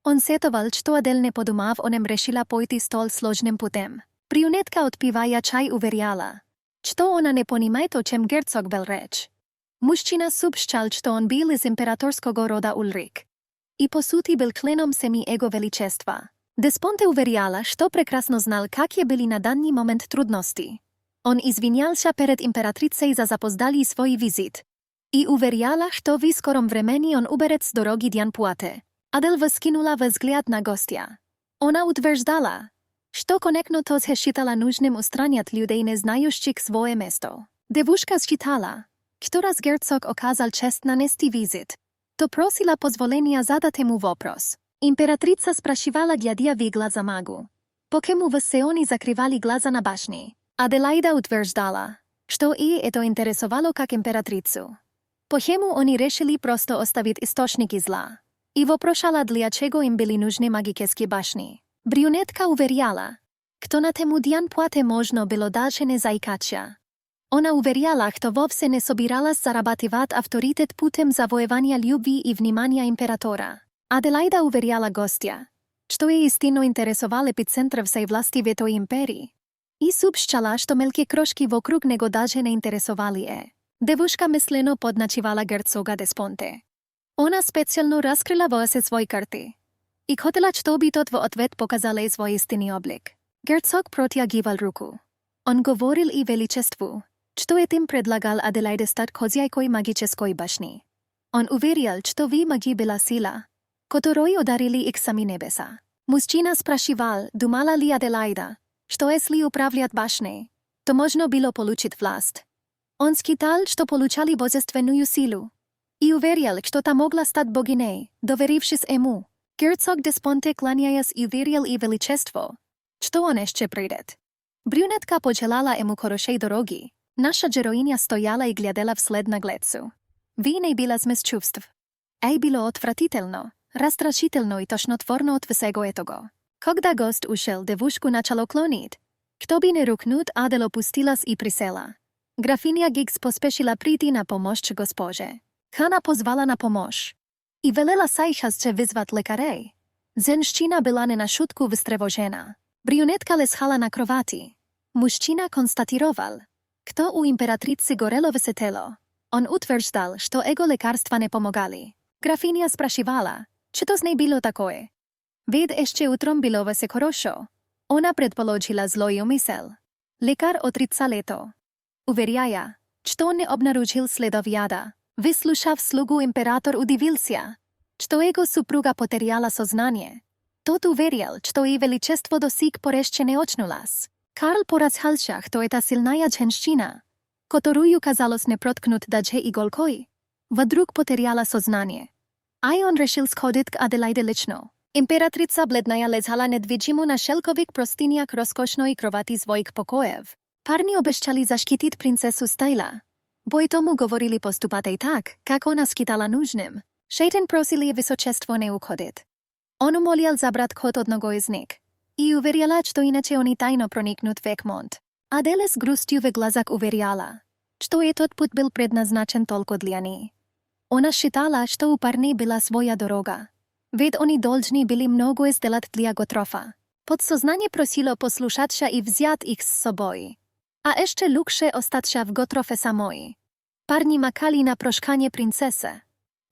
Он сетовал, что Адель не подумав о нем решила пойти столь сложным путем. Брюнетка, отпивая чай, уверяла, что она не понимает, о чем герцог вел речь. Мужчина сообщал, что он был из императорского рода Ульрик. И по сути был членом семьи его величества. Деспонте уверяла, что прекрасно знал, какие были на данный момент трудности. Он извинялся перед императрицей за запоздалый свой визит. И уверяла, что в скором времени он уберет с дороги Дьянпуате. Адель вскинула взгляд на гостя. Она утверждала, что конечно тоже считала нужным устранять людей, не знающих свое место. Девушка считала, что раз герцог оказал честь нанести визит, то просила позволения задать ему вопрос. Императрица спрашивала, глядя в глаза магу. Покему все они закрывали глаза на башни. Аделаида утверждала, что и это интересовало как императрицу. Почему они решили просто оставить источники зла. И вопрошала, для чего им были нужны магические башни. Брюнетка уверяла, что на тему Дьянпуате можно было дальше не заикаться. Она уверяла, что вовсе не собиралась зарабатывать авторитет путем завоевания любви и внимания императора. Аделаида уверяла гостя, что ее истинно интересовал эпицентр всей власти в этой империи. И сообщала, что мелкие крошки вокруг него даже не интересовали. Девушка мысленно подначивала герцога Деспонте. Она специально раскрыла все свои карты. И хотела, чтобы тот в ответ показал ей свой истинный облик. Герцог протягивал руку. Он говорил и величеству, что этим предлагал Аделаиде стать хозяйкой магической башни. Он уверял, что в магии была сила, которой одарили их сами небеса. Мужчина спрашивал, думала ли Аделаида, что если управлять башней, то можно было получить власть. Он считал, что получали божественную силу, и уверял, что та могла стать богиней, доверившись ему. Герцог Деспонте, кланяясь, уверял и величество, что он еще придет. Брюнетка пожелала ему хорошей дороги. Наша героиня стояла и глядела вслед наглецу. В ней была смесь чувств. Ей было отвратительно, расстрашительно и тошнотворно от всего этого. Когда гость ушел, девушку начало клонить. Кто бы не рукнут, Адель опустилась и присела. Графиня Гигс поспешила прийти на помощь госпоже. Хана позвала на помощь. И велела сейчас вызвать лекарей. Женщина была не на шутку встревожена. Брюнетка лежала на кровати. Мужчина констатировал, кто у императрицы горelo все тело. Он утверждал, что его лекарства не помогали. Графиня спрашивала, что to z nej bylo takové. Ведь еще утром было все хорошо. Она предположила злой умысел. Лекарь отрицал это, уверяя, что он не обнаружил следов яда. Выслушав слугу, император удивился, что его супруга потеряла сознание. Тот уверил, что и величество до сих пор еще не очнулось. Карл поразхался, что это сильная женщина, которую казалось не проткнуть даже иголкой, вдруг потеряла сознание. А он решил сходить к Аделаиде лично. Императрица бледная лежала недвижимо на шелковых простынях роскошной кровати своих покоев. Парни обещали защитить принцессу Стайла. Поэтому говорили поступать так, как она считала нужным. Шейтен просили высочество не уходить. Он умолял забрать ход одного из них и уверяла, что иначе они тайно проникнут в Экмонт. Аделя с грустью в глазах уверяла, что этот путь был предназначен только для ней. Она считала, что у парней была своя дорога, ведь они должны были многое сделать для Готрофа. Подсознание просило послушаться и взять их с собой. А jeszcze лучше остаться в Готрофе самой. Парни макали на прошкanie принцессы,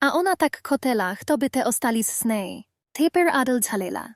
а она так хотела, чтобы те остались с ней. Теперь Адел жалела,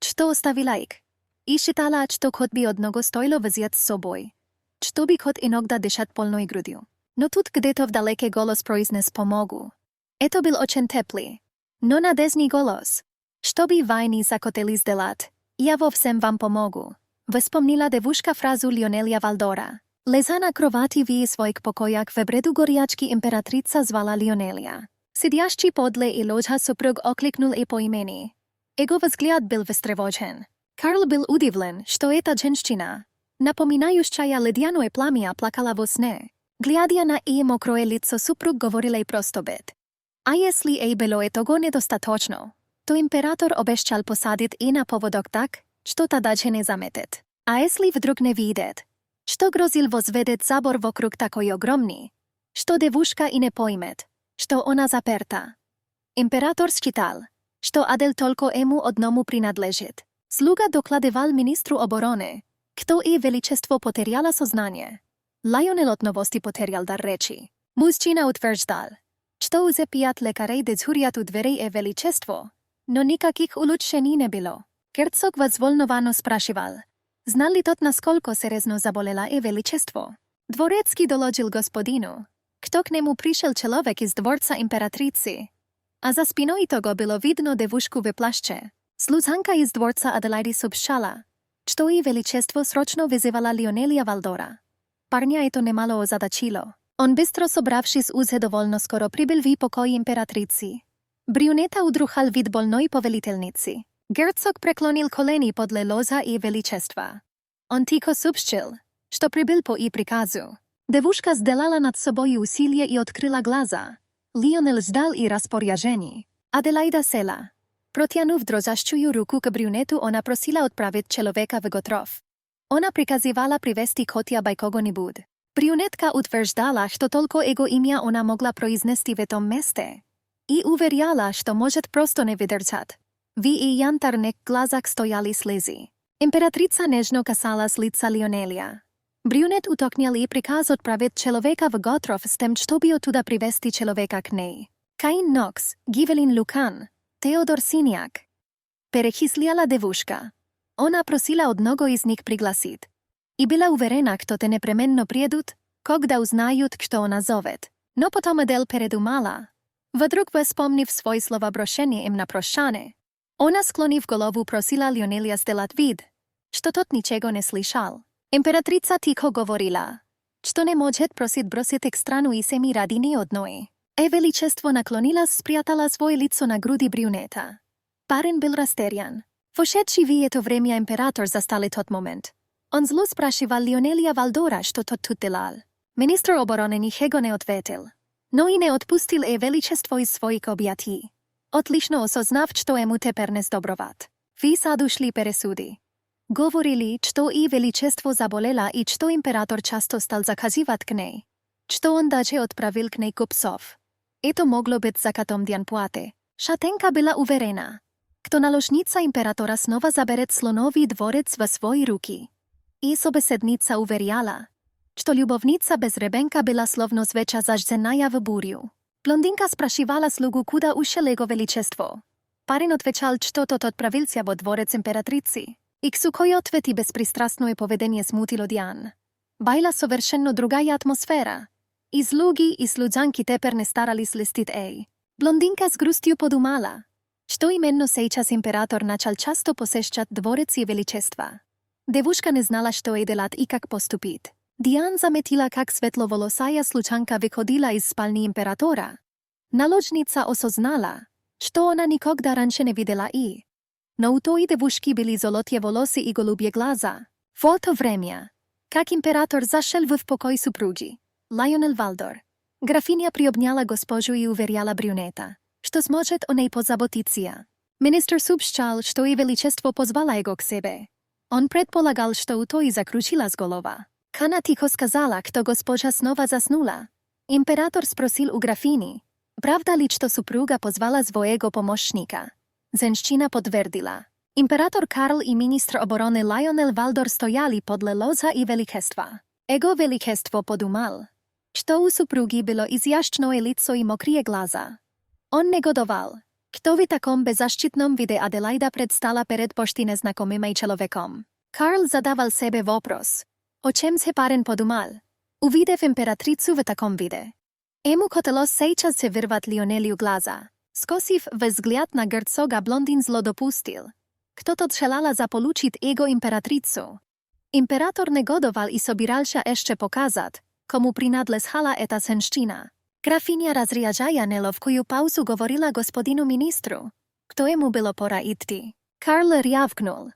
что оставила их, и считала, что хоть бы одного стоило взять с собой, чтобы хоть иногда дышать полной грудью. Но тут где-то вдалеке голос произнес помогу. Это был очень теплый, но надежный голос. Чтобы вы не захотели сделать, я во всем вам помогу. Вспомнила девушка фразу Лионеля Вальдора. Лежа на кровати в своих покоях в бреду горячки императрица звала Лионеля. Сидящий подле и ложа супруг окликнул и по имени. Его взгляд был встревожен. Карл был удивлен, что эта женщина, напоминающая ледяное пламя, плакала во сне. Глядя на ее мокрое лицо, супруг говорил ей просто бед. А если ей было этого недостаточно, то император обещал посадить и на поводок так, что та даже не заметит. А если вдруг не видит, что грозил возведет забор вокруг такой огромный, что девушка и не поймет, что она заперта. Император считал, что Адел только ему одному принадлежит. Слуга докладывал министру обороны, кто и величество потеряла сознание. Lionel от новости потерял дар речи. Мужчина утверждал, что уже 5 лекарей дежурят у дверей и величество, но никаких улучшений не было. Герцог взволновано спрашивал, знал ли тот, насколько серьезно заболела и величество. Дворецкий доложил господину, кто к нему пришел человек из дворца императрицы, a za spinou toho bylo vidno девушку в плаще. Служанка из дворца Аделаиды сообщала, что и величество срочно вызывала Лионеля Вальдора. Парня это немало озадачило. Он быстро собравшись уже довольно скоро прибыл в покой императрицы. Брюнета удрухал вид больной повелительницы. Герцог преклонил колени подле ложа и величества. Он тихо сообщил, что прибыл по и приказу. Девушка сделала над собой усилие и открыла глаза. Lionel ждал и распоряжений. Аделаида села. Протянув дрожащую руку к брюнету, она просила отправить человека в Готров. Она приказывала привести хотя бы кого-нибудь. Брюнетка утверждала, что только его имя она могла произнести в этом месте. И уверяла, что может просто не выдержать. В ее янтарных глазах стояли слезы. Императрица нежно касалась лица Лионеля. Брюнет уточнил и приказ отправить человека в Готров с тем, чтобы оттуда привести человека к ней. Каин Нокс, Гивелин Лукан, Теодор Синяк. Перечислила девушка. Она просила одного из них пригласить. И была уверена, что те непременно придут, когда узнают, кто она зовет. Но потом Адель передумала. Вдруг вспомнив свои слова брошения им на прощание, она, склонив голову, просила Лионеля сделать вид, что тот ничего не слышал. Императрица тихо говорила, что не может просить бросить их страну и семи ради ни одной. И величество наклонилась, спрятала свое лицо на груди брюнета. Парень был растерян. Вошедший в это время император застал тот момент. Он зло спрашивал Лионеля Вальдора, что тот тут делал. Министр обороны ничего не ответил. Но и не отпустил и величество из своих объятий. Отлично осознав, что ему теперь не сдобровать. В саду шли пересуды. Говорили, что и величество заболела и что император часто стал заказывать к ней. Что он даже отправил к ней купцов. Это могло быть закатом день платы. Шатенка была уверена, что наложница императора снова заберет слоновий дворец во свои руки. И собеседница уверяла, что любовница без ребенка была словно свеча зажженая в бурю. Blondinka спрашивала слугу, куда ушел его величество. Парень отвечал, что тот отправился во дворец императрицы. И к сухой ответи беспристрастное поведение смутило Диан. Была совершенно другая атмосфера. I slugi, i sludzanki тепер не старались листить ей. Блондинка с грустью подумала, что именно сейчас император начал часто посещать дворец и величества. Девушка не знала, что ей делать и как поступить. Диан заметила, как светловолосая случанка выходила из спальни императора. Наложница осознала, что она никогда раньше не видела и. Но у той девушки были золотые волосы и голубые глаза. В это время, как император зашел в покой супруги, Лайонел Валдор, графиня приобняла госпожу и уверяла брюнета, что сможет о ней позаботиться. Министр сообщал, что и величество позвало его к себе. Он предполагал, что у той закрутилась голова. Хана тихо сказала, что госпожа снова заснула. Император спросил у графини, правда ли, что супруга позвала своего помощника. Женщина подтвердила. Император Карл и министр обороны Лайонел Валдор стояли подле ложа и величества. Его величество подумал, что у супруги было изящное лицо и мокрые глаза. Он негодовал, кто в таком беззащитном виде Аделаида предстала перед почти незнакомым человеком. Карл задавал себе вопрос, о чем се парень подумал, увидев императрицу в таком виде. Ему хотелось сейчас се вырвать Лионелию глаза. Скосив взгляд на герцога, блондин зло допустил. Кто-то желала заполучить его императрицу. Император негодовал и собирался еще показать, кому принадлежала эта женщина. Графиня, разряжая неловкую паузу, говорила господину министру, кто ему было пора идти. Карл рявкнул,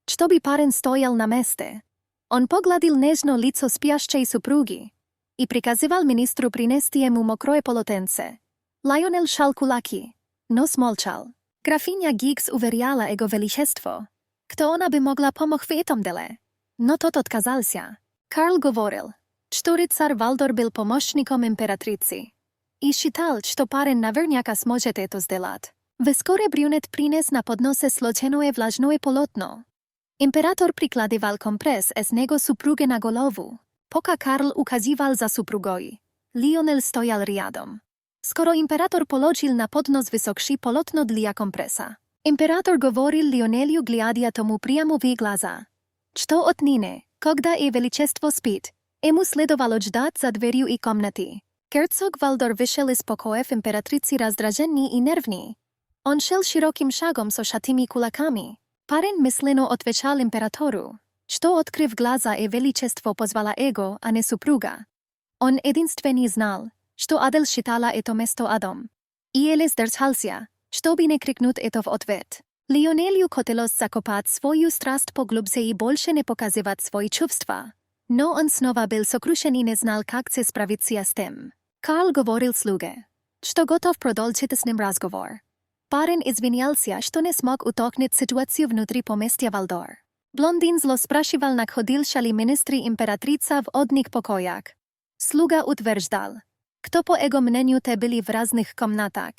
чтобы парень стоял на месте. Он погладил нежно лицо спящей супруги и приказывал министру принести ему мокрое полотенце. Лайонел шал кулаки, но смолчал. Графиня Гиггс уверяла его величество, кто она бы могла помочь в этом деле. Но тот отказался. Карл говорил, что рыцарь Валдор был помощником императрицы и считал, что парень наверняка сможет это сделать. Вскоре брюнет принес на подносе сложенное влажное полотно. Император прикладывал компресс с него супруге на голову, пока Карл указывал за супругой. Лионел стоял рядом. Скоро император положил на поднос высокое полотно для компресса. Император говорил Лионелию, глядя тому прямо в глаза, что отныне, когда и величество спит, ему следовало ждать за дверью и комнаты. Герцог Валдор вышел из покоев императрицы раздраженный и нервный. Он шел широким шагом со сжатыми кулаками. Парень мысленно отвечал императору, что, открыв глаза, и величество позвала его, а не супруга. Он единственный знал, что Адел считала это место адом. И еле сдержался, чтобы не крикнуть это в ответ. Лионелию хотелось закопать свою страсть поглубже и больше не показывать свои чувства. Но он снова был сокрушен и не знал, как се справиться с тем. Карл говорил слуге, что готов продолжить с ним разговор. Парень извинялся, что не смог уточнить ситуацию внутри поместья Валдор. Блондин зло спрашивал, находился ли министри императрица в одних покоях. Слуга утверждал, кто по его мнению те были в разных комнатах.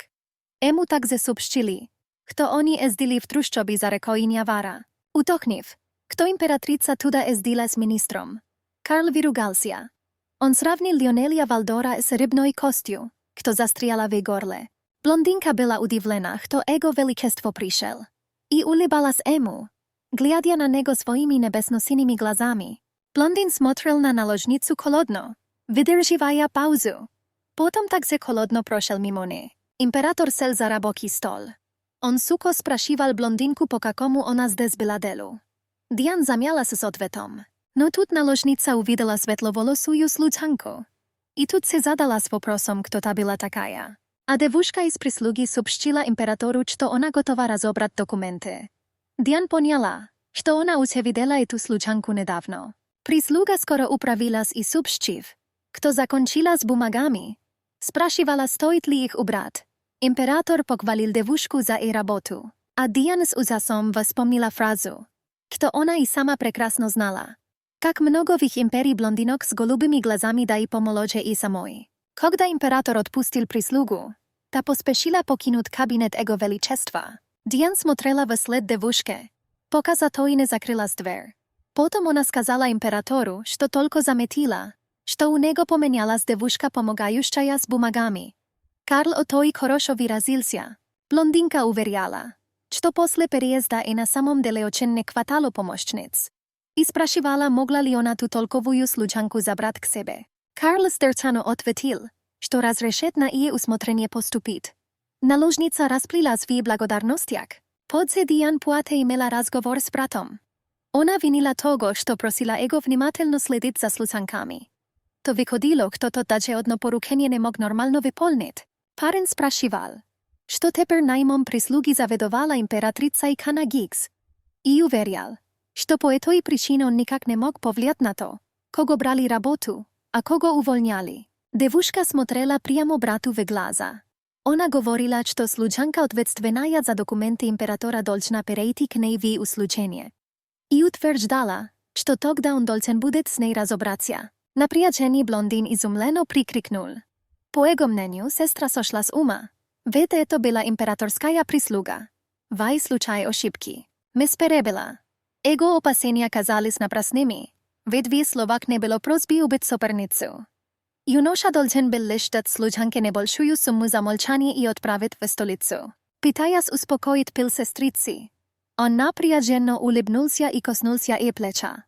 Ему также сообщили, кто oni ездили в трущобі за рекою Нявара. Уточнив, кто императрица туда ездила с министром. Карл выругался. Он сравнил Лионелия Валдора с рыбной костью, кто застряла в горле. Блондинка была удивлена, кто его величество пришел. И улыбалась ему, глядя на него своими небесно-синими глазами. Блондин смотрел на наложницу холодно, выдерживая паузу. Потом также холодно прошел мимо не. Император сел за рабочий стол. Он сухо спрашивал блондинку, по какому она здесь была делу. Диан замялась с ответом. Но тут наложница увидела светловолосую служанку. И тут се задала с вопросом, кто та была такая. А девушка из прислуги сообщила императору, что она готова разобрать документы. Диан поняла, что она уже видела эту служанку недавно. Прислуга скоро управилась и сообщив, кто закончила с бумагами. Спрашивала, стоит ли их убрать. Император похвалил девушку за ее работу. А Диан с ужасом вспомнила фразу, что она и сама прекрасно знала. Как много в их империи блондинок с голубыми глазами да и помоложе и самой. Когда император отпустил прислугу, та поспешила покинуть кабинет его величества. Диан смотрела вслед девушке, пока за то и не закрылась дверь. Потом она сказала императору, что только заметила, что у него поменялась девушка, помогающая с бумагами. Карл о то и хорошо выразился. Блондинка уверяла, что после переезда и на самом деле очень не хватало помощниц. И спрашивала, могла ли ona tu толковую служанку забрать к себе. Karl zdercano odvetil, što razrešet na ije usmotrenie postupit. Naložnica rasplila svi blagodarnostiak. Podse Dian puate imela razgovor s bratom. Ona vinila togo, što prosila ego vnimatelno sledit za slučankami. To vychodilo, kto to daže odno poručenje ne mog normalno vypolnit. Paren sprašival, što teper najmom prislugi zavedovala imperatrica i Kana Gigs. I uverjal, što po etoj pričino nikak ne mog povlijat na to, kogo brali rabotu, a kogo uvolnjali. Devuška smotrela prijamo bratu v glaza. Ona govorila, što slučanka odvedstvenaja za dokumenty imperatora dolčna perejti k nej vi uslučenje. I utvrđdala, što togda on dolcen budet s nej razobracja. Naprijačeni blondin izumleno prikriknul. Po ego mnenju sestra sošla s uma. Vete, to bila imperatorskaja prisluga. Vaj slučaj ošipki. Mesperebila. Ego opasenja kazalis naprasnimi. Vedvi Slovak ne bilo prosbi ubit sopernicu. Junoša dolčen bil liš dat slučanke ne bolšuju sumu za molčanje i odpravit v stolicu. Pitajas uspokojit pil sestrici. On naprijačeno ulibnulsja i kosnulsja pleča.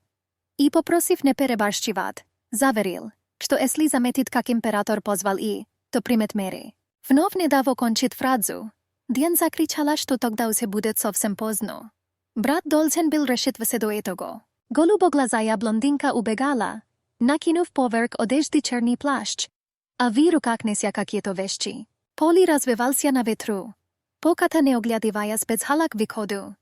I poprosiv ne perebarščivat. Zaveril, što esli zametit kak imperator pozval i, to primet meri. Vnov ne davo končit frazu. Dian zakričala, što togda se bude sovsem pozno. Brat dolcen bil rešit v sedoetogo. Goluboglazaja blondinka ubegala, nakinuv povrk odeždi černi plašč. A vi rukak nesja kak je to vešči. Poli razvevalsja na vetru. Pokata ne ogledivaja spec halak vychodu.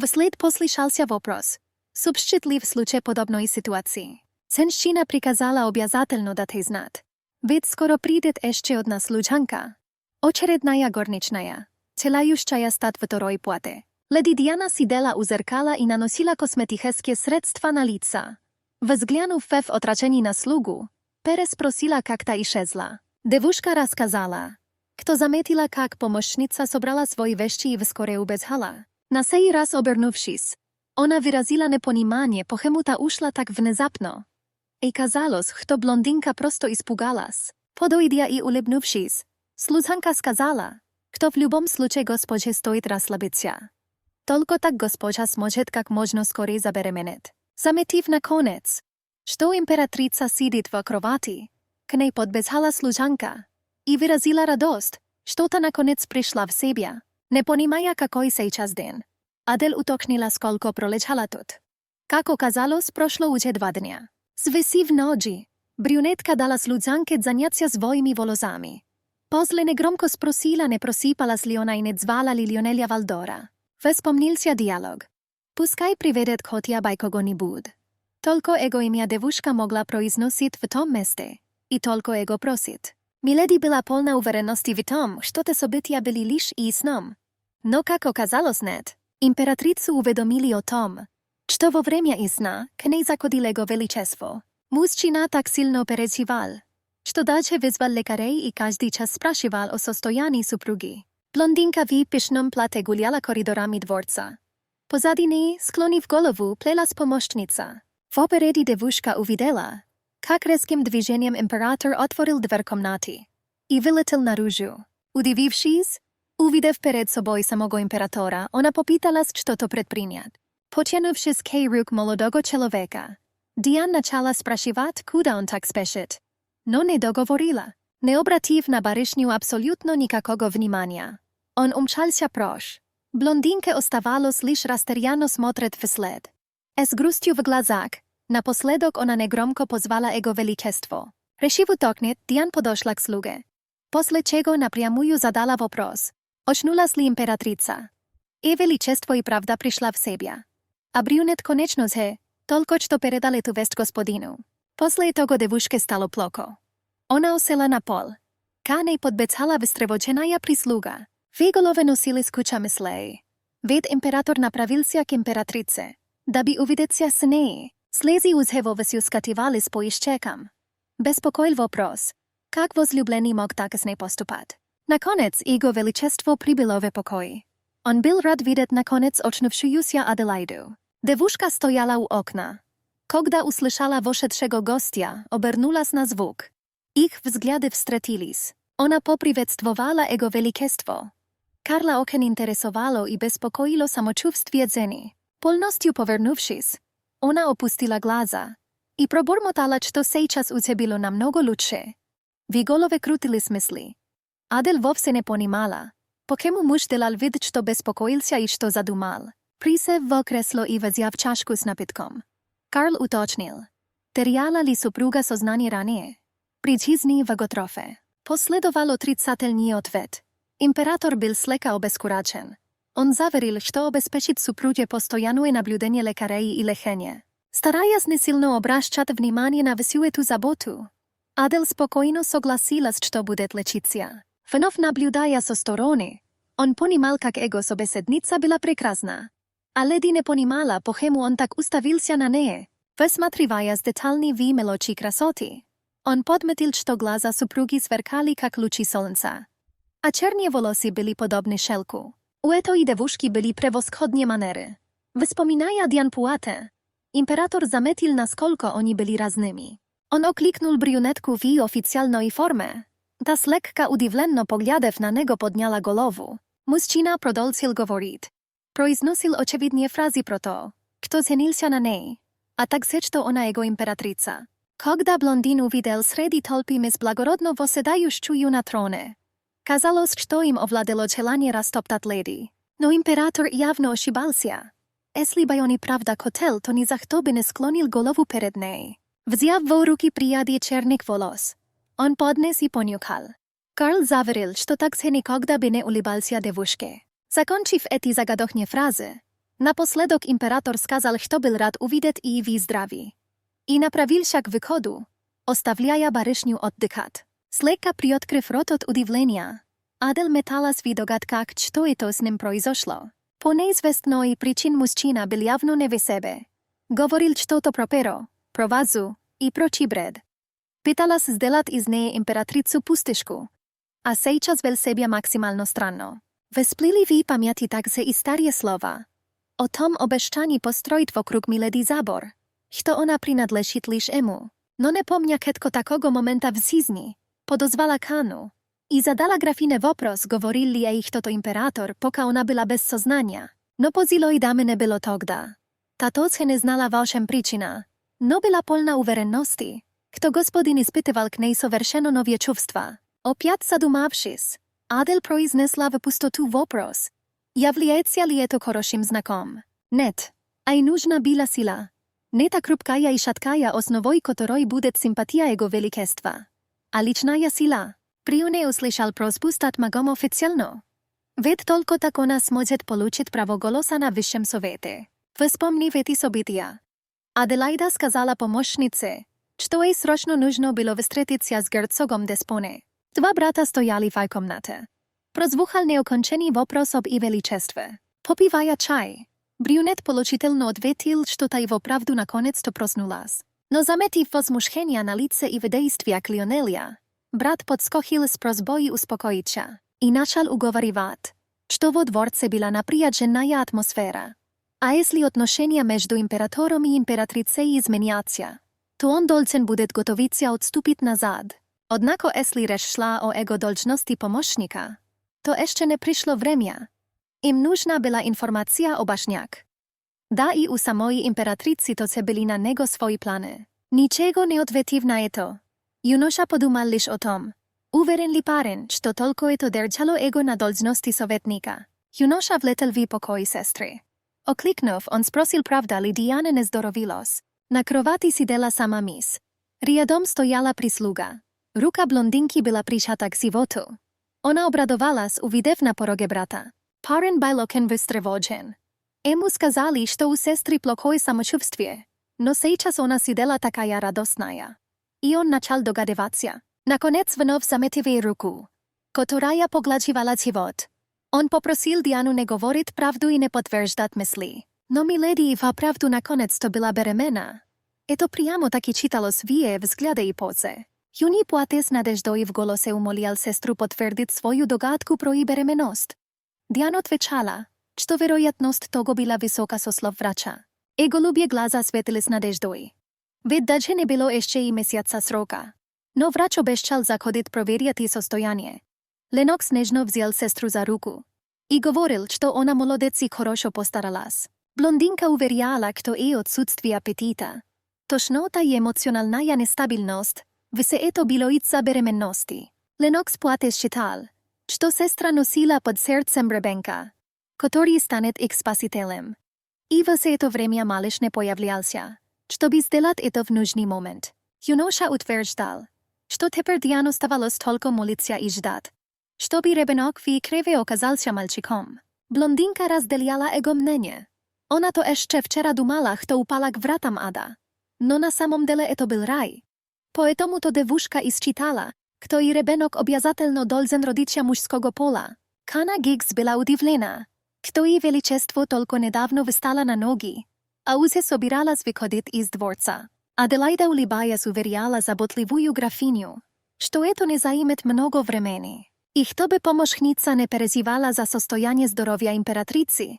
Vsled poslišalsja vopros. Subščitliv sluče podobnoj situaciji. Senščina prikazala objazatelno datej znat. Ved skoro pridet ešte od nas slučanka. Očerednaja gorničnaja. Celajuščaja stat v toroj puate. Lady Diana sidela u zrkala i nanosila kosmetiheskie sredstva na lica. Vzglianu fev otračení na slugu, Perez prosila kak ta išezla. Devuška raskazala. Kto zametila kak pomošnica sobrala svoj vešči i vskore ubezhala. Na seji raz obrnuvšis. Ona vyrazila neponimanie, pochemu ta ušla tak внезапно. I kazalos, kto blondinka prosto ispugalas. Podojdia i ulibnuvšis. Služanka skazala, kto v ljubom sluče gospođe stojit raslabicia. Tolko tak gospođa smožet kak možno skorej zaberemenet. Zametiv na konec. Što imperatrica sidit v krovati, k nej podbezhala služanka. I vyrazila radost, što ta nakonec prišla v sebja. Ne ponimaja kakoj sejčas den. Adel utoknila skolko prolečala tut. Kako kazalos, prošlo uđe 2 dnia. Svesi v noži. Brunetka dala služanke zanjacja svojimi volozami. Pozle negromko sprosila ne prosipala s Liona i ne zvala li Lionelja Valdora. Vespomnilsja dialog. Puskaj privedet kotja bajkogo ni bud. Tolko ego imja devuška mogla proiznosit v tom meste. I tolko ego prosit. Milady byla polna uverenosti v tom, što te sobytja byli liš i snom. No kako kazalos net. Imperatricu uvedomili o tom, što vo vremja i sna, k nej zakodilego veličestvo. Mužčina tak silno perezival, što dače vyzval lekarej i každý čas sprašival o sostojani suprugi. Blondinka v pyšnom plate guljala koridorami dvorca. Pozadi nej, skloniv golovu, plelas pomoščnica. V operedi devuška uvidela, kak rezkim dviženjem imperator otvoril dver komnaty. I vyletel naružu. Udivivšis, uvidev pered soboj samogo imperatora, ona popitala, što to predprinjat. Potianuvšis kej ruk molodogo človeka. Dian načala sprašivat, kuda on tak spešit. No ne dogovorila. Neobrativ na barišnju absolutno nikakogo vnimanja. On umčalся proš. Blondinke ostavalo sliš rasterjano smotret vsled. Es grustju v glazak. Naposledok ona negromko pozvala ego veličestvo. Rešivu toknet, Dian podošla k sluge. Posle čego napriamuju zadala vopros. Očnula li imperatrica. Veličestvo i pravda prišla v sebja. A brunet konečno zhe, tolko što peredale tu vest gospodinu. Posle togo devuške stalo ploko. Ona osela na pol. Kanej podbecala vystrevočenaja prisluga. Vigolove nosili z kuća mysleji. Ved imperator napravilsja k imperatrice. Da bi uvidecia s neji. Slezi uzhevo vesju skativali s poiščekam. Bespokojl vopros. Kak возлюblený mog takesne postupat. Nakonec ego veličestvo pribilo ve pokoji. On bil rad videt nakonec očnuvšujusja Adelaidu. Devuška stojala u okna. Kogda uslyšala vošedšego gostia, obernula na zvuk. Ich vzglady vstretilis. Ona poprivetstvovala ego velikestvo. Karla oken interesovalo i bespokojilo samočuvstvie zeni. Polnostju povernuvšis. Ona opustila glaza. И пробормотала, что сейчас у тебя было намного лучше. В голове крутились мысли. Адел вовсе не понимала, покему муж делал вид, что беспокоился и что задумал. Присев в кресло и взяв чашку с напитком. Карл уточнил. Теряла ли супруга сознание ранее? При жизни в Готрофе. Последовал отрицательный ответ. Император был слегка обескуражен. Он заверил, что обеспечит супруге постоянное наблюдение лекарей и лечение. Стараясь не сильно обращать внимание на всю эту заботу, Адел спокойно согласилась, что будет лечиться. Вновь наблюдая со стороны, он понимал, как его собеседница была прекрасна. А леди не понимала, почему он так уставился на нее, высматривая детальные мелочи красоты. Он подметил, что глаза супруги сверкали, как лучи солнца. А черные волосы были подобны шелку. У этой девушки были превосходные манеры. Вспоминая Диан Пуате, император заметил, насколько они были разными. Он окликнул brunetku w jej oficjalnej formie. Ta lekka udивленно поглядев на него подняла голову. Мужчина продолжил говорить. Произносил очевидные фразы про то, кто женился на ней, а также, что она его императрица. Когда блондин увидел среди толпы мисс благородно восседающую на троне, казалось, что им овладело желание растоптать леди. Но император явно ошибался. Если бы он и правда хотел, то ни за что бы не склонил голову перед ней. Взяв в руки пряди черных волос, он поднес и понюхал. Карл заверил, что так се никогда бы не улыбался девушке. Закончив эти загадочные фразы, напоследок император сказал, что был рад увидеть Иви здравий. И направился к выходу, оставляя барышню отдыхать. Слегка приоткрыв рот от удивления, Адел металась в догадках, что это с ним произошло. По неизвестной причин мужчина был явно не в себе. Говорил что-то про перо, про вазу и прочий бред. Пыталась сделать из ней императрицу пустышку, а сейчас вел себя максимально странно. Всплыли в памяти также и старые слова. O tom обещании построить вокруг миледи забор, что она принадлежит лишь ему. Но не помня кетко такого момента в жизни, подозвала Кану и задала графине вопрос, говорил ли ей кто-то император, пока она была без сознания. Но по зилой даме не было тогда. Tato se не знала вашем причина, но была полна уверенности, кто господин испытывал к ней совершенно новые чувства. Опять задумавшись, Адел произнесла в пустоту вопрос. Является ли это хорошим знаком? Нет, а и нужна была сила. Не та крупкая и шаткая, основой которой будет симпатия его величества. А личная сила. Приуне услышал просьбу стать магом официально. Ведь только так она сможет получить право голоса на высшем совете. Вспомнив эти события, Аделаида сказала помощнице, что ей срочно нужно было встретиться с герцогом Деспоне. Два брата стояли в комнате. Прозвучал неоконченный вопрос об и величестве. Попивая чай, брюнет получительно ответил, что та его правду наконец-то проснулась. Но заметив возмущение на лице и в действиях Лионеля, брат подскочил с просьбой успокоиться и начал уговаривать, что во дворце была напряженная атмосфера. А если отношения между императором и императрицей изменятся, то он должен будет готовиться отступить назад. Однако если речь шла о его должности помощника, to jeszcze nie przyszło время. Im нужна была информация о башнях. Да и у самой императрицы тоже были на него свои планы. Ничего не ответив на это, юноша подумал лишь о том, уверен ли парень, что только это держало его на должности советника. Юноша влетел в покой сестры. Окликнув, он спросил, правда ли Диане не здоровилось. На кровати сидела сама мисс. Рядом стояла прислуга. Рука блондинки была прижата к животу. Ona obradowалась, увидев на пороге брата. Парень был очень встревожен. Ему сказали, что у сестры плохое самочувствие, но сейчас она сидела такая радостная. И он начал догадываться. Наконец вновь заметив ей руку, которая погладживала живот. Он попросил Диану не говорить правду и не подтверждать мысли. Но миледи вправду наконец-то была беременна. Это прямо таки читалось в ее взгляде и позе. Юний Пуате с надеждой в голосе умолял сестру подтвердить свою догадку про ее беременность. Диана отвечала, что вероятность того была высока со слов врача. И голубые глаза светились надеждой. Ведь даже не было еще и месяца срока. Но врач обещал заходить проверить ее состояние. Ленокс нежно взял сестру за руку и говорил, что она молодец и хорошо постаралась. Блондинка уверяла, что и отсутствие аппетита Тошнота и емоционалная нестабильност, все это било из-за беременности. Ленокс Пуате считал, что сестра носила под сердцем ребенка, который станет их спасителем. И в это время малыш не появлялся, чтобы сделать это в нужный момент. Юноша утверждал, что теперь Диану оставалось только молиться и ждать, чтобы ребенок в крови оказался мальчиком. Блондинка разделяла его мнение. Ona to jeszcze wczoraj думала, что упала к вратам ада. Но на самом деле это был рай. Поэтому то девушка и считала, кто и ребенок обязательно должен родиться мужского пола. Кана Гиггс была удивлена, кто и величество только недавно встала на ноги, а уже собиралась выходить из дворца. Аделаида, улыбаясь, уверяла заботливую графиню, что это не займет много времени. И чтобы помощница не переживала за состояние здоровья императрицы,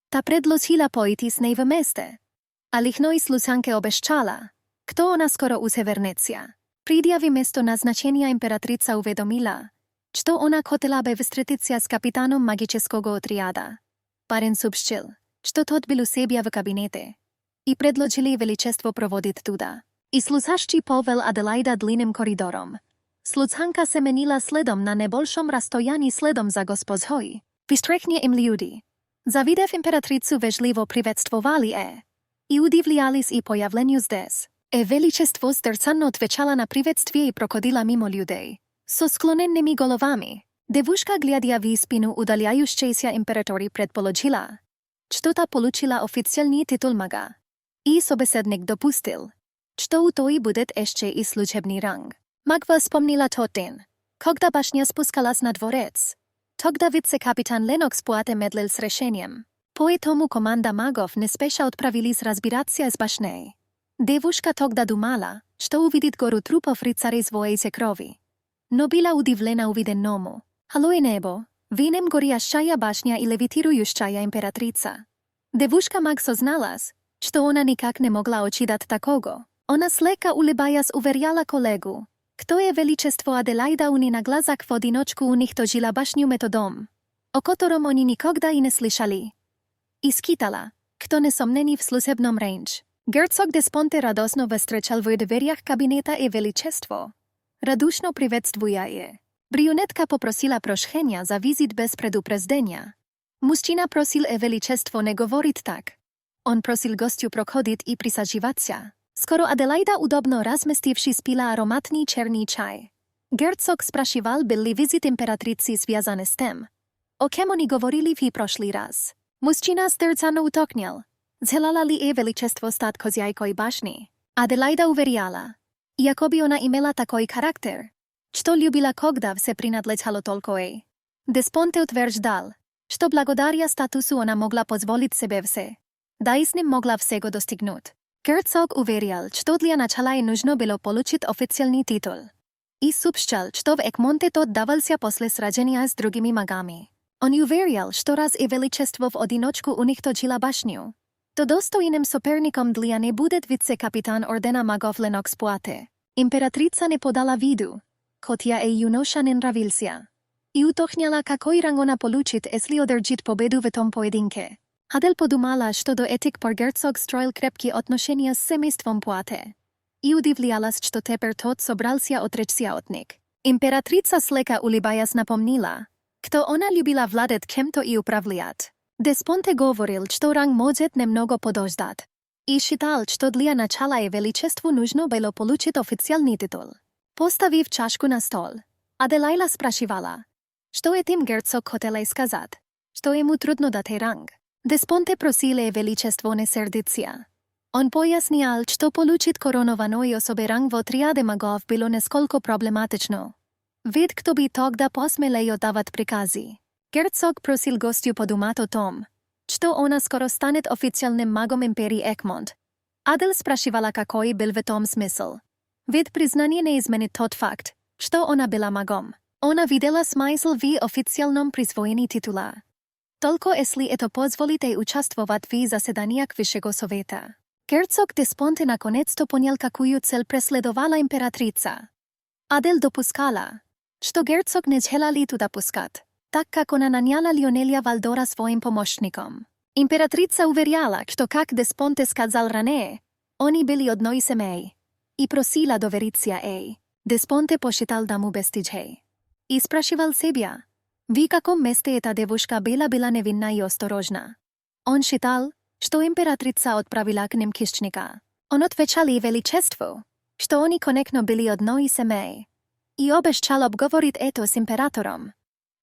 та предложила пойти с ней вместе. А лихной служанке обещала, кто она скоро уже вернется. Придя в место назначения, императрица уведомила, что она хотела бы встретиться с капитаном магического отряда. Парень сообщил, что тот был у себя в кабинете, и предложили величество проводить туда. И служащий повел Аделаида длинным коридором. Служанка семенила следом на небольшом расстоянии следом за госпожой. Выстрехне им люди. Завидев императрицу, вежливо приветствовали и удивлялись и появлению здесь. Величество сдержанно отвечала на приветствие и проходила мимо людей. Со склоненными головами. Девушка, глядя в спину удаляющейся императори, предположила, что та получила официальный титул мага. И собеседник допустил, что у той будет еще и служебный ранг. Магва вспомнила тот день, когда башня спускалась на дворец. Тогда вице-капитан Ленокс Пуате медлил с решением. Поэтому команда магов не спеша отправились разбираться с башней. Девушка тогда думала, что увидит гору трупов рыцарей своей крови. Но была удивлена увиденному. Алое небо, винем горящая башня и левитирующая императрица. Девушка маг созналась, что она никак не могла ожидать такого. Она слегка улыбаясь уверяла коллегу, кто je величество Аделаида уни на глазах в одиночку у них жила башню методом, о котором они никогда и не слышали. И скитала, кто несомнений в служебном рейндж. Герцог де Спонте радостно встречал в дверях кабинета и величество. Радушно приветствуя je. Брюнетка попросила прощения за визит без предупреждения. Мужчина просил величество не говорить так. Он просил гостю проходить и присаживаться. Скоро Аделаида, удобно разместившись, пила ароматный черный чай. Герцог спрашивал, был ли визит императрицы связан с тем, о кем они говорили в прошлый раз. Мужчина сдержанно уточнил, желала ли величество стать хозяйкой башни. Аделаида уверяла, якобы она имела такой характер, что любила, когда все принадлежало только ей. Де Спонте утверждал, что благодаря статусу она могла позволить себе все, да и с ним могла всего достигнуть. Герцог уверял, что для начала и нужно было получить официальный титул. И сообщал, что в Экмонте тот давался после сражения с другими магами. Он уверял, что раз и величество в одиночку уничтожила башню, то достойным соперником для не будет вице-капитан ордена магов Ленокс Пуате. Императрица не подала виду, хотя и юноша не нравился. И уточняла, какой ранг она получит, если одержит победу в том поединке. Адел подумала, что до этих пор герцог строил крепкие отношения с семейством Пуате. И удивлялась, что теперь тот собрался отречься от них. Императрица слегка улыбаясь напомнила, кто она любила владеть кем-то и управлять. Де Спонте говорил, что ранг может немного подождать. И считал, что для начала и величеству нужно было получить официальный титул. Поставив чашку на стол, Аделаида спрашивала, что этим герцог хотел сказать, что ему трудно дать ранг. Де Спонте просил величество не сердиться. Он пояснял, что получить коронованной особе ранг в отряде магов было несколько проблематично. Ведь кто by тогда посмел давать приказы. Герцог просил гостю подумать о том, что она скоро станет официальным магом империи Экмонт. Адел спрашивала, какой был в том смысл. Ведь признание не изменит тот факт, что она была магом. Она видела смысл в официальном присвоении титула. Только если это позволите участвовать в заседаниях Высшего совета. Герцог де Спонте наконец-то понял, какую цель преследовала императрица. Адел допускала, что герцог не желали туда пускать, так как она наняла Лионеля Вальдора своим помощником. Императрица уверяла, что, как де Спонте сказал ранее, Oni byli одной семьей. И просила довериться ей. Деспонте посчитал даму бестижей. И спрашивал себя, в каком месте эта девушка была невинна и осторожна. Он считал, что императрица отправила к ним хищника. Он отвечал ей величеству, что они конкретно были одной семьей. И обещал обговорить это с императором.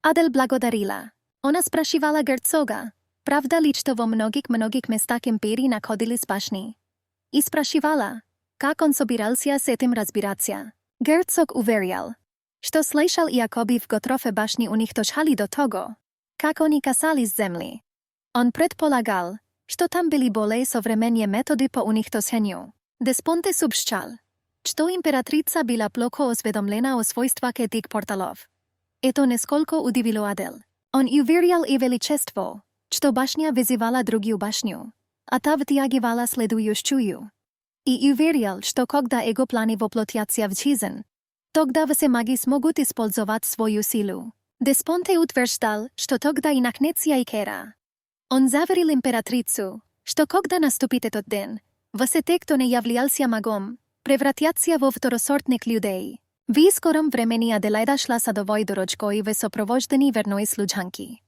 Адель благодарила. Она спрашивала герцога, правда ли, что во многих местах империи находились башни. И спрашивала, как он собирался с этим разбираться. Герцог уверял, что слышал якобы в Готрофе башни у них дошли до того, как они касались земли. Он предполагал, что там были более современные методы по уничтожению. Деспонте сообщал, что императрица была плохо осведомлена о свойствах этих порталов. Это несколько удивило Адель. Он уверял и величество, что башня вызывала другую башню, а та втягивала следующую. И уверял, что когда его планы воплотятся в жизнь, тогда все маги смогут использовать свою силу. Деспонте утверждал, что тогда и накнется Икера. Он заверил императрицу, что когда наступит этот день, все те, кто не являлся магом, превратятся во второсортных людей. В скором времени Аделаида шла садовой дорожкой в сопровождении верной служанки.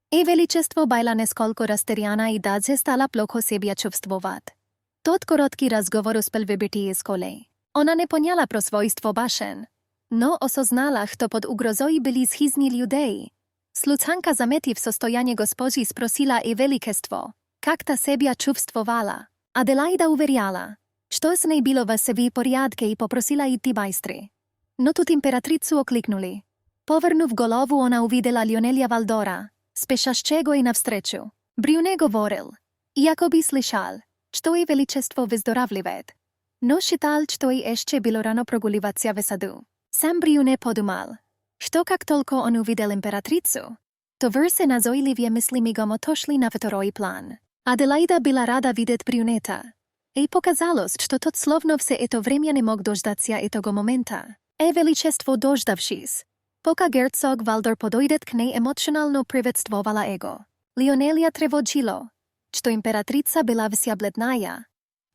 И величество была несколько растеряна и даже стала плохо себя чувствовать. Тот короткий разговор успел выбить из колей. Она не поняла про свойство башен, но осознала, что под угрозой были схизни людей. Служанка, заметив состояние госпожи, спросила и величество, как та себя чувствовала. Аделаида уверяла, что с ней было все в порядке и попросила идти быстро. Но тут императрицу окликнули. Повернув голову, она увидела Лionela Valdora, спешащего и навстречу. Брюне говорил, якобы слышал, что и величество выздоравливает. Но считал, что и еще было рано прогуливаться в саду. Сам Брюне подумал, что как только он увидел императрицу, то версе назойливые мысли мигом отошли на второй план. Аделаида была рада видеть Брюнета. И показалось, что тот словно все это время не мог дождаться этого момента. И величество дождавшись, пока герцог Валдор подойдет к ней, эмоционально приветствовала его. Лионеlia тревожило, что императрица была вся бледная,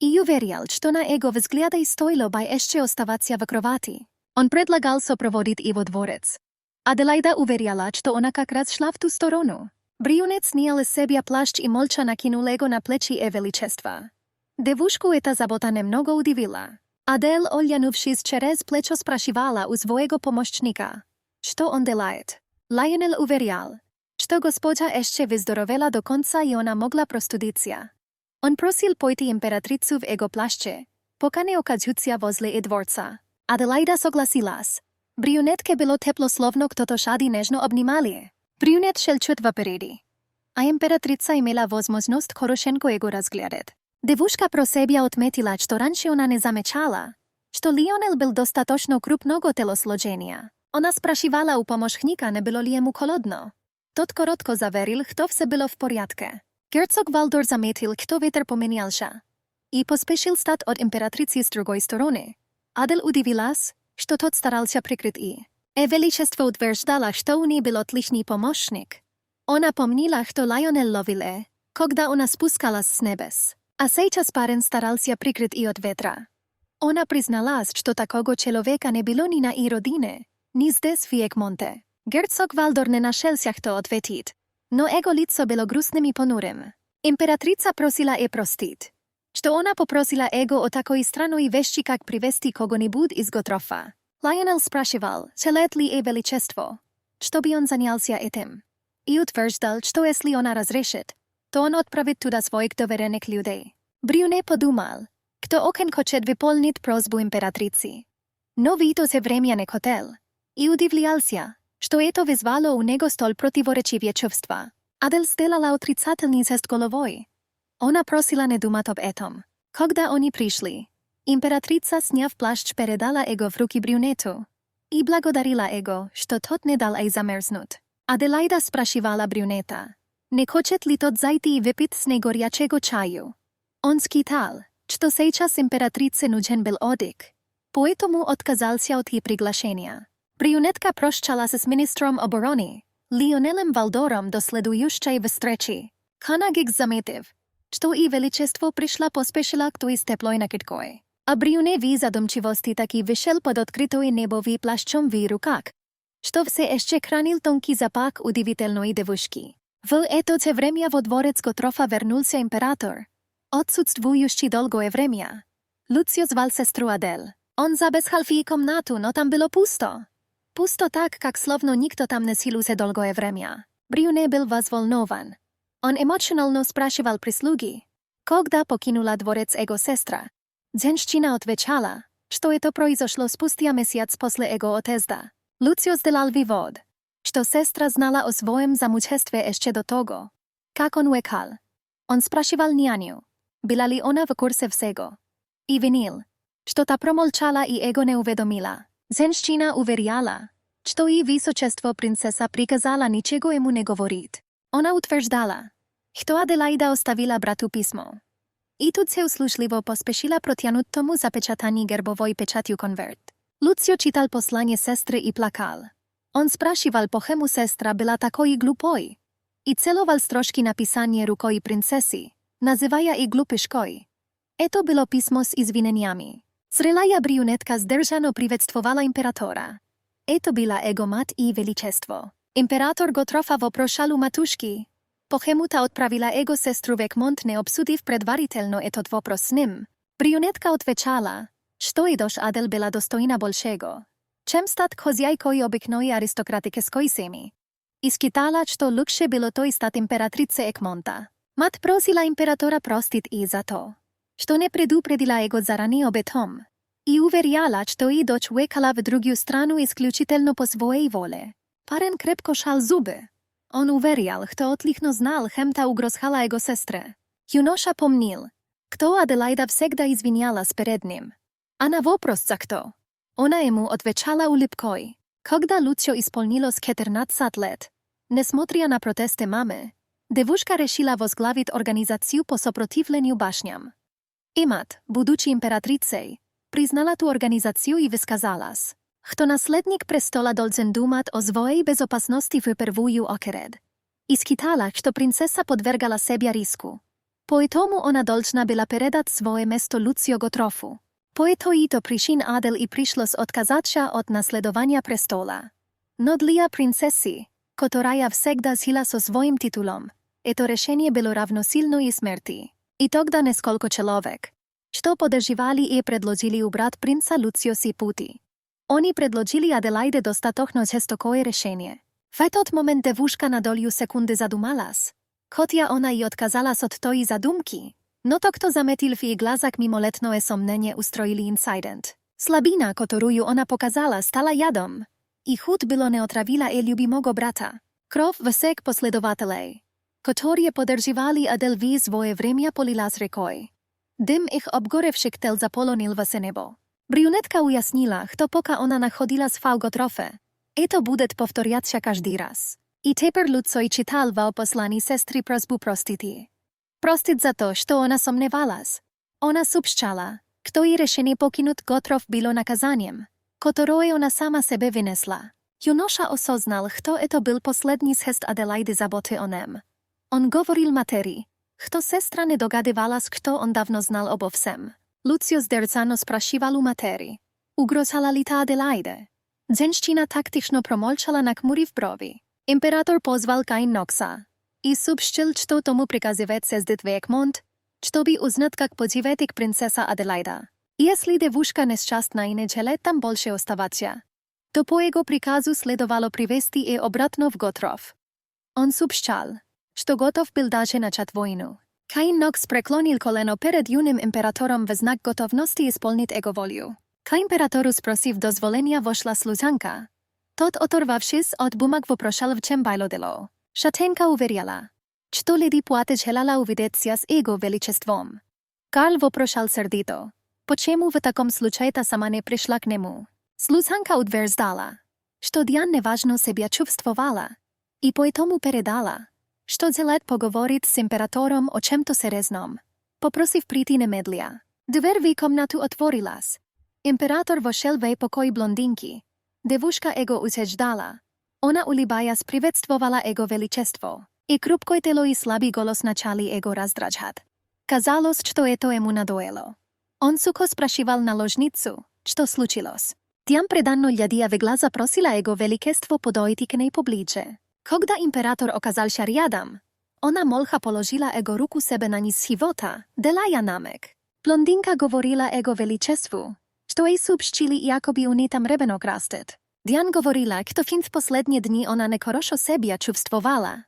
и уверял, что на его взгляде стоило бы еще оставаться в кровати. Он предлагал сопроводить его дворец. Аделаида уверяла, что она как раз шла в ту сторону. Брюнет снял с себя плащ и молча накинул его на плечи и величества. Девушку эта забота немного удивила. Адель, оглянувшись через плечо, спрашивала у своего помощника, что он делает. Лайонел уверял, что госпожа еще выздоровела до конца и она могла простудиться. Он просил пойти императрицу в его плаще, пока не окажутся возле дворца. Аделаида согласилась. Брюнетке было тепло, словно кто-то шади нежно обнимали. Брюнет шел чуть впереди, а императрица имела возможность хорошенько его разглядеть. Девушка про себя отметила, что раньше она не замечала, что Лionel был достаточно крупного телосложения. Она спрашивала у помощника, не было ли ему холодно. Тот коротко заверил, что все было в порядке. Герцог Валдор заметил, что ветер поменялся, и поспешил стать от императрицы с другой стороны. Адель удивилась, что тот старался прикрыть и величество утверждала, что у ней был отличный помощник. Она помнила, что Lionel lovil, когда она спускалась с небес. А сейчас парень старался прикрыть и от ветра. Она призналась, что такого человека не было ни на и родине, ни здесь в Egmonte. Герцог Валдор не нашелся, кто ответить, но его лицо было грустным и понурым. Императрица просила и простить, что она попросила его о такой странной вещи, как привести кого-нибудь из Готрофа. Lionel спрашивал, желает ли величество, чтобы он занялся этим, и утверждал, что если она разрешит, то он отправит туда своих доверенных людей. Брюне подумал, кто окен хочет выполнить просьбу императрицы. Но в то же время не хотел, и удивлялся, что это вызвало у него столь противоречивые чувства. Адель сделала отрицательный жест головой. Она просила не думать об этом. Когда они пришли, императрица, сняв плащ, передала его в руки Брюнету и благодарила его, что тот не дал ей замерзнуть. Аделаида спрашивала Брюнета, не хочет ли тот зайти и выпить с ней горячего чаю. Он скитал, что сейчас императрице нужен был отдых, поэтому отказался от ее приглашения. Брюнетка прощалась с министром обороны, Lionelem Валдором до следующей встречи. Канагик заметив, Что и величество пришла поспешила к той с теплой накидкой. А Брюне в задумчивости таки вышел под открытой небовý плащом в руках, что все еще хранил тонкий запах удивительной девушки. В это время во дворец Готрофа вернулся император, отсутствующий долгое время. Люцио звал сестру Адель. Он забежал в комнату, но там было пусто. Пусто так, как словно никто там не силился долгое время. Брюне был взволнован. Он эмоционально спрашивал прислуги, когда покинула дворец его сестра. Женщина отвечала, что это произошло спустя месяц после его отъезда. Люцио сделал вывод, что сестра знала о своем замужестве еще до того, как он уехал. Он спрашивал няню, была ли она в курсе всего. И винил, что та промолчала и его не уведомила. Женщина уверяла, что и высочество принцесса приказала ничего ему не говорить. Она утверждала, что Аделаида оставила брату письмо. И тут се услужливо поспешила протянуть тому запечатаný гербовой печатью конверт. Люцио читал послание сестры и плакал. Он спрашивал, почему сестра была такой глупой. И целовал строчки написания рукой принцессы, называя и глупышкой. Это было письмо с извинениями. Zrelая brюнетка zdržano приветствовала императора. Это была его мать и величество. Император Готрофа вопрошал у матушки, почему та отправила его сестру в Экмонт, не обсудив предварительно этот вопрос с ним. Брюнетка отвечала, что и дош Адель была достойна большего, чем стать хозяйкой обыкновенной аристократической семьи. И скитала, что лучше было то и стать императрицей Экмонта. Мать просила императора простить и за то, что не предупредила его заранее об этом, и уверяла, что и дочь уехала в другую страну исключительно по своей воле. Парень крепко шал зубы. Он уверял, что отлично знал, чем та угрожала его сестре. Юноша помнил, кто Аделаида всегда извинялась перед ним. А на вопрос за кто, она ему отвечала улыбкой. Когда Люцио исполнилось 14 лет, несмотря на протесты мамы, девушка решила возглавить организацию по сопротивлению башням. И мать, будучи императрицей, признала ту организацию и высказалась, что наследник престола должен думать о своей безопасности в первую очередь. И скитала, что принцесса подвергала себя риску. Поэтому она должна была передать свое место Люцио Готрофу. Поэтому причин Адель и пришлось отказаться от наследования престола. Но для принцессы, которая всегда жила со своим титулом, это решение было равносильно и смерти. И тогда несколько человек, что подозревали и предложили убрать принца Люцио с пути. Они предложили Аделаиде достаточно жестокое решение. В этот момент девушка на долю секунды задумалась, хотя она и отказалась от той задумки, но to, kto zametil w jej glazach mimoletnoe somnenie, ustroili incident. Slabina, którą ona pokazała, stala jadom. I chód było nie otrawila i любимого brata. Krov wsek posledovatelej, którzy podrživali Adel v svoje vremia polila z rekoj. Dym ich obgorevšik tel zapolonil v nebo. Brюнетка ujasnila, kto poka ona nachodila z Gotrofe. To bude powtoriać się każdy raz. I teper Lucoj czytal w poslaní sestry prosbu prostiti. Prostit za to, что она сомневалась. Она сообщала, что и решение покинуть Готров было наказанием, которое она сама себе вынесла. Юноша осознал, что это был последний жест Аделаиды заботы о нем. Он говорил матери, что сестра не догадывалась, что он давно знал обо всем. Люцио сдержанно спрашивал у матери, угрожала ли та Аделаиде. Женщина тактично промолчала, нахмурив брови. Император позвал Каин Нокса и сообщил, что тому приказывает съездить в Экмонт, чтобы узнать, как поживает принцесса Аделаида. Если девушка несчастна и не желает там больше оставаться, то по его приказу следовало привести и обратно в Готров. Он сообщал, что готов был даже начать войну. Каин Нокс преклонил колено перед юным императором в знак готовности исполнить его волю. К императору спросив дозволения вошла служанка. Тот, оторвавшись от бумаг, вопрошал, в чем было дело. Шатенка уверяла, что леди Пуате желала увидеться с его величеством. Карл вопрошал сердито, почему в таком случае та сама не пришла к нему. Служанка утверждала, что Диан неважно себя чувствовала, и поэтому передала, что желает поговорить с императором о чем-то серьезном. Попросив прийти немедля, дверь в комнату отворилась. Император вошел в покой блондинки. Девушка его уже ждала. Она, улыбаясь, приветствовала его величество, и крупкое тело и слабый голос начали его раздражать. Казалось, что это ему надоело. Он сухо спрашивал наложницу, что случилось. Тям преданно глядя в глаза просила его величество подойти к ней поближе. Когда император оказался рядом, ona молча положила его руку себе на низ живота, делая намек. Блондинка говорила его величеству, что ей сообщили, якобы у ней там ребенок растет. Диан говорила, что в последние дни она нехорошо себя чувствовала.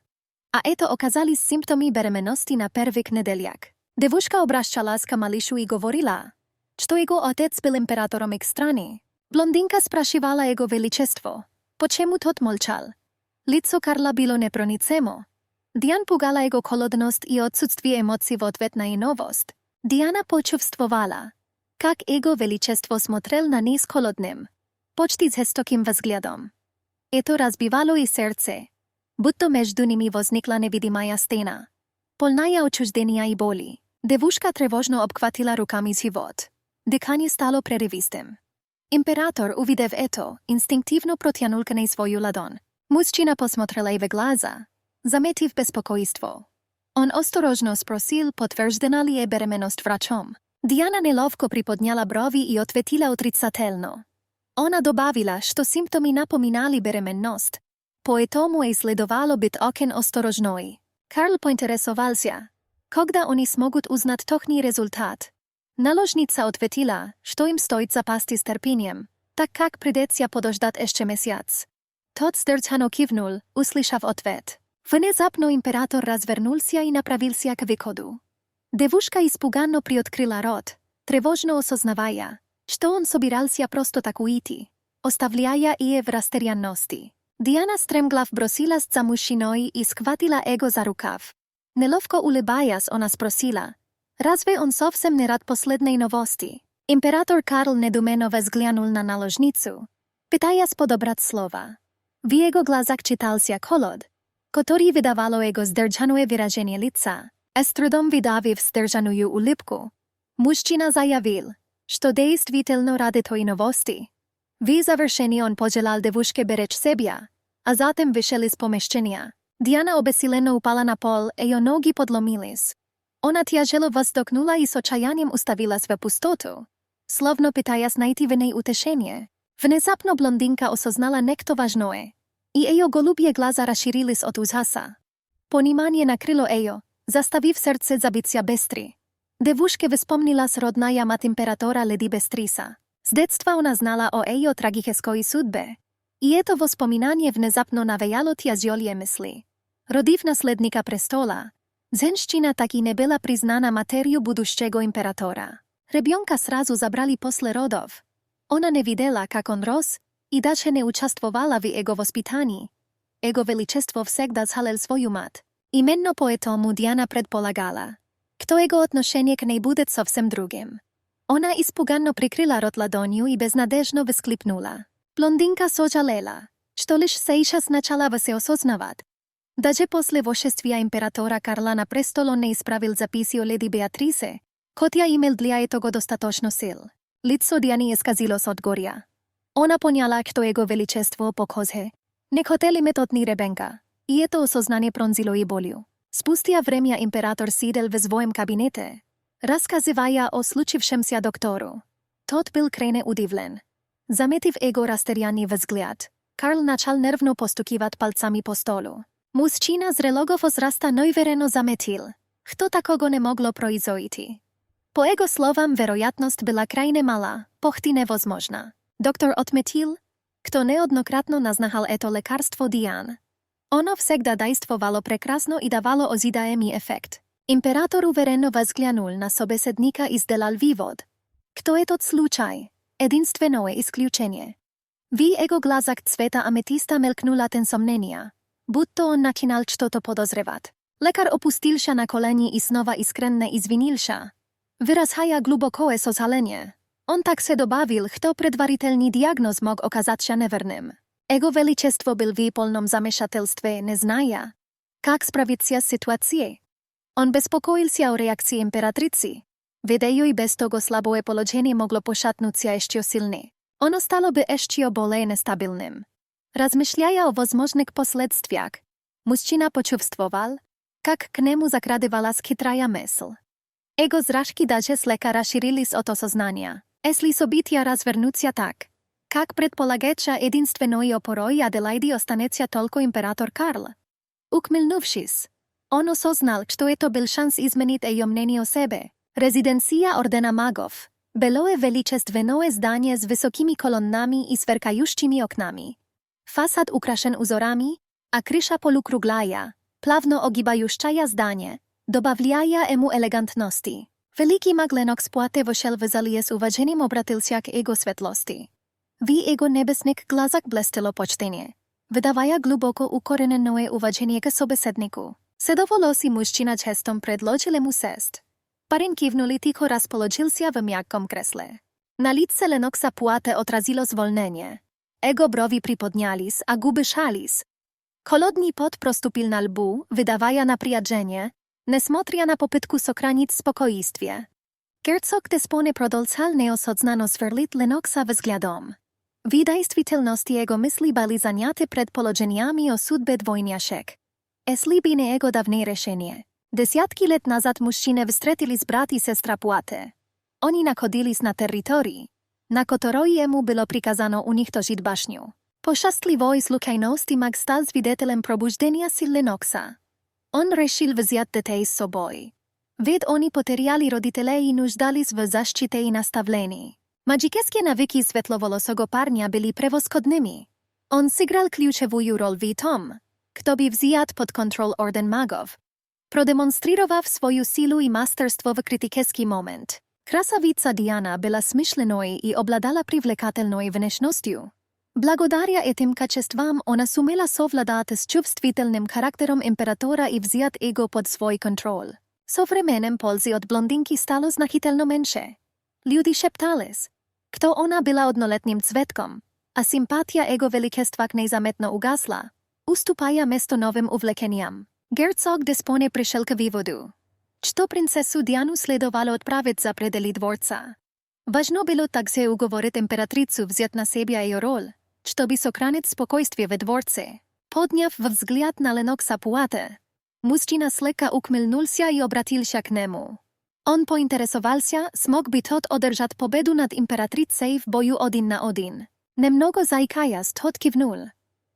А это оказались симптомы беременности на первых неделях. Девушка обращалась к малышу и говорила, что его отец был императором их страны. Блондинка спрашивала его величество, почему тот молчал. Лицо Карла было непроницаемо. Диан пугала его холодность и отсутствие эмоций в ответ на ее новость. Диана почувствовала, как его величество смотрел на ней с холодным, почти жестоким взглядом. Это разбивало ей сердце, будто между ними возникла невидимая стена, полная отчуждения и боли. Девушка тревожно обхватила руками живот. Дыхание стало прерывистым. Император, увидев это, инстинктивно протянул к ней свою ладонь. Мужчина посмотрел ей в глаза, заметив беспокойство. Он осторожно спросил, подтверждена ли je беременность врачом. Диана неловко приподняла брови и ответила отрицательно. Она добавила, что симптомы напоминали беременность, поэтому ей следовало быть очень осторожной. Карл поинтересовался, когда они смогут узнать точный результат. Наложница ответила, что им стоит запасти с терпением, так как придется подождать еще месяц. Тот сдержанно кивнул, услышав ответ. Внезапно император развернулся и направился к выходу. Девушка испуганно приоткрыла рот, тревожно осознавая, что он собирался просто так уйти, оставляя ее в растерянности. Диана стремглав бросилась за мужчиной и схватила его за рукав. Неловко улыбаясь, она спросила, разве он совсем не рад последней новости? Император Карл недуменно взглянул на наложницу, пытаясь подобрать слова. В его глазах читался холод, который выдавало его сдержанное выражение лица. С трудом выдавив сдержанную улыбку, мужчина заявил, что действительно ради той новости. В завершении он пожелал девушке беречь себя, а затем вышел из помещения. Диана обессиленно упала на пол, ее ноги подломились. Она тяжело вздохнула и с отчаянием уставилась в пустоту, словно пытаясь найти в ней утешение. Внезапно блондинка осознала некто важное, и ее голубые глаза расширились от ужаса. Понимание накрыло ее, заставив сердце забиться быстро. Девушке вспомнилась родная мать императора леди Бестриса. С детства она знала о ее трагической судьбе, и это воспоминание внезапно навеяло тяжелые мысли. Родив наследника престола, женщина таки не была признана матерью будущего императора. Ребенка сразу забрали после родов. Она не видела, как он рос, и даже не участвовала в его воспитании. Его величество всегда схвалил свою мать. Именно поэтому Диана предполагала, что его отношение к ней будет совсем другим. Она испуганно прикрыла рот ладонью и безнадежно всклипнула. Блондинка сожалела, что лишь сейчас начала все осознавать. Даже после восшествия императора Карла на престол он не исправил записи о леди Беатрисе, хотя имел для этого достаточно сил. Лицо Дианы исказилось от горя. Она поняла, что его величество похоже не хотели методný ребенка, и это осознание пронзило ей болью. Спустя время император сидел в своем кабинете, рассказывая о случившемся доктору. Тот был крайне удивлен. Заметив его растерянный взгляд, Карл начал нервно постукивать пальцами по столу. Мужчина зрелого возраста neuvereno заметил, что такого не могло произойти. По его словам, вероятность была крайне мала, почти невозможна. Доктор отметил, кто неodnokratno naznahal это лекарство Диан. Ono всегда действовало прекрасно и давало ожидаемый эффект. Император уверенно взглянул на собеседника и сделал вывод. Кто этот случай? Единственное исключение. В его глазах цвета аметиста мелькнула тень сомнения, будто он начинал что-то подозревать. Лекар опустился на колени и снова искренне извинился, выражая глубокое сожаление. On tak se dobavil, kto predvaritelný diagnoz mógł okazać się nevernym. Jego величество был в полном замешательстве, не зная, как справиться с ситуацией. Он беспокоился о реакции императрицы, ведь ее и без того слабое положение могло пошатнуться еще сильнее. Оно стало бы еще более нестабильным. Размышляя о возможных последствиях, мужчина почувствовал, как к нему закрадывалась хитрая мысль. Jego zrażki daže sleka расширились от осознания. Если события развернутся так, как предполагается единственной опорой Аделаиды останется только император Карл. Ухмыльнувшись, он осознал, что это был шанс изменить ее мнение о себе. Резиденция Ордена Магов. Белое величественное здание с высокими колоннами и сверкающими окнами. Фасад украшен узорами, а крыша полукруглая, плавно огибающая здание, добавляя ему элегантности. Великий маг Ленокс Пуате вошел в зале с уважением обратился к его светлости. В его небесных глазах блестело почтение, выдавая глубоко укорененное уважение к собеседнику. Седоволосый мужчина жестом предложил ему сесть. Парень кивнул и тихо расположился в мягком кресле. На лице Ленокса Пуате отразилось волнение. Его брови приподнялись, а губы сжались. Холодный пот проступил на лбу, выдавая напряжение, несмотря на попытку сохранить спокойствие. Герцог Деспоне продолжал неосознанно сверлить Ленокса взглядом. В действительности его мысли были заняты предположениями о судьбе двойняшек. Если бы не его давнее решение. Десятки лет назад мужчины встретились брат и сестра Пуате. Они находились на территории, на которой ему было приказано уничтожить башню. По счастливой случайности маг стал свидетелем пробуждения сил Ленокса. Он решил взять детей с собой. Ведь они потеряли родителей и нуждались в защите и наставлении. Магические навыки светловолосого парня были превосходными. Он сыграл ключевую роль в том, кто бы взят под контроль Орден Магов, продемонстрировав свою силу и мастерство в критический момент. Красавица Диана была смышленой и обладала привлекательной внешностью. Благодаря этим качествам она сумела совладать с чувствительным характером императора и взять его под свой контроль. Со временем пользы от блондинки стало значительно меньше. Люди шептались, кто она была однолетним цветком, а симпатия его величества к ней заметно угасла, уступая место новым увлечениям. Герцог Деспоне пришел к выводу, что принцессу Диану следовало отправить за пределы дворца. Важно было также уговорить императрицу взять на себя ее роль, чтобы сохранить спокойствие в дворце. Подняв взгляд на Ленокса Пуате, мужчина слегка ухмыльнулся и обратился к нему. Он поинтересовался, смог бы тот одержать победу над императрицей в бою 1 на 1. Немного заикаясь, тот кивнул.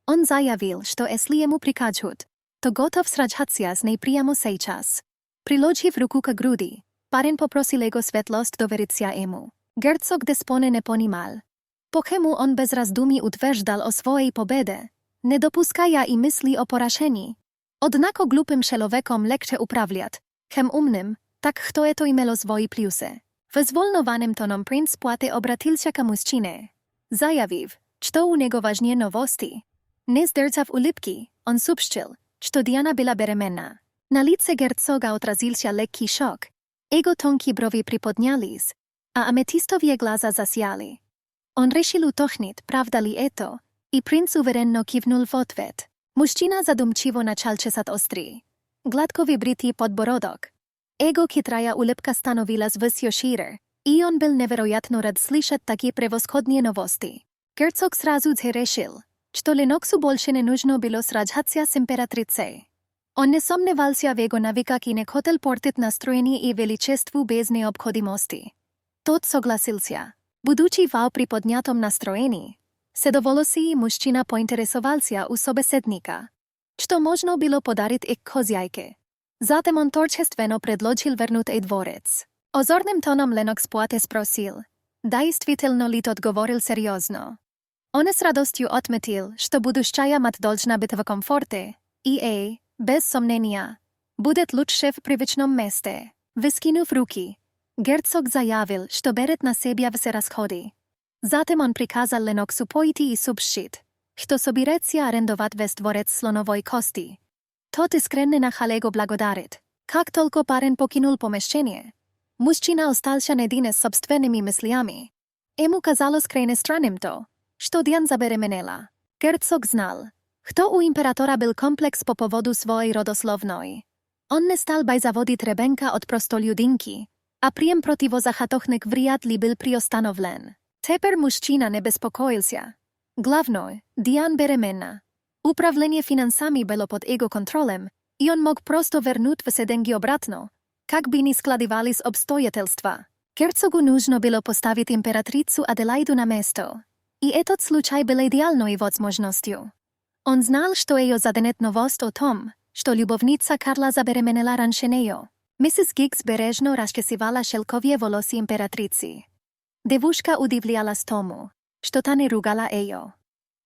Он заявил, что если ему прикажут, то готов сражаться с ней прямо сейчас. Приложив руку к груди, парень попросил его светлость довериться ему. Герцог Деспоне не понимал, почему он без раздумий утверждал o swojej pobede, nie dopuszczaja i myśli o porażeniu. Однако глупым человеком легче управлять, чем умным, так что это имело свои плюсы. Взволнованным тоном принц Пуате обратился к мужчине, заявив, что у него важнее новости. Не сдержав улыбки, он сообщил, что Диана была беременна. На лице герцога отразился легкий шок. Его тонкие брови приподнялись, а аметистовые глаза засияли. Он решил уточнить, правда ли это, и принц уверенно кивнул в ответ. Мужчина задумчиво начал чесать острый, гладко выбритый подбородок. Его хитрая улыбка становилась все шире, и он был невероятно рад слышать такие превосходные новости. Герцог сразу же решил, что Леноксу больше не нужно было сражаться с императрицей. Он не сомневался в его навыках и не хотел портить настроение и величеству без необходимости. Тот согласился. Будучи в приподнятом настроении, седоволосый мужчина поинтересовался у собеседника, что можно было подарить их хозяйке. Затем он торжественно предложил вернуть ей дворец. Озорным тоном Ленокс Пуате спросил, действительно ли тот говорил серьезно. Он с радостью отметил, что будущая мать должна быть в комфорте, и без сомнения, будет лучше в привычном месте. Выскинув руки, герцог заявил, что берет на себя все расходы. Затем он приказал Леноксу пойти и сообщить, что собирается арендовать весь дворец слоновой кости. Тот искренне нахал его благодарить. Как только парень покинул помещение, мужчина остался наедине с собственными мыслями. Ему казалось крайне странным то, что Diana забеременела. Герцог знал, что у императора был комплекс по поводу своей родословной. Он не стал бы заводить ребенка от простолюдинки, a прием противозахатохных вряд ли был приостановлен. Теперь мужчина не беспокоился. Главное, Diana беременна. Управление финансами было под его контролем, и он мог просто вернуть все деньги обратно, как бы ни складывались обстоятельства. Герцогу нужно было поставить императрицу Аделаиду на место. И этот случай был идеальной возможностью. Он знал, что ее заденет новость о том, что любовница Карла забеременела раньше нее. Миссис Гиггс бережно расчесывала шелковые волосы императрицы. Девушка удивлялась тому, что та не ругала ее.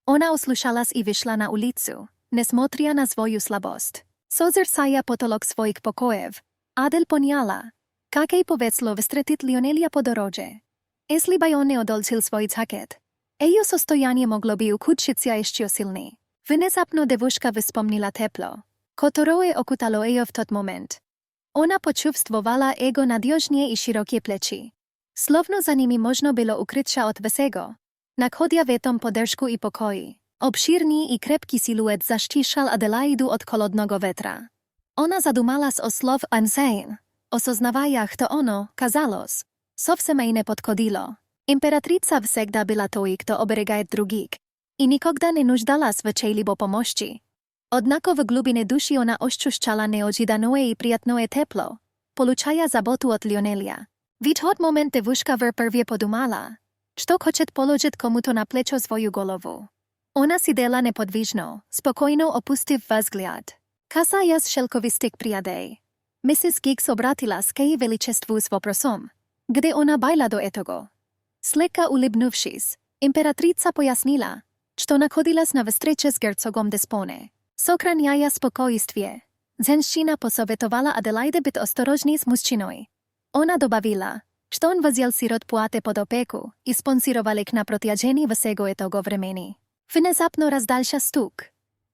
Она услышалась и вышла на улицу, несмотря на свою слабость. Созерцая потолок своих покоев, Адель поняла, как ей повезло встретить Лионеля по дороге. Если бы он не одолжил свой пакет, ее состояние могло бы ухудшиться еще сильнее. Внезапно девушка вспомнила тепло, которое окутало ее в тот момент. Она почувствовала его надежные и широкие плечи. Словно за ними можно было укрыться от всего. Находя в этом поддержку и покой, obšírný i krepký siluet zaštišal Adelaidu od холодного ветра. Она задумалась о слов Ансейн, осознавая, что оно, казалось, совсем ей не подходило. Императрица всегда была той, кто оберегает других, и никогда не нуждалась в чьей-либо помощи. Однако в глубине души она ощущала неожиданное и приятное тепло, получая заботу от Лионеля. В тот момент девушка впервые подумала, что хочет положить кому-то на плечо свою голову. Она сидела неподвижно, спокойно опустив взгляд. Касаясь шелковистых прядей, миссис Гиггс обратилась к ее величеству с вопросом, где она была до этого. Слегка улыбнувшись, императрица пояснила, что находилась на встрече с герцогом Деспоне. Сохраняя спокойствие, женщина посоветовала Аделаиде быть осторожной с мужчиной. Она добавила, что он взял сирот Пуате под опеку и спонсировал их на протяжении всего этого времени. Внезапно раздался стук.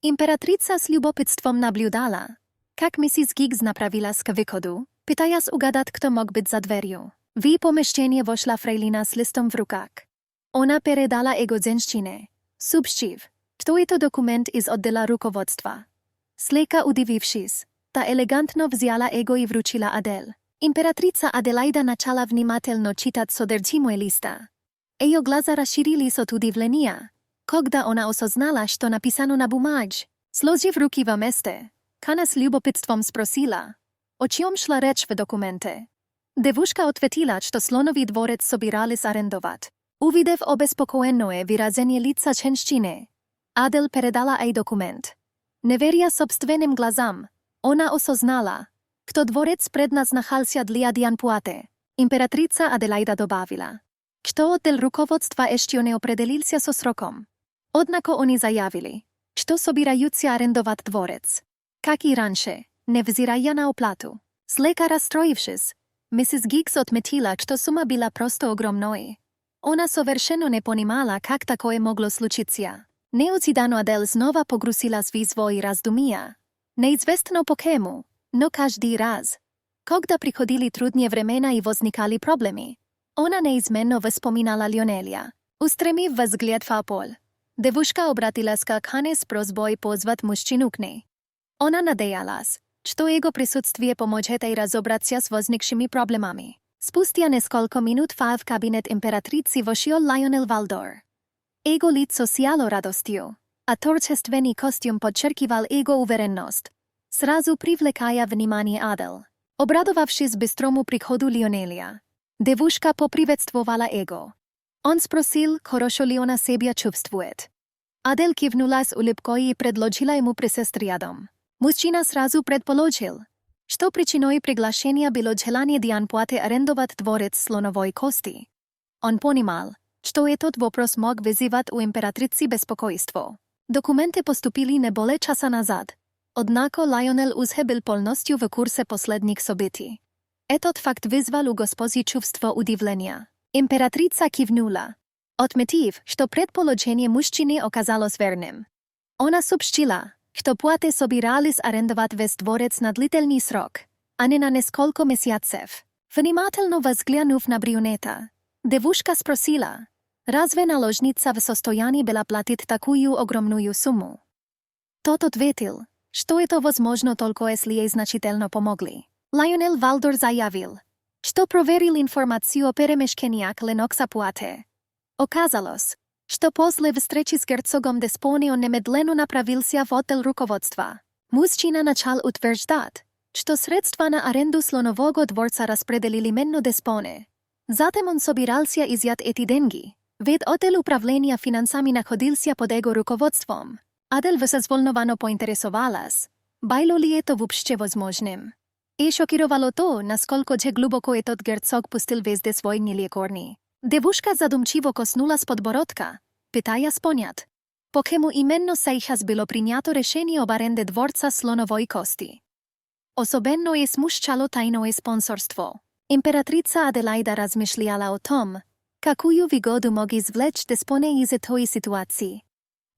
Императрица с любопытством наблюдала, как миссис Гиггс направилась к выходу, пытаясь угадать, кто мог быть за дверью. В помещение вошла фрейлина с листом в руках. Она передала его женщине, сообщив, что это документ из отдела руководства. Слегка удивившись, та элегантно взяла его и вручила Адель. Императрица Аделаида начала внимательно читать содержимое листа. Ее глаза расширились от удивления, когда она осознала, что написано на бумаге. Сложив руки вместе, она с любопытством спросила, о чем шла речь в документе. Девушка ответила, что Слоновый дворец собирались арендовать. Увидев обеспокоенное выражение лица женщины, Адель передала ей документ. Не веря собственным глазам, она осознала, что дворец предназначался для Диан Пуате. Императрица Аделаида добавила, что отдел руководства еще не определился со сроком. Однако они заявили, что собираются арендовать дворец. Как и раньше, невзирая на оплату. Слегка расстроившись, миссис Гиггс отметила, что сумма была просто огромной. Она совершенно не понимала, как такое могло случиться. Неожиданно Адель снова погрузилась в свои раздумья. Неизвестно по кому, но каждый раз, когда приходили трудные времена и возникали проблемы, она неизменно вспоминала Лионеля. Устремив взгляд в пол, девушка обратилась к Хане с просьбой позвать мужчину к ней. Она надеялась, что его присутствие поможет ей разобраться с возникшими проблемами. Спустя несколько минут в кабинет императрицы вошел Lionel Valdor. Его лицо сияло радостью, а торжественный костюм подчеркивал его уверенность, сразу привлекая внимание Адель. Обрадовавшись быстрому приходу Лионеля, девушка поприветствовала его. Он спросил, хорошо ли она себя чувствует. Адель кивнула с улыбкой и предложила ему присесть рядом. Мужчина сразу предположил, что причиной приглашения было желание Диан Пуате арендовать дворец Слоновой кости. Он понимал, что этот вопрос мог вызывать у императрицы беспокойство. Документы поступили не более часа назад, однако Lionel уже был полностью в курсе последних событий. Этот факт вызвал у госпожи чувство удивления. Императрица кивнула, отметив, что предположение мужчины оказалось верным. Она сообщила, что Пуате собирались арендовать весь дворец на длительный срок, а не на несколько месяцев. Внимательно взглянув на брюнета, девушка спросила, разве наложница в состоянии была платить такую огромную сумму? Тот ответил, что это возможно только если ей значительно помогли. Lionel Valdor заявил, что проверил информацию о перемещениях Lennoxa Пуате. Оказалось, что после встречи с герцогом Деспоне он немедленно направился в отдел руководства. Мужчина начал утверждать, что средства на аренду слонового дворца распределили менно деспоне. Затем он собирался изъять эти деньги. Ведь отдел управления финансами находился под его руководством. Адель взволновано поинтересовалась, было ли это вообще возможным. И шокировало то, насколько же глубоко этот герцог пустил везде свои гнилые корни. Девушка задумчиво коснулась подбородка, пытаясь понять, по кому именно сейчас было принято решение об аренде дворца слоновой кости. Особенно je смущало тайное спонсорство. Императрица Аделаида размышляла о том, какую выгоду мог извлечь деспоне из этой ситуации.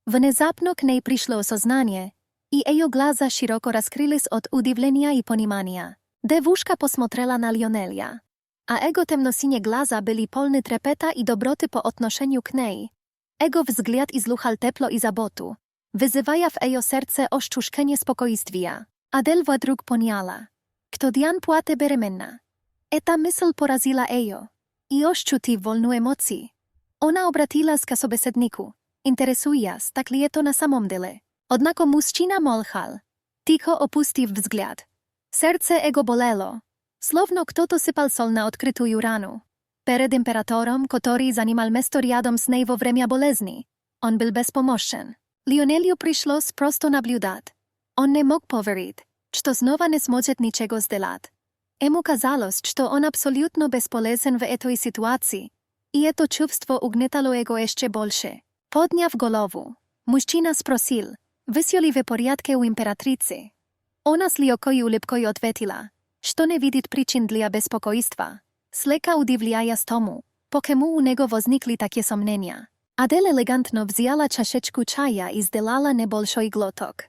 Внезапно к ней пришло осознание, и ее глаза широко раскрылись от удивления и понимания. Девушка посмотрела на Лионеля, а его темно-синие глаза были полны трепета и доброты по отношению к ней. Jego wzgląd izluchal teplo i zabotu, wyzywaja w ejo serce oszczuszkenie spokojstwia. Adel wdrug poniala. Kto dian płate beremenna. Eta myśl porazila ejo. I oszczuti wolnu emocji. Ona obratila k sobеседнику, interesując, tak li je to na samom dele. Однако mężczyzna molchal. Ticho opustił wzgląd. Serce ego bolelo. Словно кто-то sypal sol na odkrytую ranu. Перед императором, который занимал место рядом с ней во время болезни, он был беспомощен. Лионелю пришлось просто наблюдать. Он не мог поверить, что снова не сможет ничего сделать. Ему казалось, что он абсолютно бесполезен в этой ситуации, и это чувство угнетало его еще больше. Подняв голову, мужчина спросил, «Вы ли в порядке у императрицы?» Она с легкой улыбкой ответила, что не видит причин для беспокойства. Слегка удивляясь тому, покему у него возникли такие сомнения. Адель элегантно взяла чашечку чая и сделала небольшой глоток.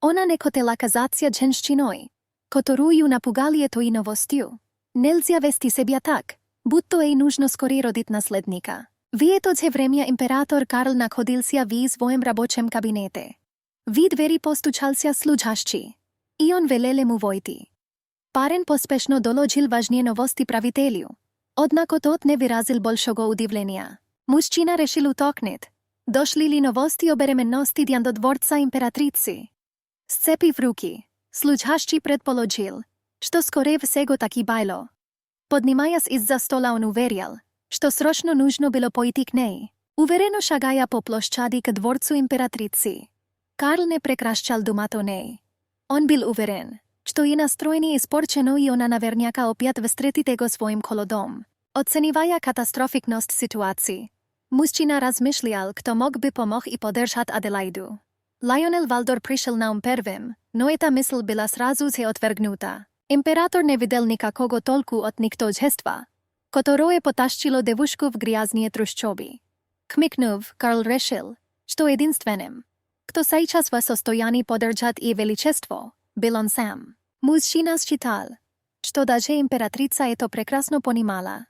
Она не хотела казаться женщиной, которую напугали этой новостью. Нельзя вести себя так, будто ей нужно скорее родить наследника. В это же время император Карл находился в своем рабочем кабинете. В двери постучался служащий, и он велел ему войти. Парень поспешно доложил важные новости правителю. Однако тот не выразил большого удивления. Мужчина решил уточнить, дошли ли новости о беременности до дворца императрицы. Сцепив руки, служащий предположил, что скорее всего так и было. Поднимаясь из-за стола он уверил, что срочно нужно было пойти к ней. Уверенно шагая по площади к дворцу императрицы. Карл не прекращал думать о ней. Он был уверен, что и настроение испорчено, и она наверняка опять встретит его своим холодом. Оценивая катастрофичность ситуации, мужчина размышлял, кто мог бы помочь и поддержать Аделаиду. Лайонел Валдор пришел на ум первым, но эта мысль была сразу же отвергнута. Император не видел никакого толку от никтожества, которое потащило девушку в грязные трущобы. Хмыкнув, Карл решил, что единственным, кто сейчас в состоянии поддержать и величество, был он сам. Мужчина считал, что даже императрица это прекрасно понимала.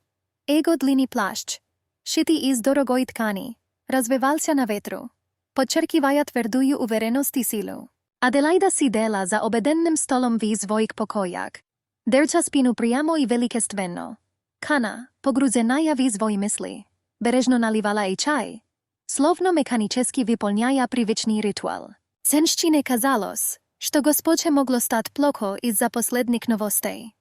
Его длинный плащ, шитый из дорогой ткани, развивался на ветру, подчеркивая твердую уверенность и силу. Аделаида сидела за обеденным столом в своих покоях, держа спину прямо и величественно. Кана, погрузенная в свои мысли, бережно наливала и чай, словно механически выполняя привычный ритуал. Женщине казалось, что госпоже могло стать плохо из-за последних новостей.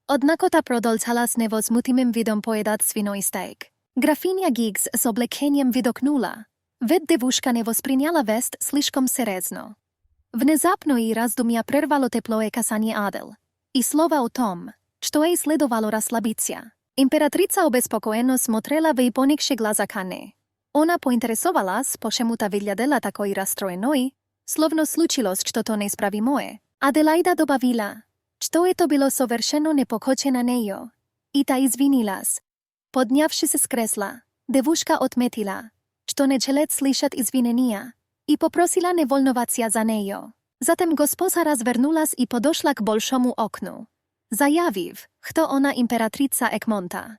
Однако та продолжала с невозмутимым видом поедать свиной стейк. Графиня Гиггс с облегчением выдохнула, ведь девушка не восприняла вест слишком серьезно. Внезапно и раздумья прервало теплое касание Адел, и слово о том, что ей следовало расслабиться. Императрица обеспокоенно смотрела в поникшие глаза Каны. Она поинтересовалась, почему та выглядела такой расстроенной, словно случилось что-то неисправимое. Аделаида добавила, что это было совершенно не похоже на нее, и та извинилась. Поднявшись с кресла, девушка отметила, что не желает слышать извинения, и попросила не волноваться за нее. Затем госпожа развернулась и подошла к большому окну, заявив, что она императрица Egmonta.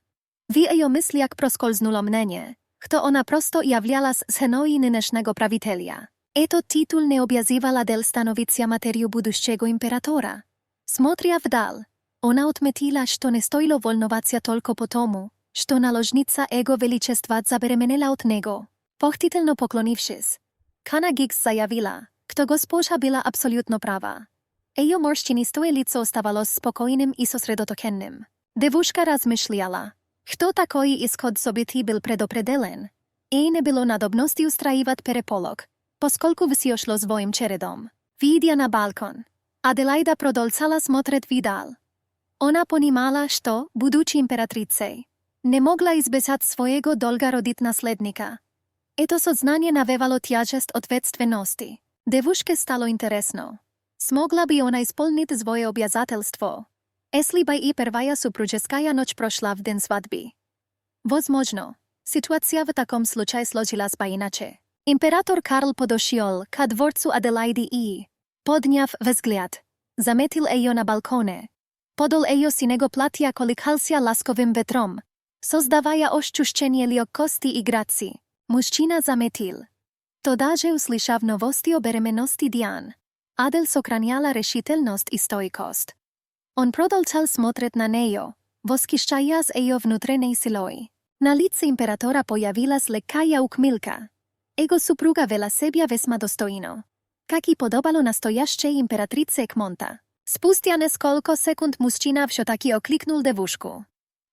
В ее мыслях проскользнуло мнение, что она просто являлась женой нынешнего правителя. Этот титул не обязывал Адель становиться матерью будущего императора. Смотря вдаль, она отметила, что не стоило волноваться только потому, что наложница его величества забеременела от него. Почтительно поклонившись, Кана Гиггс заявила, что госпожа была абсолютно права. Ее морщинистое лицо оставалось спокойным и сосредоточенным. Девушка размышляла. Кто такой исход событий был предопределен? Ей не было надобности устраивать переполох, поскольку все шло своим чередом. Видя на балкон, Аделаида продолжала смотреть вдаль. Она понимала, что, будучи императрицей, не могла избежать своего долга родить наследника. Это сознание навевало тяжесть ответственности. Девушке стало интересно. Смогла бы она исполнить свое обязательство, если бы и первая супружеская ночь прошла в день свадьбы? Возможно, ситуация в таком случае сложилась бы иначе. Император Карл подошел к дворцу Аделаиды и, подняв взгляд, заметил ее на балконе. Подол ее синего платья колыхался ласковым ветром, создавая ощущение легкости и грации. Мужчина заметил. То даже услышав новости о беременности Диан, Адел сохраняла решительность и стойкость. Он продолжал смотреть на нее, восхищаясь ее внутренней силой. На лице императора появилась легкая ухмылка. Его супруга вела себя весьма достойно, как и подобало настоящей императрице Кмонта. Спустя несколько секунд мужчина все-таки окликнул девушку.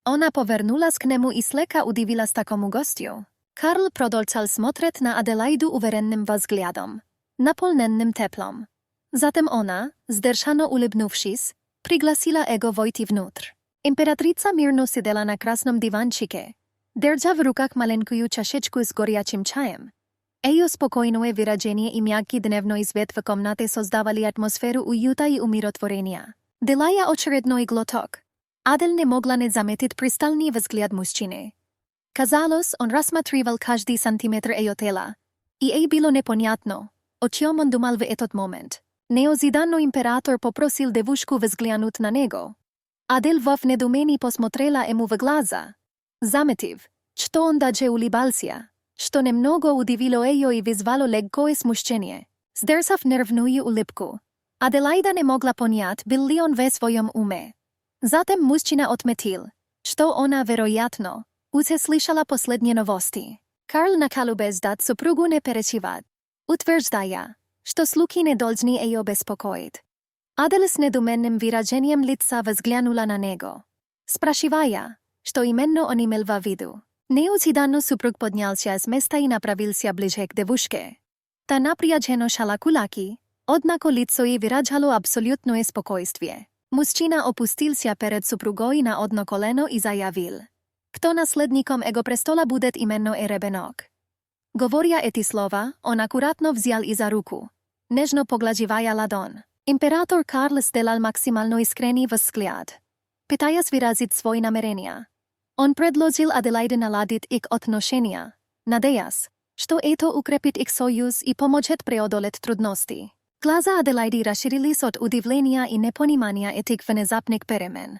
Она повернулась к нему и слегка удивилась такому гостю. Карл продолжал смотреть на Аделaidu уверенным взглядом, наполненным теплом. Затем она, сдержанно улыбнувшись, пригласила его войти внутрь. Императрица мирно сидела на красном диванчике, держа в руках маленькую чашечку с горячим чаем. Ее спокойное выражение и мягкий дневной свет в комнате создавали атмосферу уюта и умиротворения. Делая очередной глоток, Адел не могла не заметить пристальный взгляд мужчины. Казалось, он рассматривал каждый сантиметр ее тела, и ей было непонятно, о чем он думал в этот момент. Неожиданно император попросил девушку взглянуть на него. Адел в недоумении посмотрела ему в глаза, заметив, что он даже улыбался, что немного удивило ее и вызвало легкое смущение. Сдержав нервную улыбку, Аделаида не могла понять, был ли он в своем уме. Затем мужчина отметил, что она, вероятно, уже слышала последние новости. Карл накал убеждать супругу не переживать, утверждая, что слухи не должны ее беспокоить. Адел с недоуменным выражением лица взглянула на него, спрашивая, что именно он имел в виду. Неожиданно супруг поднялся с места и направился ближе к девушке. Та напряженно шала кулаки, однако лицо ей выражало абсолютное спокойствие. Мужчина опустился перед супругой на одно колено и заявил, кто наследником его престола будет именно и ребенок. Говоря эти слова, он аккуратно взял и за руку, нежно поглаживая ладонь. Император Карл сделал максимально искренний взгляд, пытаясь выразить свои намерения. Он предложил Аделаиде наладить их отношения, надеясь, что это укрепит их союз и поможет преодолеть трудности. Глаза Аделaidy расширились от удивления и непонимания этих внезапных перемен.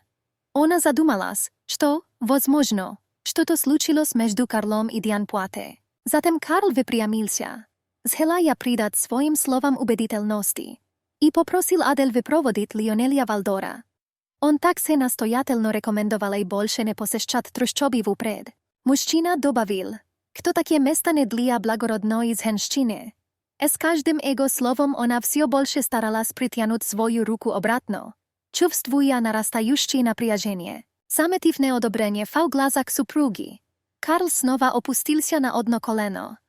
Она задумалась, что, возможно, что-то случилось между Карлом и Диан Пуате. Затем Карл выпрямился, желая придать своим словам убедительности, и попросил Адел выпроводить Лионеля Валдора. Он также настоятельно рекомендовал ей больше не посещать трущобы впред. Мужчина добавил, кто такие места не для благородной женщины. С каждым его словом она все больше старалась притянуть свою руку обратно, чувствуя нарастающее напряжение. Заметив неодобрение в глазах супруги, Карл снова опустился на одно колено.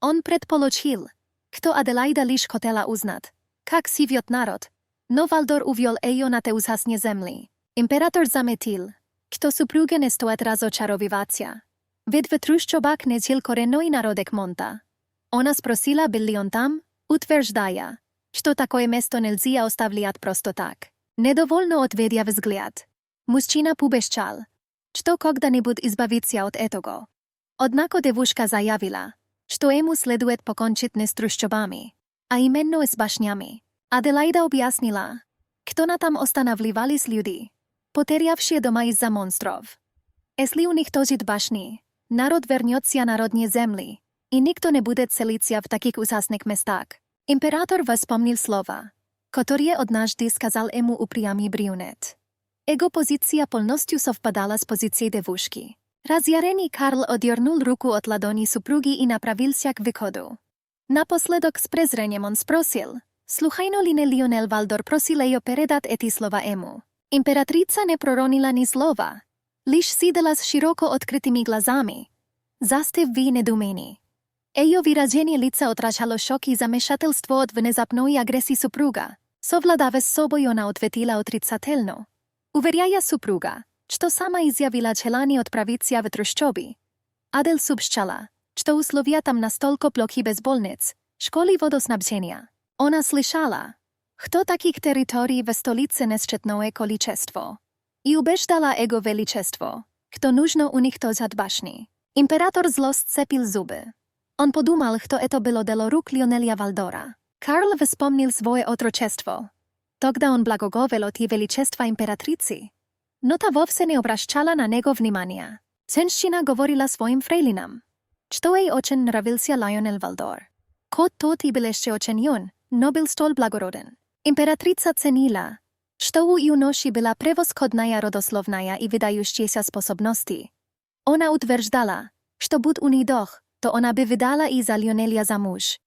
Он предположил, что Аделаида лишь хотела узнать, как живет народ, но Валдор увел ее на те ужасные земли. Император заметил, что супруге не стоит разочаровываться, ведь в трущобах не жил коренной народ Кмонта. Она спросила, был ли он там, утверждая, что такое место нельзя оставлять просто так. Недовольно отведя взгляд, мужчина пообещал, что когда-нибудь избавится от этого. Однако девушка заявила, что ему следует покончить не с трущобами, а именно с башнями. Аделаида объяснила, кто на там останавливались люди, потерявшие дома из-за монстров. Если уничтожить башни, народ вернется на родные земли, и никто не будет селиться в таких ужасных местах. Император вспомнил слова, которые однажды сказал ему упрямый брюнет. Его позиция полностью совпадала с позицией девушки. Разъяренный Карл odjornul руку от ладони супруги и направился к выходу. Напоследок с презрением он спросил, Слухайно ли не Лионел Валдор просил ее передать эти слова ему. Императрица не проронила ни слова. Лишь сидела с широко открытыми глазами, застыв в недоумении. Ее выражение лица отражало шок и замешательство от внезапной агрессии супруга. Совладав с собой, она ответила отрицательно, уверяя супруга, что сама изъявила желание отправиться в трущобы. Адел сообщала, что условия там настолько плохи без больниц, школ и водоснабжения. Она слышала, кто таких территорий в столице несчетное количество, и убеждала его величество, кто нужно уничтожить башни. Император зло сцепил зубы. Он подумал, что это было дело рук Лионеля Валдора. Карл вспомнил свое отрочество. Тогда он благоговел от величества императрицы. Но та вовсе не обращала на него внимания. Женщина говорила своим фрейлинам, что ей очень нравился Лионел Валдор. Кот тот и был еще очень юн, но был столь благороден. Императрица ценила, что у юноши была превосходная родословная и выдающаяся способности. Она утверждала, что будь у них дох, то она бы выдала и за Лионеля замуж.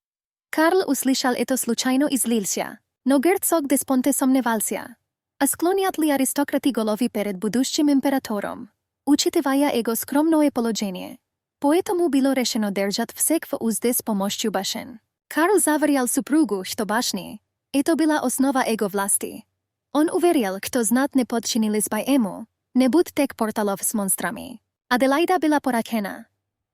Карл услышал это случайно и злился, но герцог де Спонте сомневался. А склонят ли аристократы головы перед будущим императором, учитывая его скромное положение. Поэтому было решено держать всех в узде с помощью башен. Карл заверял супругу, что башни — это была основа его власти. Он уверил, что знатно подчинились бы ему, не будь тех порталов с монстрами. Аделаида была поражена.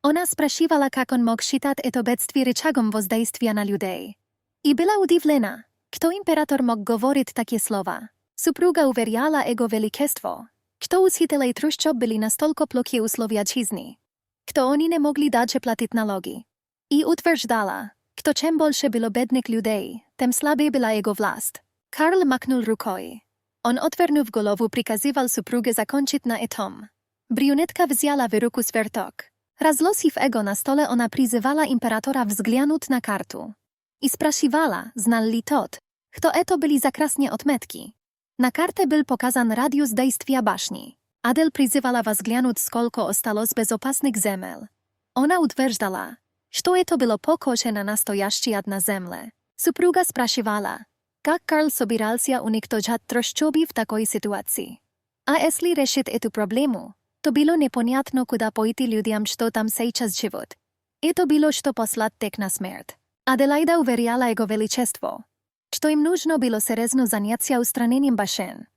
Она спрашивала, как он мог считать это бедствие рычагом воздействия на людей. И была удивлена, кто император мог говорить такие слова. Супруга уверяла его величество, что у жителей трущоб были настолько плохие условия жизни, что они не могли даже платить налоги. И утверждала, что чем больше было бедных людей, тем слабее была его власть. Карл махнул рукой. Он, отвернув голову, приказывал супруге закончить на этом. Брюнетка взяла в руку сверток. Разложив его на stole, ona prizywała imperatora wzgląd na kartu. I sprasziwała, znal li tot, kto eto byli zakrasnie odmetki. Na kartę był pokazan radius dejstwia baszni. Adel prizywała wzgląd skolko ostalo z bezopasnych zemel. Ona utwierdzała, что это было похоже на настоящий ад на земле. Супруга спрашивала, как Карл собирался уничтожать трущобы в такой ситуации. А если решить эту проблему, то было непонятно, куда пойти людям, что там сейчас живут. Это было, что послать тех на смерть. Аделаида уверяла его величество, что им нужно было серьезно заняться устранением башен.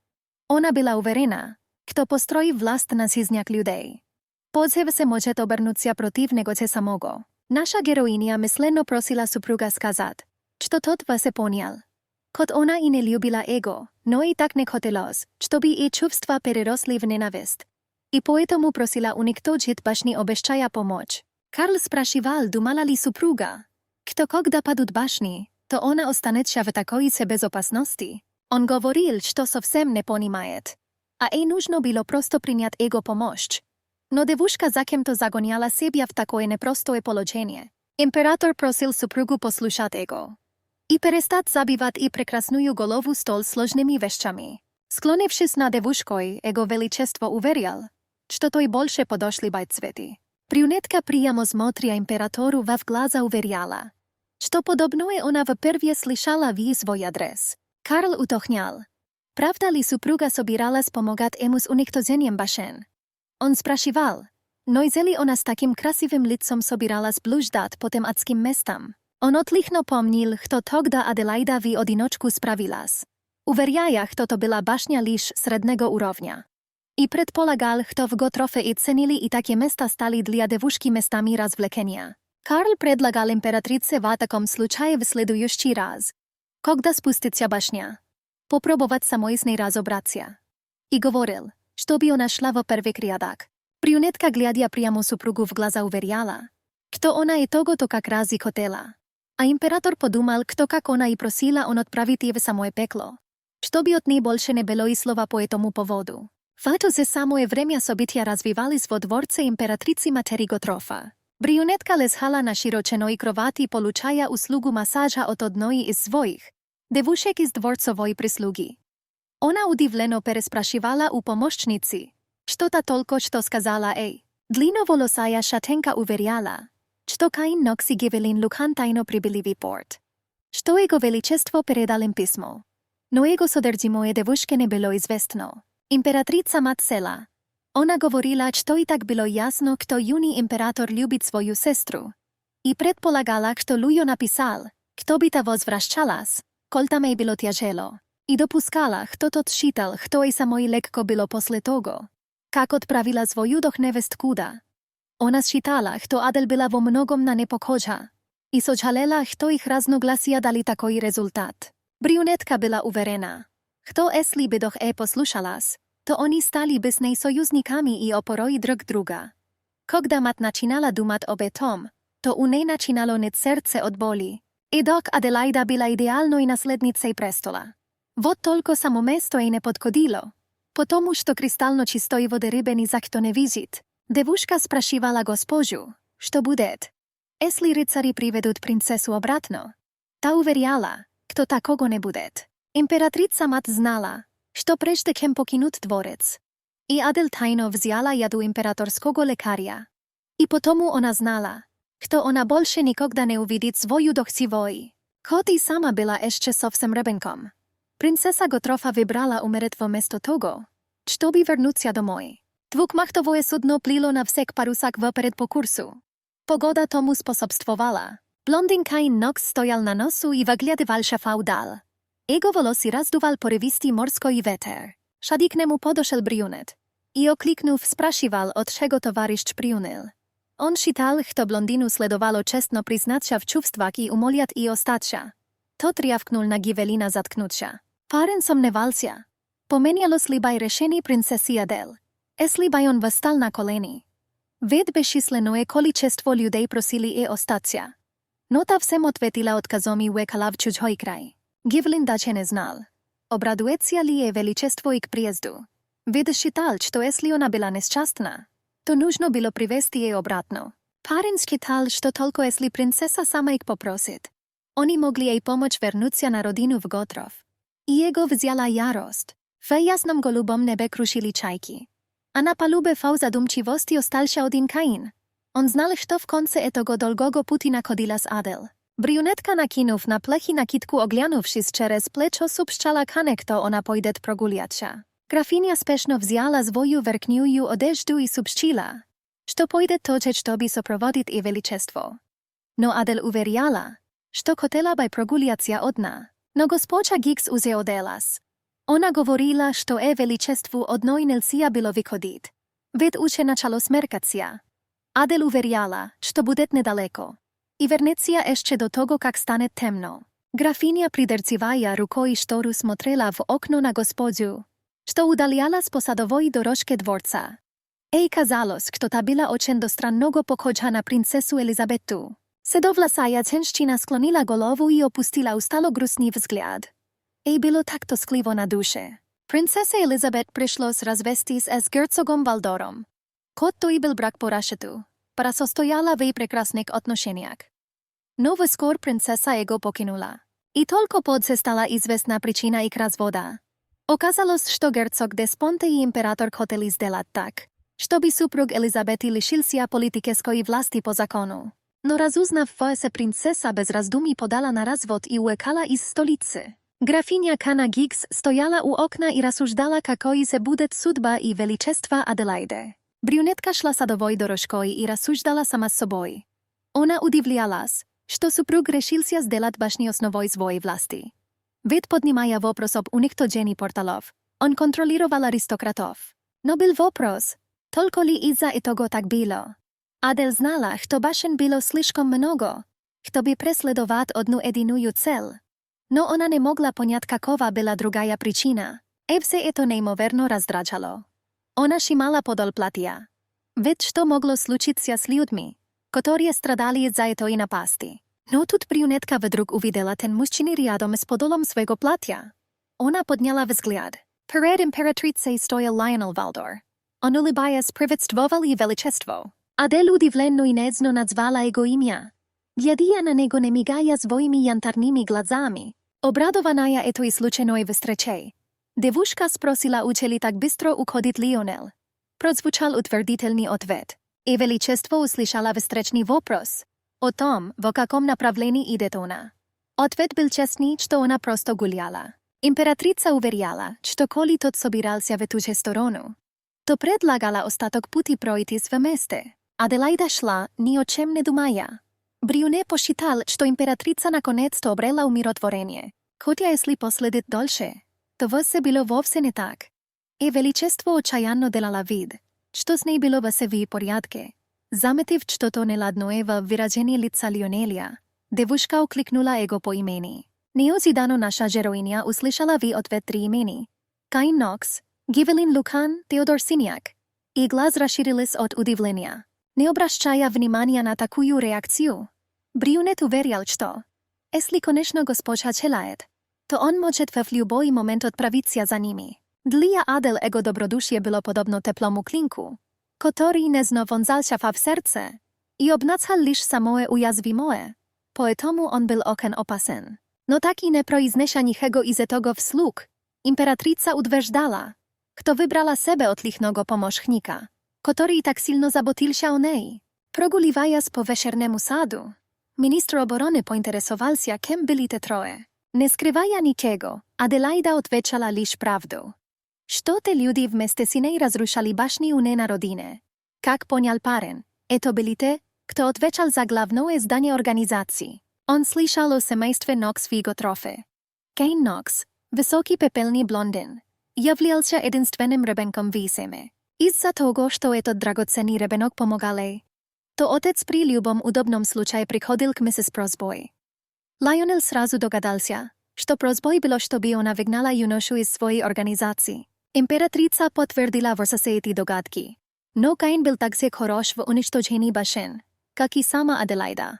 Она была уверена, кто построит власть на жизнях людей. Позже се может обернуться против него самого. Наша героиня мысленно просила супруга сказать, что тот вас понял. Кот она и не любила его, но и так не хотелось, чтобы и чувства переросли в ненависть. И поэтому просила уничтожить башни, обещая помочь. Карл спрашивал, думала ли супруга, что когда падут башни, то она останется в такой безопасности. Он говорил, что совсем не понимает. А ей нужно было просто принять его помощь. Но девушка за кем-то загоняла себя в такое непростое положение. Император просил супругу послушать его и перестать забивать и прекрасную голову столь сложными вещами. Склонившись над девушкой, его величество уверил, что той больше подошли бы цветы. Брюнетка прямо смотря императору в глаза уверяла, что подобное она впервые слышала в свой адрес. Карл уточнял, правда ли супруга собиралась помогать ему с уничтожением башен. Он спрашивал, но ли она с таким красивым лицом собиралась блуждать по тем адским местам. Он отлично помнил, что тогда Аделаида в одиночку справилась, уверяя, что to была башня лишь среднего уровня. И предполагал, что в Готрофе и ценили и такие места стали для девушки местами развлечения. Карл предлагал императрице в таком случае в следующий раз, когда спустится башня, попробовать самой с ней разобраться. И говорил, чтобы она шла в первый рядок. Брюнетка, глядя прямо супругу в глаза, уверяла, что она и того-то как раз и хотела. А император подумал, что как она и просила, он отправит ее в самое пекло, чтобы от ней больше не было и слова по этому поводу. В это же самое время события развивались во дворце императрицы матери Готрофа. Брюнетка лежала на широченой кровати, получая услугу массажа от одной из своих девушек из дворцовой прислуги. Она удивленно переспрашивала у помощницы, что-то только что сказала ей. Длинноволосая шатенка уверяла, что Каин Нокс и Гевелин Лухан тайно прибыли в порт. что его величество передал им письмо. Но его содержимое девушке не было известно. Императрица мать села. Ona говорила, что и так было ясно, кто юный император любит свою сестру. И предполагала, что Люjo написал, кто бы та возвращалась, коль там ей было тяжело. И допускала, кто тот считал, кто и самой легко было после того, как отправила свою дочь невест куда. Ona считала, что Adel была во многом на не похожа. И сожалела, что их разногласия дали такой результат. Брюнетка была уверена, что если бы дочь послушалась, то oni stali by s nej sojusznikami i oporoi drug druga. Когда мать начинала думать об этом, то у ней начинало ныть сердце от боли. И док Аделаида была идеальной наследницей престола. Вот только само место ей не подходило. Потому что кристально чистой воды рыбы ни за кто не видит. Девушка спрашивала госпожу, что будет, если рыцари приведут принцессу обратно. Та уверяла, кто такого не будет. Императрица мать знала, что прежде чем покинуть дворец. И Адел тайно взяла яду императорского лекаря. И потому она знала, что она больше никогда не увидит свою дочь живой. Хоть и сама была еще совсем ребенком. Принцесса Готрофа выбрала умереть вместо того, чтобы вернуться домой. Двухмахтовое судно плыло на всех парусах вперед по курсу. Погода тому способствовала. Блондинкаин Нокс стоял на носу и выглядывал шефа вдаль. Его волосы раздувал порывистый морской ветер. Шади к нему подошел брюнет. И окликнув, спрашивал, от чего товарищ приунил. Он считал, что блондину следовало честно признаться в чувствах и умолять и остаться. Тот рявкнул на Гивелина заткнуться. Парень сомневался. Поменялось ли бы решение принцессы Адел? Если бы он восстал на колени. Ведь бесчисленное количество людей просили и остаться. Но та всем ответила отказом и уехала в чужой край. Гивелин даже не знал, обрадуется ли ей величество и к приезду. Ведь считал, что если она была несчастна, то нужно было привести ей обратно. Парень считал, что только если принцесса сама их попросит, они могли ей помочь вернуться на родину в Готров. И его взяла ярость. В ясном голубом небе крушили чайки. А на палубе в задумчивости остался один Каин. Он знал, что в конце этого долгого пути находила с Adel. Brюnetka nakинув на плечі накидку, оглянувшись через плечо, subščala kanekto ona pojdet прогулятся. Графиня спешно взяла свою верхнюю одежду и subščila, что пойдет тоже, чтобы сопроводить и величество. Но Adel уверяла, что хотела бы прогуляться одна. Но госпожа Гикс уже оделась. Она говорила, что величеству одной нельзя было выходить. Ведь уже начало смеркаться. Adel уверяла, что будет недалеко. И вернется еще до того, как станет темно. Графиня, придерживая рукой штору, смотрела в окно на госпожу, что удалялась по садовой дорожке дворца. Ей казалось, что та была очень до странного похожа на принцессу Елизабету. Седовласая женщина склонила голову и опустила устало грустный взгляд. Ей было так тоскливо на душе. Принцессе Елизабет пришлось развестись с герцогом Валдором. Кот то и был брак по расчету. Пара состояла в прекрасных отношениях. Но вскоре принцесса его покинула. И только позже стала известна причина их развода. Оказалось, что герцог Деспонте и император хотели сделать так, чтобы супруг Елизабеты лишился политической власти по закону. Но разузнав, что принцесса без раздумий подала на развод и уехала из столицы. Графиня Кана Гикс стояла у окна и рассуждала, какой же будет судьба и величество Аделаиды. Брюнетка шла садовой дорожкой и рассуждала сама с собой. Она удивлялась, что супруг решился сделать башню основой своей власти. Ведь поднимая вопрос об уничтожении порталов, он контролировал аристократов. Но был вопрос, только ли из-за этого так было? Adel знала, что башен было слишком много, чтобы преследовать одну единую цель. Но она не могла понять, какова была другая причина. И все это неимоверно раздражало. Она шимала подол платья. Ведь что могло случиться с людьми, которые страдали из-за этой напасти? Но тут брюнетка вдруг увидела ten мужчины рядом с подолом своего платья. Она подняла взгляд. Перед императрицей стоял Лайонел Валдор. Он, улыбаясь, приветствовал и величество. Адел удивленно и нежно назвала его имя. Глядя на него, не мигая своими янтарными глазами. Обрадованная этой случайной встречей, девушка спросила, учили так быстро уходит Лионел. Прозвучал утвердительный ответ. И величество услышала встречный вопрос о том, в каком направлении идет она. Ответ был честный, что она просто гуляла. Императрица уверяла, что коли тот собирался в ту же сторону, то предлагала остаток пути пройтись вместе. Аделаида шла, ни о чем не думая. Брюне посчитал, что императрица наконец-то обрела умиротворение. Хотя если последить дольше, то все было вовсе не так. И величество отчаянно делала вид, что с ней было все в порядке. Заметив что-то неладное в выражении лица Лионеля, девушка окликнула его по имени. Неожиданно наша героиня услышала в ответ 3 имени. Каин Нокс, Гивелин Лукан, Теодор Синяк. И глаз расширились от удивления. Не обращая внимания на такую реакцию, Брюнет уверял, что если, конечно, госпожа желает, то он может в любой момент отправиться за ними. Для Adel jego dobrodušie było podobno teplomu klinku, który nezno wązał się w serce i obnacal lisz samoe ujaзвимое, poetomu on był oken opasen. No taki nie proiznesia nichego i zetogo wslug, imperatrica utwierdzała, kto wybrała sebe od lichnego pomożnika, który tak silno zabotil się o niej. Proguliwając po wieczernemu sadu, minister obrony pointeresował się, kim byli te troje. Nie skrywaja nikiego, Adelaida odpowiedziała lisz prawdą. Что te люди вместе с ней разрушали башни у ней на родине. Как понял парень, это были те, кто отвечал за главное здание организации. Он слышал о семействе Нокс в его трофе. Кейн Нокс, высокий пепельный блондин, являлся единственным ребенком в семье. Из-за того, что этот драгоценный ребенок помогал ей, то отец при любом удобном случае приходил к миссис просьбой. Лайонел сразу догадался, что просьбой было, чтобы она выгнала юношу из своей организации. Императрица подтвердила все эти догадки. Но Каин был так же хорош в уничтожении башен, как и сама Аделаида.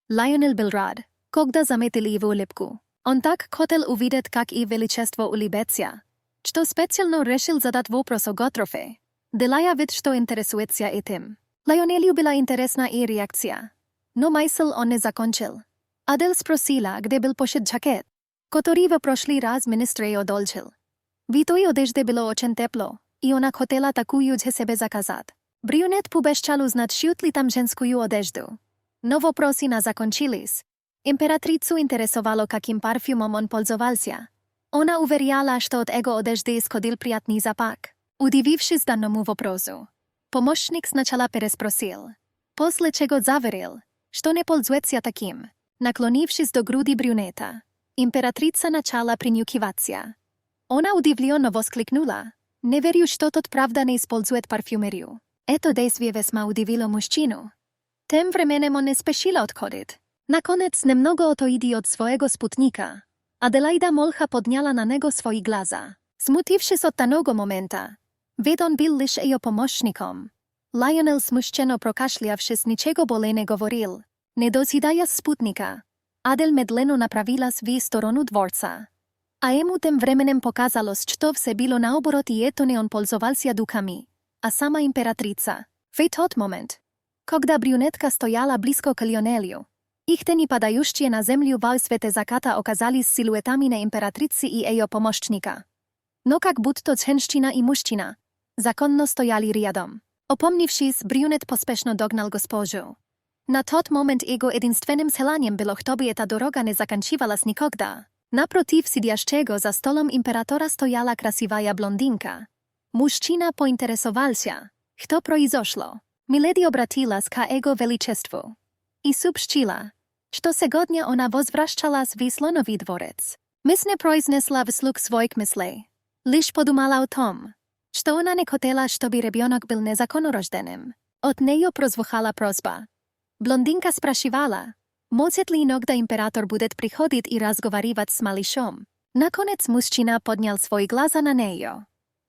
Лайонел был рад, когда заметил его улыбку. Он так хотел увидеть, как и величество улыбется, что специально решил задать вопрос о Готрофе, делая вид, что интересуется этим. Лайонелю была интересна и реакция. Но мысль он не закончил. Адел спросила, где был пошит жакет, который в прошлый раз министре одолжил. В той одежде было очень тепло, и она хотела такую же себе заказать. Брюнет побещал узнать, шьют ли там женскую одежду. Но вопросы не закончились. Императрицу интересовало, каким парфюмом он пользовался. Она уверяла, что от его одежды исходил приятный запах. Удивившись данному вопросу, помощник сначала переспросил, после чего заверил, что не пользуется таким. Наклонившись до груди брюнета, императрица начала принюхиваться. Она удивленно воскликнула. Не верю, что тот правда не использует парфюмерию. Это действие весьма удивило мужчину. Тем временем он не спешил отходить. Наконец, немного отойдя от своего спутника, Аделаида молча подняла на него свои глаза. Смутившись от того момента, ведь он был лишь ее помощником, Лайонел, смущенно прокашлявшись, ничего более не говорил. Не дожидаясь спутника, Адел медленно направилась в сторону дворца. А ему тем временем показалось, что все было наоборот, и это не он пользовался духами, а сама императрица. В тот момент, когда брюнетка стояла близко к Лионелю, их тени, падающие на землю во свете заката, оказались силуэтами на императрицы и ее помощника. Но как будто женщина и мужчина законно стояли рядом. Опомнившись, брюнет поспешно догнал госпожу. На тот момент его единственным желанием было, чтобы эта дорога не заканчивалась никогда. Naprotiv siedziaszczego za stolem imperatora stojała krasiwaja blondinka. Mужчина поинтересовал się, что произошло. Milady обратилась к jego величеству и сообщила, что сегодня она возвращалась в Слоновий дворец. Мисс не произнесла вслух своих мыслей, лишь подумала о том, что она не хотела, чтобы ребенок был незаконнорожденным. От нее прозвучала просьба. Блондинка спрашивала, может ли иногда император будет приходить и разговаривать с малышом. Наконец мужчина поднял свои глаза на нее.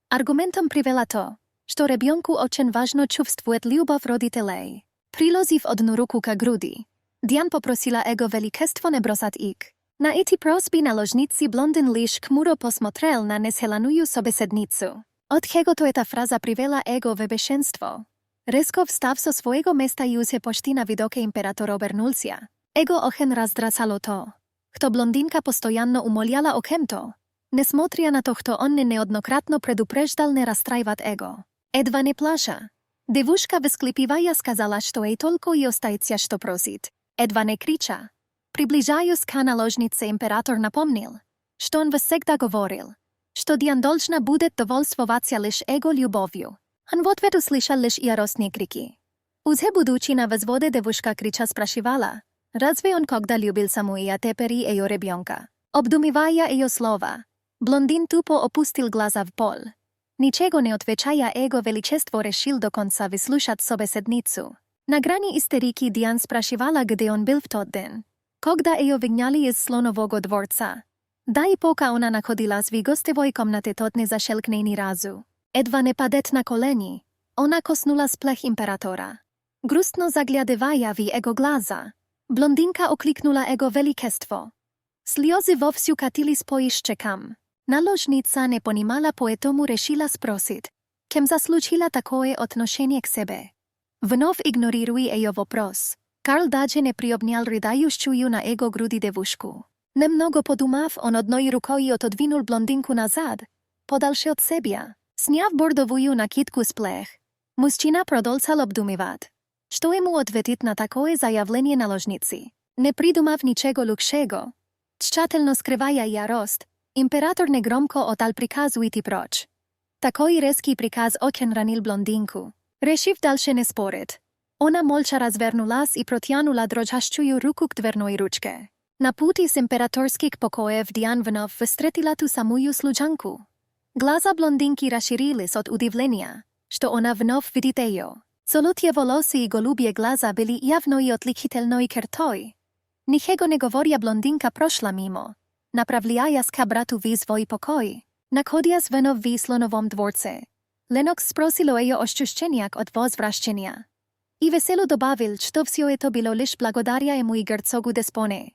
Аргументом привела то, что ребенку очень важно чувствовать любовь родителей. Приложив одну руку к груди, Диан попросила его величество не бросать их. На эти просьбы наложницы блондин лишь хмуро посмотрел на несхеланую собеседницу. От чего-то эта фраза привела его в бешенство. Резко встав со своего места и уже почти на видоке император обернулся. Ego ochen razdracalo to, kto blondinka postojanno umoliala okiem to, nesmotria na to, kto on neodnokratno predupreždal ne rastrajvat ego. Edva ne plaša. Девушка, высклипивая, сказала, что ей только и остается, что просит. Едва не крича. Приближаясь к наложнице, император напомнил, что он всегда говорил, что Диан должна будет довольствоваться лишь его любовью. Он в ответ услышал лишь яростные крики. Уже будучи на взводе, девушка крича спрашивала, разве он когда любил саму и теперь ее ребенка? Обдумывая ее слова, блондин тупо опустил глаза в пол. Ничего не отвечая, его величество решил до конца выслушать собеседницу. На грани истерики Диан спрашивала, где он был в тот день, когда ее выгнали из слонового дворца. Да и пока она находилась в гостевой комнате, тот не зашел к ней ни разу. Едва не падет на колени, она коснулась плеч императора. Грустно заглядывая в его глаза, блондинка окликнула его величество. Сльоzy вовсю катились по щекам. Наложница не понимала, поэтому решила спросить, кем заслужила такое отношение к себе. Вновь игнорируя ее вопрос, Карл даже не приобнял рыдающую на его груди девушку. Немного подумав, он одной рукой отодвинул блондинку назад, подальше от себя. Сняв бордовую накидку с плеч, мужчина продолжал обдумывать, что ему ответить на такое заявление наложницы. Не придумав ничего лучшего, тщательно скрывая ярость, император негромко отдал приказ уйти прочь. Такой резкий приказ очень ранил блондинку. Решив дальше не спорить, она молча развернулась и протянула дрожащую руку к дверной ручке. На пути с императорских покоев Диан вновь встретила ту самую служанку. Глаза блондинки расширились от удивления, что она вновь видит ее. Золотые волосы и голубые глаза были явной отличительной чертой. Ничего не говоря, блондинка прошла мимо, направляясь к брату в свой покой. Находясь вновь в слоновом дворце, Lennox спросил о ее ощущениях от возвращения. И весело добавил, что все это было лишь благодаря ему и герцогу Деспоне,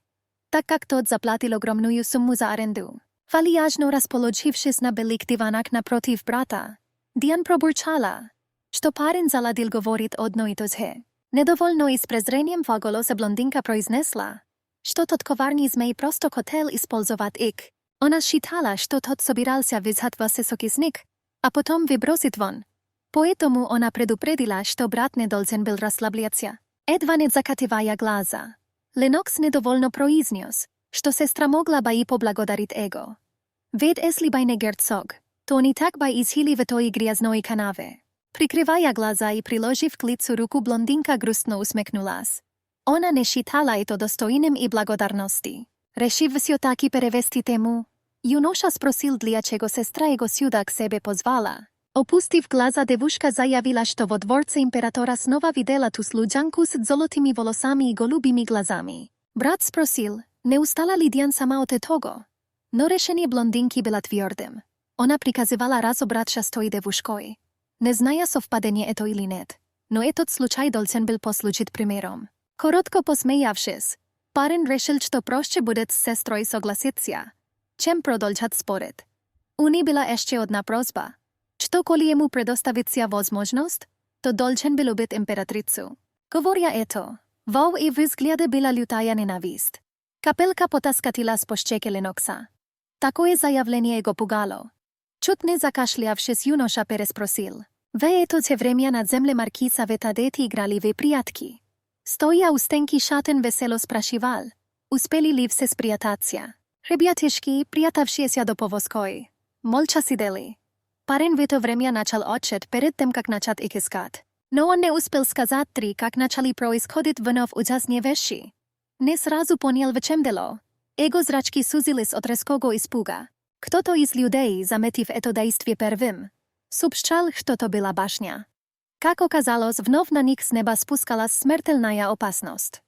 так как тот заплатил огромную сумму за аренду. Вальяжно расположившись на белых диванах напротив брата, Диан пробурчала, что парень заладил говорить одно и то же. Недовольно и с презрением в голосе блондинка произнесла, что тот коварный змей просто хотел использовать их. Она считала, что тот собирался взять высокий снег, а потом выбросить вон. Поэтому она предупредила, что брат не должен был расслабляться. Едва не закатывая глаза, Lennox недовольно произнес, что сестра могла бы и поблагодарить его. Ведь если бы не герцог, то не так бы изхили в той грязной канаве. Прикрывая глаза и приложив к лицу руку, блондинка грустно усмехнулась. Она не считала это достойным и благодарности. Решив все-таки перевести тему, юноша спросил, для чего сестра его сюда к себе позвала. Опустив глаза, девушка заявила, что во дворце императора снова видела ту служанку с золотыми волосами и голубыми глазами. Брат спросил, не устала ли Диан сама от этого? Но решение блондинки было твердым. Она приказывала разобраться с той девушкой. Не зная, совпадение это или нет, но этот случай должен был послужить примером. Коротко посмеявшись, парень решил, что проще будет с сестрой согласиться, чем продолжать спорить. У ней была еще одна просьба. Что коли ему предоставится возможность, то должен был убить императрицу. Говоря это, в и взгляде была лютая ненависть. Капелка потаскатилась по щеке Lennoxa. Такое заявление его пугало. Чуть закашлявшись, юноша переспросил. В это же время на земле маркиза в дети играли в прятки. Стоя у стенки шатен весело спрашивал, успели ли все спрятаться. Ребятишки, прятавшиеся до повозкой, молча сидели. Парень в это время начал отчет перед тем, как начать их искать. Но он не успел сказать три, как начали происходить вновь ужасные вещи. Не сразу понял, в чем дело. Его зрачки сузились от резкого испуга. Кто-то из людей, заметив это действие первым, сообщал, что то была башня. Как оказалось, вновь на них с неба спускалась смертельная опасность.